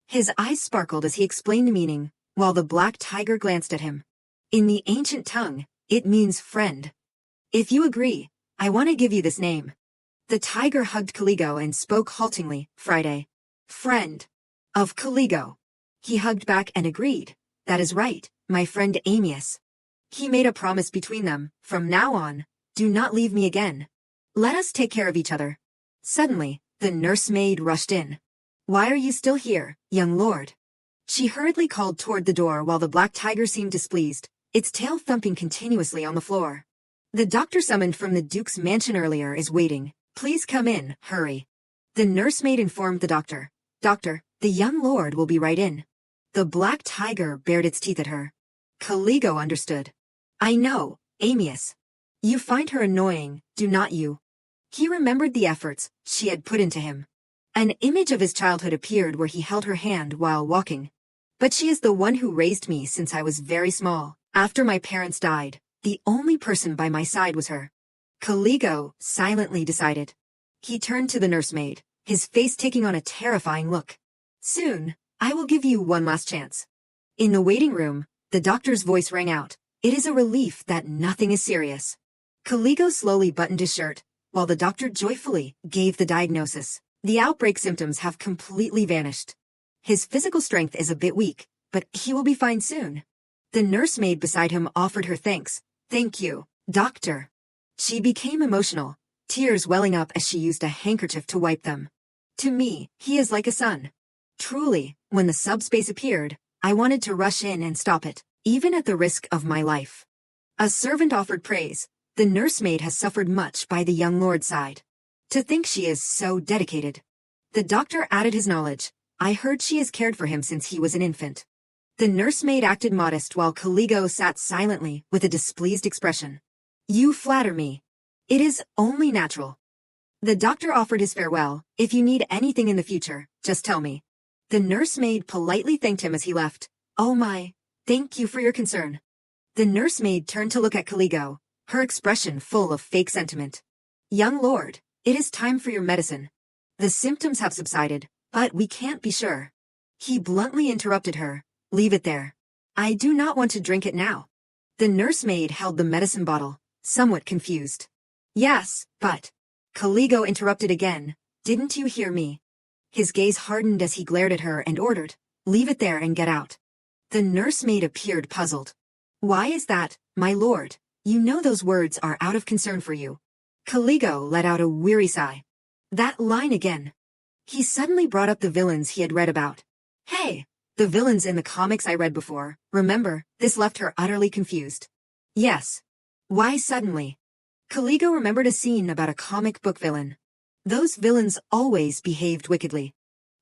Speaker 1: His eyes sparkled as he explained the meaning, while the black tiger glanced at him. In the ancient tongue, it means friend. If you agree, I want to give you this name. The tiger hugged Caligo and spoke haltingly, Friday. Friend. Of Caligo. He hugged back and agreed. That is right, my friend Amius. He made a promise between them, from now on, do not leave me again. Let us take care of each other. Suddenly, the nursemaid rushed in. Why are you still here, young lord? She hurriedly called toward the door while the black tiger seemed displeased, its tail thumping continuously on the floor. The doctor summoned from the Duke's mansion earlier is waiting. Please come in, hurry. The nursemaid informed the doctor. Doctor, the young lord will be right in. The black tiger bared its teeth at her. Caligo understood. I know, Amius. You find her annoying, do not you? He remembered the efforts she had put into him. An image of his childhood appeared where he held her hand while walking. But she is the one who raised me since I was very small. After my parents died, the only person by my side was her. Caligo silently decided. He turned to the nursemaid, his face taking on a terrifying look. Soon, I will give you one last chance. In the waiting room, the doctor's voice rang out. It is a relief that nothing is serious. Caligo slowly buttoned his shirt, while the doctor joyfully gave the diagnosis. The outbreak symptoms have completely vanished. His physical strength is a bit weak, but he will be fine soon. The nursemaid beside him offered her thanks. Thank you, doctor. She became emotional, tears welling up as she used a handkerchief to wipe them. To me, he is like a son. Truly, when the subspace appeared, I wanted to rush in and stop it, even at the risk of my life. A servant offered praise. The nursemaid has suffered much by the young lord's side. To think she is so dedicated. The doctor added his knowledge. I heard she has cared for him since he was an infant. The nursemaid acted modest while Caligo sat silently with a displeased expression. You flatter me. It is only natural. The doctor offered his farewell. If you need anything in the future, just tell me. The nursemaid politely thanked him as he left. Oh my, thank you for your concern. The nursemaid turned to look at Caligo. her expression full of fake sentiment. "Young lord, it is time for your medicine. The symptoms have subsided, but we can't be sure." He bluntly interrupted her. "Leave it there. I do not want to drink it now." The nursemaid held the medicine bottle, somewhat confused. "Yes, but..." Caligo interrupted again. "Didn't you hear me?" His gaze hardened as he glared at her and ordered, "Leave it there and get out." The nursemaid appeared puzzled. "Why is that, my lord? You know those words are out of concern for you." Caligo let out a weary sigh. That line again. He suddenly brought up the villains he had read about. "Hey, the villains in the comics I read before, remember?" This left her utterly confused. "Yes. Why suddenly?" Caligo remembered a scene about a comic book villain. Those villains always behaved wickedly.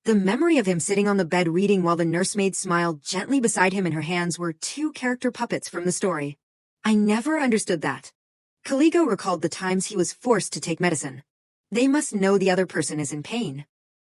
Speaker 1: The memory of him sitting on the bed reading while the nursemaid smiled gently beside him and her hands were two character puppets from the story. I never understood that. Caligo recalled the times he was forced to take medicine. They must know the other person is in pain.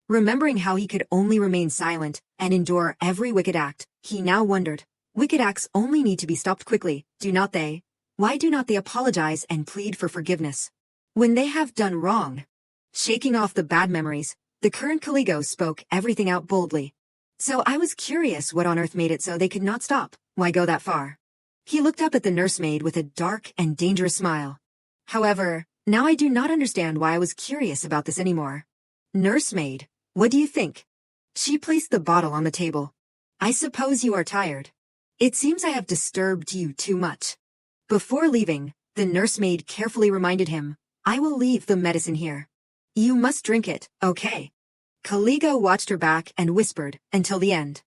Speaker 1: Remembering how he could only remain silent and endure every wicked act, he now wondered, wicked acts only need to be stopped quickly, do not they? Why do not they apologize and plead for forgiveness when they have done wrong? Shaking off the bad memories, the current Caligo spoke everything out boldly. "So I was curious what on earth made it so they could not stop. Why go that far?" He looked up at the nursemaid with a dark and dangerous smile. "However, now I do not understand why I was curious about this anymore." "Nursemaid, what do you think?" She placed the bottle on the table. "I suppose you are tired. It seems I have disturbed you too much." Before leaving, the nursemaid carefully reminded him, "I will leave the medicine here. You must drink it, okay?" Caligo watched her back and whispered, "Until the end."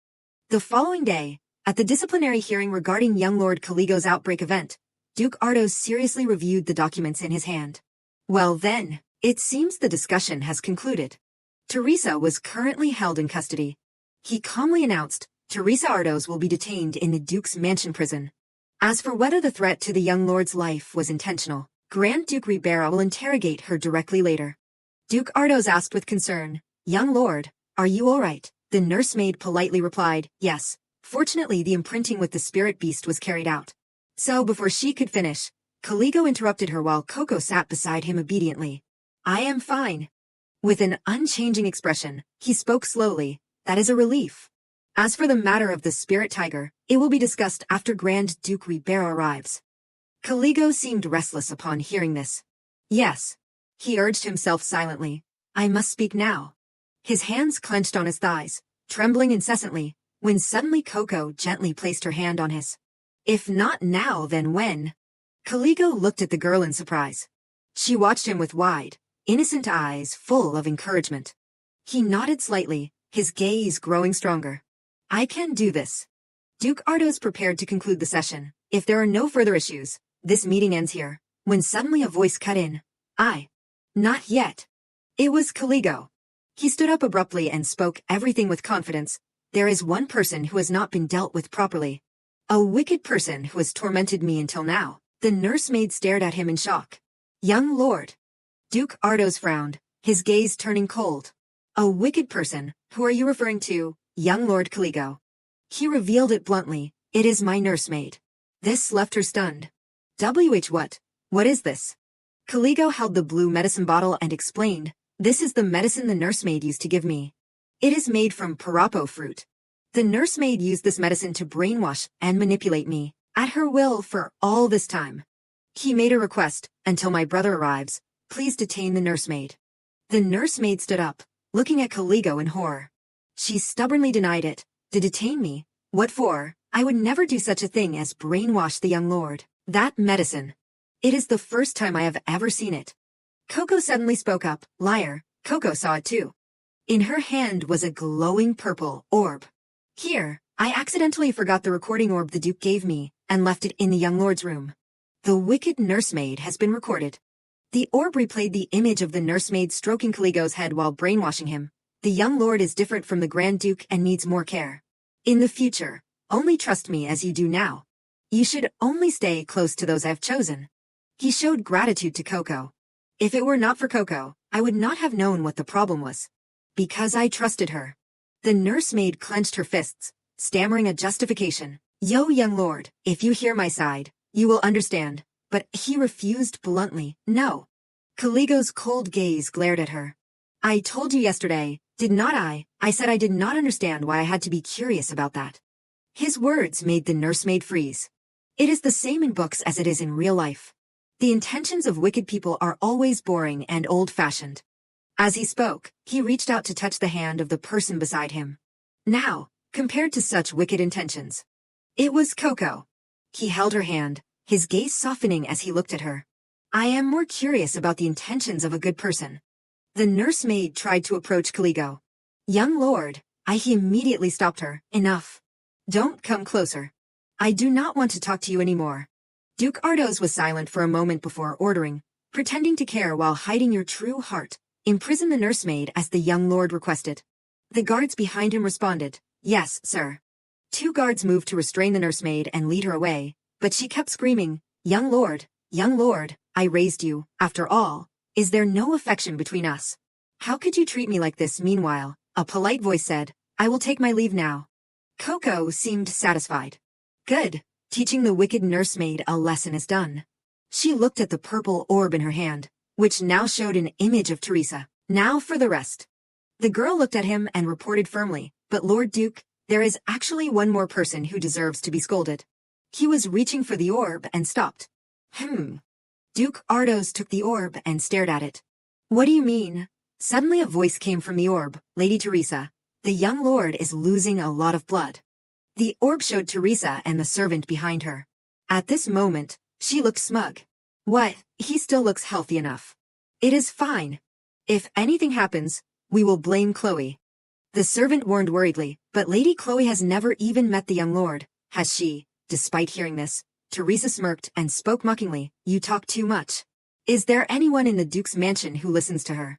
Speaker 1: The following day, at the disciplinary hearing regarding young Lord Caligo's outbreak event, Duke Ardos seriously reviewed the documents in his hand. "Well then, it seems the discussion has concluded. Teresa was currently held in custody." He calmly announced, "Teresa Ardos will be detained in the Duke's mansion prison. As for whether the threat to the young lord's life was intentional, Grand Duke Ribera will interrogate her directly later." Duke Ardos asked with concern, "Young lord, are you all right?" The nursemaid politely replied, "Yes. Fortunately the imprinting with the spirit beast was carried out." So before she could finish, Caligo interrupted her while Coco sat beside him obediently. "I am fine." With an unchanging expression, he spoke slowly, "That is a relief. As for the matter of the spirit tiger, it will be discussed after Grand Duke Ribera arrives." Caligo seemed restless upon hearing this. "Yes." He urged himself silently, "I must speak now." His hands clenched on his thighs, trembling incessantly, when suddenly Coco gently placed her hand on his. "If not now, then when?" Caligo looked at the girl in surprise. She watched him with wide, innocent eyes full of encouragement. He nodded slightly, his gaze growing stronger. "I can do this." Duke Ardos prepared to conclude the session. "If there are no further issues, this meeting ends here," when suddenly a voice cut in. Not yet." It was Caligo. He stood up abruptly and spoke everything with confidence. "There is one person who has not been dealt with properly. A wicked person who has tormented me until now." The nursemaid stared at him in shock. "Young lord." Duke Ardos frowned, his gaze turning cold. "A wicked person, who are you referring to, young Lord Caligo?" He revealed it bluntly, "It is my nursemaid." This left her stunned. What is this?" Caligo held the blue medicine bottle and explained, "This is the medicine the nursemaid used to give me. It is made from parapo fruit. The nursemaid used this medicine to brainwash and manipulate me, at her will for all this time." He made a request, "Until my brother arrives, please detain the nursemaid." The nursemaid stood up, looking at Caligo in horror. She stubbornly denied it. "To detain me? What for? I would never do such a thing as brainwash the young lord. That medicine. It is the first time I have ever seen it." Coco suddenly spoke up. "Liar." Coco saw it too. In her hand was a glowing purple orb. "Here, I accidentally forgot the recording orb the Duke gave me, and left it in the young lord's room. The wicked nursemaid has been recorded." The orb replayed the image of the nursemaid stroking Caligo's head while brainwashing him. "The young lord is different from the Grand Duke and needs more care. In the future, only trust me as you do now. You should only stay close to those I have chosen." He showed gratitude to Coco. "If it were not for Coco, I would not have known what the problem was. Because I trusted her." The nursemaid clenched her fists, stammering a justification. "Yo, young lord, if you hear my side, you will understand, but he refused bluntly. No. Caligo's cold gaze glared at her. I told you yesterday, did not I? I said I did not understand why I had to be curious about that. His words made the nursemaid freeze. It is the same in books as it is in real life. The intentions of wicked people are always boring and old-fashioned. As he spoke, he reached out to touch the hand of the person beside him. Now, compared to such wicked intentions. It was Coco. He held her hand, his gaze softening as he looked at her. I am more curious about the intentions of a good person. The nursemaid tried to approach Caligo. Young lord, he immediately stopped her. Enough. Don't come closer. I do not want to talk to you anymore. Duke Ardos was silent for a moment before ordering, pretending to care while hiding your true heart. Imprison the nursemaid as the young lord requested. The guards behind him responded, yes, sir. 2 guards moved to restrain the nursemaid and lead her away, but she kept screaming, young lord, I raised you, after all. Is there no affection between us? How could you treat me like this? Meanwhile, a polite voice said, I will take my leave now. Coco seemed satisfied. Good, teaching the wicked nursemaid a lesson is done. She looked at the purple orb in her hand, which now showed an image of Teresa. Now for the rest. The girl looked at him and reported firmly, but Lord Duke, there is actually one more person who deserves to be scolded. He was reaching for the orb and stopped. Duke Ardos took the orb and stared at it. What do you mean? Suddenly a voice came from the orb, Lady Teresa. The young lord is losing a lot of blood. The orb showed Teresa and the servant behind her. At this moment, she looked smug. What? He still looks healthy enough. It is fine. If anything happens, we will blame Chloe. The servant warned worriedly, but Lady Chloe has never even met the young lord, has she? Despite hearing this, Teresa smirked and spoke mockingly, you talk too much. Is there anyone in the Duke's mansion who listens to her?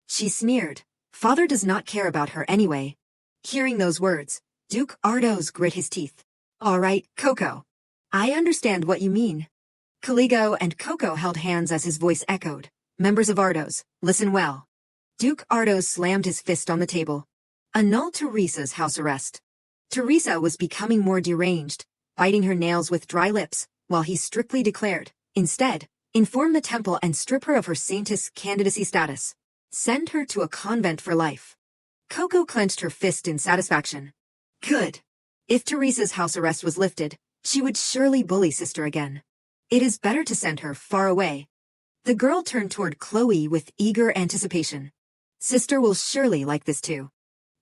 Speaker 1: She sneered. Father does not care about her anyway. Hearing those words, Duke Ardos grit his teeth. All right, Coco. I understand what you mean. Caligo and Coco held hands as his voice echoed. Members of Ardos, listen well. Duke Ardos slammed his fist on the table. Annul Teresa's house arrest. Teresa was becoming more deranged, biting her nails with dry lips, while he strictly declared, instead, inform the temple and strip her of her saintess candidacy status. Send her to a convent for life. Coco clenched her fist in satisfaction. Good. If Teresa's house arrest was lifted, she would surely bully sister again. It is better to send her far away. The girl turned toward Chloe with eager anticipation. Sister will surely like this too.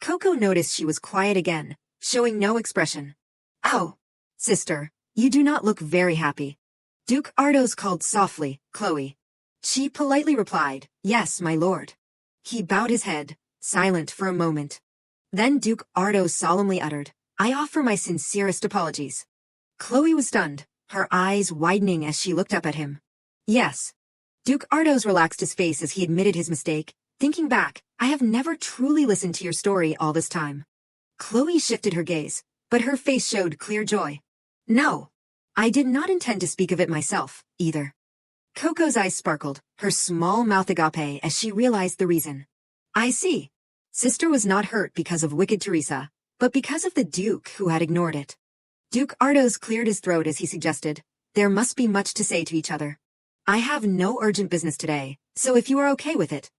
Speaker 1: Coco noticed she was quiet again, showing no expression. Oh, sister, you do not look very happy. Duke Ardos called softly, Chloe. She politely replied, yes, my lord. He bowed his head, silent for a moment. Then Duke Ardos solemnly uttered, I offer my sincerest apologies. Chloe was stunned, her eyes widening as she looked up at him. Yes. Duke Ardos relaxed his face as he admitted his mistake, thinking back, I have never truly listened to your story all this time. Chloe shifted her gaze, but her face showed clear joy. No. I did not intend to speak of it myself, either. Coco's eyes sparkled, her small mouth agape as she realized the reason. I see. Sister was not hurt because of wicked Teresa, but because of the Duke who had ignored it. Duke Ardos cleared his throat as he suggested, there must be much to say to each other. I have no urgent business today, so if you are okay with it.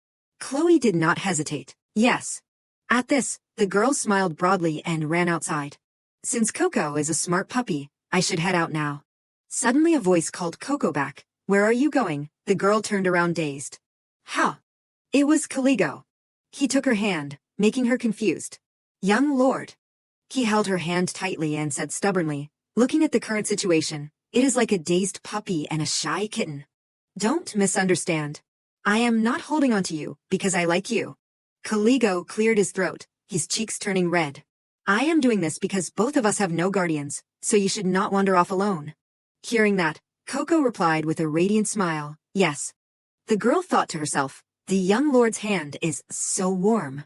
Speaker 1: Chloe did not hesitate. Yes. At this, the girl smiled broadly and ran outside. Since Coco is a smart puppy, I should head out now. Suddenly a voice called Coco back. Where are you going? The girl turned around dazed. Huh. It was Caligo. He took her hand, making her confused. Young lord. He held her hand tightly and said stubbornly, looking at the current situation, it is like a dazed puppy and a shy kitten. Don't misunderstand. I am not holding on to you, because I like you. Caligo cleared his throat, his cheeks turning red. I am doing this because both of us have no guardians, so you should not wander off alone. Hearing that, Coco replied with a radiant smile, yes. The girl thought to herself, the young lord's hand is so warm.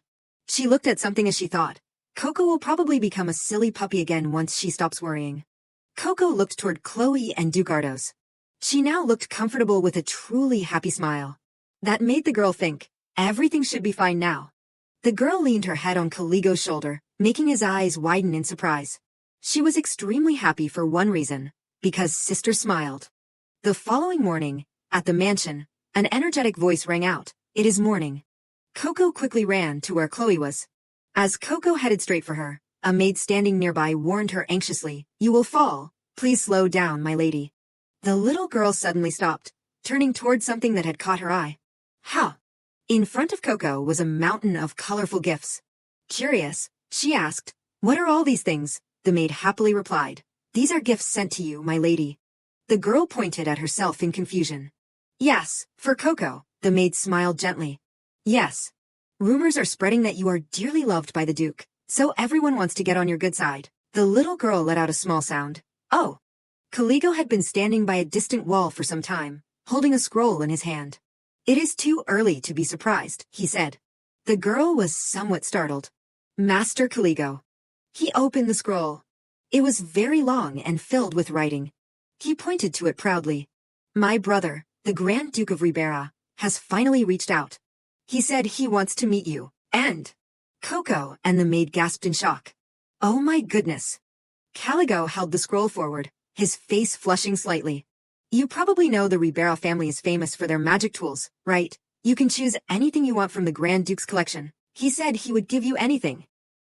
Speaker 1: She looked at something as she thought, Coco will probably become a silly puppy again once she stops worrying. Coco looked toward Chloe and Duke Ardos. She now looked comfortable with a truly happy smile. That made the girl think, everything should be fine now. The girl leaned her head on Caligo's shoulder, making his eyes widen in surprise. She was extremely happy for one reason, because sister smiled. The following morning, at the mansion, an energetic voice rang out, "It is morning." Coco quickly ran to where Chloe was. As Coco headed straight for her, a maid standing nearby warned her anxiously, "You will fall. Please slow down, my lady." The little girl suddenly stopped, turning toward something that had caught her eye. Ha! In front of Coco was a mountain of colorful gifts. Curious, she asked, "What are all these things?" The maid happily replied, "These are gifts sent to you, my lady." The girl pointed at herself in confusion. "Yes, for Coco," the maid smiled gently. "Yes. Rumors are spreading that you are dearly loved by the Duke, so everyone wants to get on your good side." The little girl let out a small sound. Oh! Caligo had been standing by a distant wall for some time, holding a scroll in his hand. "It is too early to be surprised," he said. The girl was somewhat startled. Master Caligo. He opened the scroll. It was very long and filled with writing. He pointed to it proudly. "My brother, the Grand Duke of Ribera, has finally reached out. He said he wants to meet you, and—" Coco and the maid gasped in shock. "Oh my goodness." Caligo held the scroll forward, his face flushing slightly. "You probably know the Ribera family is famous for their magic tools, right? You can choose anything you want from the Grand Duke's collection. He said he would give you anything."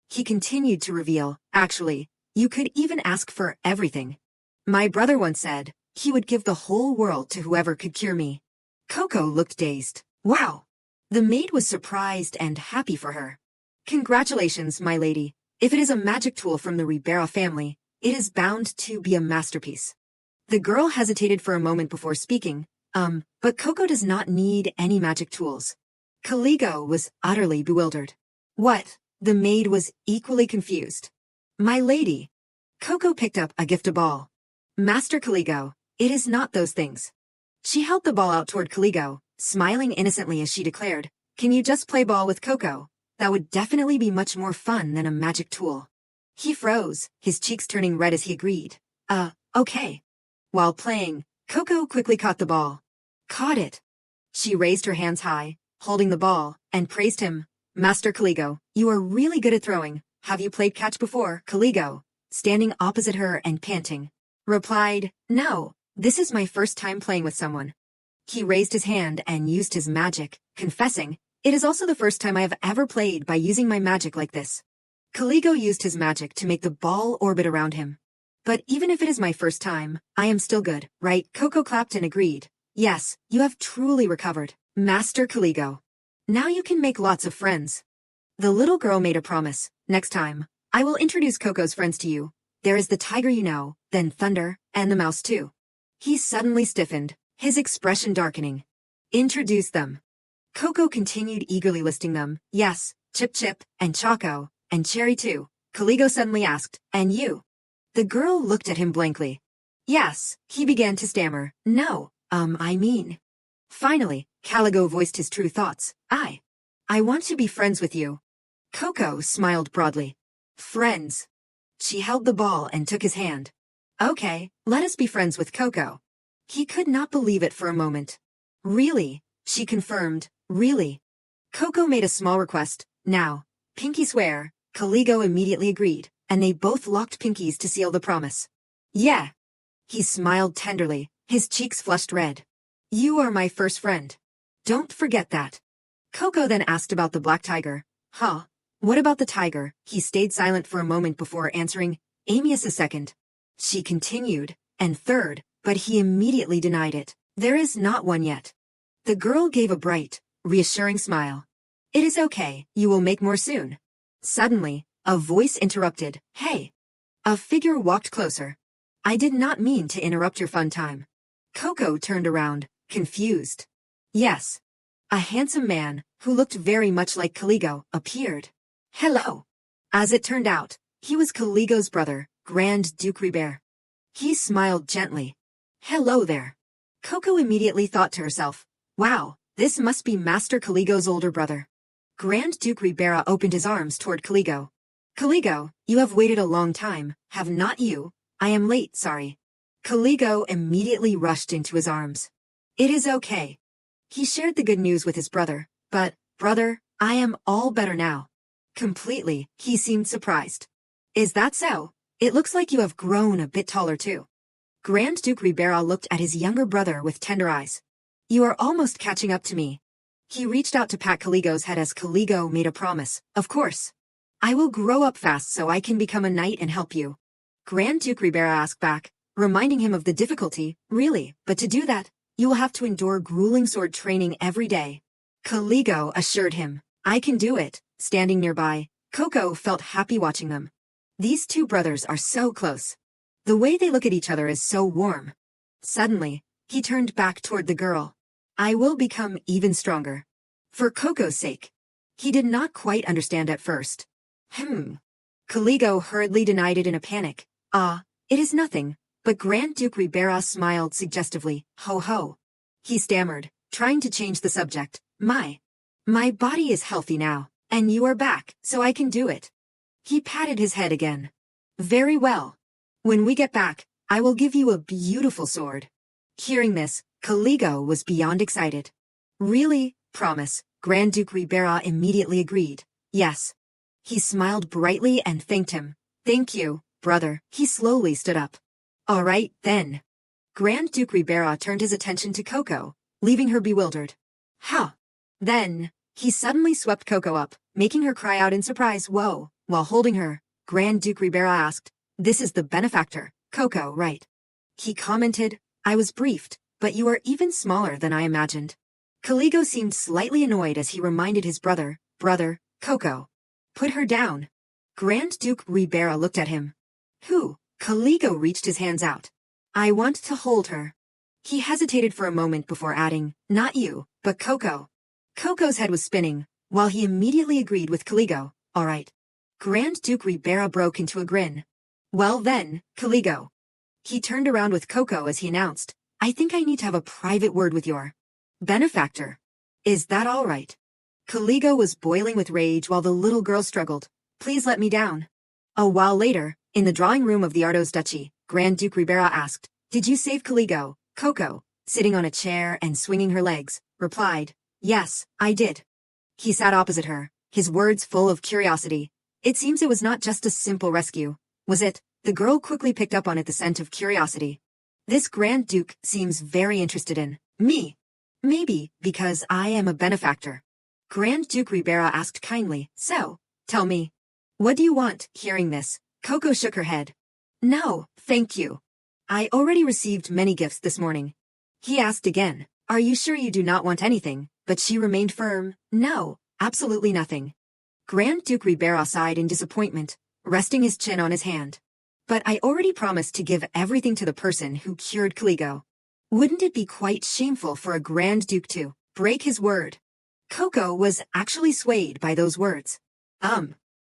Speaker 1: He continued to reveal, "Actually, you could even ask for everything. My brother once said he would give the whole world to whoever could cure me." Coco looked dazed. Wow! The maid was surprised and happy for her. "Congratulations, my lady. If it is a magic tool from the Ribera family, it is bound to be a masterpiece." The girl hesitated for a moment before speaking, but Coco does not need any magic tools." Caligo was utterly bewildered. "What?" The maid was equally confused. "My lady." Coco picked up a gift ball. "Master Caligo, it is not those things." She held the ball out toward Caligo, smiling innocently as she declared, "Can you just play ball with Coco? That would definitely be much more fun than a magic tool." He froze, his cheeks turning red as he agreed. Okay." While playing, Coco quickly caught the ball. Caught it. She raised her hands high, holding the ball, and praised him. "Master Caligo, you are really good at throwing. Have you played catch before?" Caligo, standing opposite her and panting, replied, "No, this is my first time playing with someone." He raised his hand and used his magic, confessing, "It is also the first time I have ever played by using my magic like this." Caligo used his magic to make the ball orbit around him. "But even if it is my first time, I am still good, right?" Coco clapped and agreed. "Yes, you have truly recovered, Master Caligo. Now you can make lots of friends." The little girl made a promise. "Next time, I will introduce Coco's friends to you. There is the tiger you know, then Thunder, and the mouse too." He suddenly stiffened, his expression darkening. "Introduce them." Coco continued eagerly listing them. "Yes, Chip Chip, and Choco, and Cherry too." Caligo suddenly asked, "And you?" The girl looked at him blankly. "Yes," he began to stammer. "No, I mean." Finally, Caligo voiced his true thoughts. I want to be friends with you." Coco smiled broadly. "Friends." She held the ball and took his hand. "Okay, let us be friends with Coco." He could not believe it for a moment. "Really?" she confirmed. "Really?" Coco made a small request. "Now, pinky swear." Caligo immediately agreed, and they both locked pinkies to seal the promise. "Yeah." He smiled tenderly, his cheeks flushed red. "You are my first friend. Don't forget that." Coco then asked about the black tiger. "Huh? What about the tiger?" He stayed silent for a moment before answering, "Amius is second." She continued, "And third," but he immediately denied it. "There is not one yet." The girl gave a bright, reassuring smile. "It is okay, you will make more soon." Suddenly, a voice interrupted. "Hey!" A figure walked closer. "I did not mean to interrupt your fun time." Coco turned around, confused. Yes. A handsome man, who looked very much like Caligo, appeared. "Hello." As it turned out, he was Caligo's brother, Grand Duke Ribert. He smiled gently. "Hello there." Coco immediately thought to herself, "Wow, this must be Master Caligo's older brother." Grand Duke Ribera opened his arms toward Caligo. "Caligo, you have waited a long time, have not you? I am late, sorry." Caligo immediately rushed into his arms. "It is okay." He shared the good news with his brother, but, "Brother, I am all better now." Completely, he seemed surprised. "Is that so? It looks like you have grown a bit taller too." Grand Duke Ribera looked at his younger brother with tender eyes. You are almost catching up to me. He reached out to pat Caligo's head as Caligo made a promise. Of course. I will grow up fast so I can become a knight and help you. Grand Duke Ribera asked back, reminding him of the difficulty. Really, but to do that, you will have to endure grueling sword training every day. Caligo assured him, I can do it. Standing nearby, Coco felt happy watching them. These two brothers are so close. The way they look at each other is so warm. Suddenly, he turned back toward the girl. I will become even stronger. For Coco's sake. He did not quite understand at first. Caligo hurriedly denied it in a panic. It is nothing, but Grand Duke Ribera smiled suggestively. Ho ho. He stammered, trying to change the subject. My body is healthy now, and you are back, so I can do it. He patted his head again. Very well. When we get back, I will give you a beautiful sword. Hearing this, Caligo was beyond excited. Really? Promise. Grand Duke Ribera immediately agreed. Yes. He smiled brightly and thanked him. Thank you, brother. He slowly stood up. All right, then. Grand Duke Ribera turned his attention to Coco, leaving her bewildered. Then, he suddenly swept Coco up, making her cry out in surprise. Whoa. While holding her, Grand Duke Ribera asked, This is the benefactor, Coco, right? He commented, I was briefed, but you are even smaller than I imagined. Caligo seemed slightly annoyed as he reminded his brother, Coco. Put her down. Grand Duke Ribera looked at him. Who? Caligo reached his hands out. I want to hold her. He hesitated for a moment before adding, not you, but Coco. Coco's head was spinning, while he immediately agreed with Caligo. All right. Grand Duke Ribera broke into a grin. Well then, Caligo. He turned around with Coco as he announced, I think I need to have a private word with your benefactor. Is that all right? Caligo was boiling with rage while the little girl struggled. Please let me down. A while later, in the drawing room of the Ardos Duchy, Grand Duke Ribera asked, Did you save Caligo? Coco, sitting on a chair and swinging her legs, replied, Yes, I did. He sat opposite her, his words full of curiosity. It seems it was not just a simple rescue, was it? The girl quickly picked up on it the scent of curiosity. This Grand Duke seems very interested in me. Maybe because I am a benefactor. Grand Duke Ribera asked kindly, So, tell me, what do you want? Hearing this, Coco shook her head. No, thank you. I already received many gifts this morning. He asked again, Are you sure you do not want anything? But she remained firm. No, absolutely nothing. Grand Duke Ribera sighed in disappointment, resting his chin on his hand. But I already promised to give everything to the person who cured Caligo. Wouldn't it be quite shameful for a Grand Duke to break his word? Coco was actually swayed by those words.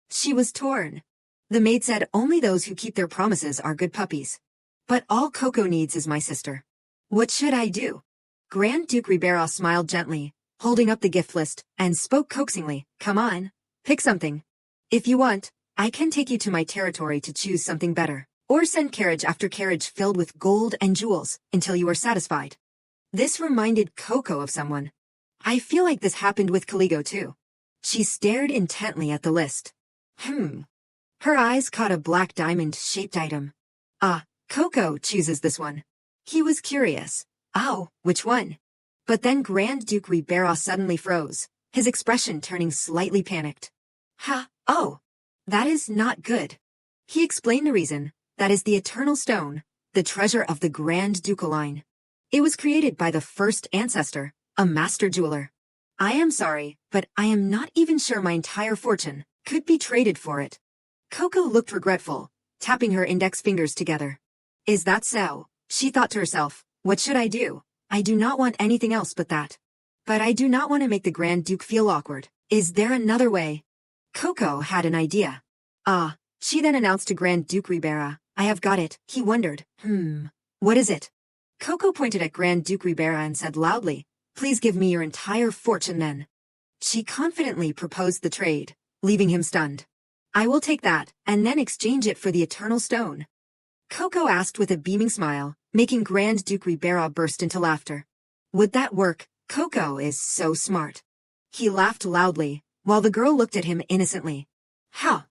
Speaker 1: She was torn. The maid said only those who keep their promises are good puppies. But all Coco needs is my sister. What should I do? Grand Duke Ribera smiled gently, holding up the gift list, and spoke coaxingly. Come on, pick something. If you want, I can take you to my territory to choose something better, or send carriage after carriage filled with gold and jewels until you are satisfied. This reminded Coco of someone. I feel like this happened with Caligo too. She stared intently at the list. Her eyes caught a black diamond-shaped item. Coco chooses this one. He was curious. Oh, which one? But then Grand Duke Ribera suddenly froze, his expression turning slightly panicked. Oh, that is not good. He explained the reason. That is the Eternal Stone, the treasure of the Grand Ducal line. It was created by the first ancestor, a master jeweler. I am sorry, but I am not even sure my entire fortune could be traded for it. Coco looked regretful, tapping her index fingers together. Is that so? She thought to herself, what should I do? I do not want anything else but that. But I do not want to make the Grand Duke feel awkward. Is there another way? Coco had an idea. She then announced to Grand Duke Ribera, I have got it. He wondered, what is it? Coco pointed at Grand Duke Ribera and said loudly, Please give me your entire fortune then. She confidently proposed the trade, leaving him stunned. I will take that, and then exchange it for the Eternal Stone. Coco asked with a beaming smile, making Grand Duke Ribera burst into laughter. Would that work? Coco is so smart. He laughed loudly, while the girl looked at him innocently. How?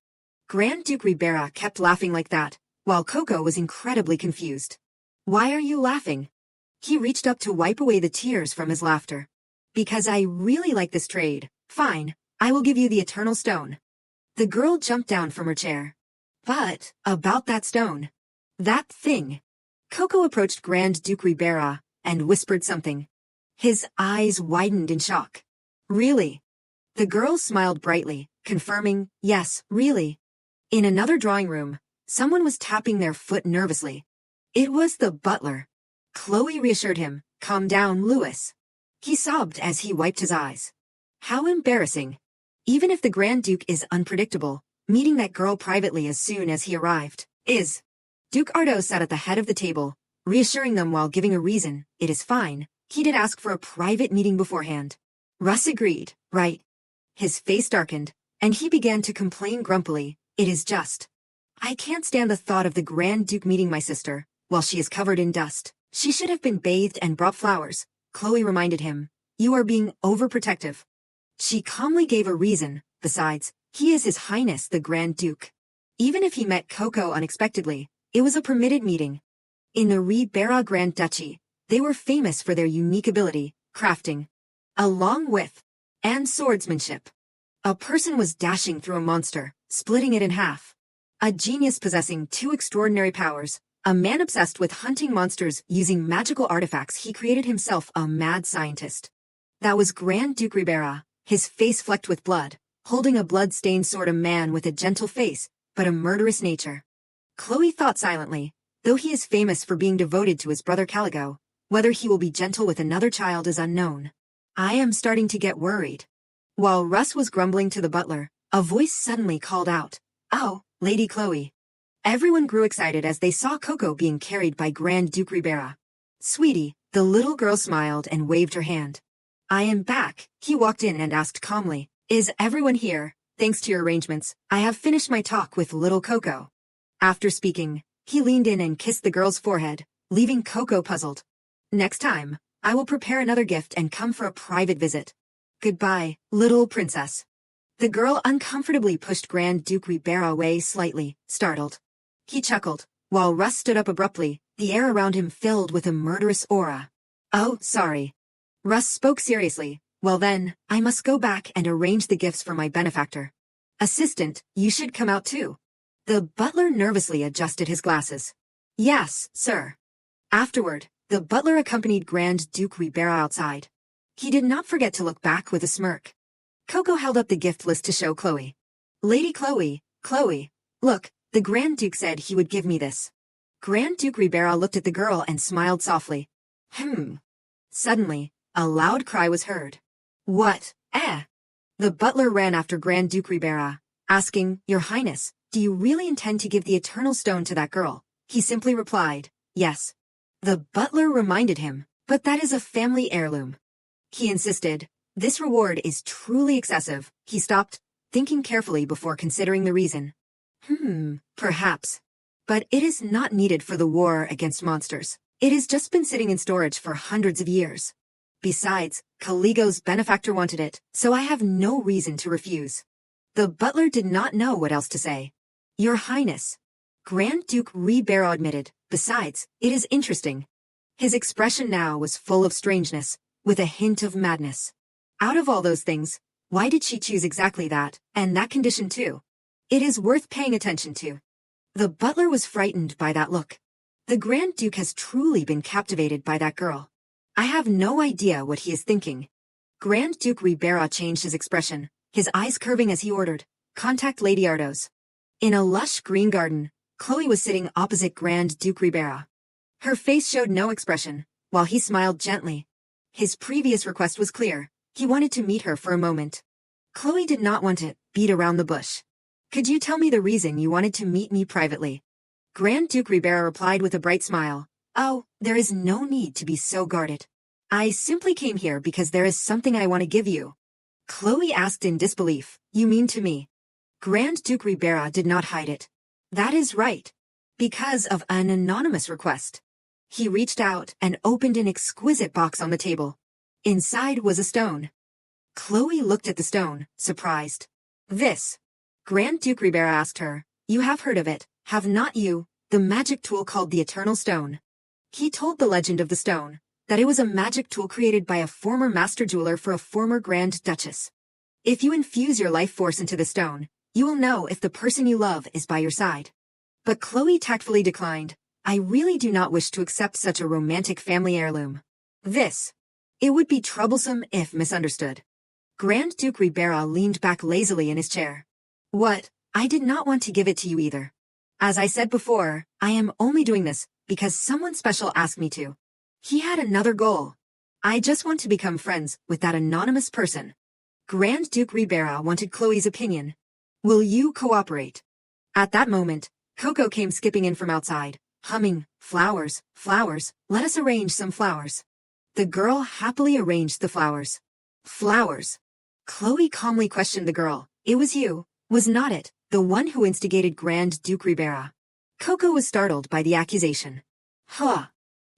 Speaker 1: Grand Duke Ribera kept laughing like that, while Coco was incredibly confused. Why are you laughing? He reached up to wipe away the tears from his laughter. Because I really like this trade. Fine, I will give you the eternal stone. The girl jumped down from her chair. But, about that stone. That thing. Coco approached Grand Duke Ribera and whispered something. His eyes widened in shock. Really? The girl smiled brightly, confirming, yes, really. In another drawing room, someone was tapping their foot nervously. It was the butler. Chloe reassured him, calm down, Louis. He sobbed as he wiped his eyes. How embarrassing. Even if the Grand Duke is unpredictable, meeting that girl privately as soon as he arrived is. Duke Ardo sat at the head of the table, reassuring them while giving a reason. It is fine. He did ask for a private meeting beforehand. Russ agreed, right? His face darkened, and he began to complain grumpily. It is just. I can't stand the thought of the Grand Duke meeting my sister, while she is covered in dust. She should have been bathed and brought flowers. Chloe reminded him. You are being overprotective. She calmly gave a reason. Besides, he is His Highness the Grand Duke. Even if he met Coco unexpectedly, it was a permitted meeting. In the Ribera Grand Duchy, they were famous for their unique ability, crafting, along with, and swordsmanship. A person was dashing through a monster, splitting it in half. A genius possessing two extraordinary powers, a man obsessed with hunting monsters using magical artifacts. He created himself a mad scientist. That was Grand Duke Ribera, his face flecked with blood, holding a blood-stained sword, a man with a gentle face, but a murderous nature. Chloe thought silently, though he is famous for being devoted to his brother Caligo, whether he will be gentle with another child is unknown. I am starting to get worried. While Russ was grumbling to the butler, a voice suddenly called out, Oh, Lady Chloe. Everyone grew excited as they saw Coco being carried by Grand Duke Ribera. Sweetie, the little girl smiled and waved her hand. I am back. He walked in and asked calmly, Is everyone here? Thanks to your arrangements, I have finished my talk with little Coco. After speaking, he leaned in and kissed the girl's forehead, leaving Coco puzzled. Next time, I will prepare another gift and come for a private visit. Goodbye, little princess. The girl uncomfortably pushed Grand Duke Ribera away slightly, startled. He chuckled, while Russ stood up abruptly, the air around him filled with a murderous aura. Oh, sorry. Russ spoke seriously. Well then, I must go back and arrange the gifts for my benefactor. Assistant, you should come out too. The butler nervously adjusted his glasses. Yes, sir. Afterward, the butler accompanied Grand Duke Ribera outside. He did not forget to look back with a smirk. Coco held up the gift list to show Chloe. Lady Chloe, look, the Grand Duke said he would give me this. Grand Duke Ribera looked at the girl and smiled softly. Suddenly, a loud cry was heard. What? The butler ran after Grand Duke Ribera, asking, Your Highness, do you really intend to give the eternal stone to that girl? He simply replied, Yes. The butler reminded him, but that is a family heirloom. He insisted, This reward is truly excessive. He stopped, thinking carefully before considering the reason. Perhaps. But it is not needed for the war against monsters. It has just been sitting in storage for hundreds of years. Besides, Caligo's benefactor wanted it, so I have no reason to refuse. The butler did not know what else to say. Your Highness. Grand Duke Ribera admitted. Besides, it is interesting. His expression now was full of strangeness, with a hint of madness. Out of all those things, why did she choose exactly that, and that condition too? It is worth paying attention to. The butler was frightened by that look. The Grand Duke has truly been captivated by that girl. I have no idea what he is thinking. Grand Duke Ribera changed his expression, his eyes curving as he ordered, Contact Lady Ardos. In a lush green garden, Chloe was sitting opposite Grand Duke Ribera. Her face showed no expression, while he smiled gently. His previous request was clear. He wanted to meet her for a moment. Chloe did not want to beat around the bush. Could you tell me the reason you wanted to meet me privately? Grand Duke Ribera replied with a bright smile. Oh, there is no need to be so guarded. I simply came here because there is something I want to give you. Chloe asked in disbelief. You mean to me? Grand Duke Ribera did not hide it. That is right. Because of an anonymous request. He reached out and opened an exquisite box on the table. Inside was a stone. Chloe looked at the stone, surprised. This. Grand Duke Ribera asked her. You have heard of it, have not you? The magic tool called the Eternal Stone. He told the legend of the stone, that it was a magic tool created by a former master jeweler for a former Grand Duchess. If you infuse your life force into the stone, you will know if the person you love is by your side. But Chloe tactfully declined. I really do not wish to accept such a romantic family heirloom. It would be troublesome if misunderstood. Grand Duke Ribera leaned back lazily in his chair. What? I did not want to give it to you either. As I said before, I am only doing this because someone special asked me to. He had another goal. I just want to become friends with that anonymous person. Grand Duke Ribera wanted Chloe's opinion. Will you cooperate? At that moment, Coco came skipping in from outside, humming, flowers, flowers, let us arrange some flowers. The girl happily arranged the flowers. Flowers. Chloe calmly questioned the girl. It was you, was not it, the one who instigated Grand Duke Ribera? Coco was startled by the accusation. Huh.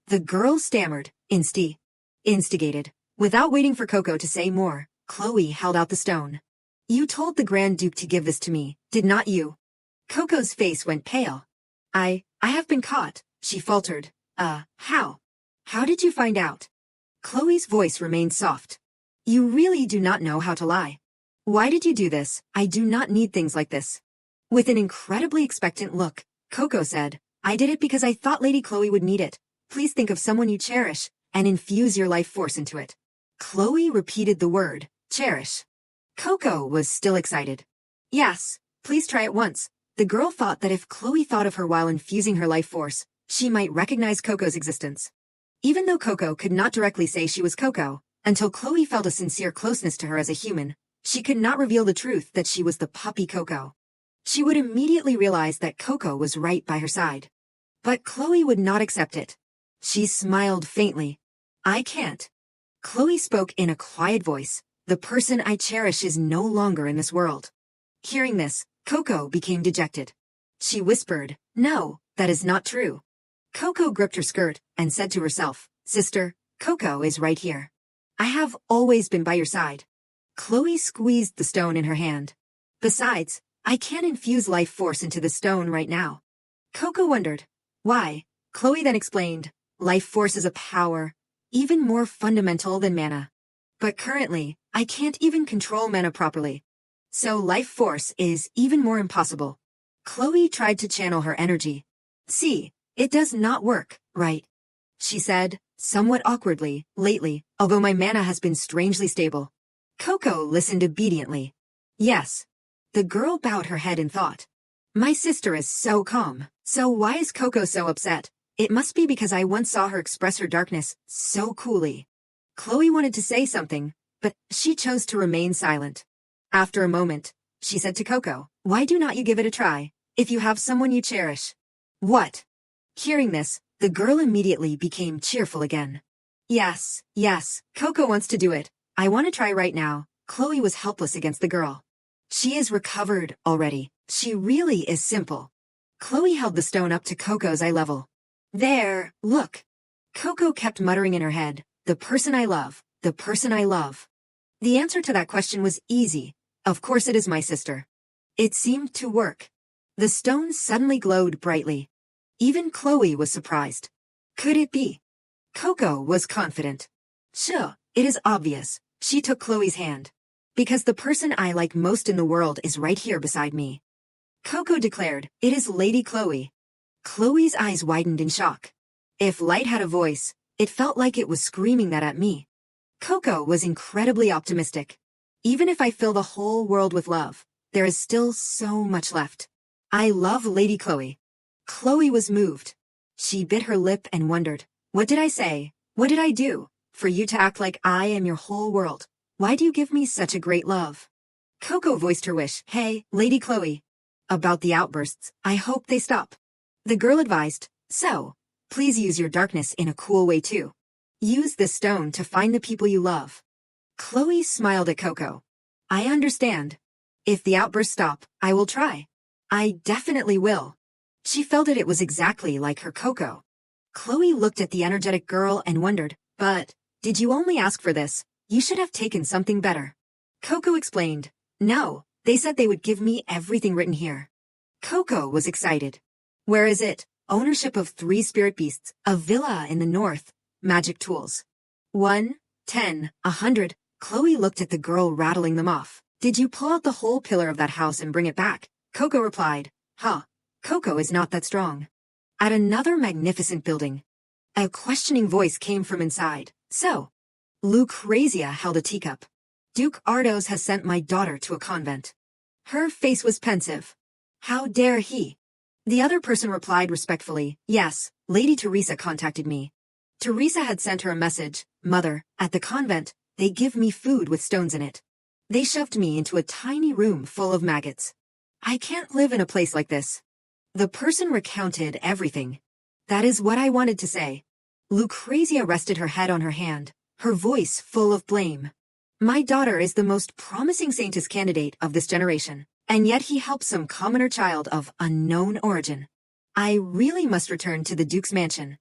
Speaker 1: The girl stammered, instigated. Without waiting for Coco to say more, Chloe held out the stone. You told the Grand Duke to give this to me, did not you? Coco's face went pale. I have been caught, she faltered. How? How did you find out? Chloe's voice remained soft. You really do not know how to lie. Why did you do this? I do not need things like this. With an incredibly expectant look, Coco said, I did it because I thought Lady Chloe would need it. Please think of someone you cherish, and infuse your life force into it. Chloe repeated the word, cherish. Coco was still excited. Yes, please try it once. The girl thought that if Chloe thought of her while infusing her life force, she might recognize Coco's existence. Even though Coco could not directly say she was Coco, until Chloe felt a sincere closeness to her as a human, she could not reveal the truth that she was the puppy Coco. She would immediately realize that Coco was right by her side. But Chloe would not accept it. She smiled faintly. I can't. Chloe spoke in a quiet voice. The person I cherish is no longer in this world. Hearing this, Coco became dejected. She whispered, No, that is not true. Coco gripped her skirt and said to herself, Sister, Coco is right here. I have always been by your side. Chloe squeezed the stone in her hand. Besides, I can't infuse life force into the stone right now. Coco wondered. Why? Chloe then explained, life force is a power, even more fundamental than mana. But currently, I can't even control mana properly. So life force is even more impossible. Chloe tried to channel her energy. See, it does not work, right? She said, somewhat awkwardly, lately, although my mana has been strangely stable. Coco listened obediently. Yes. The girl bowed her head in thought. My sister is so calm, so why is Coco so upset? It must be because I once saw her express her darkness so coolly. Chloe wanted to say something, but she chose to remain silent. After a moment, she said to Coco, Why do not you give it a try, if you have someone you cherish? What? Hearing this, the girl immediately became cheerful again. Yes, Coco wants to do it. I want to try right now. Chloe was helpless against the girl. She is recovered already. She really is simple. Chloe held the stone up to Coco's eye level. There, look. Coco kept muttering in her head, the person I love, the person I love. The answer to that question was easy. Of course it is my sister. It seemed to work. The stone suddenly glowed brightly. Even Chloe was surprised. Could it be? Coco was confident. Sure, it is obvious. She took Chloe's hand. Because the person I like most in the world is right here beside me. Coco declared, it is Lady Chloe. Chloe's eyes widened in shock. If light had a voice, it felt like it was screaming that at me. Coco was incredibly optimistic. Even if I fill the whole world with love, there is still so much left. I love Lady Chloe. Chloe was moved. She bit her lip and wondered, what did I say? What did I do? For you to act like I am your whole world. Why do you give me such a great love? Coco voiced her wish. Hey, Lady Chloe. About the outbursts, I hope they stop. The girl advised, so, please use your darkness in a cool way too. Use this stone to find the people you love. Chloe smiled at Coco. I understand. If the outbursts stop, I will try. I definitely will. She felt it was exactly like her Coco. Chloe looked at the energetic girl and wondered, but, did you only ask for this? You should have taken something better. Coco explained, no, they said they would give me everything written here. Coco was excited. Where is it? ownership of 3 spirit beasts, a villa in the north, magic tools. 1, 10, 100. Chloe looked at the girl rattling them off. Did you pull out the whole pillar of that house and bring it back? Coco replied. Huh. Coco is not that strong. At another magnificent building. A questioning voice came from inside. So, Lucrezia held a teacup. Duke Ardos has sent my daughter to a convent. Her face was pensive. How dare he? The other person replied respectfully, yes, Lady Teresa contacted me. Teresa had sent her a message, Mother, at the convent, they give me food with stones in it. They shoved me into a tiny room full of maggots. I can't live in a place like this. The person recounted everything. That is what I wanted to say. Lucrezia rested her head on her hand, her voice full of blame. My daughter is the most promising saintess candidate of this generation, and yet he helps some commoner child of unknown origin. I really must return to the Duke's mansion.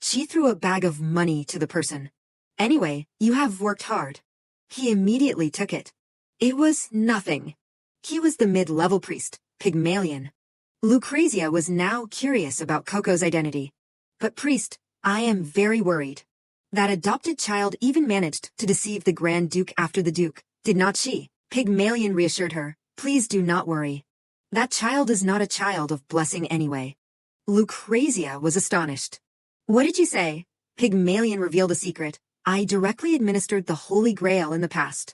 Speaker 1: She threw a bag of money to the person. Anyway, you have worked hard. He immediately took it. It was nothing. He was the mid-level priest, Pygmalion. Lucrezia was now curious about Coco's identity. But priest, I am very worried. That adopted child even managed to deceive the Grand Duke after the Duke, did not she? Pygmalion reassured her, please do not worry. That child is not a child of blessing anyway. Lucrezia was astonished. What did you say? Pygmalion revealed a secret. I directly administered the Holy Grail in the past.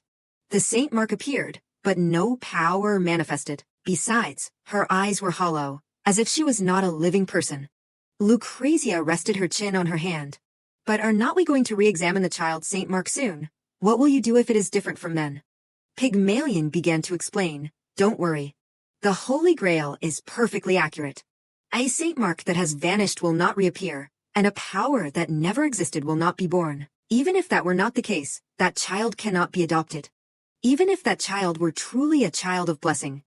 Speaker 1: The Saint Mark appeared, but no power manifested. Besides, her eyes were hollow, as if she was not a living person. Lucrezia rested her chin on her hand. But are not we going to re-examine the child Saint Mark soon? What will you do if it is different from then? Pygmalion began to explain. Don't worry. The Holy Grail is perfectly accurate. A Saint Mark that has vanished will not reappear, and a power that never existed will not be born. Even if that were not the case, that child cannot be adopted. Even if that child were truly a child of blessing.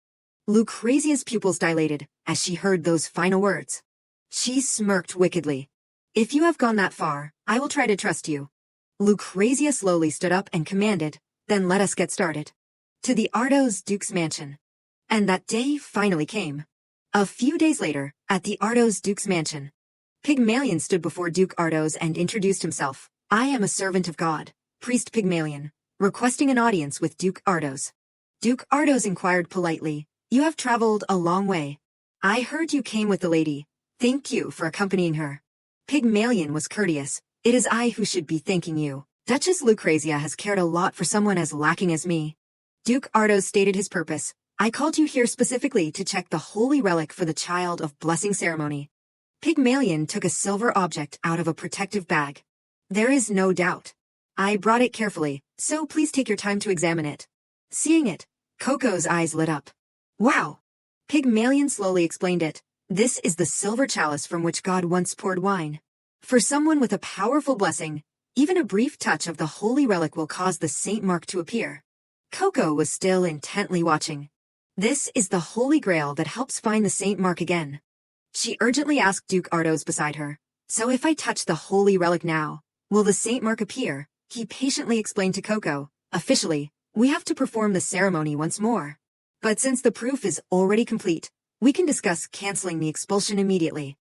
Speaker 1: Lucrezia's pupils dilated as she heard those final words. She smirked wickedly. If you have gone that far, I will try to trust you. Lucrezia slowly stood up and commanded, then let us get started. To the Ardos Duke's mansion. And that day finally came. A few days later, at the Ardos Duke's mansion, Pygmalion stood before Duke Ardos and introduced himself. I am a servant of God, Priest Pygmalion, requesting an audience with Duke Ardos. Duke Ardos inquired politely, you have traveled a long way. I heard you came with the lady. Thank you for accompanying her. Pygmalion was courteous. It is I who should be thanking you. Duchess Lucrezia has cared a lot for someone as lacking as me. Duke Ardos stated his purpose. I called you here specifically to check the holy relic for the child of blessing ceremony. Pygmalion took a silver object out of a protective bag. There is no doubt. I brought it carefully, so please take your time to examine it. Seeing it, Coco's eyes lit up. Wow! Pygmalion slowly explained it. This is the silver chalice from which God once poured wine. For someone with a powerful blessing, even a brief touch of the holy relic will cause the Saint Mark to appear. Coco was still intently watching. This is the Holy Grail that helps find the Saint Mark again. She urgently asked Duke Ardos beside her. So if I touch the holy relic now, will the Saint Mark appear? He patiently explained to Coco. Officially, we have to perform the ceremony once more. But since the proof is already complete, we can discuss canceling the expulsion immediately.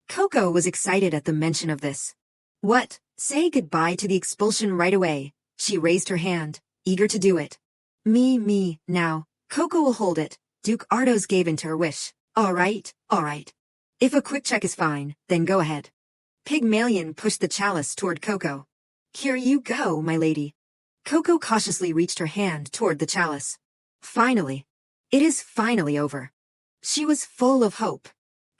Speaker 1: Coco was excited at the mention of this. What? Say goodbye to the expulsion right away. She raised her hand, eager to do it. Me, now. Coco will hold it. Duke Ardos gave in to her wish. All right. If a quick check is fine, then go ahead. Pygmalion pushed the chalice toward Coco. Here you go, my lady. Coco cautiously reached her hand toward the chalice. Finally. It is finally over. She was full of hope.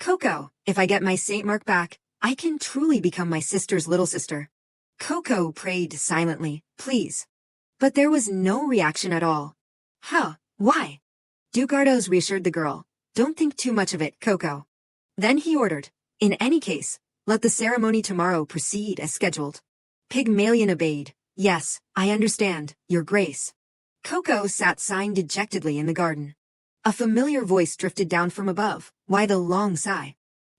Speaker 1: Coco, if I get my Saint Mark back, I can truly become my sister's little sister. Coco prayed silently, please. But there was no reaction at all. Huh, why? Duke Ardos reassured the girl. Don't think too much of it, Coco. Then he ordered, in any case, let the ceremony tomorrow proceed as scheduled. Pygmalion obeyed. Yes, I understand, Your Grace. Coco sat sighing dejectedly in the garden. A familiar voice drifted down from above. Why the long sigh?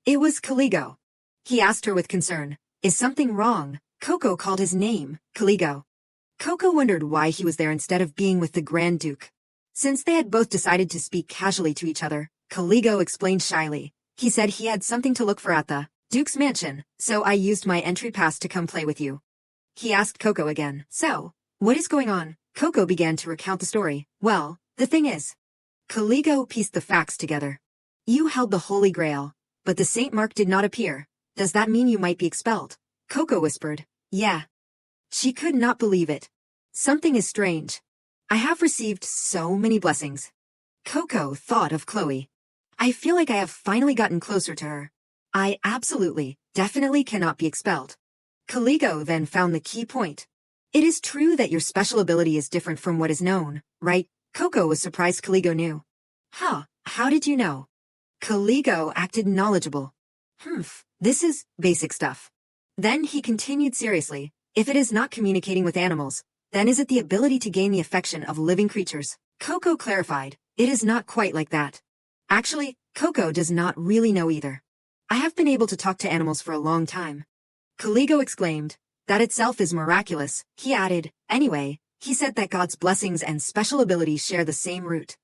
Speaker 1: It was Caligo. He asked her with concern. Is something wrong? Coco called his name, Caligo. Coco wondered why he was there instead of being with the Grand Duke. Since they had both decided to speak casually to each other, Caligo explained shyly. He said he had something to look for at the Duke's mansion, so I used my entry pass to come play with you. He asked Coco again. So, what is going on? Coco began to recount the story. Well, the thing is, Caligo pieced the facts together. You held the Holy Grail, but the Saint Mark did not appear. Does that mean you might be expelled? Coco whispered. Yeah. She could not believe it. Something is strange. I have received so many blessings. Coco thought of Chloe. I feel like I have finally gotten closer to her. I absolutely, definitely cannot be expelled. Caligo then found the key point. It is true that your special ability is different from what is known, right? Coco was surprised Caligo knew. Huh, how did you know? Caligo acted knowledgeable. This is basic stuff. Then he continued seriously. If it is not communicating with animals, then is it the ability to gain the affection of living creatures? Coco clarified. It is not quite like that. Actually, Coco does not really know either. I have been able to talk to animals for a long time. Caligo exclaimed. That itself is miraculous. He added, anyway, he said that God's blessings and special abilities share the same root.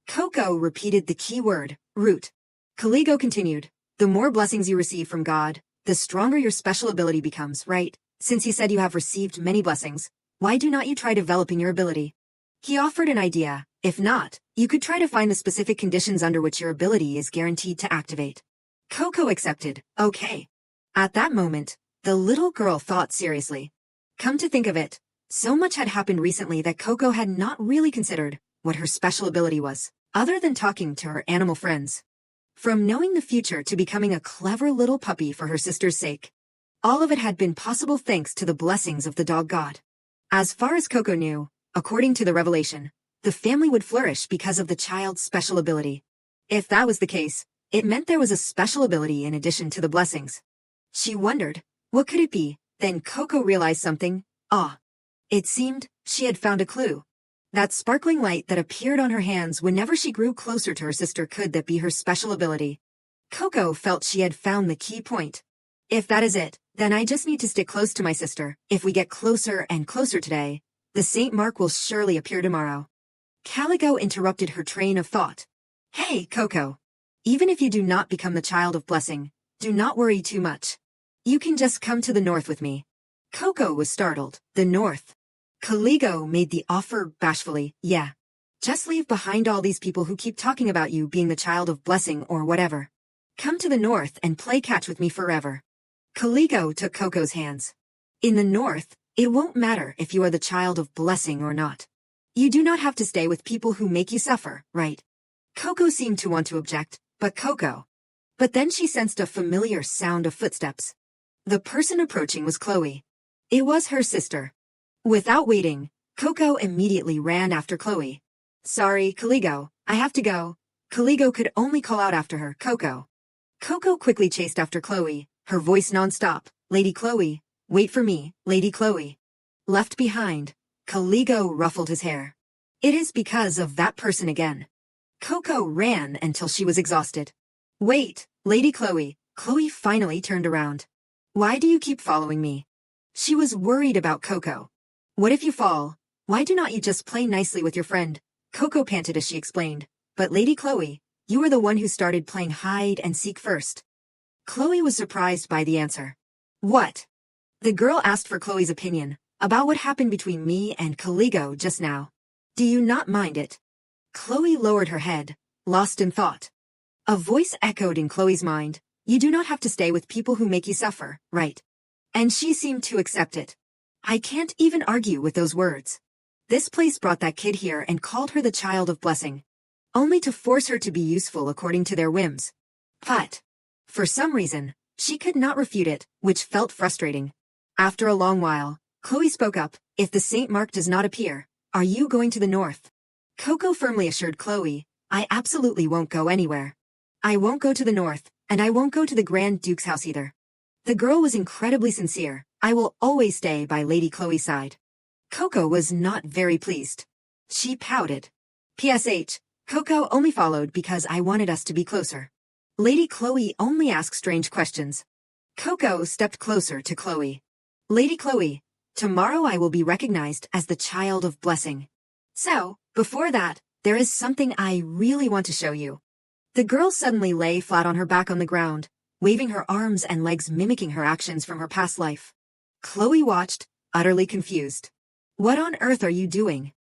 Speaker 1: Coco repeated the key word, root. Caligo continued. The more blessings you receive from God, the stronger your special ability becomes, right? Since he said you have received many blessings, why do not you try developing your ability? He offered an idea. If not, you could try to find the specific conditions under which your ability is guaranteed to activate. Coco accepted. Okay. At that moment, the little girl thought seriously. Come to think of it, so much had happened recently that Coco had not really considered what her special ability was, other than talking to her animal friends. From knowing the future to becoming a clever little puppy for her sister's sake. All of it had been possible thanks to the blessings of the dog god. As far as Coco knew, according to the revelation, the family would flourish because of the child's special ability. If that was the case, it meant there was a special ability in addition to the blessings. She wondered, what could it be? Then Coco realized something. It seemed she had found a clue. That sparkling light that appeared on her hands whenever she grew closer to her sister, could that be her special ability? Coco felt she had found the key point. If that is it, then I just need to stick close to my sister. If we get closer and closer today, the Saint Mark will surely appear tomorrow. Caligo interrupted her train of thought. Hey, Coco. Even if you do not become the child of blessing, do not worry too much. You can just come to the north with me. Coco was startled. The north. Caligo made the offer bashfully. Yeah. Just leave behind all these people who keep talking about you being the child of blessing or whatever. Come to the north and play catch with me forever. Caligo took Coco's hands. In the north, it won't matter if you are the child of blessing or not. You do not have to stay with people who make you suffer, right? Coco seemed to want to object, but then she sensed a familiar sound of footsteps. The person approaching was Chloe. It was her sister. Without waiting, Coco immediately ran after Chloe. Sorry, Caligo, I have to go. Caligo could only call out after her, Coco. Coco quickly chased after Chloe, her voice non-stop. Lady Chloe, wait for me, Lady Chloe. Left behind, Caligo ruffled his hair. It is because of that person again. Coco ran until she was exhausted. Wait, Lady Chloe. Chloe finally turned around. Why do you keep following me? She was worried about Coco. What if you fall? Why do not you just play nicely with your friend? Coco panted as she explained. But Lady Chloe, you were the one who started playing hide and seek first. Chloe was surprised by the answer. What? The girl asked for Chloe's opinion about what happened between me and Caligo just now. Do you not mind it? Chloe lowered her head, lost in thought. A voice echoed in Chloe's mind. You do not have to stay with people who make you suffer, right? And she seemed to accept it. I can't even argue with those words. This place brought that kid here and called her the child of blessing, only to force her to be useful according to their whims. But, for some reason, she could not refute it, which felt frustrating. After a long while, Chloe spoke up. If the Saint Mark does not appear, are you going to the north? Coco firmly assured Chloe, I absolutely won't go anywhere. I won't go to the north, and I won't go to the Grand Duke's house either. The girl was incredibly sincere. I will always stay by Lady Chloe's side. Coco was not very pleased. She pouted. PSH, Coco only followed because I wanted us to be closer. Lady Chloe only asked strange questions. Coco stepped closer to Chloe. Lady Chloe, tomorrow I will be recognized as the child of blessing. So, before that, there is something I really want to show you. The girl suddenly lay flat on her back on the ground, waving her arms and legs mimicking her actions from her past life. Chloe watched, utterly confused. What on earth are you doing?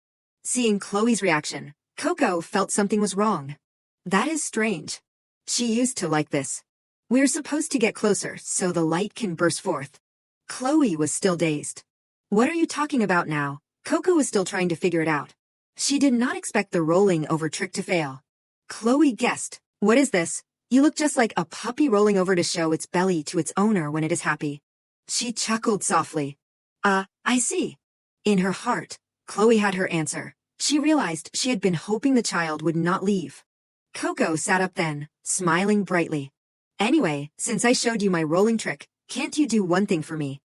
Speaker 1: Seeing Chloe's reaction, Coco felt something was wrong. That is strange. She used to like this. We're supposed to get closer so the light can burst forth. Chloe was still dazed. What are you talking about now? Coco was still trying to figure it out. She did not expect the rolling over trick to fail. Chloe guessed. What is this? You look just like a puppy rolling over to show its belly to its owner when it is happy. She chuckled softly. I see. In her heart, Chloe had her answer. She realized she had been hoping the child would not leave. Coco sat up then, smiling brightly. Anyway, since I showed you my rolling trick, can't you do one thing for me?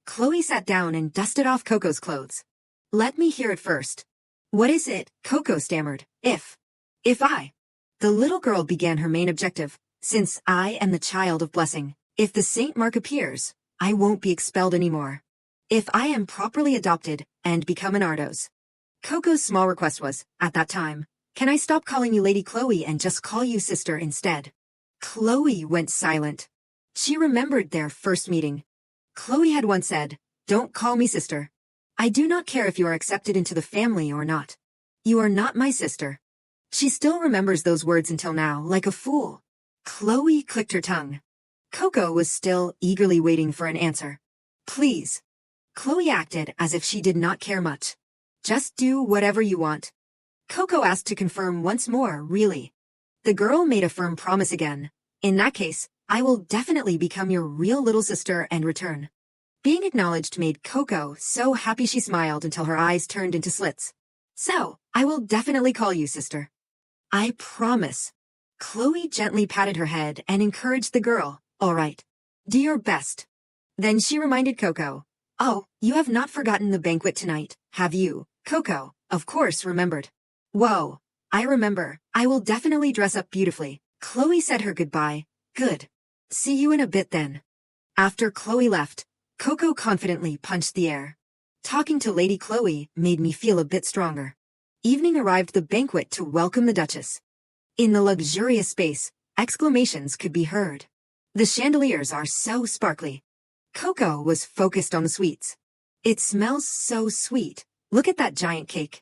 Speaker 1: Chloe sat down and dusted off Coco's clothes. Let me hear it first. What is it? Coco stammered. If I. The little girl began her main objective. Since I am the child of blessing, if the saint mark appears, I won't be expelled anymore. If I am properly adopted and become an Ardos. Coco's small request was, at that time, can I stop calling you Lady Chloe and just call you sister instead? Chloe went silent. She remembered their first meeting. Chloe had once said, don't call me sister. I do not care if you are accepted into the family or not. You are not my sister. She still remembers those words until now, like a fool. Chloe clicked her tongue. Coco was still eagerly waiting for an answer. Please. Chloe acted as if she did not care much. Just do whatever you want. Coco asked to confirm once more, really. The girl made a firm promise again. In that case, I will definitely become your real little sister and return. Being acknowledged made Coco so happy she smiled until her eyes turned into slits. So, I will definitely call you sister. I promise. Chloe gently patted her head and encouraged the girl. All right. Do your best. Then she reminded Coco. Oh, you have not forgotten the banquet tonight, have you? Coco, of course, remembered. Whoa, I remember. I will definitely dress up beautifully. Chloe said her goodbye. Good. See you in a bit then. After Chloe left, Coco confidently punched the air. Talking to Lady Chloe made me feel a bit stronger. Evening arrived the banquet to welcome the Duchess. In the luxurious space, exclamations could be heard. The chandeliers are so sparkly. Coco was focused on the sweets. It smells so sweet. Look at that giant cake.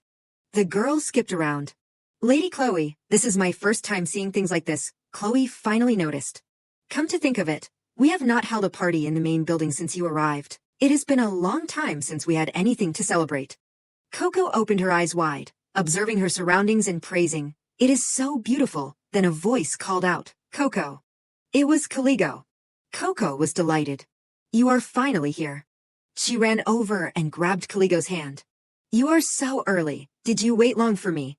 Speaker 1: The girl skipped around. Lady Chloe, this is my first time seeing things like this, Chloe finally noticed. Come to think of it, we have not held a party in the main building since you arrived. It has been a long time since we had anything to celebrate. Coco opened her eyes wide, observing her surroundings and praising. It is so beautiful. Then a voice called out, Coco. It was Caligo. Coco was delighted. You are finally here. She ran over and grabbed Caligo's hand. You are so early. Did you wait long for me?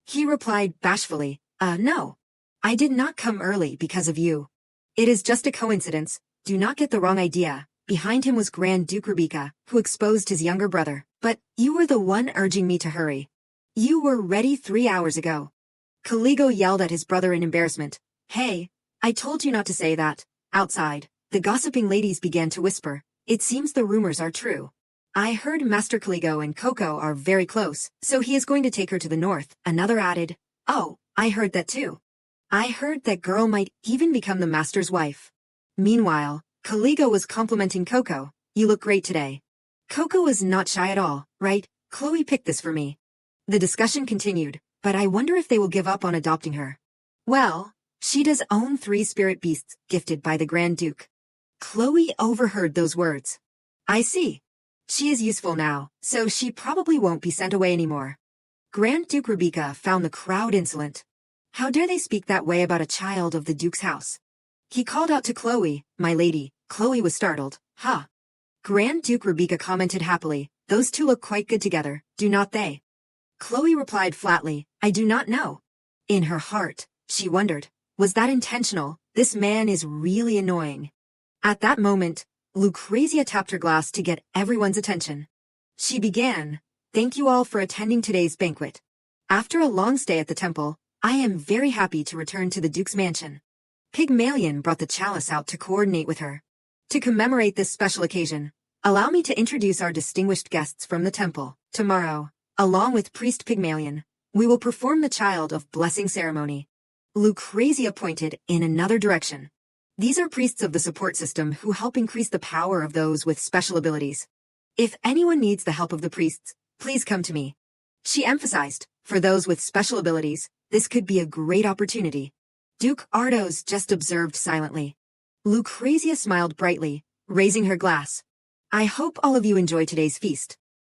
Speaker 1: He replied bashfully, no. I did not come early because of you. It is just a coincidence. Do not get the wrong idea. Behind him was Grand Duke Rebecca, who exposed his younger brother. But you were the one urging me to hurry. You were ready 3 hours ago. Caligo yelled at his brother in embarrassment. Hey, I told you not to say that. Outside, the gossiping ladies began to whisper. It seems the rumors are true. I heard Master Caligo and Coco are very close, so he is going to take her to the north. Another added, oh, I heard that too. I heard that girl might even become the master's wife. Meanwhile, Caligo was complimenting Coco. You look great today. Coco was not shy at all, right? Chloe picked this for me. The discussion continued, but I wonder if they will give up on adopting her. Well, she does own 3 spirit beasts gifted by the Grand Duke. Chloe overheard those words. I see. She is useful now, so she probably won't be sent away anymore. Grand Duke Rebecca found the crowd insolent. How dare they speak that way about a child of the Duke's house? He called out to Chloe, my lady. Chloe was startled. Huh. Grand Duke Rebecca commented happily, those two look quite good together, do not they? Chloe replied flatly, I do not know. In her heart, she wondered, was that intentional? This man is really annoying. At that moment, Lucrezia tapped her glass to get everyone's attention. She began, thank you all for attending today's banquet. After a long stay at the temple, I am very happy to return to the Duke's mansion. Pygmalion brought the chalice out to coordinate with her. To commemorate this special occasion, allow me to introduce our distinguished guests from the temple. Tomorrow, along with Priest Pygmalion, we will perform the Child of Blessing ceremony. Lucrezia pointed in another direction. These are priests of the support system who help increase the power of those with special abilities. If anyone needs the help of the priests, please come to me. She emphasized, for those with special abilities, this could be a great opportunity. Duke Ardos just observed silently. Lucrezia smiled brightly, raising her glass. I hope all of you enjoy today's feast.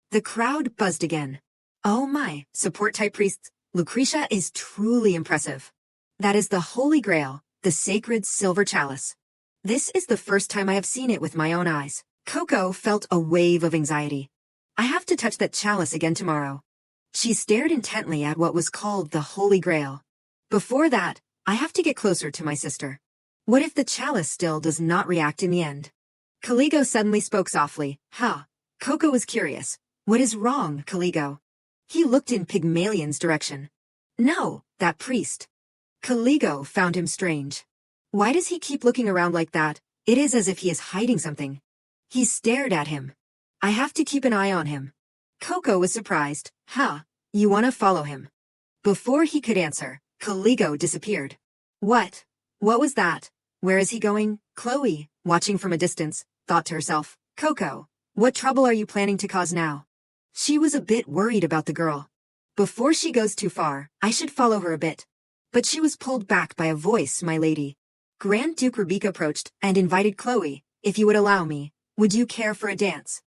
Speaker 1: The crowd buzzed again. Oh my, support-type priests, Lucretia is truly impressive. That is the Holy Grail, the sacred silver chalice. This is the first time I have seen it with my own eyes. Coco felt a wave of anxiety. I have to touch that chalice again tomorrow. She stared intently at what was called the Holy Grail. Before that, I have to get closer to my sister. What if the chalice still does not react in the end? Caligo suddenly spoke softly. Coco was curious. What is wrong, Caligo? He looked in Pygmalion's direction. No, that priest. Caligo found him strange. Why does he keep looking around like that? It is as if he is hiding something. He stared at him. I have to keep an eye on him. Coco was surprised. You want to follow him? Before he could answer, Caligo disappeared. What? What was that? Where is he going? Chloe, watching from a distance, thought to herself, Coco, what trouble are you planning to cause now? She was a bit worried about the girl. Before she goes too far, I should follow her a bit. But she was pulled back by a voice, my lady. Grand Duke Rubik approached and invited Chloe. If you would allow me, would you care for a dance?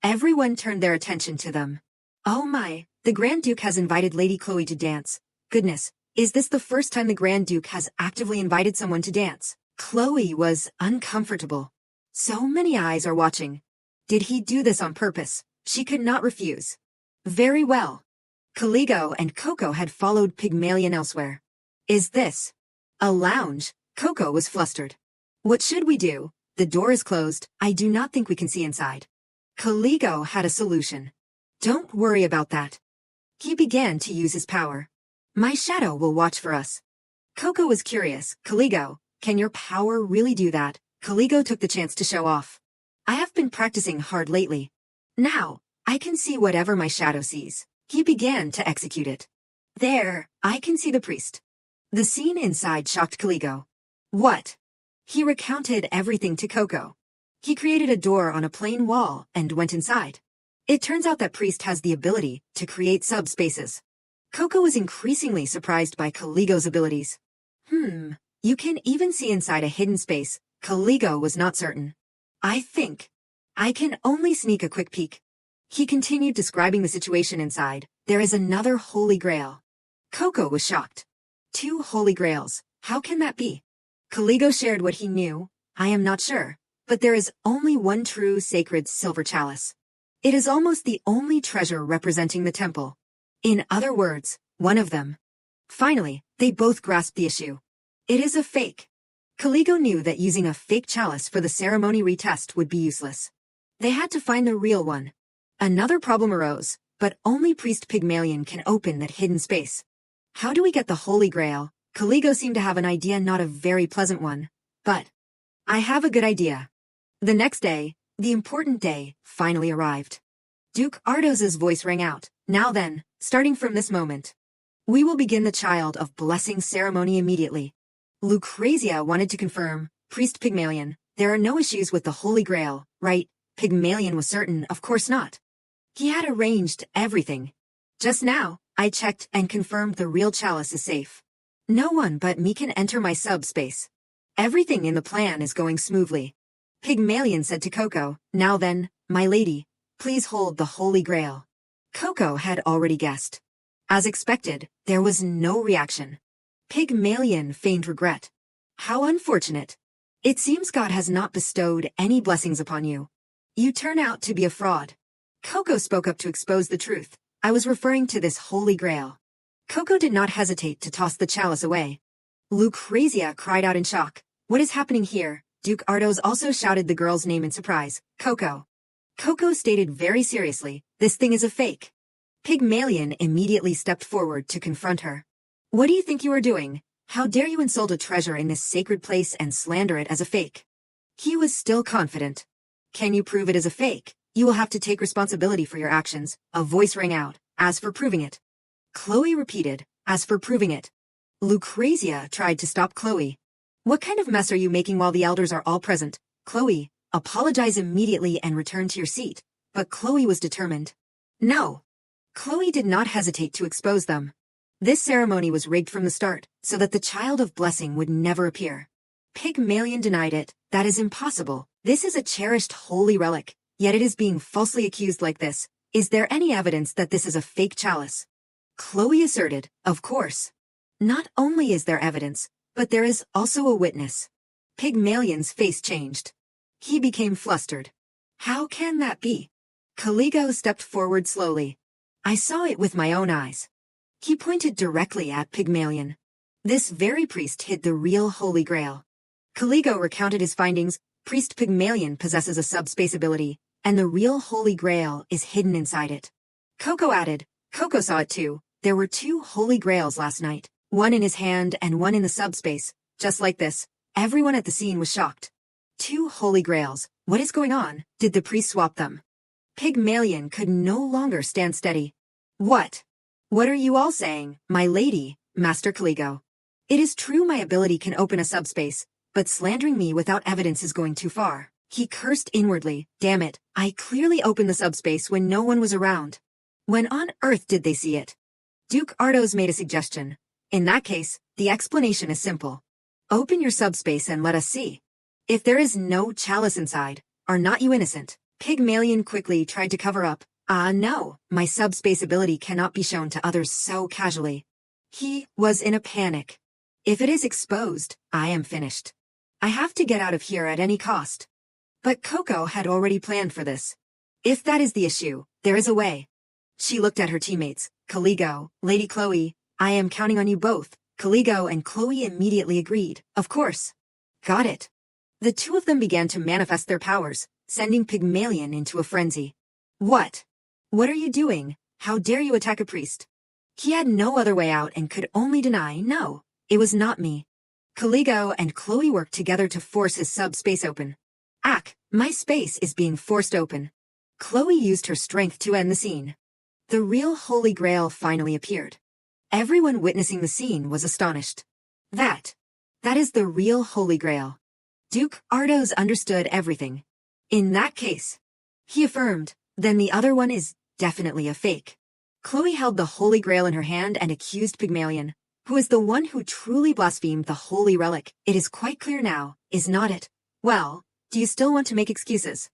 Speaker 1: Everyone turned their attention to them. Oh my, the Grand Duke has invited Lady Chloe to dance. Goodness, is this the first time the Grand Duke has actively invited someone to dance? Chloe was uncomfortable. So many eyes are watching. Did he do this on purpose? She could not refuse. Very well. Caligo and Coco had followed Pygmalion elsewhere. Is this a lounge? Coco was flustered. What should we do? The door is closed. I do not think we can see inside. Caligo had a solution. Don't worry about that. He began to use his power. My shadow will watch for us. Coco was curious. Caligo, can your power really do that? Caligo took the chance to show off. I have been practicing hard lately. Now, I can see whatever my shadow sees. He began to execute it. There, I can see the priest. The scene inside shocked Caligo. What? He recounted everything to Coco. He created a door on a plain wall and went inside. It turns out that priest has the ability to create subspaces. Coco was increasingly surprised by Caligo's abilities. You can even see inside a hidden space. Caligo was not certain. I think I can only sneak a quick peek. He continued describing the situation inside. There is another Holy Grail. Coco was shocked. 2 Holy Grails. How can that be? Caligo shared what he knew. I am not sure, but there is only one true sacred silver chalice. It is almost the only treasure representing the temple. In other words, one of them. Finally, they both grasped the issue. It is a fake. Caligo knew that using a fake chalice for the ceremony retest would be useless. They had to find the real one. Another problem arose, but only Priest Pygmalion can open that hidden space. How do we get the Holy Grail? Caligo seemed to have an idea, not a very pleasant one. But I have a good idea. The next day, the important day, finally arrived. Duke Ardos's voice rang out. Now then, starting from this moment, we will begin the Child of Blessing ceremony immediately. Lucrezia wanted to confirm, Priest Pygmalion, there are no issues with the Holy Grail, right? Pygmalion was certain, of course not. He had arranged everything. Just now, I checked and confirmed the real chalice is safe. No one but me can enter my subspace. Everything in the plan is going smoothly. Pygmalion said to Coco, now then, my lady, please hold the Holy Grail. Coco had already guessed. As expected, there was no reaction. Pygmalion feigned regret. How unfortunate. It seems God has not bestowed any blessings upon you. You turn out to be a fraud. Coco spoke up to expose the truth. I was referring to this Holy Grail. Coco did not hesitate to toss the chalice away. Lucrezia cried out in shock. What is happening here? Duke Ardos also shouted the girl's name in surprise. Coco. Coco stated very seriously, this thing is a fake. Pygmalion immediately stepped forward to confront her. What do you think you are doing? How dare you insult a treasure in this sacred place and slander it as a fake? He was still confident. Can you prove it is a fake? You will have to take responsibility for your actions. A voice rang out. As for proving it. Chloe repeated, as for proving it. Lucrezia tried to stop Chloe. What kind of mess are you making while the elders are all present? Chloe, apologize immediately and return to your seat. But Chloe was determined. No. Chloe did not hesitate to expose them. This ceremony was rigged from the start, so that the child of blessing would never appear. Pygmalion denied it. That is impossible. This is a cherished holy relic, yet it is being falsely accused like this. Is there any evidence that this is a fake chalice? Chloe asserted, of course. Not only is there evidence, but there is also a witness. Pygmalion's face changed. He became flustered. How can that be? Caligo stepped forward slowly. I saw it with my own eyes. He pointed directly at Pygmalion. This very priest hid the real Holy Grail. Caligo recounted his findings. Priest Pygmalion possesses a subspace ability, and the real Holy Grail is hidden inside it. Coco added, Coco saw it too. There were 2 Holy Grails last night, one in his hand and one in the subspace, just like this. Everyone at the scene was shocked. 2 Holy Grails. What is going on? Did the priest swap them? Pygmalion could no longer stand steady. What? What are you all saying, my lady, Master Caligo? It is true my ability can open a subspace, but slandering me without evidence is going too far. He cursed inwardly. Damn it, I clearly opened the subspace when no one was around. When on earth did they see it? Duke Ardos made a suggestion. In that case, the explanation is simple. Open your subspace and let us see. If there is no chalice inside, are not you innocent? Pygmalion quickly tried to cover up. No, my subspace ability cannot be shown to others so casually. He was in a panic. If it is exposed, I am finished. I have to get out of here at any cost. But Coco had already planned for this. If that is the issue, there is a way. She looked at her teammates. Caligo, Lady Chloe, I am counting on you both. Caligo and Chloe immediately agreed. Of course. Got it. The 2 of them began to manifest their powers, sending Pygmalion into a frenzy. What? What are you doing? How dare you attack a priest? He had no other way out and could only deny, no, it was not me. Caligo and Chloe worked together to force his subspace open. My space is being forced open. Chloe used her strength to end the scene. The real Holy Grail finally appeared. Everyone witnessing the scene was astonished. That is the real Holy Grail. Duke Ardos understood everything. In that case, he affirmed, then the other one is definitely a fake. Chloe held the Holy Grail in her hand and accused Pygmalion, who is the one who truly blasphemed the holy relic. It is quite clear now, is not it? Well, do you still want to make excuses?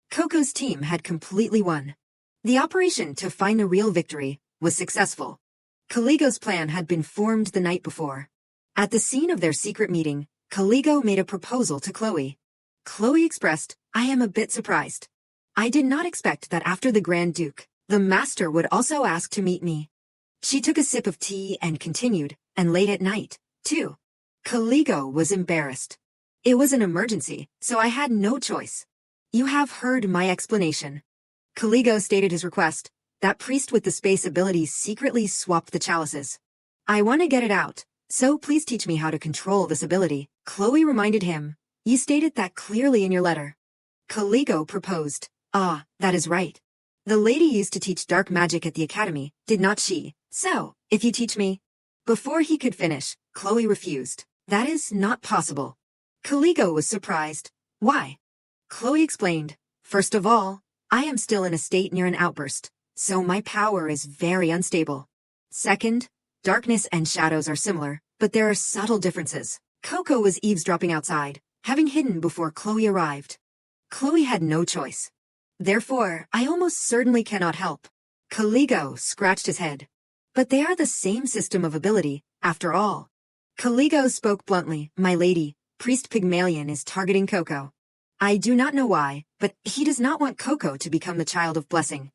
Speaker 1: Coco's team had completely won. The operation to find the real victory was successful. Caligo's plan had been formed the night before. At the scene of their secret meeting, Caligo made a proposal to Chloe. Chloe expressed, I am a bit surprised. I did not expect that after the Grand Duke, the Master would also ask to meet me. She took a sip of tea and continued, and late at night, too. Caligo was embarrassed. It was an emergency, so I had no choice. You have heard my explanation. Caligo stated his request. That priest with the space abilities secretly swapped the chalices. I want to get it out, so please teach me how to control this ability. Chloe reminded him. You stated that clearly in your letter. Caligo proposed. That is right. The lady used to teach dark magic at the academy, did not she? So, if you teach me. Before he could finish, Chloe refused. That is not possible. Caligo was surprised. Why? Chloe explained. First of all, I am still in a state near an outburst, so my power is very unstable. Second, darkness and shadows are similar, but there are subtle differences. Coco was eavesdropping outside, having hidden before Chloe arrived. Chloe had no choice. Therefore, I almost certainly cannot help. Caligo scratched his head. But they are the same system of ability, after all. Caligo spoke bluntly. My lady, Priest Pygmalion is targeting Coco. I do not know why, but he does not want Coco to become the child of blessing.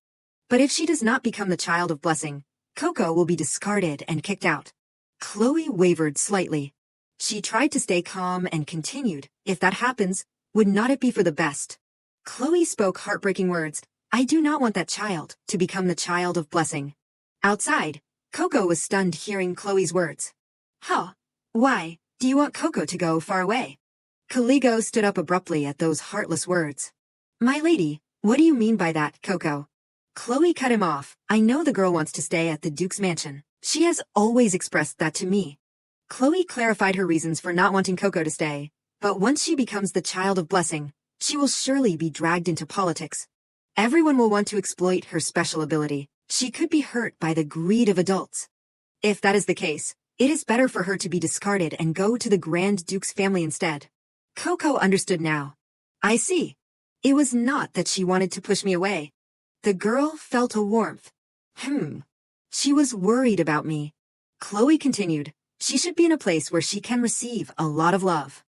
Speaker 1: But if she does not become the child of blessing, Coco will be discarded and kicked out. Chloe wavered slightly. She tried to stay calm and continued, if that happens, would not it be for the best? Chloe spoke heartbreaking words. I do not want that child to become the child of blessing. Outside, Coco was stunned hearing Chloe's words. Huh? Why, do you want Coco to go far away? Caligo stood up abruptly at those heartless words. My lady, what do you mean by that, Coco? Chloe cut him off. I know the girl wants to stay at the Duke's mansion. She has always expressed that to me. Chloe clarified her reasons for not wanting Coco to stay, but once she becomes the child of blessing, she will surely be dragged into politics. Everyone will want to exploit her special ability. She could be hurt by the greed of adults. If that is the case, it is better for her to be discarded and go to the Grand Duke's family instead. Coco understood now. I see. It was not that she wanted to push me away. The girl felt a warmth. She was worried about me. Chloe continued, she should be in a place where she can receive a lot of love.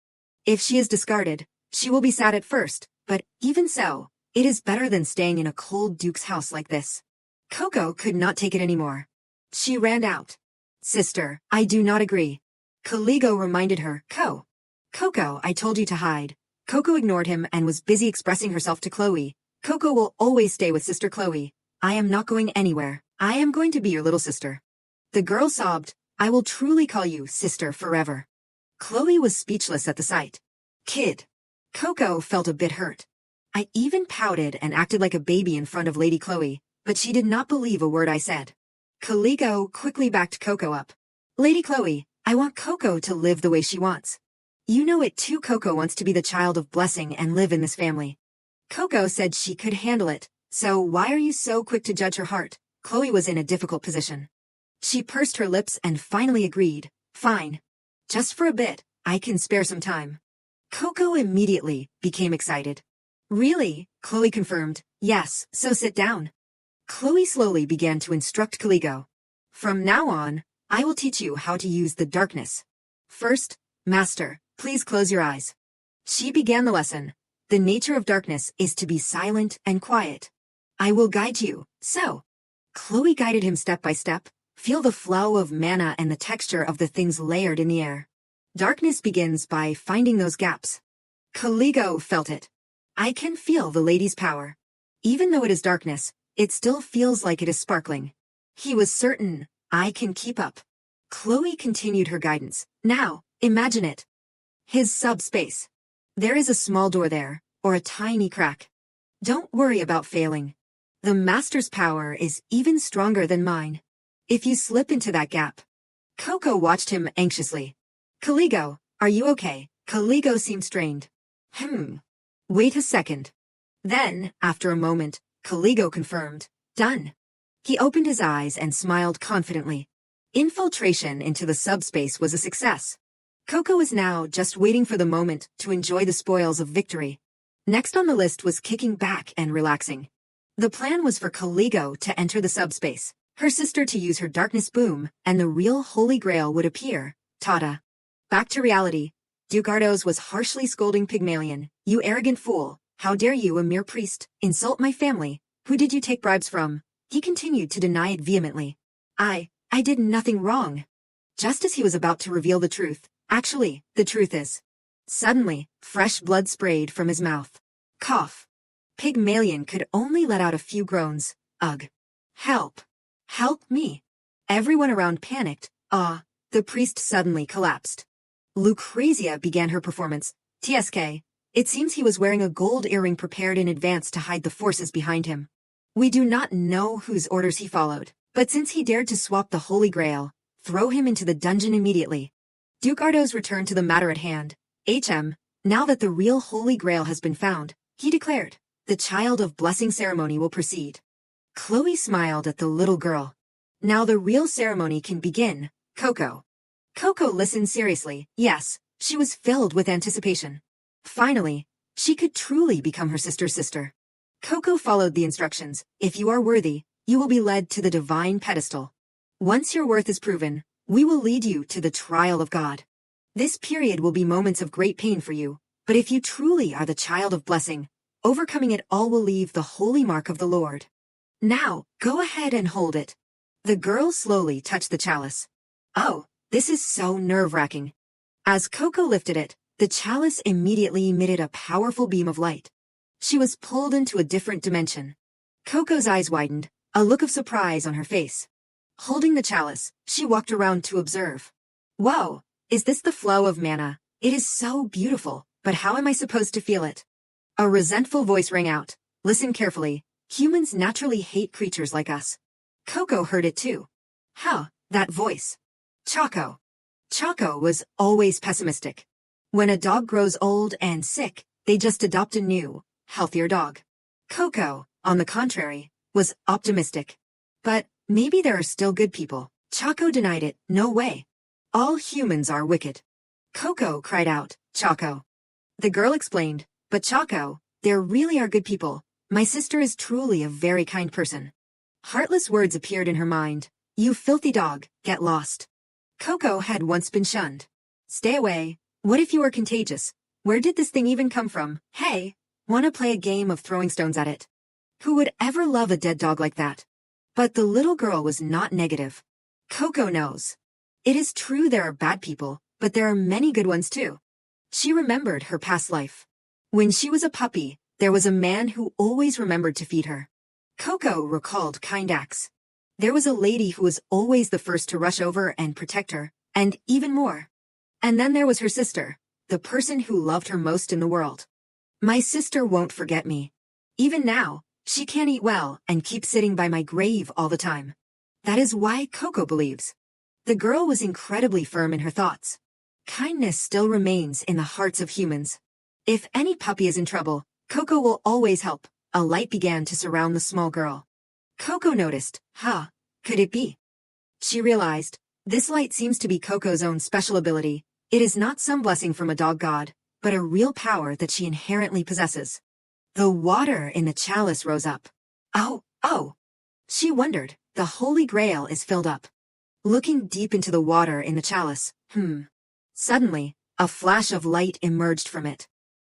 Speaker 1: If she is discarded, she will be sad at first, but even so, it is better than staying in a cold duke's house like this. Coco could not take it anymore. She ran out. Sister, I do not agree. Caligo reminded her, Coco, I told you to hide. Coco ignored him and was busy expressing herself to Chloe. Coco will always stay with Sister Chloe. I am not going anywhere. I am going to be your little sister. The girl sobbed, I will truly call you sister forever. Chloe was speechless at the sight. Kid. Coco felt a bit hurt. I even pouted and acted like a baby in front of Lady Chloe, but she did not believe a word I said. Caligo quickly backed Coco up. Lady Chloe, I want Coco to live the way she wants. You know it too. Coco wants to be the child of blessing and live in this family. Coco said she could handle it, so why are you so quick to judge her heart? Chloe was in a difficult position. She pursed her lips and finally agreed. Fine. Just for a bit, I can spare some time. Coco immediately became excited. Really? Chloe confirmed. Yes, so sit down. Chloe slowly began to instruct Caligo. From now on, I will teach you how to use the darkness. First, Master, please close your eyes. She began the lesson. The nature of darkness is to be silent and quiet. I will guide you, so. Chloe guided him step by step. Feel the flow of mana and the texture of the things layered in the air. Darkness begins by finding those gaps. Caligo felt it. I can feel the lady's power. Even though it is darkness, it still feels like it is sparkling. He was certain, I can keep up. Chloe continued her guidance. Now, imagine it. His subspace. There is a small door there, or a tiny crack. Don't worry about failing. The master's power is even stronger than mine. If you slip into that gap. Coco watched him anxiously. Caligo, are you okay? Caligo seemed strained. Wait a second. Then, after a moment, Caligo confirmed, done. He opened his eyes and smiled confidently. Infiltration into the subspace was a success. Coco is now just waiting for the moment to enjoy the spoils of victory. Next on the list was kicking back and relaxing. The plan was for Caligo to enter the subspace, her sister to use her darkness boom, and the real Holy Grail would appear. Tada. Back to reality. Ducardos was harshly scolding Pygmalion. You arrogant fool, how dare you, a mere priest, insult my family? Who did you take bribes from? He continued to deny it vehemently. I did nothing wrong. Just as he was about to reveal the truth, actually, the truth is. Suddenly, fresh blood sprayed from his mouth. Cough. Pygmalion could only let out a few groans. Ugh. Help. Help me. Everyone around panicked. The priest suddenly collapsed. Lucrezia began her performance. TSK. It seems he was wearing a gold earring prepared in advance to hide the forces behind him. We do not know whose orders he followed, but since he dared to swap the Holy Grail, throw him into the dungeon immediately. Ducardos returned to the matter at hand. Now that the real Holy Grail has been found, he declared, the Child of Blessing ceremony will proceed. Chloe smiled at the little girl. Now the real ceremony can begin, Coco. Coco listened seriously. Yes, she was filled with anticipation. Finally, she could truly become her sister's sister. Coco followed the instructions. If you are worthy, you will be led to the divine pedestal. Once your worth is proven, we will lead you to the trial of God. This period will be moments of great pain for you, but if you truly are the child of blessing, overcoming it all will leave the holy mark of the Lord. Now, go ahead and hold it. The girl slowly touched the chalice. Oh, this is so nerve-wracking. As Coco lifted it, the chalice immediately emitted a powerful beam of light. She was pulled into a different dimension. Coco's eyes widened, a look of surprise on her face. Holding the chalice, she walked around to observe. Whoa, is this the flow of mana? It is so beautiful, but how am I supposed to feel it? A resentful voice rang out. Listen carefully. Humans naturally hate creatures like us. Coco heard it too. That voice. Choco. Choco was always pessimistic. When a dog grows old and sick, they just adopt a new, healthier dog. Coco, on the contrary, was optimistic. But maybe there are still good people. Choco denied it. No way. All humans are wicked. Coco cried out, Choco. The girl explained, but Choco, there really are good people. My sister is truly a very kind person. Heartless words appeared in her mind. You filthy dog, get lost. Coco had once been shunned. Stay away. What if you are contagious? Where did this thing even come from? Hey, wanna play a game of throwing stones at it? Who would ever love a dead dog like that? But the little girl was not negative. Coco knows. It is true there are bad people, but there are many good ones too. She remembered her past life. When she was a puppy, there was a man who always remembered to feed her. Coco recalled kind acts. There was a lady who was always the first to rush over and protect her, and even more. And then there was her sister, the person who loved her most in the world. My sister won't forget me. Even now, she can't eat well and keeps sitting by my grave all the time. That is why Coco believes. The girl was incredibly firm in her thoughts. Kindness still remains in the hearts of humans. If any puppy is in trouble, Coco will always help. A light began to surround the small girl. Coco noticed, could it be? She realized, this light seems to be Coco's own special ability. It is not some blessing from a dog god, but a real power that she inherently possesses. The water in the chalice rose up. Oh. She wondered, the Holy Grail is filled up. Looking deep into the water in the chalice, Suddenly, a flash of light emerged from it.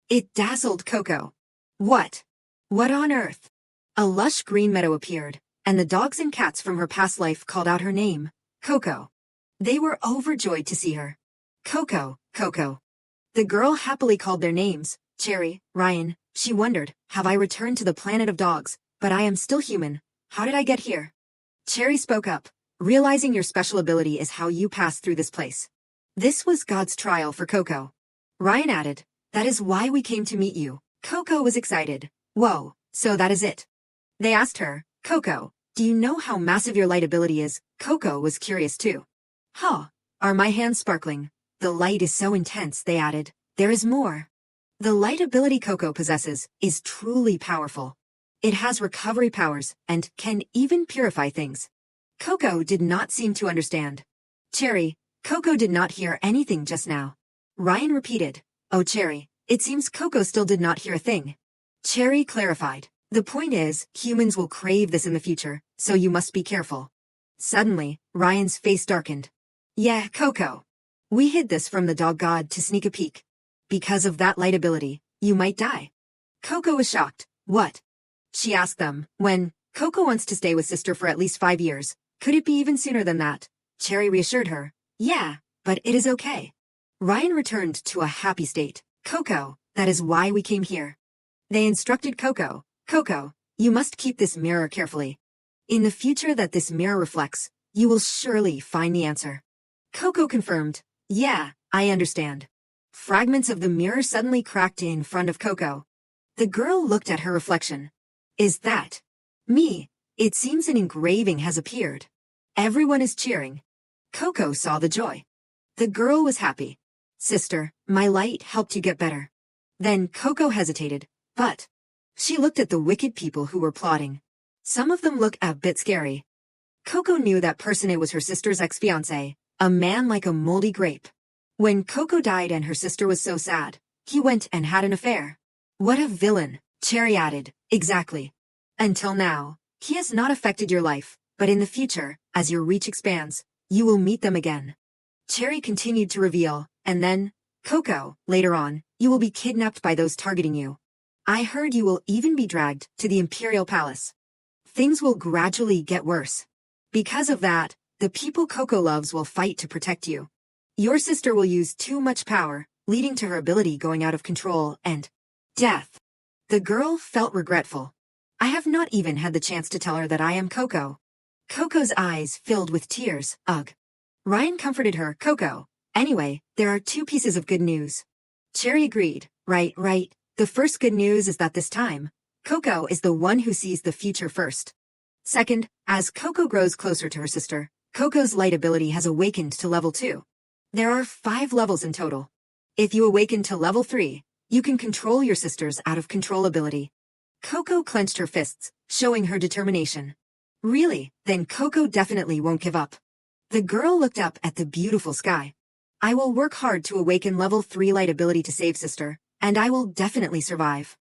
Speaker 1: It dazzled Coco. What on earth? A lush green meadow appeared, and the dogs and cats from her past life called out her name, Coco. They were overjoyed to see her. Coco. The girl happily called their names, Cherry, Ryan. She wondered, have I returned to the planet of dogs, but I am still human. How did I get here? Cherry spoke up, realizing your special ability is how you passed through this place. This was God's trial for Coco. Ryan added, that is why we came to meet you. Coco was excited. Whoa, so that is it. They asked her, Coco, do you know how massive your light ability is? Coco was curious too. Are my hands sparkling? The light is so intense, they added. There is more. The light ability Coco possesses is truly powerful. It has recovery powers and can even purify things. Coco did not seem to understand. Cherry, Coco did not hear anything just now. Ryan repeated, oh Cherry, it seems Coco still did not hear a thing. Cherry clarified, the point is, humans will crave this in the future, so you must be careful. Suddenly, Ryan's face darkened. Yeah, Coco. We hid this from the dog god to sneak a peek. Because of that light ability, you might die. Coco was shocked. What? She asked them, when Coco wants to stay with sister for at least 5 years, could it be even sooner than that? Cherry reassured her. Yeah, but it is okay. Ryan returned to a happy state. Coco, that is why we came here. They instructed Coco, Coco, you must keep this mirror carefully. In the future that this mirror reflects, you will surely find the answer. Coco confirmed, yeah, I understand. Fragments of the mirror suddenly cracked in front of Coco. The girl looked at her reflection. Is that me? It seems an engraving has appeared. Everyone is cheering. Coco saw the joy. The girl was happy. Sister, my light helped you get better. Then Coco hesitated, but she looked at the wicked people who were plotting. Some of them looked a bit scary. Coco knew that person. It was her sister's ex-fiancé, a man like a moldy grape. When Coco died and her sister was so sad, he went and had an affair. What a villain, Cherry added. Exactly. Until now, he has not affected your life, but in the future, as your reach expands, you will meet them again. Cherry continued to reveal, and then, Coco, later on, you will be kidnapped by those targeting you. I heard you will even be dragged to the Imperial Palace. Things will gradually get worse. Because of that, the people Coco loves will fight to protect you. Your sister will use too much power, leading to her ability going out of control and death. The girl felt regretful. I have not even had the chance to tell her that I am Coco. Coco's eyes filled with tears. Ugh. Ryan comforted her. Coco. Anyway, there are 2 pieces of good news. Cherry agreed. Right. The first good news is that this time, Coco is the one who sees the future first. Second, as Coco grows closer to her sister, Coco's light ability has awakened to level 2. There are 5 levels in total. If you awaken to level 3, you can control your sister's out-of-control ability. Coco clenched her fists, showing her determination. Really? Then Coco definitely won't give up. The girl looked up at the beautiful sky. I will work hard to awaken level 3 light ability to save sister, and I will definitely survive.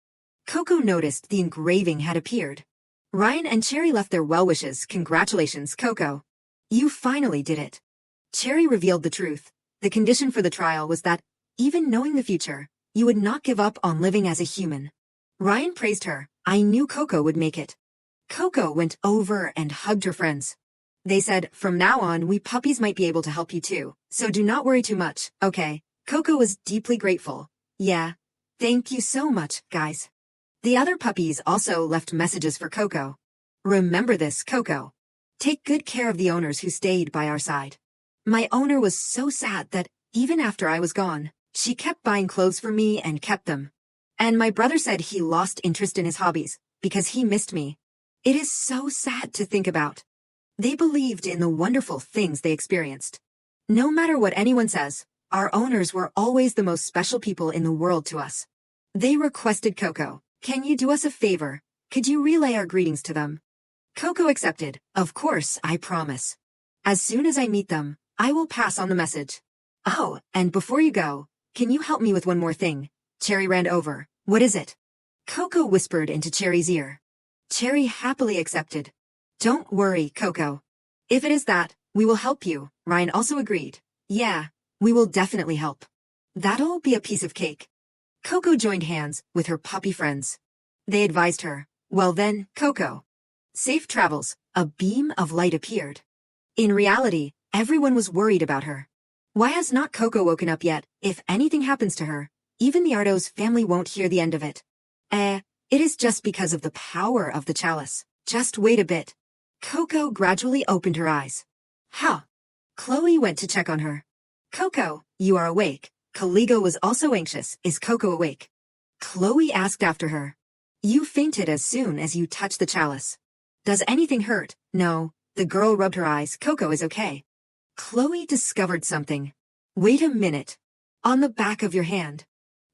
Speaker 1: Coco noticed the engraving had appeared. Ryan and Cherry left their well wishes. Congratulations, Coco. You finally did it. Cherry revealed the truth. The condition for the trial was that, even knowing the future, you would not give up on living as a human. Ryan praised her. I knew Coco would make it. Coco went over and hugged her friends. They said, from now on we puppies might be able to help you too, so do not worry too much, okay? Coco was deeply grateful. Yeah. Thank you so much, guys. The other puppies also left messages for Coco. Remember this, Coco. Take good care of the owners who stayed by our side. My owner was so sad that, even after I was gone, she kept buying clothes for me and kept them. And my brother said he lost interest in his hobbies, because he missed me. It is so sad to think about. They believed in the wonderful things they experienced. No matter what anyone says, our owners were always the most special people in the world to us. They requested Coco, can you do us a favor? Could you relay our greetings to them? Coco accepted. Of course, I promise. As soon as I meet them, I will pass on the message. Oh, and before you go, can you help me with one more thing? Cherry ran over. What is it? Coco whispered into Cherry's ear. Cherry happily accepted. Don't worry, Coco. If it is that, we will help you. Ryan also agreed. Yeah, we will definitely help. That'll be a piece of cake. Coco joined hands with her puppy friends. They advised her. Well then, Coco. Safe travels. A beam of light appeared. In reality, everyone was worried about her. Why has not Coco woken up yet? If anything happens to her, even the Ardo's family won't hear the end of it. It is just because of the power of the chalice. Just wait a bit. Coco gradually opened her eyes. Huh. Chloe went to check on her. Coco, you are awake. Caligo was also anxious. Is Coco awake? Chloe asked after her. You fainted as soon as you touched the chalice. Does anything hurt? No. The girl rubbed her eyes. Coco is okay. Chloe discovered something. Wait a minute. On the back of your hand.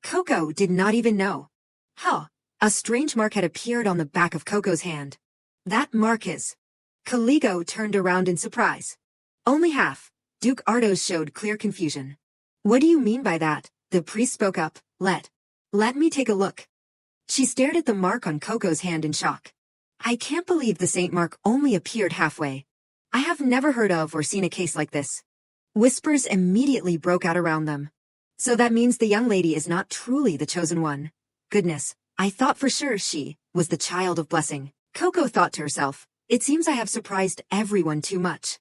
Speaker 1: Coco did not even know. Huh. A strange mark had appeared on the back of Coco's hand. That mark is... Caligo turned around in surprise. Only half. Duke Ardos showed clear confusion. What do you mean by that? The priest spoke up. Let me take a look. She stared at the mark on Coco's hand in shock. I can't believe the saint mark only appeared halfway. I have never heard of or seen a case like this. Whispers immediately broke out around them. So that means the young lady is not truly the chosen one. Goodness, I thought for sure she was the child of blessing. Coco thought to herself, it seems I have surprised everyone too much.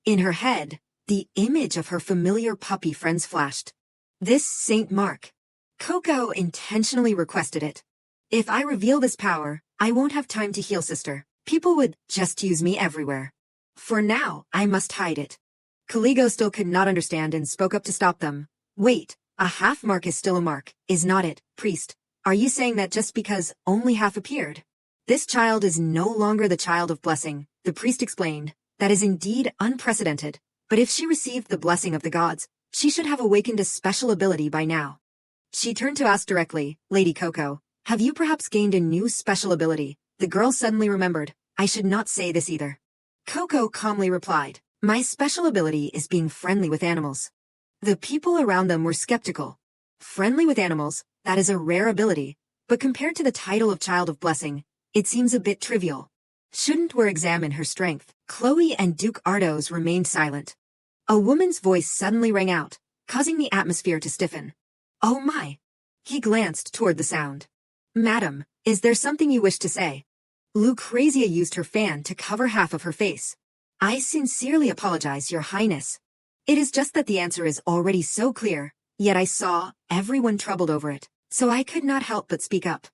Speaker 1: In her head, the image of her familiar puppy friends flashed. This Saint Mark. Coco intentionally requested it. If I reveal this power, I won't have time to heal sister. People would just use me everywhere. For now, I must hide it. Caligo still could not understand and spoke up to stop them. Wait, a half mark is still a mark, is not it, priest? Are you saying that just because only half appeared? This child is no longer the child of blessing, the priest explained. That is indeed unprecedented. But if she received the blessing of the gods, she should have awakened a special ability by now. She turned to ask directly, Lady Coco, have you perhaps gained a new special ability? The girl suddenly remembered, I should not say this either. Coco calmly replied, my special ability is being friendly with animals. The people around them were skeptical. Friendly with animals, that is a rare ability, but compared to the title of Child of Blessing, it seems a bit trivial. Shouldn't we examine her strength? Chloe and Duke Ardos remained silent. A woman's voice suddenly rang out, causing the atmosphere to stiffen. Oh my! He glanced toward the sound. Madam, is there something you wish to say? Lucrezia used her fan to cover half of her face. I sincerely apologize, Your Highness. It is just that the answer is already so clear, yet I saw everyone troubled over it, so I could not help but speak up.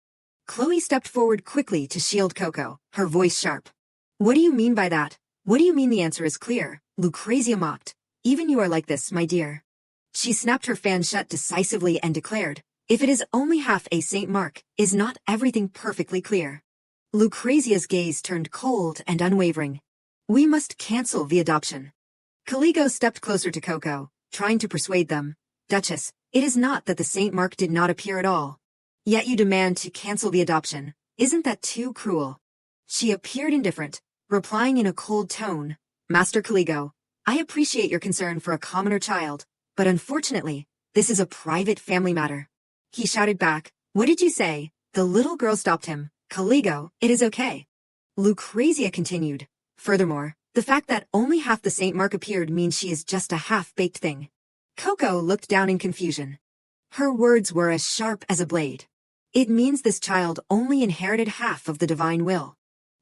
Speaker 1: Chloe stepped forward quickly to shield Coco, her voice sharp. What do you mean by that? What do you mean the answer is clear? Lucrezia mocked. Even you are like this, my dear. She snapped her fan shut decisively and declared, if it is only half a Saint Mark, is not everything perfectly clear? Lucrezia's gaze turned cold and unwavering. We must cancel the adoption. Caligo stepped closer to Coco, trying to persuade them. Duchess, it is not that the Saint Mark did not appear at all. Yet you demand to cancel the adoption. Isn't that too cruel? She appeared indifferent, replying in a cold tone. Master Caligo, I appreciate your concern for a commoner child, but unfortunately, this is a private family matter. He shouted back, what did you say? The little girl stopped him. Caligo, it is okay. Lucrezia continued. Furthermore, the fact that only half the Saint Mark appeared means she is just a half-baked thing. Coco looked down in confusion. Her words were as sharp as a blade. It means this child only inherited half of the divine will.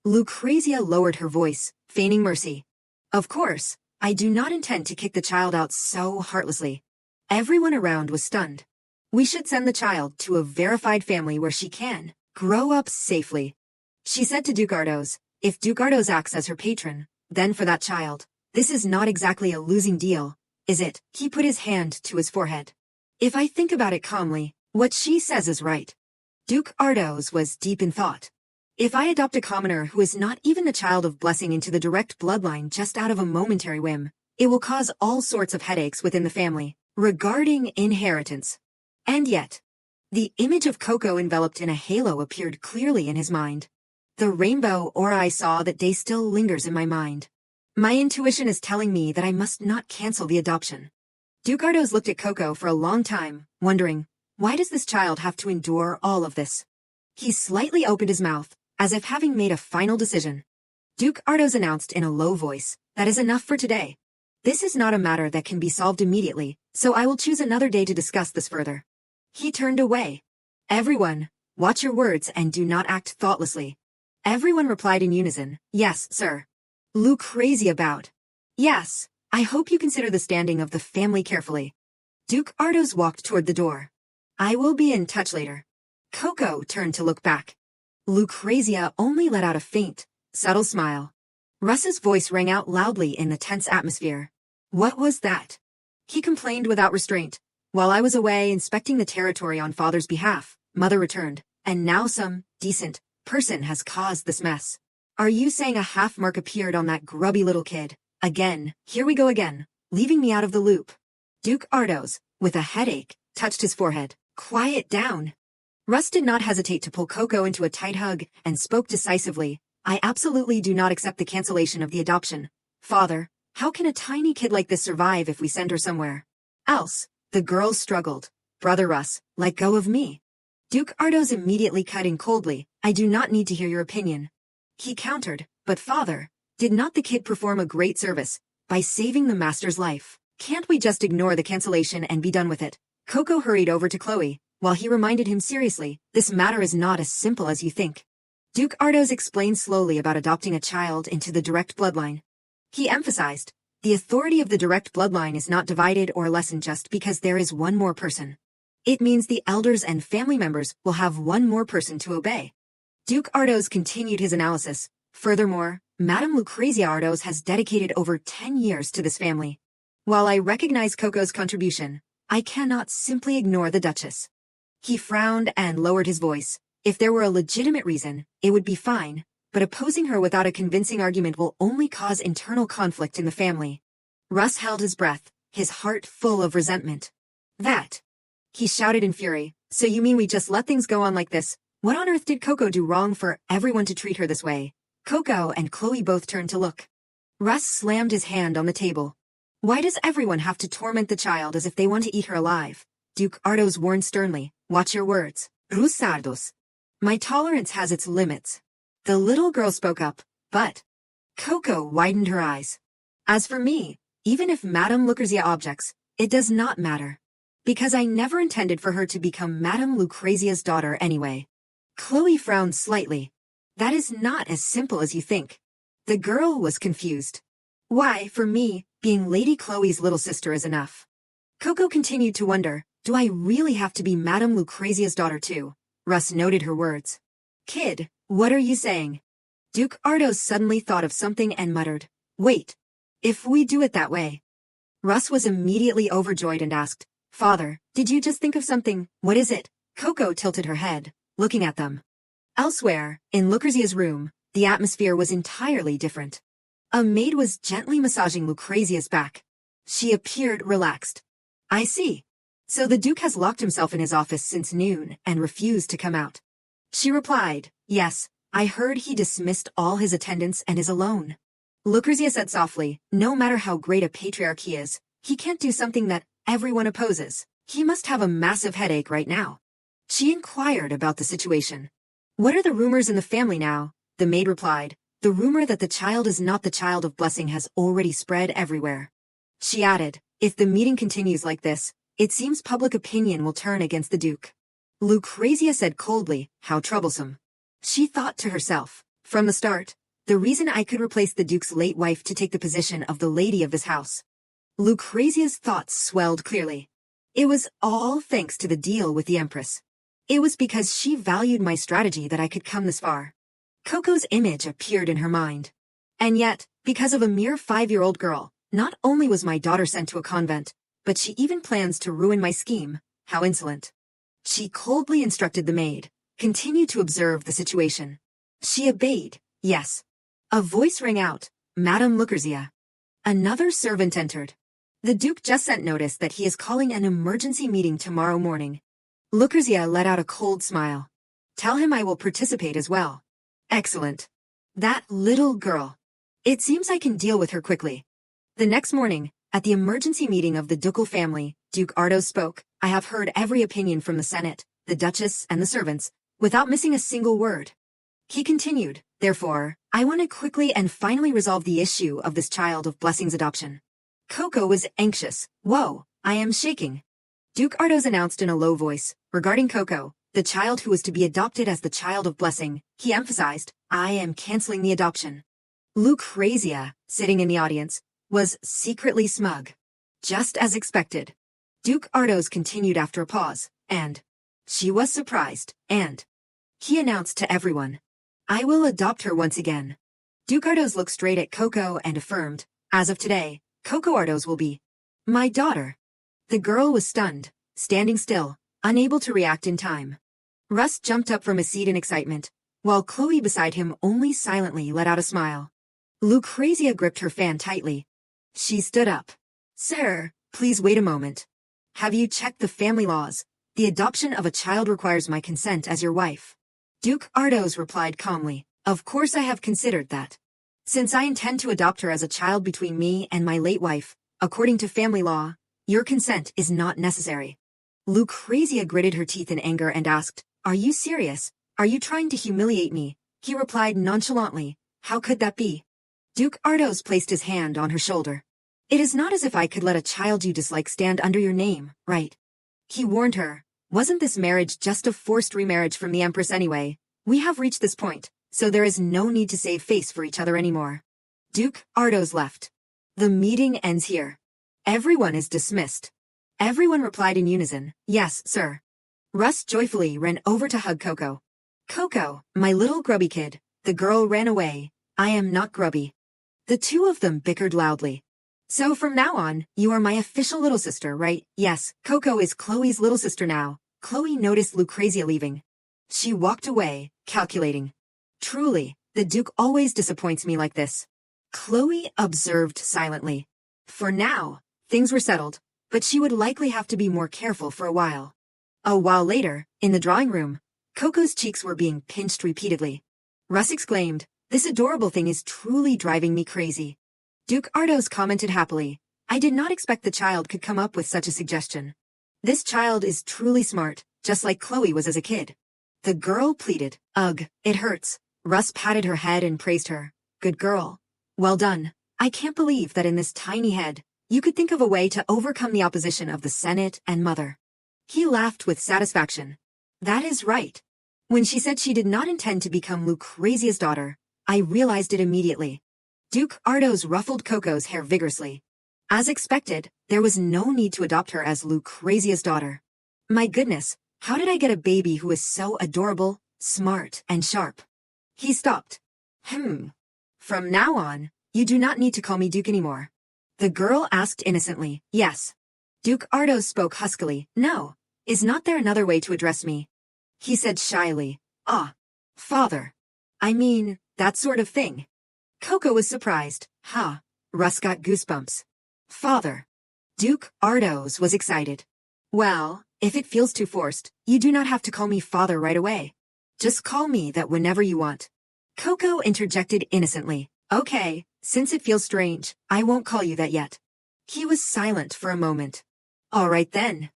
Speaker 1: Lucrezia lowered her voice, feigning mercy. Of course, I do not intend to kick the child out so heartlessly. Everyone around was stunned. We should send the child to a verified family where she can grow up safely. She said to Duke Ardos, if Duke Ardos acts as her patron, then for that child, this is not exactly a losing deal, is it? He put his hand to his forehead. If I think about it calmly, what she says is right. Duke Ardos was deep in thought. If I adopt a commoner who is not even the child of blessing into the direct bloodline just out of a momentary whim, it will cause all sorts of headaches within the family, regarding inheritance. And yet, the image of Coco enveloped in a halo appeared clearly in his mind. The rainbow aura I saw that day still lingers in my mind. My intuition is telling me that I must not cancel the adoption. Duke Ardos looked at Coco for a long time, wondering, why does this child have to endure all of this? He slightly opened his mouth, as if having made a final decision. Duke Ardos announced in a low voice, that is enough for today. This is not a matter that can be solved immediately, so I will choose another day to discuss this further. He turned away. Everyone, watch your words and do not act thoughtlessly. Everyone replied in unison, yes, sir. Lucrezia bowed. Yes, I hope you consider the standing of the family carefully. Duke Ardos walked toward the door. I will be in touch later. Coco turned to look back. Lucrezia only let out a faint, subtle smile. Russ's voice rang out loudly in the tense atmosphere. What was that? He complained without restraint. While I was away inspecting the territory on father's behalf, mother returned, and now some decent person has caused this mess. Are you saying a half mark appeared on that grubby little kid? Again, here we go again, leaving me out of the loop. Duke Ardos, with a headache, touched his forehead. Quiet down. Russ did not hesitate to pull Coco into a tight hug and spoke decisively. I absolutely do not accept the cancellation of the adoption. Father, how can a tiny kid like this survive if we send her somewhere else? The girl struggled. Brother Russ, let go of me. Duke Ardos immediately cut in coldly. I do not need to hear your opinion. He countered, but father, did not the kid perform a great service by saving the master's life? Can't we just ignore the cancellation and be done with it? Coco hurried over to Chloe, while he reminded him seriously, this matter is not as simple as you think. Duke Ardos explained slowly about adopting a child into the direct bloodline. He emphasized, the authority of the direct bloodline is not divided or lessened just because there is one more person. It means the elders and family members will have one more person to obey. Duke Ardos continued his analysis. Furthermore, Madame Lucrezia Ardos has dedicated over 10 years to this family. While I recognize Coco's contribution, I cannot simply ignore the Duchess. He frowned and lowered his voice. If there were a legitimate reason, it would be fine, but opposing her without a convincing argument will only cause internal conflict in the family. Russ held his breath, his heart full of resentment. That! He shouted in fury. So you mean we just let things go on like this? What on earth did Coco do wrong for everyone to treat her this way? Coco and Chloe both turned to look. Russ slammed his hand on the table. Why does everyone have to torment the child as if they want to eat her alive? Duke Ardos warned sternly. Watch your words. Rusardos. My tolerance has its limits. The little girl spoke up, but Coco widened her eyes. As for me, even if Madame Lucrezia objects, it does not matter. Because I never intended for her to become Madame Lucrezia's daughter anyway. Chloe frowned slightly. That is not as simple as you think. The girl was confused. Why, for me, being Lady Chloe's little sister is enough. Coco continued to wonder, do I really have to be Madame Lucrezia's daughter too? Russ noted her words. Kid, what are you saying? Duke Ardos suddenly thought of something and muttered, wait. If we do it that way. Russ was immediately overjoyed and asked, Father, did you just think of something? What is it? Coco tilted her head, looking at them. Elsewhere, in Lucrezia's room, the atmosphere was entirely different. A maid was gently massaging Lucrezia's back. She appeared relaxed. I see. So the Duke has locked himself in his office since noon and refused to come out. She replied, yes, I heard he dismissed all his attendants and is alone. Lucrezia said softly, no matter how great a patriarch he is, he can't do something that everyone opposes. He must have a massive headache right now. She inquired about the situation. What are the rumors in the family now? The maid replied, the rumor that the child is not the child of blessing has already spread everywhere. She added, if the meeting continues like this, it seems public opinion will turn against the Duke. Lucrezia said coldly, how troublesome. She thought to herself, from the start, the reason I could replace the Duke's late wife to take the position of the lady of this house. Lucrezia's thoughts swelled clearly. It was all thanks to the deal with the Empress. It was because she valued my strategy that I could come this far. Coco's image appeared in her mind. And yet, because of a mere 5-year-old girl, not only was my daughter sent to a convent, but she even plans to ruin my scheme. How insolent. She coldly instructed the maid, continue to observe the situation. She obeyed, yes. A voice rang out, Madame Lucrezia. Another servant entered. The Duke just sent notice that he is calling an emergency meeting tomorrow morning. Lucrezia let out a cold smile. Tell him I will participate as well. Excellent. That little girl. It seems I can deal with her quickly. The next morning, at the emergency meeting of the ducal family, Duke Ardos spoke. I have heard every opinion from the Senate, the Duchess, and the servants, without missing a single word. He continued, therefore, I want to quickly and finally resolve the issue of this child of blessing's adoption. Coco was anxious. Whoa, I am shaking. Duke Ardos announced in a low voice, regarding Coco, the child who was to be adopted as the child of blessing, he emphasized, I am canceling the adoption. Lucrezia, sitting in the audience, was secretly smug. Just as expected. Duke Ardos continued after a pause, and she was surprised, and he announced to everyone, I will adopt her once again. Duke Ardos looked straight at Coco and affirmed, as of today, Coco Ardos will be my daughter. The girl was stunned, standing still, unable to react in time. Russ jumped up from his seat in excitement, while Chloe beside him only silently let out a smile. Lucrezia gripped her fan tightly. She stood up. Sir, please wait a moment. Have you checked the family laws? The adoption of a child requires my consent as your wife. Duke Ardos replied calmly, of course I have considered that. Since I intend to adopt her as a child between me and my late wife, according to family law, your consent is not necessary. Lucrezia gritted her teeth in anger and asked, are you serious? Are you trying to humiliate me? He replied nonchalantly, how could that be? Duke Ardos placed his hand on her shoulder. It is not as if I could let a child you dislike stand under your name, right? He warned her, wasn't this marriage just a forced remarriage from the Empress anyway? We have reached this point, so there is no need to save face for each other anymore. Duke Ardos left. The meeting ends here. Everyone is dismissed. Everyone replied in unison, yes, sir. Russ joyfully ran over to hug Coco. Coco, my little grubby kid. The girl ran away. I am not grubby. The two of them bickered loudly. So from now on, you are my official little sister, right? Yes, Coco is Chloe's little sister now. Chloe noticed Lucrezia leaving. She walked away, calculating. Truly, the Duke always disappoints me like this. Chloe observed silently. For now, things were settled, but she would likely have to be more careful for a while. A while later, in the drawing room, Coco's cheeks were being pinched repeatedly. Russ exclaimed, this adorable thing is truly driving me crazy. Duke Ardos commented happily, I did not expect the child could come up with such a suggestion. This child is truly smart, just like Chloe was as a kid. The girl pleaded, ugh, it hurts. Russ patted her head and praised her. Good girl. Well done. I can't believe that in this tiny head, you could think of a way to overcome the opposition of the Senate and Mother. He laughed with satisfaction. That is right. When she said she did not intend to become Lucrezia's daughter, I realized it immediately. Duke Ardos ruffled Coco's hair vigorously. As expected, there was no need to adopt her as Lucrezia's daughter. My goodness, how did I get a baby who is so adorable, smart, and sharp? He stopped. From now on, you do not need to call me Duke anymore. The girl asked innocently, yes. Duke Ardos spoke huskily, no. Is not there another way to address me? He said shyly, father. I mean, that sort of thing. Coco was surprised. Russ got goosebumps. Father. Duke Ardos was excited. Well, if it feels too forced, you do not have to call me father right away. Just call me that whenever you want. Coco interjected innocently. Okay, since it feels strange, I won't call you that yet. He was silent for a moment. All right then.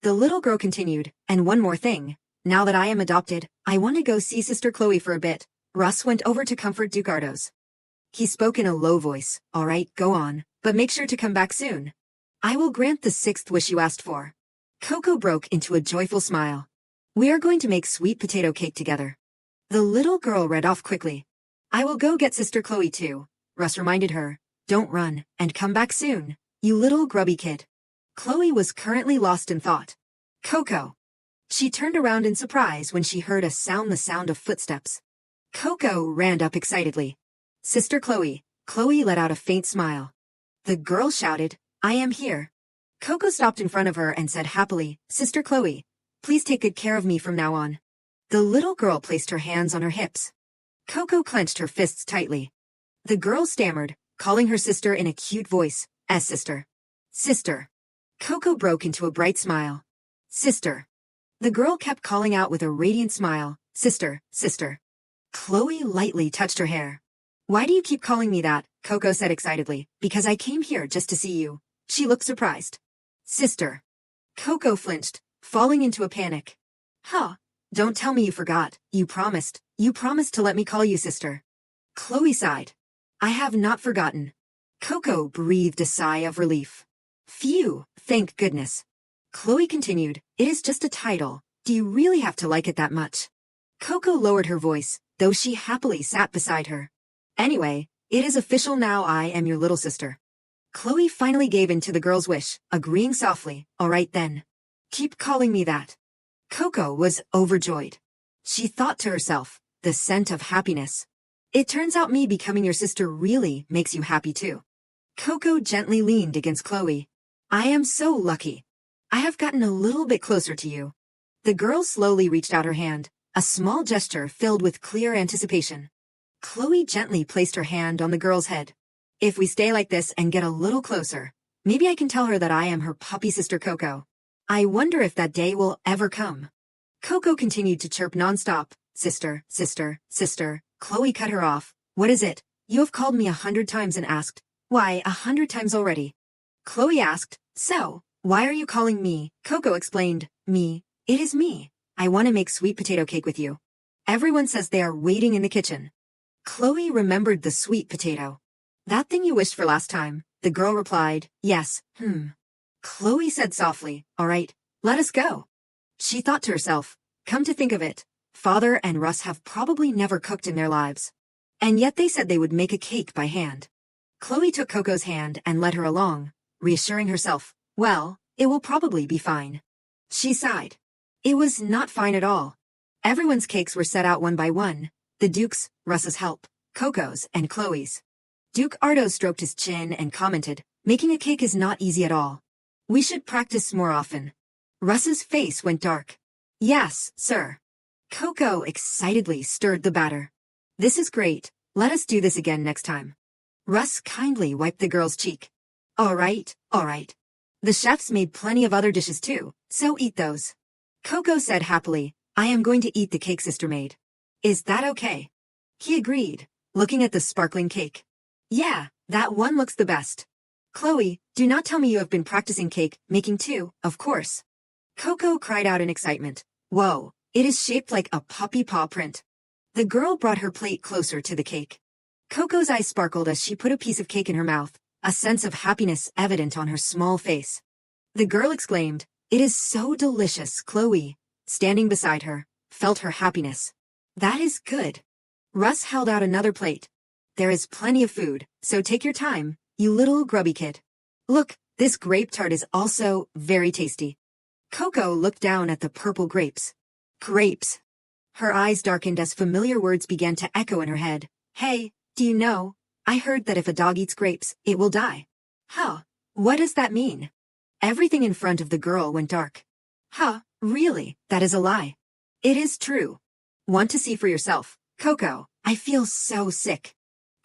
Speaker 1: The little girl continued, and one more thing. Now that I am adopted, I want to go see Sister Chloe for a bit. Russ went over to comfort Duke Ardos. He spoke in a low voice. All right, go on, but make sure to come back soon. I will grant the 6th wish you asked for. Coco broke into a joyful smile. We are going to make sweet potato cake together. The little girl read off quickly. I will go get Sister Chloe too. Russ reminded her. Don't run, and come back soon, you little grubby kid. Chloe was currently lost in thought. Coco. She turned around in surprise when she heard the sound of footsteps. Coco ran up excitedly. Sister Chloe. Chloe let out a faint smile. The girl shouted, I am here. Coco stopped in front of her and said happily, Sister Chloe, please take good care of me from now on. The little girl placed her hands on her hips. Coco clenched her fists tightly. The girl stammered, calling her sister in a cute voice, as sister. Sister. Coco broke into a bright smile. Sister. The girl kept calling out with a radiant smile, Sister, sister. Chloe lightly touched her hair. Why do you keep calling me that? Coco said excitedly. Because I came here just to see you. She looked surprised. Sister. Coco flinched, falling into a panic. Huh. Don't tell me you forgot. You promised. You promised to let me call you sister. Chloe sighed. I have not forgotten. Coco breathed a sigh of relief. Phew, thank goodness. Chloe continued, it is just a title. Do you really have to like it that much? Coco lowered her voice, though she happily sat beside her. Anyway, it is official now, I am your little sister. Chloe finally gave in to the girl's wish, agreeing softly, all right then. Keep calling me that. Coco was overjoyed. She thought to herself, the scent of happiness. It turns out me becoming your sister really makes you happy too. Coco gently leaned against Chloe. I am so lucky. I have gotten a little bit closer to you. The girl slowly reached out her hand, a small gesture filled with clear anticipation. Chloe gently placed her hand on the girl's head. If we stay like this and get a little closer, maybe I can tell her that I am her puppy sister Coco. I wonder if that day will ever come. Coco continued to chirp nonstop. Sister, sister, sister. Chloe cut her off. What is it? You have called me 100 times and asked. Why 100 times already? Chloe asked. So, why are you calling me? Coco explained. Me. It is me. I want to make sweet potato cake with you. Everyone says they are waiting in the kitchen. Chloe remembered the sweet potato. That thing you wished for last time, the girl replied. Yes, Chloe said softly, all right, let us go. She thought to herself, come to think of it, Father and Russ have probably never cooked in their lives. And yet they said they would make a cake by hand. Chloe took Coco's hand and led her along, reassuring herself, well, it will probably be fine. She sighed. It was not fine at all. Everyone's cakes were set out one by one, the Duke's, Russ's help, Coco's, and Chloe's. Duke Ardos stroked his chin and commented, making a cake is not easy at all. We should practice more often. Russ's face went dark. Yes, sir. Coco excitedly stirred the batter. This is great. Let us do this again next time. Russ kindly wiped the girl's cheek. All right, all right. The chefs made plenty of other dishes too, so eat those. Coco said happily, I am going to eat the cake sister made. Is that okay? He agreed, looking at the sparkling cake. Yeah, that one looks the best. Chloe, do not tell me you have been practicing cake making too, of course. Coco cried out in excitement. Whoa, it is shaped like a puppy paw print. The girl brought her plate closer to the cake. Coco's eyes sparkled as she put a piece of cake in her mouth, a sense of happiness evident on her small face. The girl exclaimed, it is so delicious. Chloe, standing beside her, felt her happiness. That is good. Russ held out another plate. There is plenty of food, so take your time, you little grubby kid. Look, this grape tart is also very tasty. Coco looked down at the purple grapes. Grapes. Her eyes darkened as familiar words began to echo in her head. Hey, do you know, I heard that if a dog eats grapes, it will die. Huh, what does that mean? Everything in front of the girl went dark. Huh, really, that is a lie. It is true. Want to see for yourself, Coco, I feel so sick.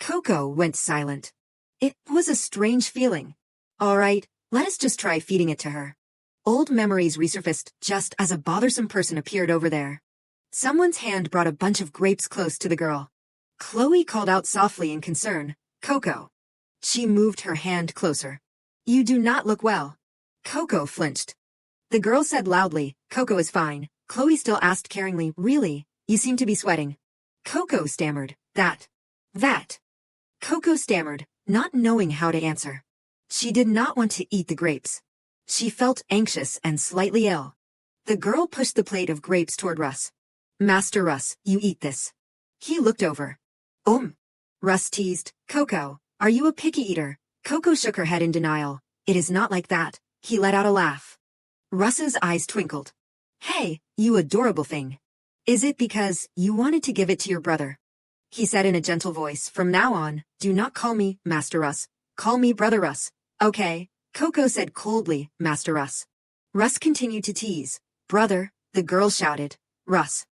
Speaker 1: Coco went silent. It was a strange feeling. All right, Let us just try feeding it to her. Old memories resurfaced just as a bothersome person appeared over there. Someone's hand brought a bunch of grapes close to the girl. Chloe called out softly in concern, "Coco." She moved her hand closer. "You do not look well." Coco flinched. The girl said loudly, "Coco is fine." Chloe still asked caringly, "Really? You seem to be sweating." Coco stammered, That. Coco stammered, not knowing how to answer. She did not want to eat the grapes. She felt anxious and slightly ill. The girl pushed the plate of grapes toward Russ. "Master Russ, you eat this." He looked over. Russ teased, "Coco, are you a picky eater?" Coco shook her head in denial. "It is not like that." He let out a laugh. Russ's eyes twinkled. "Hey, you adorable thing. Is it because you wanted to give it to your brother?" He said in a gentle voice, "From now on, do not call me Master Russ. Call me Brother Russ." "Okay," Coco said coldly, "Master Russ." Russ continued to tease. "Brother," the girl shouted. "Russ."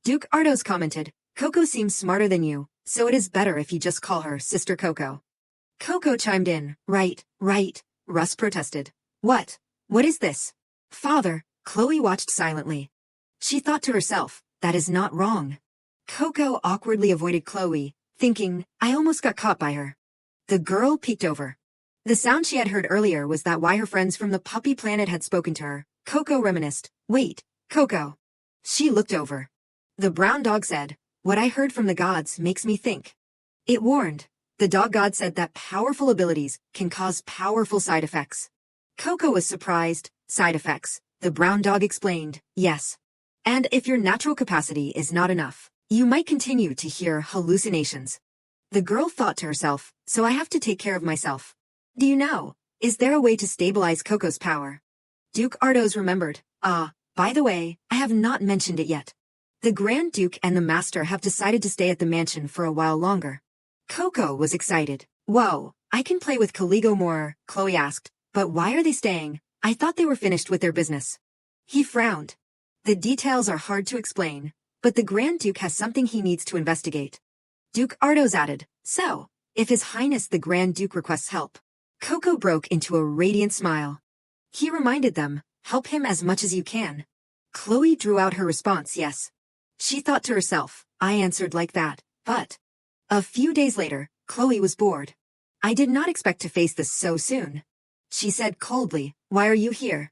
Speaker 1: Duke Ardos commented, "Coco seems smarter than you, so it is better if you just call her Sister Coco." Coco chimed in, Right. Russ protested. What is this?" "Father," Chloe watched silently. She thought to herself, that is not wrong. Coco awkwardly avoided Chloe, thinking, I almost got caught by her. The girl peeked over. The sound she had heard earlier was that why her friends from the puppy planet had spoken to her. Coco reminisced. "Wait, Coco." She looked over. The brown dog said, "What I heard from the gods makes me think." It warned. The dog god said that powerful abilities can cause powerful side effects. Coco was surprised. Side effects. The brown dog explained, yes. And if your natural capacity is not enough, you might continue to hear hallucinations. The girl thought to herself, so I have to take care of myself. Do you know, is there a way to stabilize Coco's power? Duke Ardos remembered. By the way, I have not mentioned it yet. The Grand Duke and the Master have decided to stay at the mansion for a while longer. Coco was excited. Whoa, I can play with Caligo more, Chloe asked. But why are they staying? I thought they were finished with their business. He frowned. The details are hard to explain, but the Grand Duke has something he needs to investigate. Duke Ardos added, so, if His Highness the Grand Duke requests help. Coco broke into a radiant smile. He reminded them, help him as much as you can. Chloe drew out her response, yes. She thought to herself, I answered like that, but. A few days later, Chloe was bored. I did not expect to face this so soon. She said coldly, why are you here?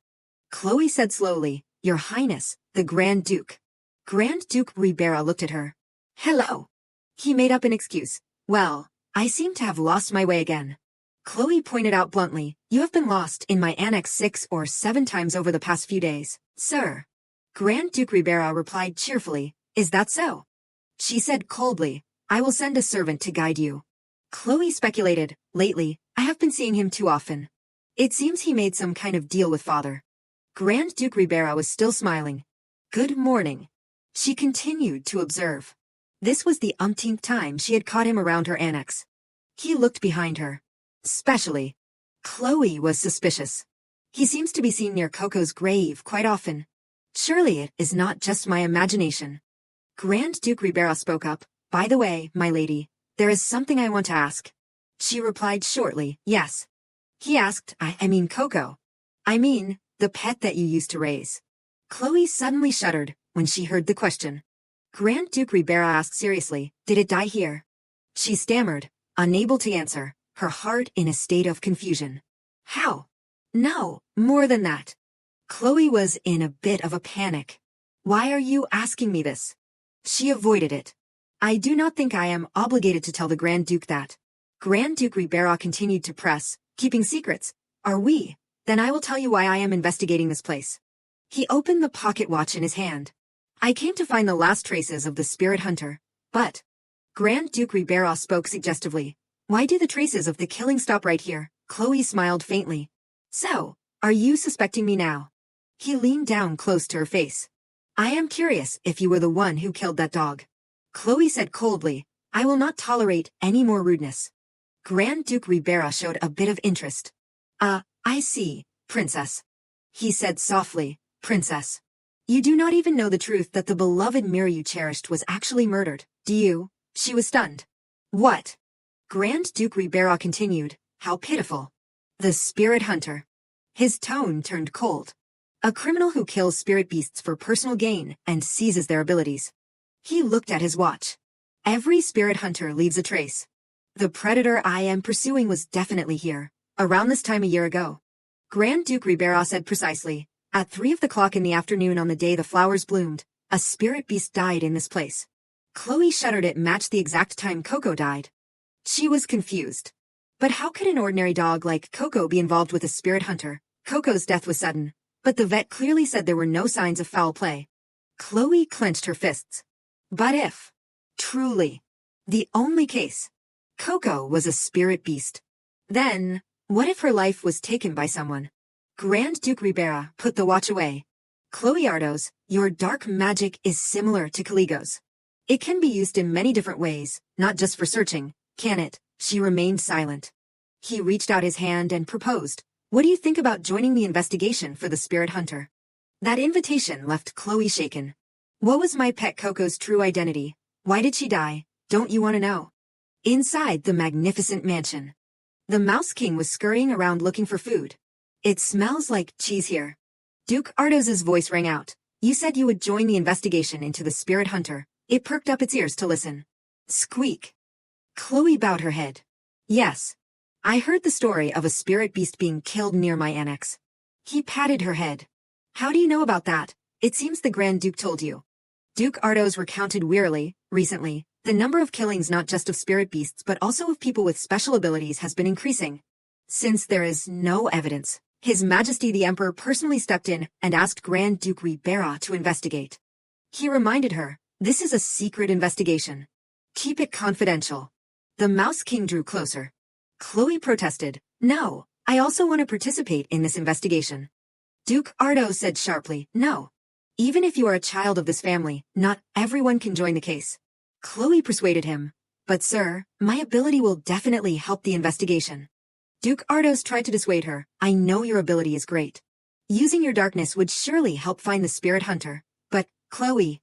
Speaker 1: Chloe said slowly, Your Highness, the Grand Duke. Grand Duke Ribera looked at her. Hello. He made up an excuse. Well, I seem to have lost my way again. Chloe pointed out bluntly, you have been lost in my annex 6 or 7 times over the past few days, sir. Grand Duke Ribera replied cheerfully, is that so? She said coldly, I will send a servant to guide you. Chloe speculated, lately, I have been seeing him too often. It seems he made some kind of deal with father. Grand Duke Ribera was still smiling. Good morning. She continued to observe. This was the umpteenth time she had caught him around her annex. He looked behind her. Especially. Chloe was suspicious. He seems to be seen near Coco's grave quite often. Surely it is not just my imagination. Grand Duke Ribera spoke up. By the way, my lady, there is something I want to ask. She replied shortly, yes. He asked, I mean Coco. I mean, the pet that you used to raise. Chloe suddenly shuddered when she heard the question. Grand Duke Ribera asked seriously, did it die here? She stammered, unable to answer, her heart in a state of confusion. How? No, more than that. Chloe was in a bit of a panic. Why are you asking me this? She avoided it. I do not think I am obligated to tell the Grand Duke that. Grand Duke Ribera continued to press, keeping secrets. Are we? Then I will tell you why I am investigating this place. He opened the pocket watch in his hand. I came to find the last traces of the spirit hunter, but... Grand Duke Ribera spoke suggestively. Why do the traces of the killing stop right here? Chloe smiled faintly. So, are you suspecting me now? He leaned down close to her face. I am curious if you were the one who killed that dog. Chloe said coldly, I will not tolerate any more rudeness. Grand Duke Ribera showed a bit of interest. I see, princess. He said softly, princess. You do not even know the truth that the beloved mirror you cherished was actually murdered, do you? She was stunned. What? Grand Duke Ribera continued, how pitiful. The spirit hunter. His tone turned cold. A criminal who kills spirit beasts for personal gain and seizes their abilities. He looked at his watch. Every spirit hunter leaves a trace. The predator I am pursuing was definitely here, around this time a year ago. Grand Duke Ribera said precisely, at 3 o'clock in the afternoon on the day the flowers bloomed, a spirit beast died in this place. Chloe shuddered. It matched the exact time Coco died. She was confused. But how could an ordinary dog like Coco be involved with a spirit hunter? Coco's death was sudden, but the vet clearly said there were no signs of foul play. Chloe clenched her fists. But if, truly, the only case, Coco was a spirit beast, then, what if her life was taken by someone? Grand Duke Ribera put the watch away. Chloe Ardos, your dark magic is similar to Caligo's. It can be used in many different ways, not just for searching, can it? She remained silent. He reached out his hand and proposed, what do you think about joining the investigation for the spirit hunter? That invitation left Chloe shaken. What was my pet Coco's true identity? Why did she die? Don't you want to know? Inside the magnificent mansion, the Mouse King was scurrying around looking for food. It smells like cheese here. Duke Ardos's voice rang out. You said you would join the investigation into the spirit hunter. It perked up its ears to listen. Squeak. Chloe bowed her head. Yes. I heard the story of a spirit beast being killed near my annex. He patted her head. How do you know about that? It seems the Grand Duke told you. Duke Ardos recounted wearily, recently, the number of killings not just of spirit beasts but also of people with special abilities has been increasing. Since there is no evidence, His Majesty the Emperor personally stepped in and asked Grand Duke Ribera to investigate. He reminded her, this is a secret investigation. Keep it confidential. The Mouse King drew closer. Chloe protested, no, I also want to participate in this investigation. Duke Ardos said sharply, no. Even if you are a child of this family, not everyone can join the case. Chloe persuaded him. But sir, my ability will definitely help the investigation. Duke Ardos tried to dissuade her. I know your ability is great. Using your darkness would surely help find the spirit hunter. But, Chloe,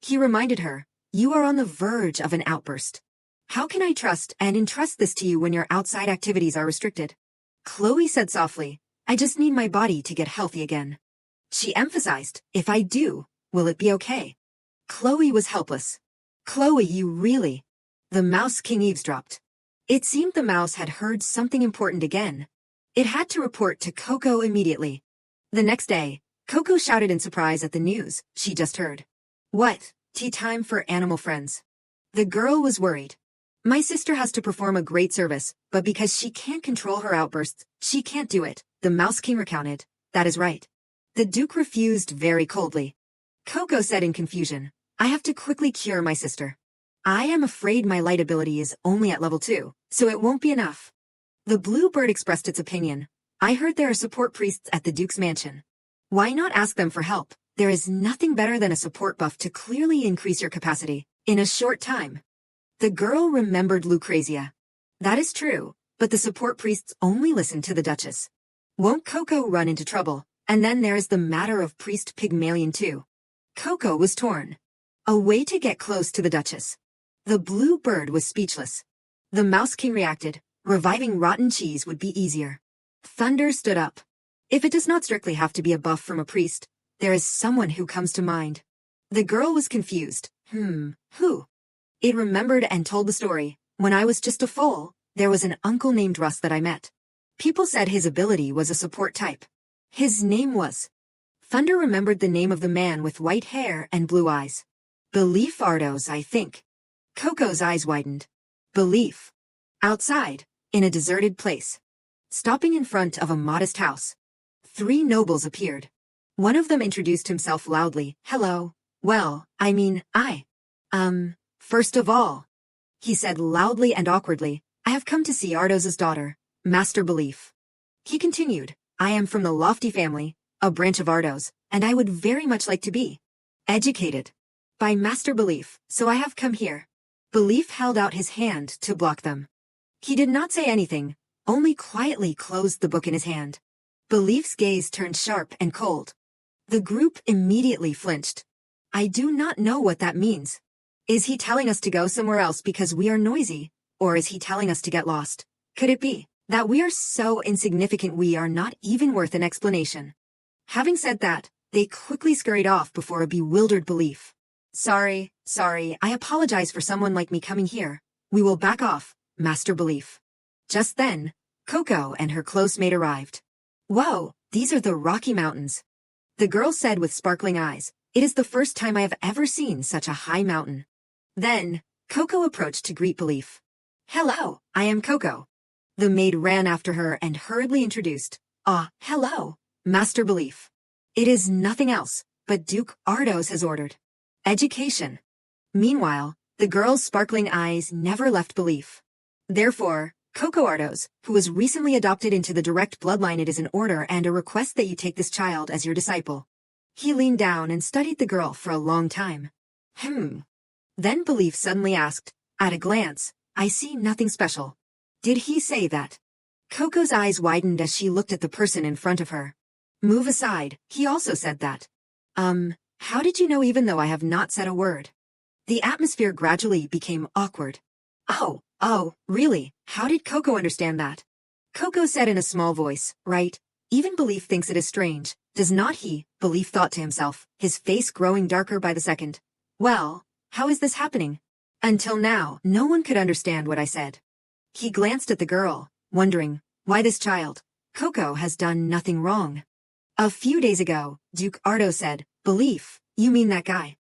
Speaker 1: he reminded her, you are on the verge of an outburst. How can I trust and entrust this to you when your outside activities are restricted? Chloe said softly, I just need my body to get healthy again. She emphasized, if I do, will it be okay? Chloe was helpless. Chloe, you really... The Mouse King eavesdropped. It seemed the mouse had heard something important again. It had to report to Coco immediately. The next day, Coco shouted in surprise at the news she just heard. What? Tea time for animal friends. The girl was worried. My sister has to perform a great service, but because she can't control her outbursts, she can't do it, the Mouse King recounted. That is right. The Duke refused very coldly. Coco said in confusion, I have to quickly cure my sister. I am afraid my light ability is only at level 2, so it won't be enough. The blue bird expressed its opinion. I heard there are support priests at the Duke's mansion. Why not ask them for help? There is nothing better than a support buff to clearly increase your capacity, in a short time. The girl remembered Lucrezia. That is true, but the support priests only listen to the Duchess. Won't Coco run into trouble? And then there is the matter of Priest Pygmalion too. Coco was torn. A way to get close to the Duchess. The blue bird was speechless. The Mouse King reacted, reviving rotten cheese would be easier. Thunder stood up. If it does not strictly have to be a buff from a priest, there is someone who comes to mind. The girl was confused. Who? It remembered and told the story. When I was just a foal, there was an uncle named Russ that I met. People said his ability was a support type. His name was... Thunder remembered the name of the man with white hair and blue eyes. Belief Ardos, I think. Coco's eyes widened. Belief. Outside, in a deserted place. Stopping in front of a modest house. 3 nobles appeared. One of them introduced himself loudly. Hello. Well, I mean, first of all, he said loudly and awkwardly, I have come to see Ardos's daughter, Master Belief. He continued, I am from the Lofty family, a branch of Ardos, and I would very much like to be educated by Master Belief, so I have come here. Belief held out his hand to block them. He did not say anything, only quietly closed the book in his hand. Belief's gaze turned sharp and cold. The group immediately flinched. I do not know what that means. Is he telling us to go somewhere else because we are noisy, or is he telling us to get lost? Could it be That we are so insignificant we are not even worth an explanation. Having said that, they quickly scurried off before a bewildered Belief. Sorry, I apologize for someone like me coming here. We will back off, Master Belief. Just then, Coco and her close mate arrived. Whoa, these are the Rocky Mountains. The girl said with sparkling eyes, it is the first time I have ever seen such a high mountain. Then, Coco approached to greet Belief. Hello, I am Coco. The maid ran after her and hurriedly introduced. Hello, Master Belief. It is nothing else, but Duke Ardos has ordered. Education. Meanwhile, the girl's sparkling eyes never left Belief. Therefore, Coco Ardos, who was recently adopted into the direct bloodline, it is an order and a request that you take this child as your disciple. He leaned down and studied the girl for a long time. Then Belief suddenly asked, at a glance, I see nothing special. Did he say that? Coco's eyes widened as she looked at the person in front of her. Move aside, he also said that. How did you know even though I have not said a word? The atmosphere gradually became awkward. Oh, really? How did Coco understand that? Coco said in a small voice, right? Even Belief thinks it is strange, does not he? Belief thought to himself, his face growing darker by the second. Well, how is this happening? Until now, no one could understand what I said. He glanced at the girl, wondering, why this child? Coco has done nothing wrong. A few days ago, Duke Ardos said, Belief, you mean that guy?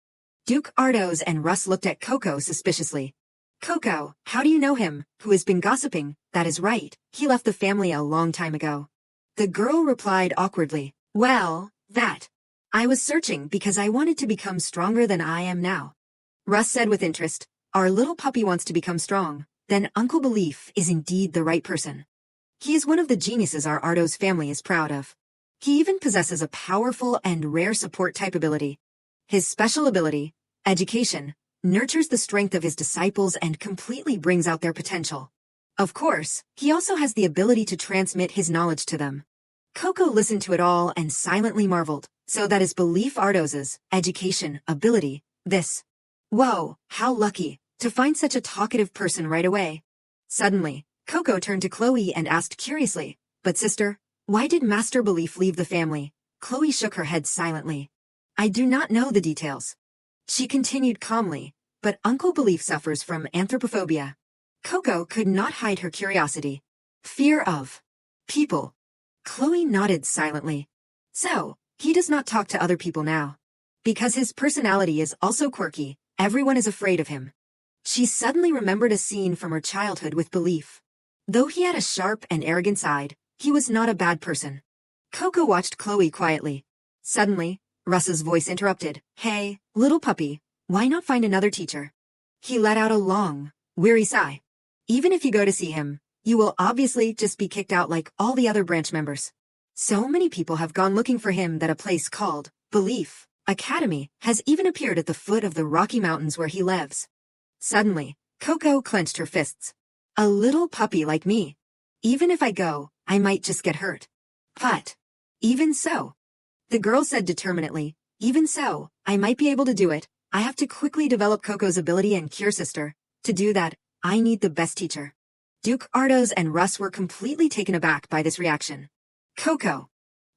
Speaker 1: Duke Ardos and Russ looked at Coco suspiciously. Coco, how do you know him? Who has been gossiping? That is right, he left the family a long time ago. The girl replied awkwardly, well, that. I was searching because I wanted to become stronger than I am now. Russ said with interest, our little puppy wants to become strong, then Uncle Belief is indeed the right person. He is one of the geniuses our Ardos family is proud of. He even possesses a powerful and rare support type ability. His special ability, education, nurtures the strength of his disciples and completely brings out their potential. Of course, he also has the ability to transmit his knowledge to them. Coco listened to it all and silently marveled, so that is Belief Ardos's education ability, this. Whoa, how lucky, to find such a talkative person right away. Suddenly, Coco turned to Chloe and asked curiously, but sister, why did Master Belief leave the family? Chloe shook her head silently. I do not know the details. She continued calmly, but Uncle Belief suffers from anthropophobia. Coco could not hide her curiosity. Fear of people. Chloe nodded silently. So, he does not talk to other people now. Because his personality is also quirky, everyone is afraid of him. She suddenly remembered a scene from her childhood with Belief. Though he had a sharp and arrogant side, he was not a bad person. Coco watched Chloe quietly. Suddenly, Russ's voice interrupted. Hey, little puppy, why not find another teacher? He let out a long, weary sigh. Even if you go to see him, you will obviously just be kicked out like all the other branch members. So many people have gone looking for him that a place called Belief Academy has even appeared at the foot of the Rocky Mountains where he lives. Suddenly, Coco clenched her fists. A little puppy like me. Even if I go, I might just get hurt. But, even so, the girl said determinedly, even so, I might be able to do it. I have to quickly develop Coco's ability and cure sister. To do that, I need the best teacher. Duke Ardos and Russ were completely taken aback by this reaction. Coco.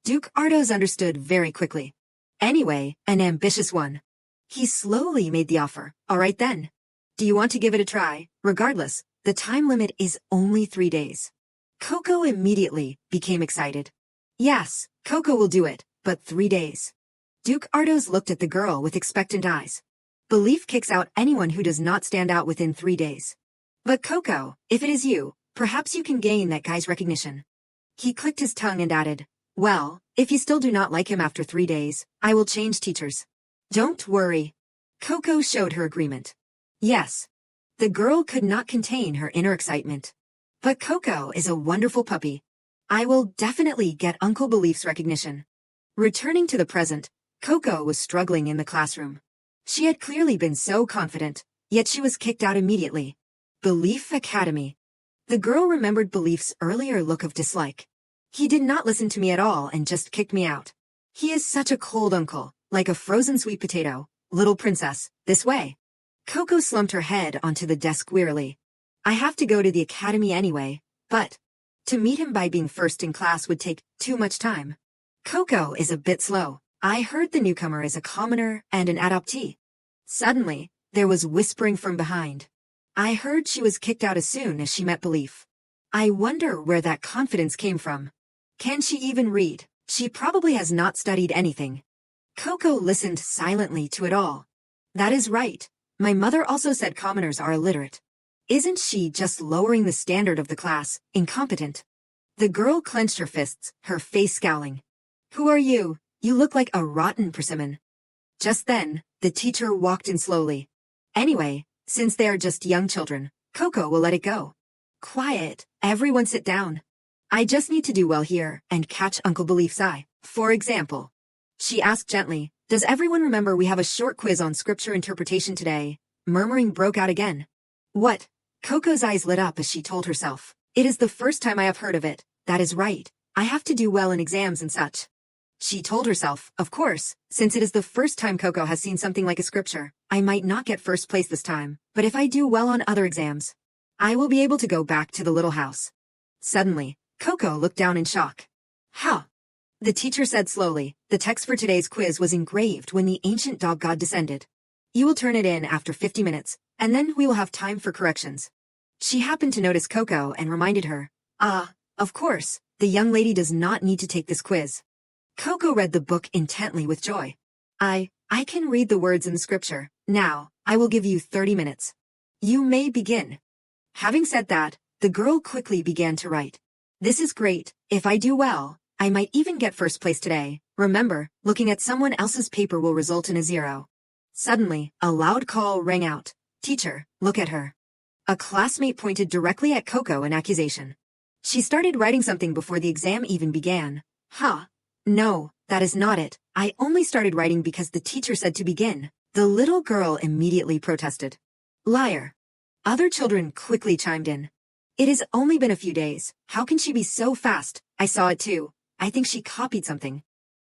Speaker 1: Duke Ardos understood very quickly. Anyway, an ambitious one. He slowly made the offer. All right then. Do you want to give it a try? Regardless, the time limit is only 3 days. Coco immediately became excited. Yes, Coco will do it, but 3 days. Duke Ardos looked at the girl with expectant eyes. Belief kicks out anyone who does not stand out within 3 days. But Coco, if it is you, perhaps you can gain that guy's recognition. He clicked his tongue and added, well, if you still do not like him after 3 days, I will change teachers. Don't worry. Coco showed her agreement. Yes. The girl could not contain her inner excitement. But Coco is a wonderful puppy. I will definitely get Uncle Belief's recognition. Returning to the present, Coco was struggling in the classroom. She had clearly been so confident, yet she was kicked out immediately. Belief Academy. The girl remembered Belief's earlier look of dislike. He did not listen to me at all and just kicked me out. He is such a cold uncle, like a frozen sweet potato. Little princess, this way. Coco slumped her head onto the desk wearily. I have to go to the academy anyway, but To meet him by being first in class would take too much time. Coco is a bit slow. I heard the newcomer is a commoner and an adoptee. Suddenly, there was whispering from behind. I heard she was kicked out as soon as she met Belief. I wonder where that confidence came from. Can she even read? She probably has not studied anything. Coco listened silently to it all. That is right. My mother also said commoners are illiterate. Isn't she just lowering the standard of the class, incompetent? The girl clenched her fists, her face scowling. Who are you? You look like a rotten persimmon. Just then, the teacher walked in slowly. Anyway, since they are just young children, Coco will let it go. Quiet, everyone sit down. I just need to do well here and catch Uncle Belief's eye. For example, she asked gently, does everyone remember we have a short quiz on scripture interpretation today? Murmuring broke out again. What? Coco's eyes lit up as she told herself. It is the first time I have heard of it. That is right. I have to do well in exams and such. She told herself, of course, since it is the first time Coco has seen something like a scripture, I might not get first place this time, but if I do well on other exams, I will be able to go back to the little house. Suddenly, Coco looked down in shock. How? The teacher said slowly, the text for today's quiz was engraved when the ancient dog god descended. You will turn it in after 50 minutes, and then we will have time for corrections. She happened to notice Coco and reminded her, of course, the young lady does not need to take this quiz. Coco read the book intently with joy. I can read the words in the scripture. Now, I will give you 30 minutes. You may begin. Having said that, the girl quickly began to write. This is great. If I do well, I might even get first place today. Remember, looking at someone else's paper will result in a 0. Suddenly, a loud call rang out. Teacher, look at her. A classmate pointed directly at Coco in accusation. She started writing something before the exam even began. No, that is not it. I only started writing because the teacher said to begin. The little girl immediately protested. Liar. Other children quickly chimed in. It has only been a few days. How can she be so fast? I saw it too. I think she copied something.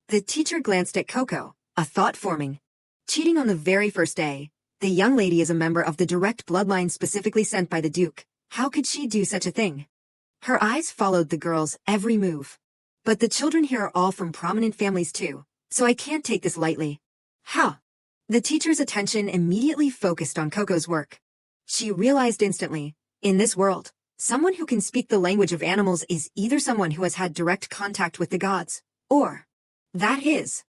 Speaker 1: The teacher glanced at Coco, a thought forming. Cheating on the very first day. The young lady is a member of the direct bloodline specifically sent by the Duke. How could she do such a thing? Her eyes followed the girl's every move. But the children here are all from prominent families too, so I can't take this lightly. How? The teacher's attention immediately focused on Coco's work. She realized instantly, in this world, someone who can speak the language of animals is either someone who has had direct contact with the gods, or that is.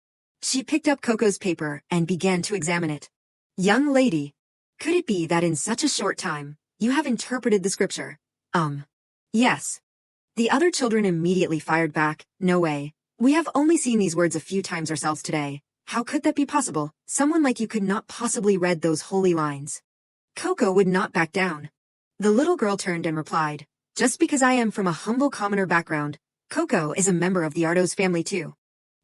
Speaker 1: She picked up Coco's paper and began to examine it. Young lady, could it be that in such a short time, you have interpreted the scripture? Yes. The other children immediately fired back, no way. We have only seen these words a few times ourselves today. How could that be possible? Someone like you could not possibly read those holy lines. Coco would not back down. The little girl turned and replied, just because I am from a humble commoner background, Coco is a member of the Ardos family too.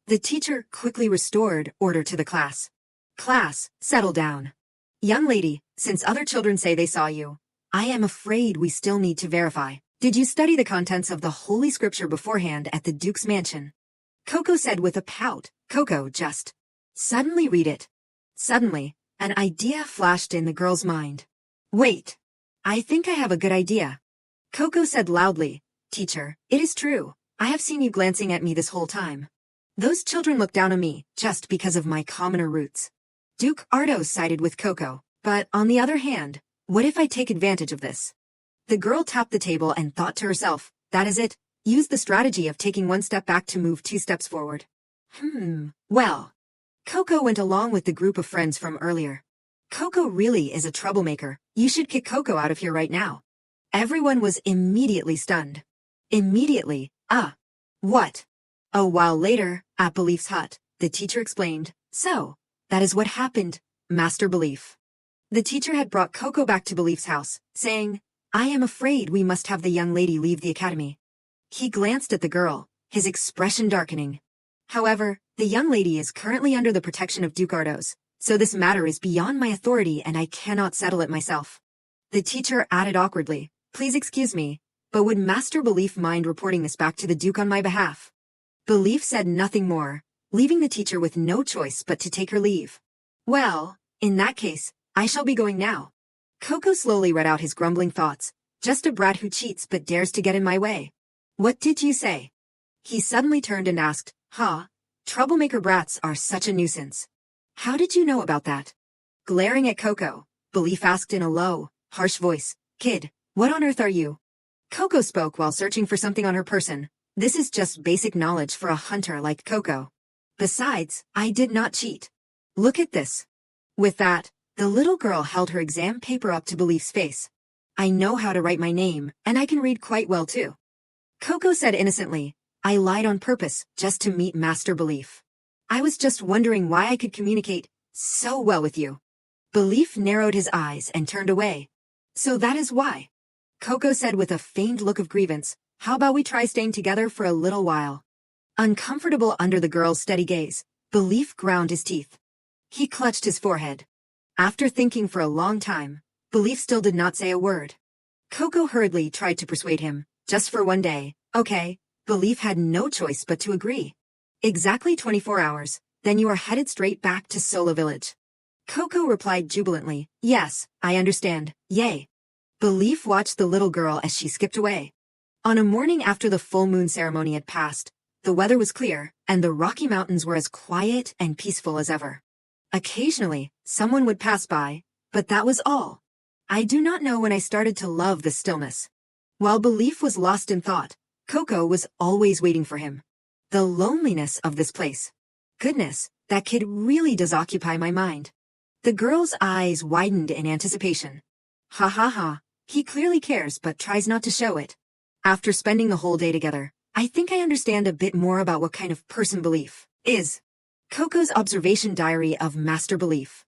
Speaker 1: The teacher quickly restored order to the class. Class, settle down. Young lady, since other children say they saw you, I am afraid we still need to verify. Did you study the contents of the Holy Scripture beforehand at the Duke's mansion? Coco said with a pout. Coco just suddenly read it. Suddenly, an idea flashed in the girl's mind. Wait. I think I have a good idea. Coco said loudly. Teacher, it is true. I have seen you glancing at me this whole time. Those children look down on me just because of my commoner roots. Duke Ardos sided with Coco, but on the other hand, what if I take advantage of this? The girl tapped the table and thought to herself, that is it. Use the strategy of taking one step back to move 2 steps forward. Well. Coco went along with the group of friends from earlier. Coco really is a troublemaker. You should kick Coco out of here right now. Everyone was immediately stunned. Immediately, what? A while later, at Belief's hut, the teacher explained, so, that is what happened, Master Belief. The teacher had brought Coco back to Belief's house, saying, I am afraid we must have the young lady leave the academy. He glanced at the girl, his expression darkening. However, the young lady is currently under the protection of Duke Ardos, so this matter is beyond my authority and I cannot settle it myself. The teacher added awkwardly, please excuse me, but would Master Belief mind reporting this back to the Duke on my behalf? Belief said nothing more, leaving the teacher with no choice but to take her leave. Well, in that case, I shall be going now. Coco slowly read out his grumbling thoughts. Just a brat who cheats but dares to get in my way. What did you say? He suddenly turned and asked, Huh? Troublemaker brats are such a nuisance. How did you know about that? Glaring at Coco, Belief asked in a low, harsh voice, Kid, what on earth are you? Coco spoke while searching for something on her person. This is just basic knowledge for a hunter like Coco. Besides, I did not cheat. Look at this. With that, the little girl held her exam paper up to Belief's face. I know how to write my name, and I can read quite well too. Coco said innocently, I lied on purpose just to meet Master Belief. I was just wondering why I could communicate so well with you. Belief narrowed his eyes and turned away. So that is why. Coco said with a feigned look of grievance, how about we try staying together for a little while? Uncomfortable under the girl's steady gaze, Belief ground his teeth. He clutched his forehead. After thinking for a long time, Belief still did not say a word. Coco hurriedly tried to persuade him, just for one day, okay. Belief had no choice but to agree. Exactly 24 hours, then you are headed straight back to Sola Village. Coco replied jubilantly, yes, I understand, yay. Belief watched the little girl as she skipped away. On a morning after the full moon ceremony had passed, the weather was clear, and the Rocky Mountains were as quiet and peaceful as ever. Occasionally, someone would pass by, but that was all. I do not know when I started to love the stillness. While Belief was lost in thought, Coco was always waiting for him. The loneliness of this place. Goodness, that kid really does occupy my mind. The girl's eyes widened in anticipation. Ha ha ha, he clearly cares but tries not to show it. After spending the whole day together, I think I understand a bit more about what kind of person Belief is. Coco's observation diary of Master Belief.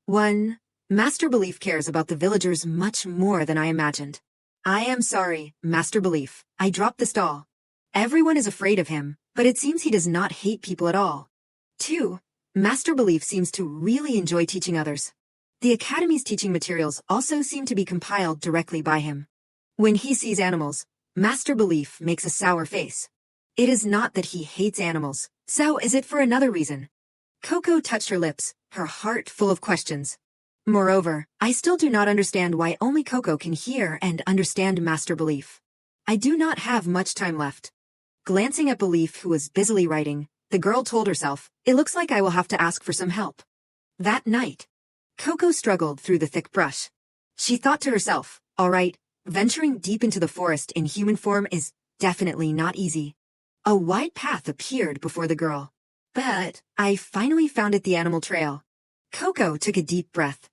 Speaker 1: 1. Master Belief cares about the villagers much more than I imagined. I am sorry, Master Belief, I dropped the stall. Everyone is afraid of him, but it seems he does not hate people at all. 2. Master Belief seems to really enjoy teaching others. The Academy's teaching materials also seem to be compiled directly by him. When he sees animals, Master Belief makes a sour face. It is not that he hates animals, so is it for another reason. Coco touched her lips, her heart full of questions. Moreover, I still do not understand why only Coco can hear and understand Master Belief. I do not have much time left. Glancing at Belief, who was busily writing, the girl told herself, it looks like I will have to ask for some help. That night, Coco struggled through the thick brush. She thought to herself, all right, venturing deep into the forest in human form is definitely not easy. A wide path appeared before the girl. But I finally found it, the animal trail. Coco took a deep breath.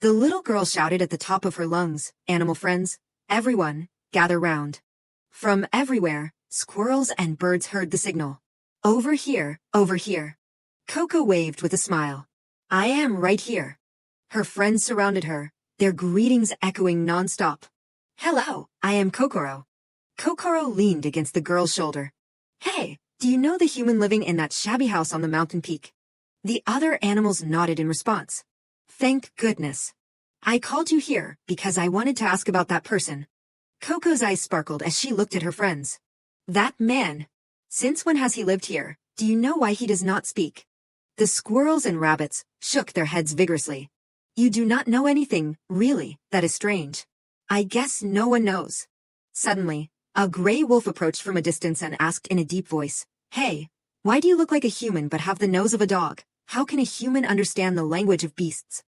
Speaker 1: The little girl shouted at the top of her lungs, animal friends, everyone, gather round. From everywhere, squirrels and birds heard the signal. Over here, over here. Coco waved with a smile. I am right here. Her friends surrounded her, their greetings echoing non-stop. Hello, I am Kokoro. Kokoro leaned against the girl's shoulder. Hey, do you know the human living in that shabby house on the mountain peak? The other animals nodded in response. Thank goodness. I called you here because I wanted to ask about that person. Coco's eyes sparkled as she looked at her friends. That man. Since when has he lived here? Do you know why he does not speak? The squirrels and rabbits shook their heads vigorously. You do not know anything, really, that is strange. I guess no one knows. Suddenly, a gray wolf approached from a distance and asked in a deep voice, Hey, why do you look like a human but have the nose of a dog? How can a human understand the language of beasts?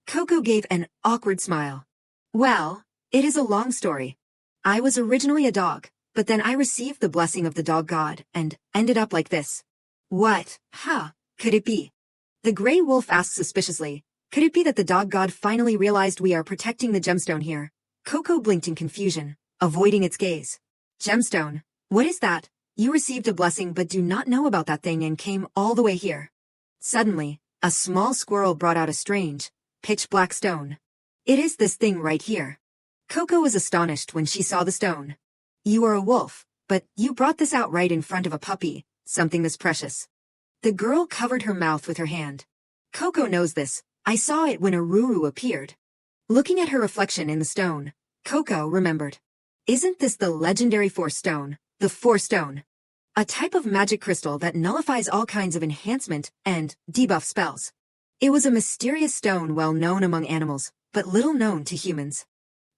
Speaker 1: Coco gave an awkward smile. Well, it is a long story. I was originally a dog, but then I received the blessing of the dog god and ended up like this. What, could it be? The gray wolf asked suspiciously, could it be that the dog god finally realized we are protecting the gemstone here? Coco blinked in confusion, avoiding its gaze. Gemstone, what is that? You received a blessing but do not know about that thing and came all the way here. Suddenly, a small squirrel brought out a strange, pitch-black stone. It is this thing right here. Coco was astonished when she saw the stone. You are a wolf, but you brought this out right in front of a puppy, something this precious. The girl covered her mouth with her hand. Coco knows this. I saw it when a Ruru appeared. Looking at her reflection in the stone, Coco remembered. Isn't this the legendary Force Stone, the Force Stone? A type of magic crystal that nullifies all kinds of enhancement and debuff spells. It was a mysterious stone well known among animals, but little known to humans.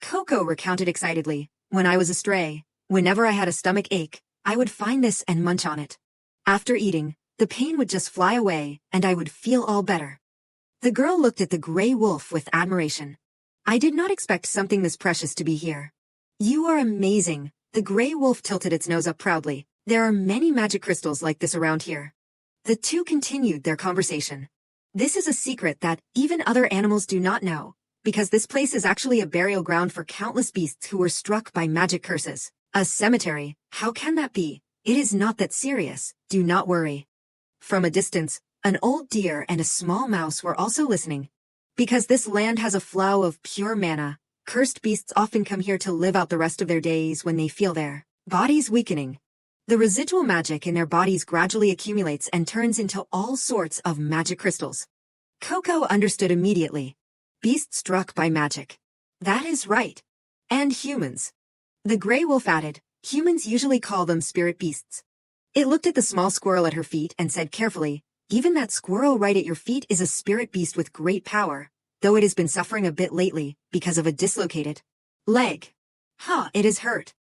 Speaker 1: Coco recounted excitedly, when I was a stray, whenever I had a stomach ache, I would find this and munch on it. After eating, the pain would just fly away, and I would feel all better. The girl looked at the gray wolf with admiration. I did not expect something this precious to be here. You are amazing. The gray wolf tilted its nose up proudly. There are many magic crystals like this around here. The two continued their conversation. This is a secret that even other animals do not know, because this place is actually a burial ground for countless beasts who were struck by magic curses. A cemetery? How can that be? It is not that serious. Do not worry. From a distance, an old deer and a small mouse were also listening. Because this land has a flow of pure mana, cursed beasts often come here to live out the rest of their days when they feel their bodies weakening. The residual magic in their bodies gradually accumulates and turns into all sorts of magic crystals. Coco understood immediately. Beasts struck by magic. That is right. And humans. The gray wolf added, humans usually call them spirit beasts. It looked at the small squirrel at her feet and said carefully, even that squirrel right at your feet is a spirit beast with great power, though it has been suffering a bit lately because of a dislocated leg. It is hurt.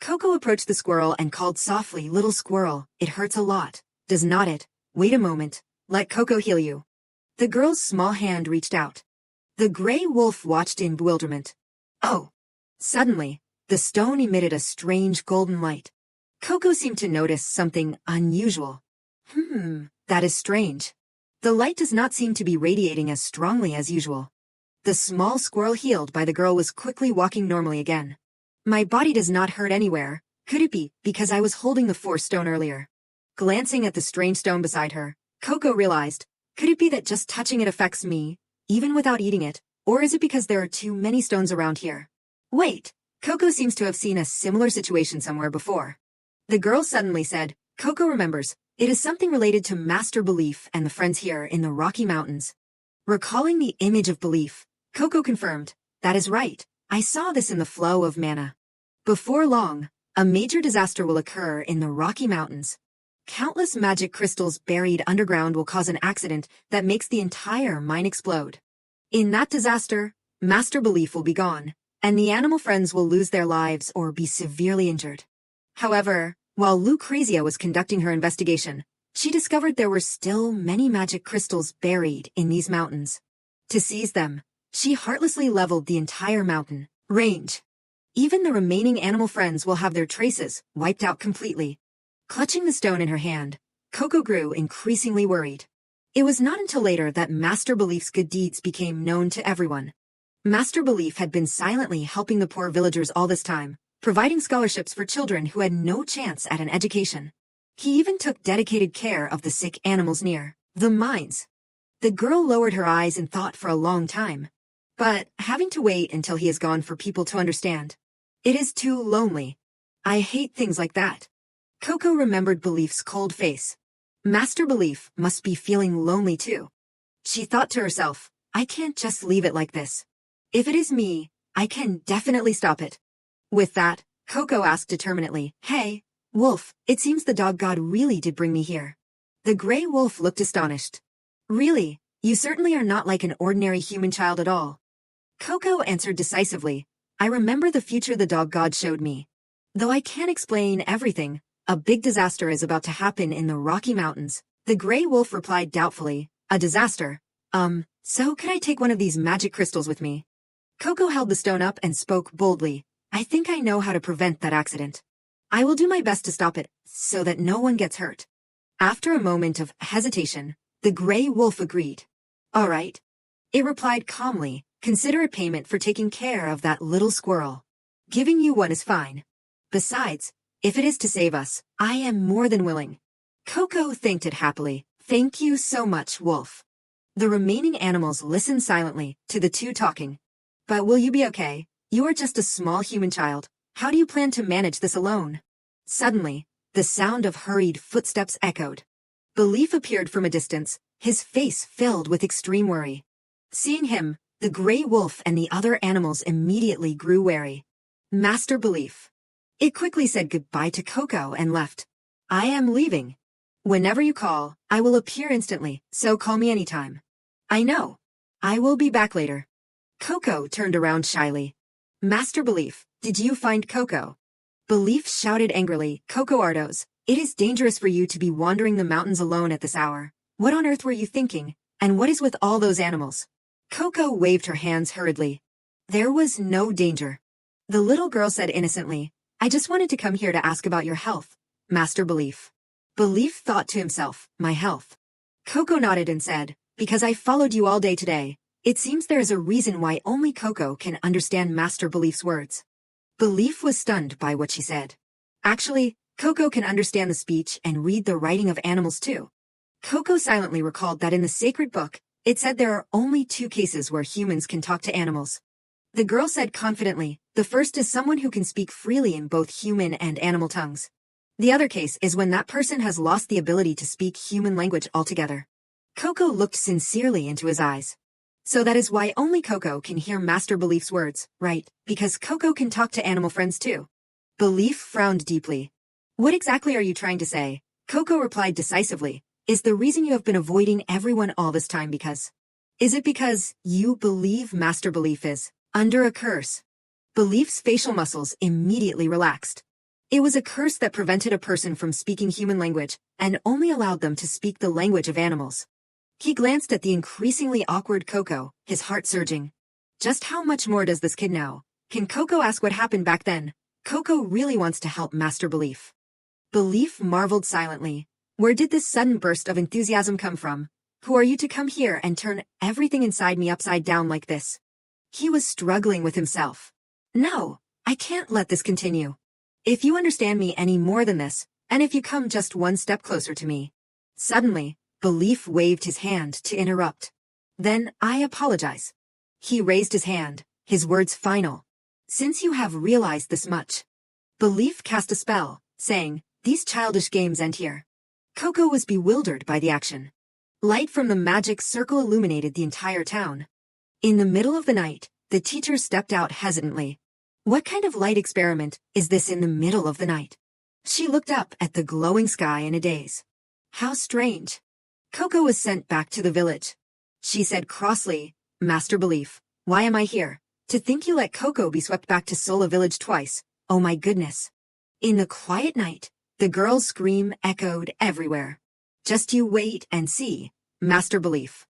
Speaker 1: Coco approached the squirrel and called softly, little squirrel, it hurts a lot, does not it? Wait a moment, let Coco heal you. The girl's small hand reached out. The gray wolf watched in bewilderment. Oh! Suddenly, the stone emitted a strange golden light. Coco seemed to notice something unusual. That is strange. The light does not seem to be radiating as strongly as usual. The small squirrel healed by the girl was quickly walking normally again. My body does not hurt anywhere. Could it be because I was holding the force stone earlier? Glancing at the strange stone beside her, Coco realized, could it be that just touching it affects me, even without eating it, or is it because there are too many stones around here? Wait, Coco seems to have seen a similar situation somewhere before. The girl suddenly said, Coco remembers, it is something related to Master Belief and the friends here in the Rocky Mountains. Recalling the image of belief, Coco confirmed, that is right, I saw this in the flow of mana. Before long, a major disaster will occur in the Rocky Mountains. Countless magic crystals buried underground will cause an accident that makes the entire mine explode. In that disaster, Master Belief will be gone, and the animal friends will lose their lives or be severely injured. However, while Lucrezia was conducting her investigation, she discovered there were still many magic crystals buried in these mountains. To seize them, she heartlessly leveled the entire mountain range. Even the remaining animal friends will have their traces wiped out completely. Clutching the stone in her hand, Coco grew increasingly worried. It was not until later that Master Belief's good deeds became known to everyone. Master Belief had been silently helping the poor villagers all this time, providing scholarships for children who had no chance at an education. He even took dedicated care of the sick animals near the mines. The girl lowered her eyes in thought for a long time. But having to wait until he is gone for people to understand. It is too lonely. I hate things like that. Coco remembered Belief's cold face. Master Belief must be feeling lonely too. She thought to herself, I can't just leave it like this. If it is me, I can definitely stop it. With that, Coco asked determinedly, Hey, Wolf, it seems the dog god really did bring me here. The gray wolf looked astonished. Really, you certainly are not like an ordinary human child at all. Coco answered decisively, I remember the future the dog god showed me. Though I can't explain everything, a big disaster is about to happen in the Rocky Mountains. The gray wolf replied doubtfully, a disaster? So could I take one of these magic crystals with me? Coco held the stone up and spoke boldly. I think I know how to prevent that accident. I will do my best to stop it, so that no one gets hurt. After a moment of hesitation, the gray wolf agreed. All right. It replied calmly, consider it payment for taking care of that little squirrel. Giving you one is fine. Besides, if it is to save us, I am more than willing. Coco thanked it happily. Thank you so much, Wolf. The remaining animals listened silently to the two talking. But will you be okay? You are just a small human child. How do you plan to manage this alone? Suddenly, the sound of hurried footsteps echoed. Belief appeared from a distance, his face filled with extreme worry. Seeing him, the gray wolf and the other animals immediately grew wary. Master Belief. It quickly said goodbye to Coco and left. I am leaving. Whenever you call, I will appear instantly, so call me anytime. I know. I will be back later. Coco turned around shyly. Master Belief, did you find Coco? Belief shouted angrily, Coco Ardos, it is dangerous for you to be wandering the mountains alone at this hour. What on earth were you thinking? And what is with all those animals? Coco waved her hands hurriedly. There was no danger. The little girl said innocently, I just wanted to come here to ask about your health, Master Belief. Belief thought to himself, my health. Coco nodded and said, because I followed you all day today, it seems there is a reason why only Coco can understand Master Belief's words. Belief was stunned by what she said. Actually, Coco can understand the speech and read the writing of animals too. Coco silently recalled that in the sacred book, it said there are only 2 cases where humans can talk to animals. The girl said confidently, the first is someone who can speak freely in both human and animal tongues. The other case is when that person has lost the ability to speak human language altogether. Coco looked sincerely into his eyes. So that is why only Coco can hear Master Belief's words, right? Because Coco can talk to animal friends too. Belief frowned deeply. What exactly are you trying to say? Coco replied decisively. Is the reason you have been avoiding everyone all this time because? Is it because you believe Master Belief is under a curse? Belief's facial muscles immediately relaxed. It was a curse that prevented a person from speaking human language and only allowed them to speak the language of animals. He glanced at the increasingly awkward Coco, his heart surging. Just how much more does this kid know? Can Coco ask what happened back then? Coco really wants to help Master Belief. Belief marveled silently. Where did this sudden burst of enthusiasm come from? Who are you to come here and turn everything inside me upside down like this? He was struggling with himself. No, I can't let this continue. If you understand me any more than this, and if you come just one step closer to me. Suddenly, Belief waved his hand to interrupt. Then, I apologize. He raised his hand, his words final. Since you have realized this much. Belief cast a spell, saying, these childish games end here. Coco was bewildered by the action. Light from the magic circle illuminated the entire town. In the middle of the night, the teacher stepped out hesitantly. What kind of light experiment is this in the middle of the night? She looked up at the glowing sky in a daze. How strange. Coco was sent back to the village. She said crossly, Master Belief, why am I here? To think you let Coco be swept back to Sola village twice. Oh my goodness. In the quiet night, the girl's scream echoed everywhere. Just you wait and see, Master Belief.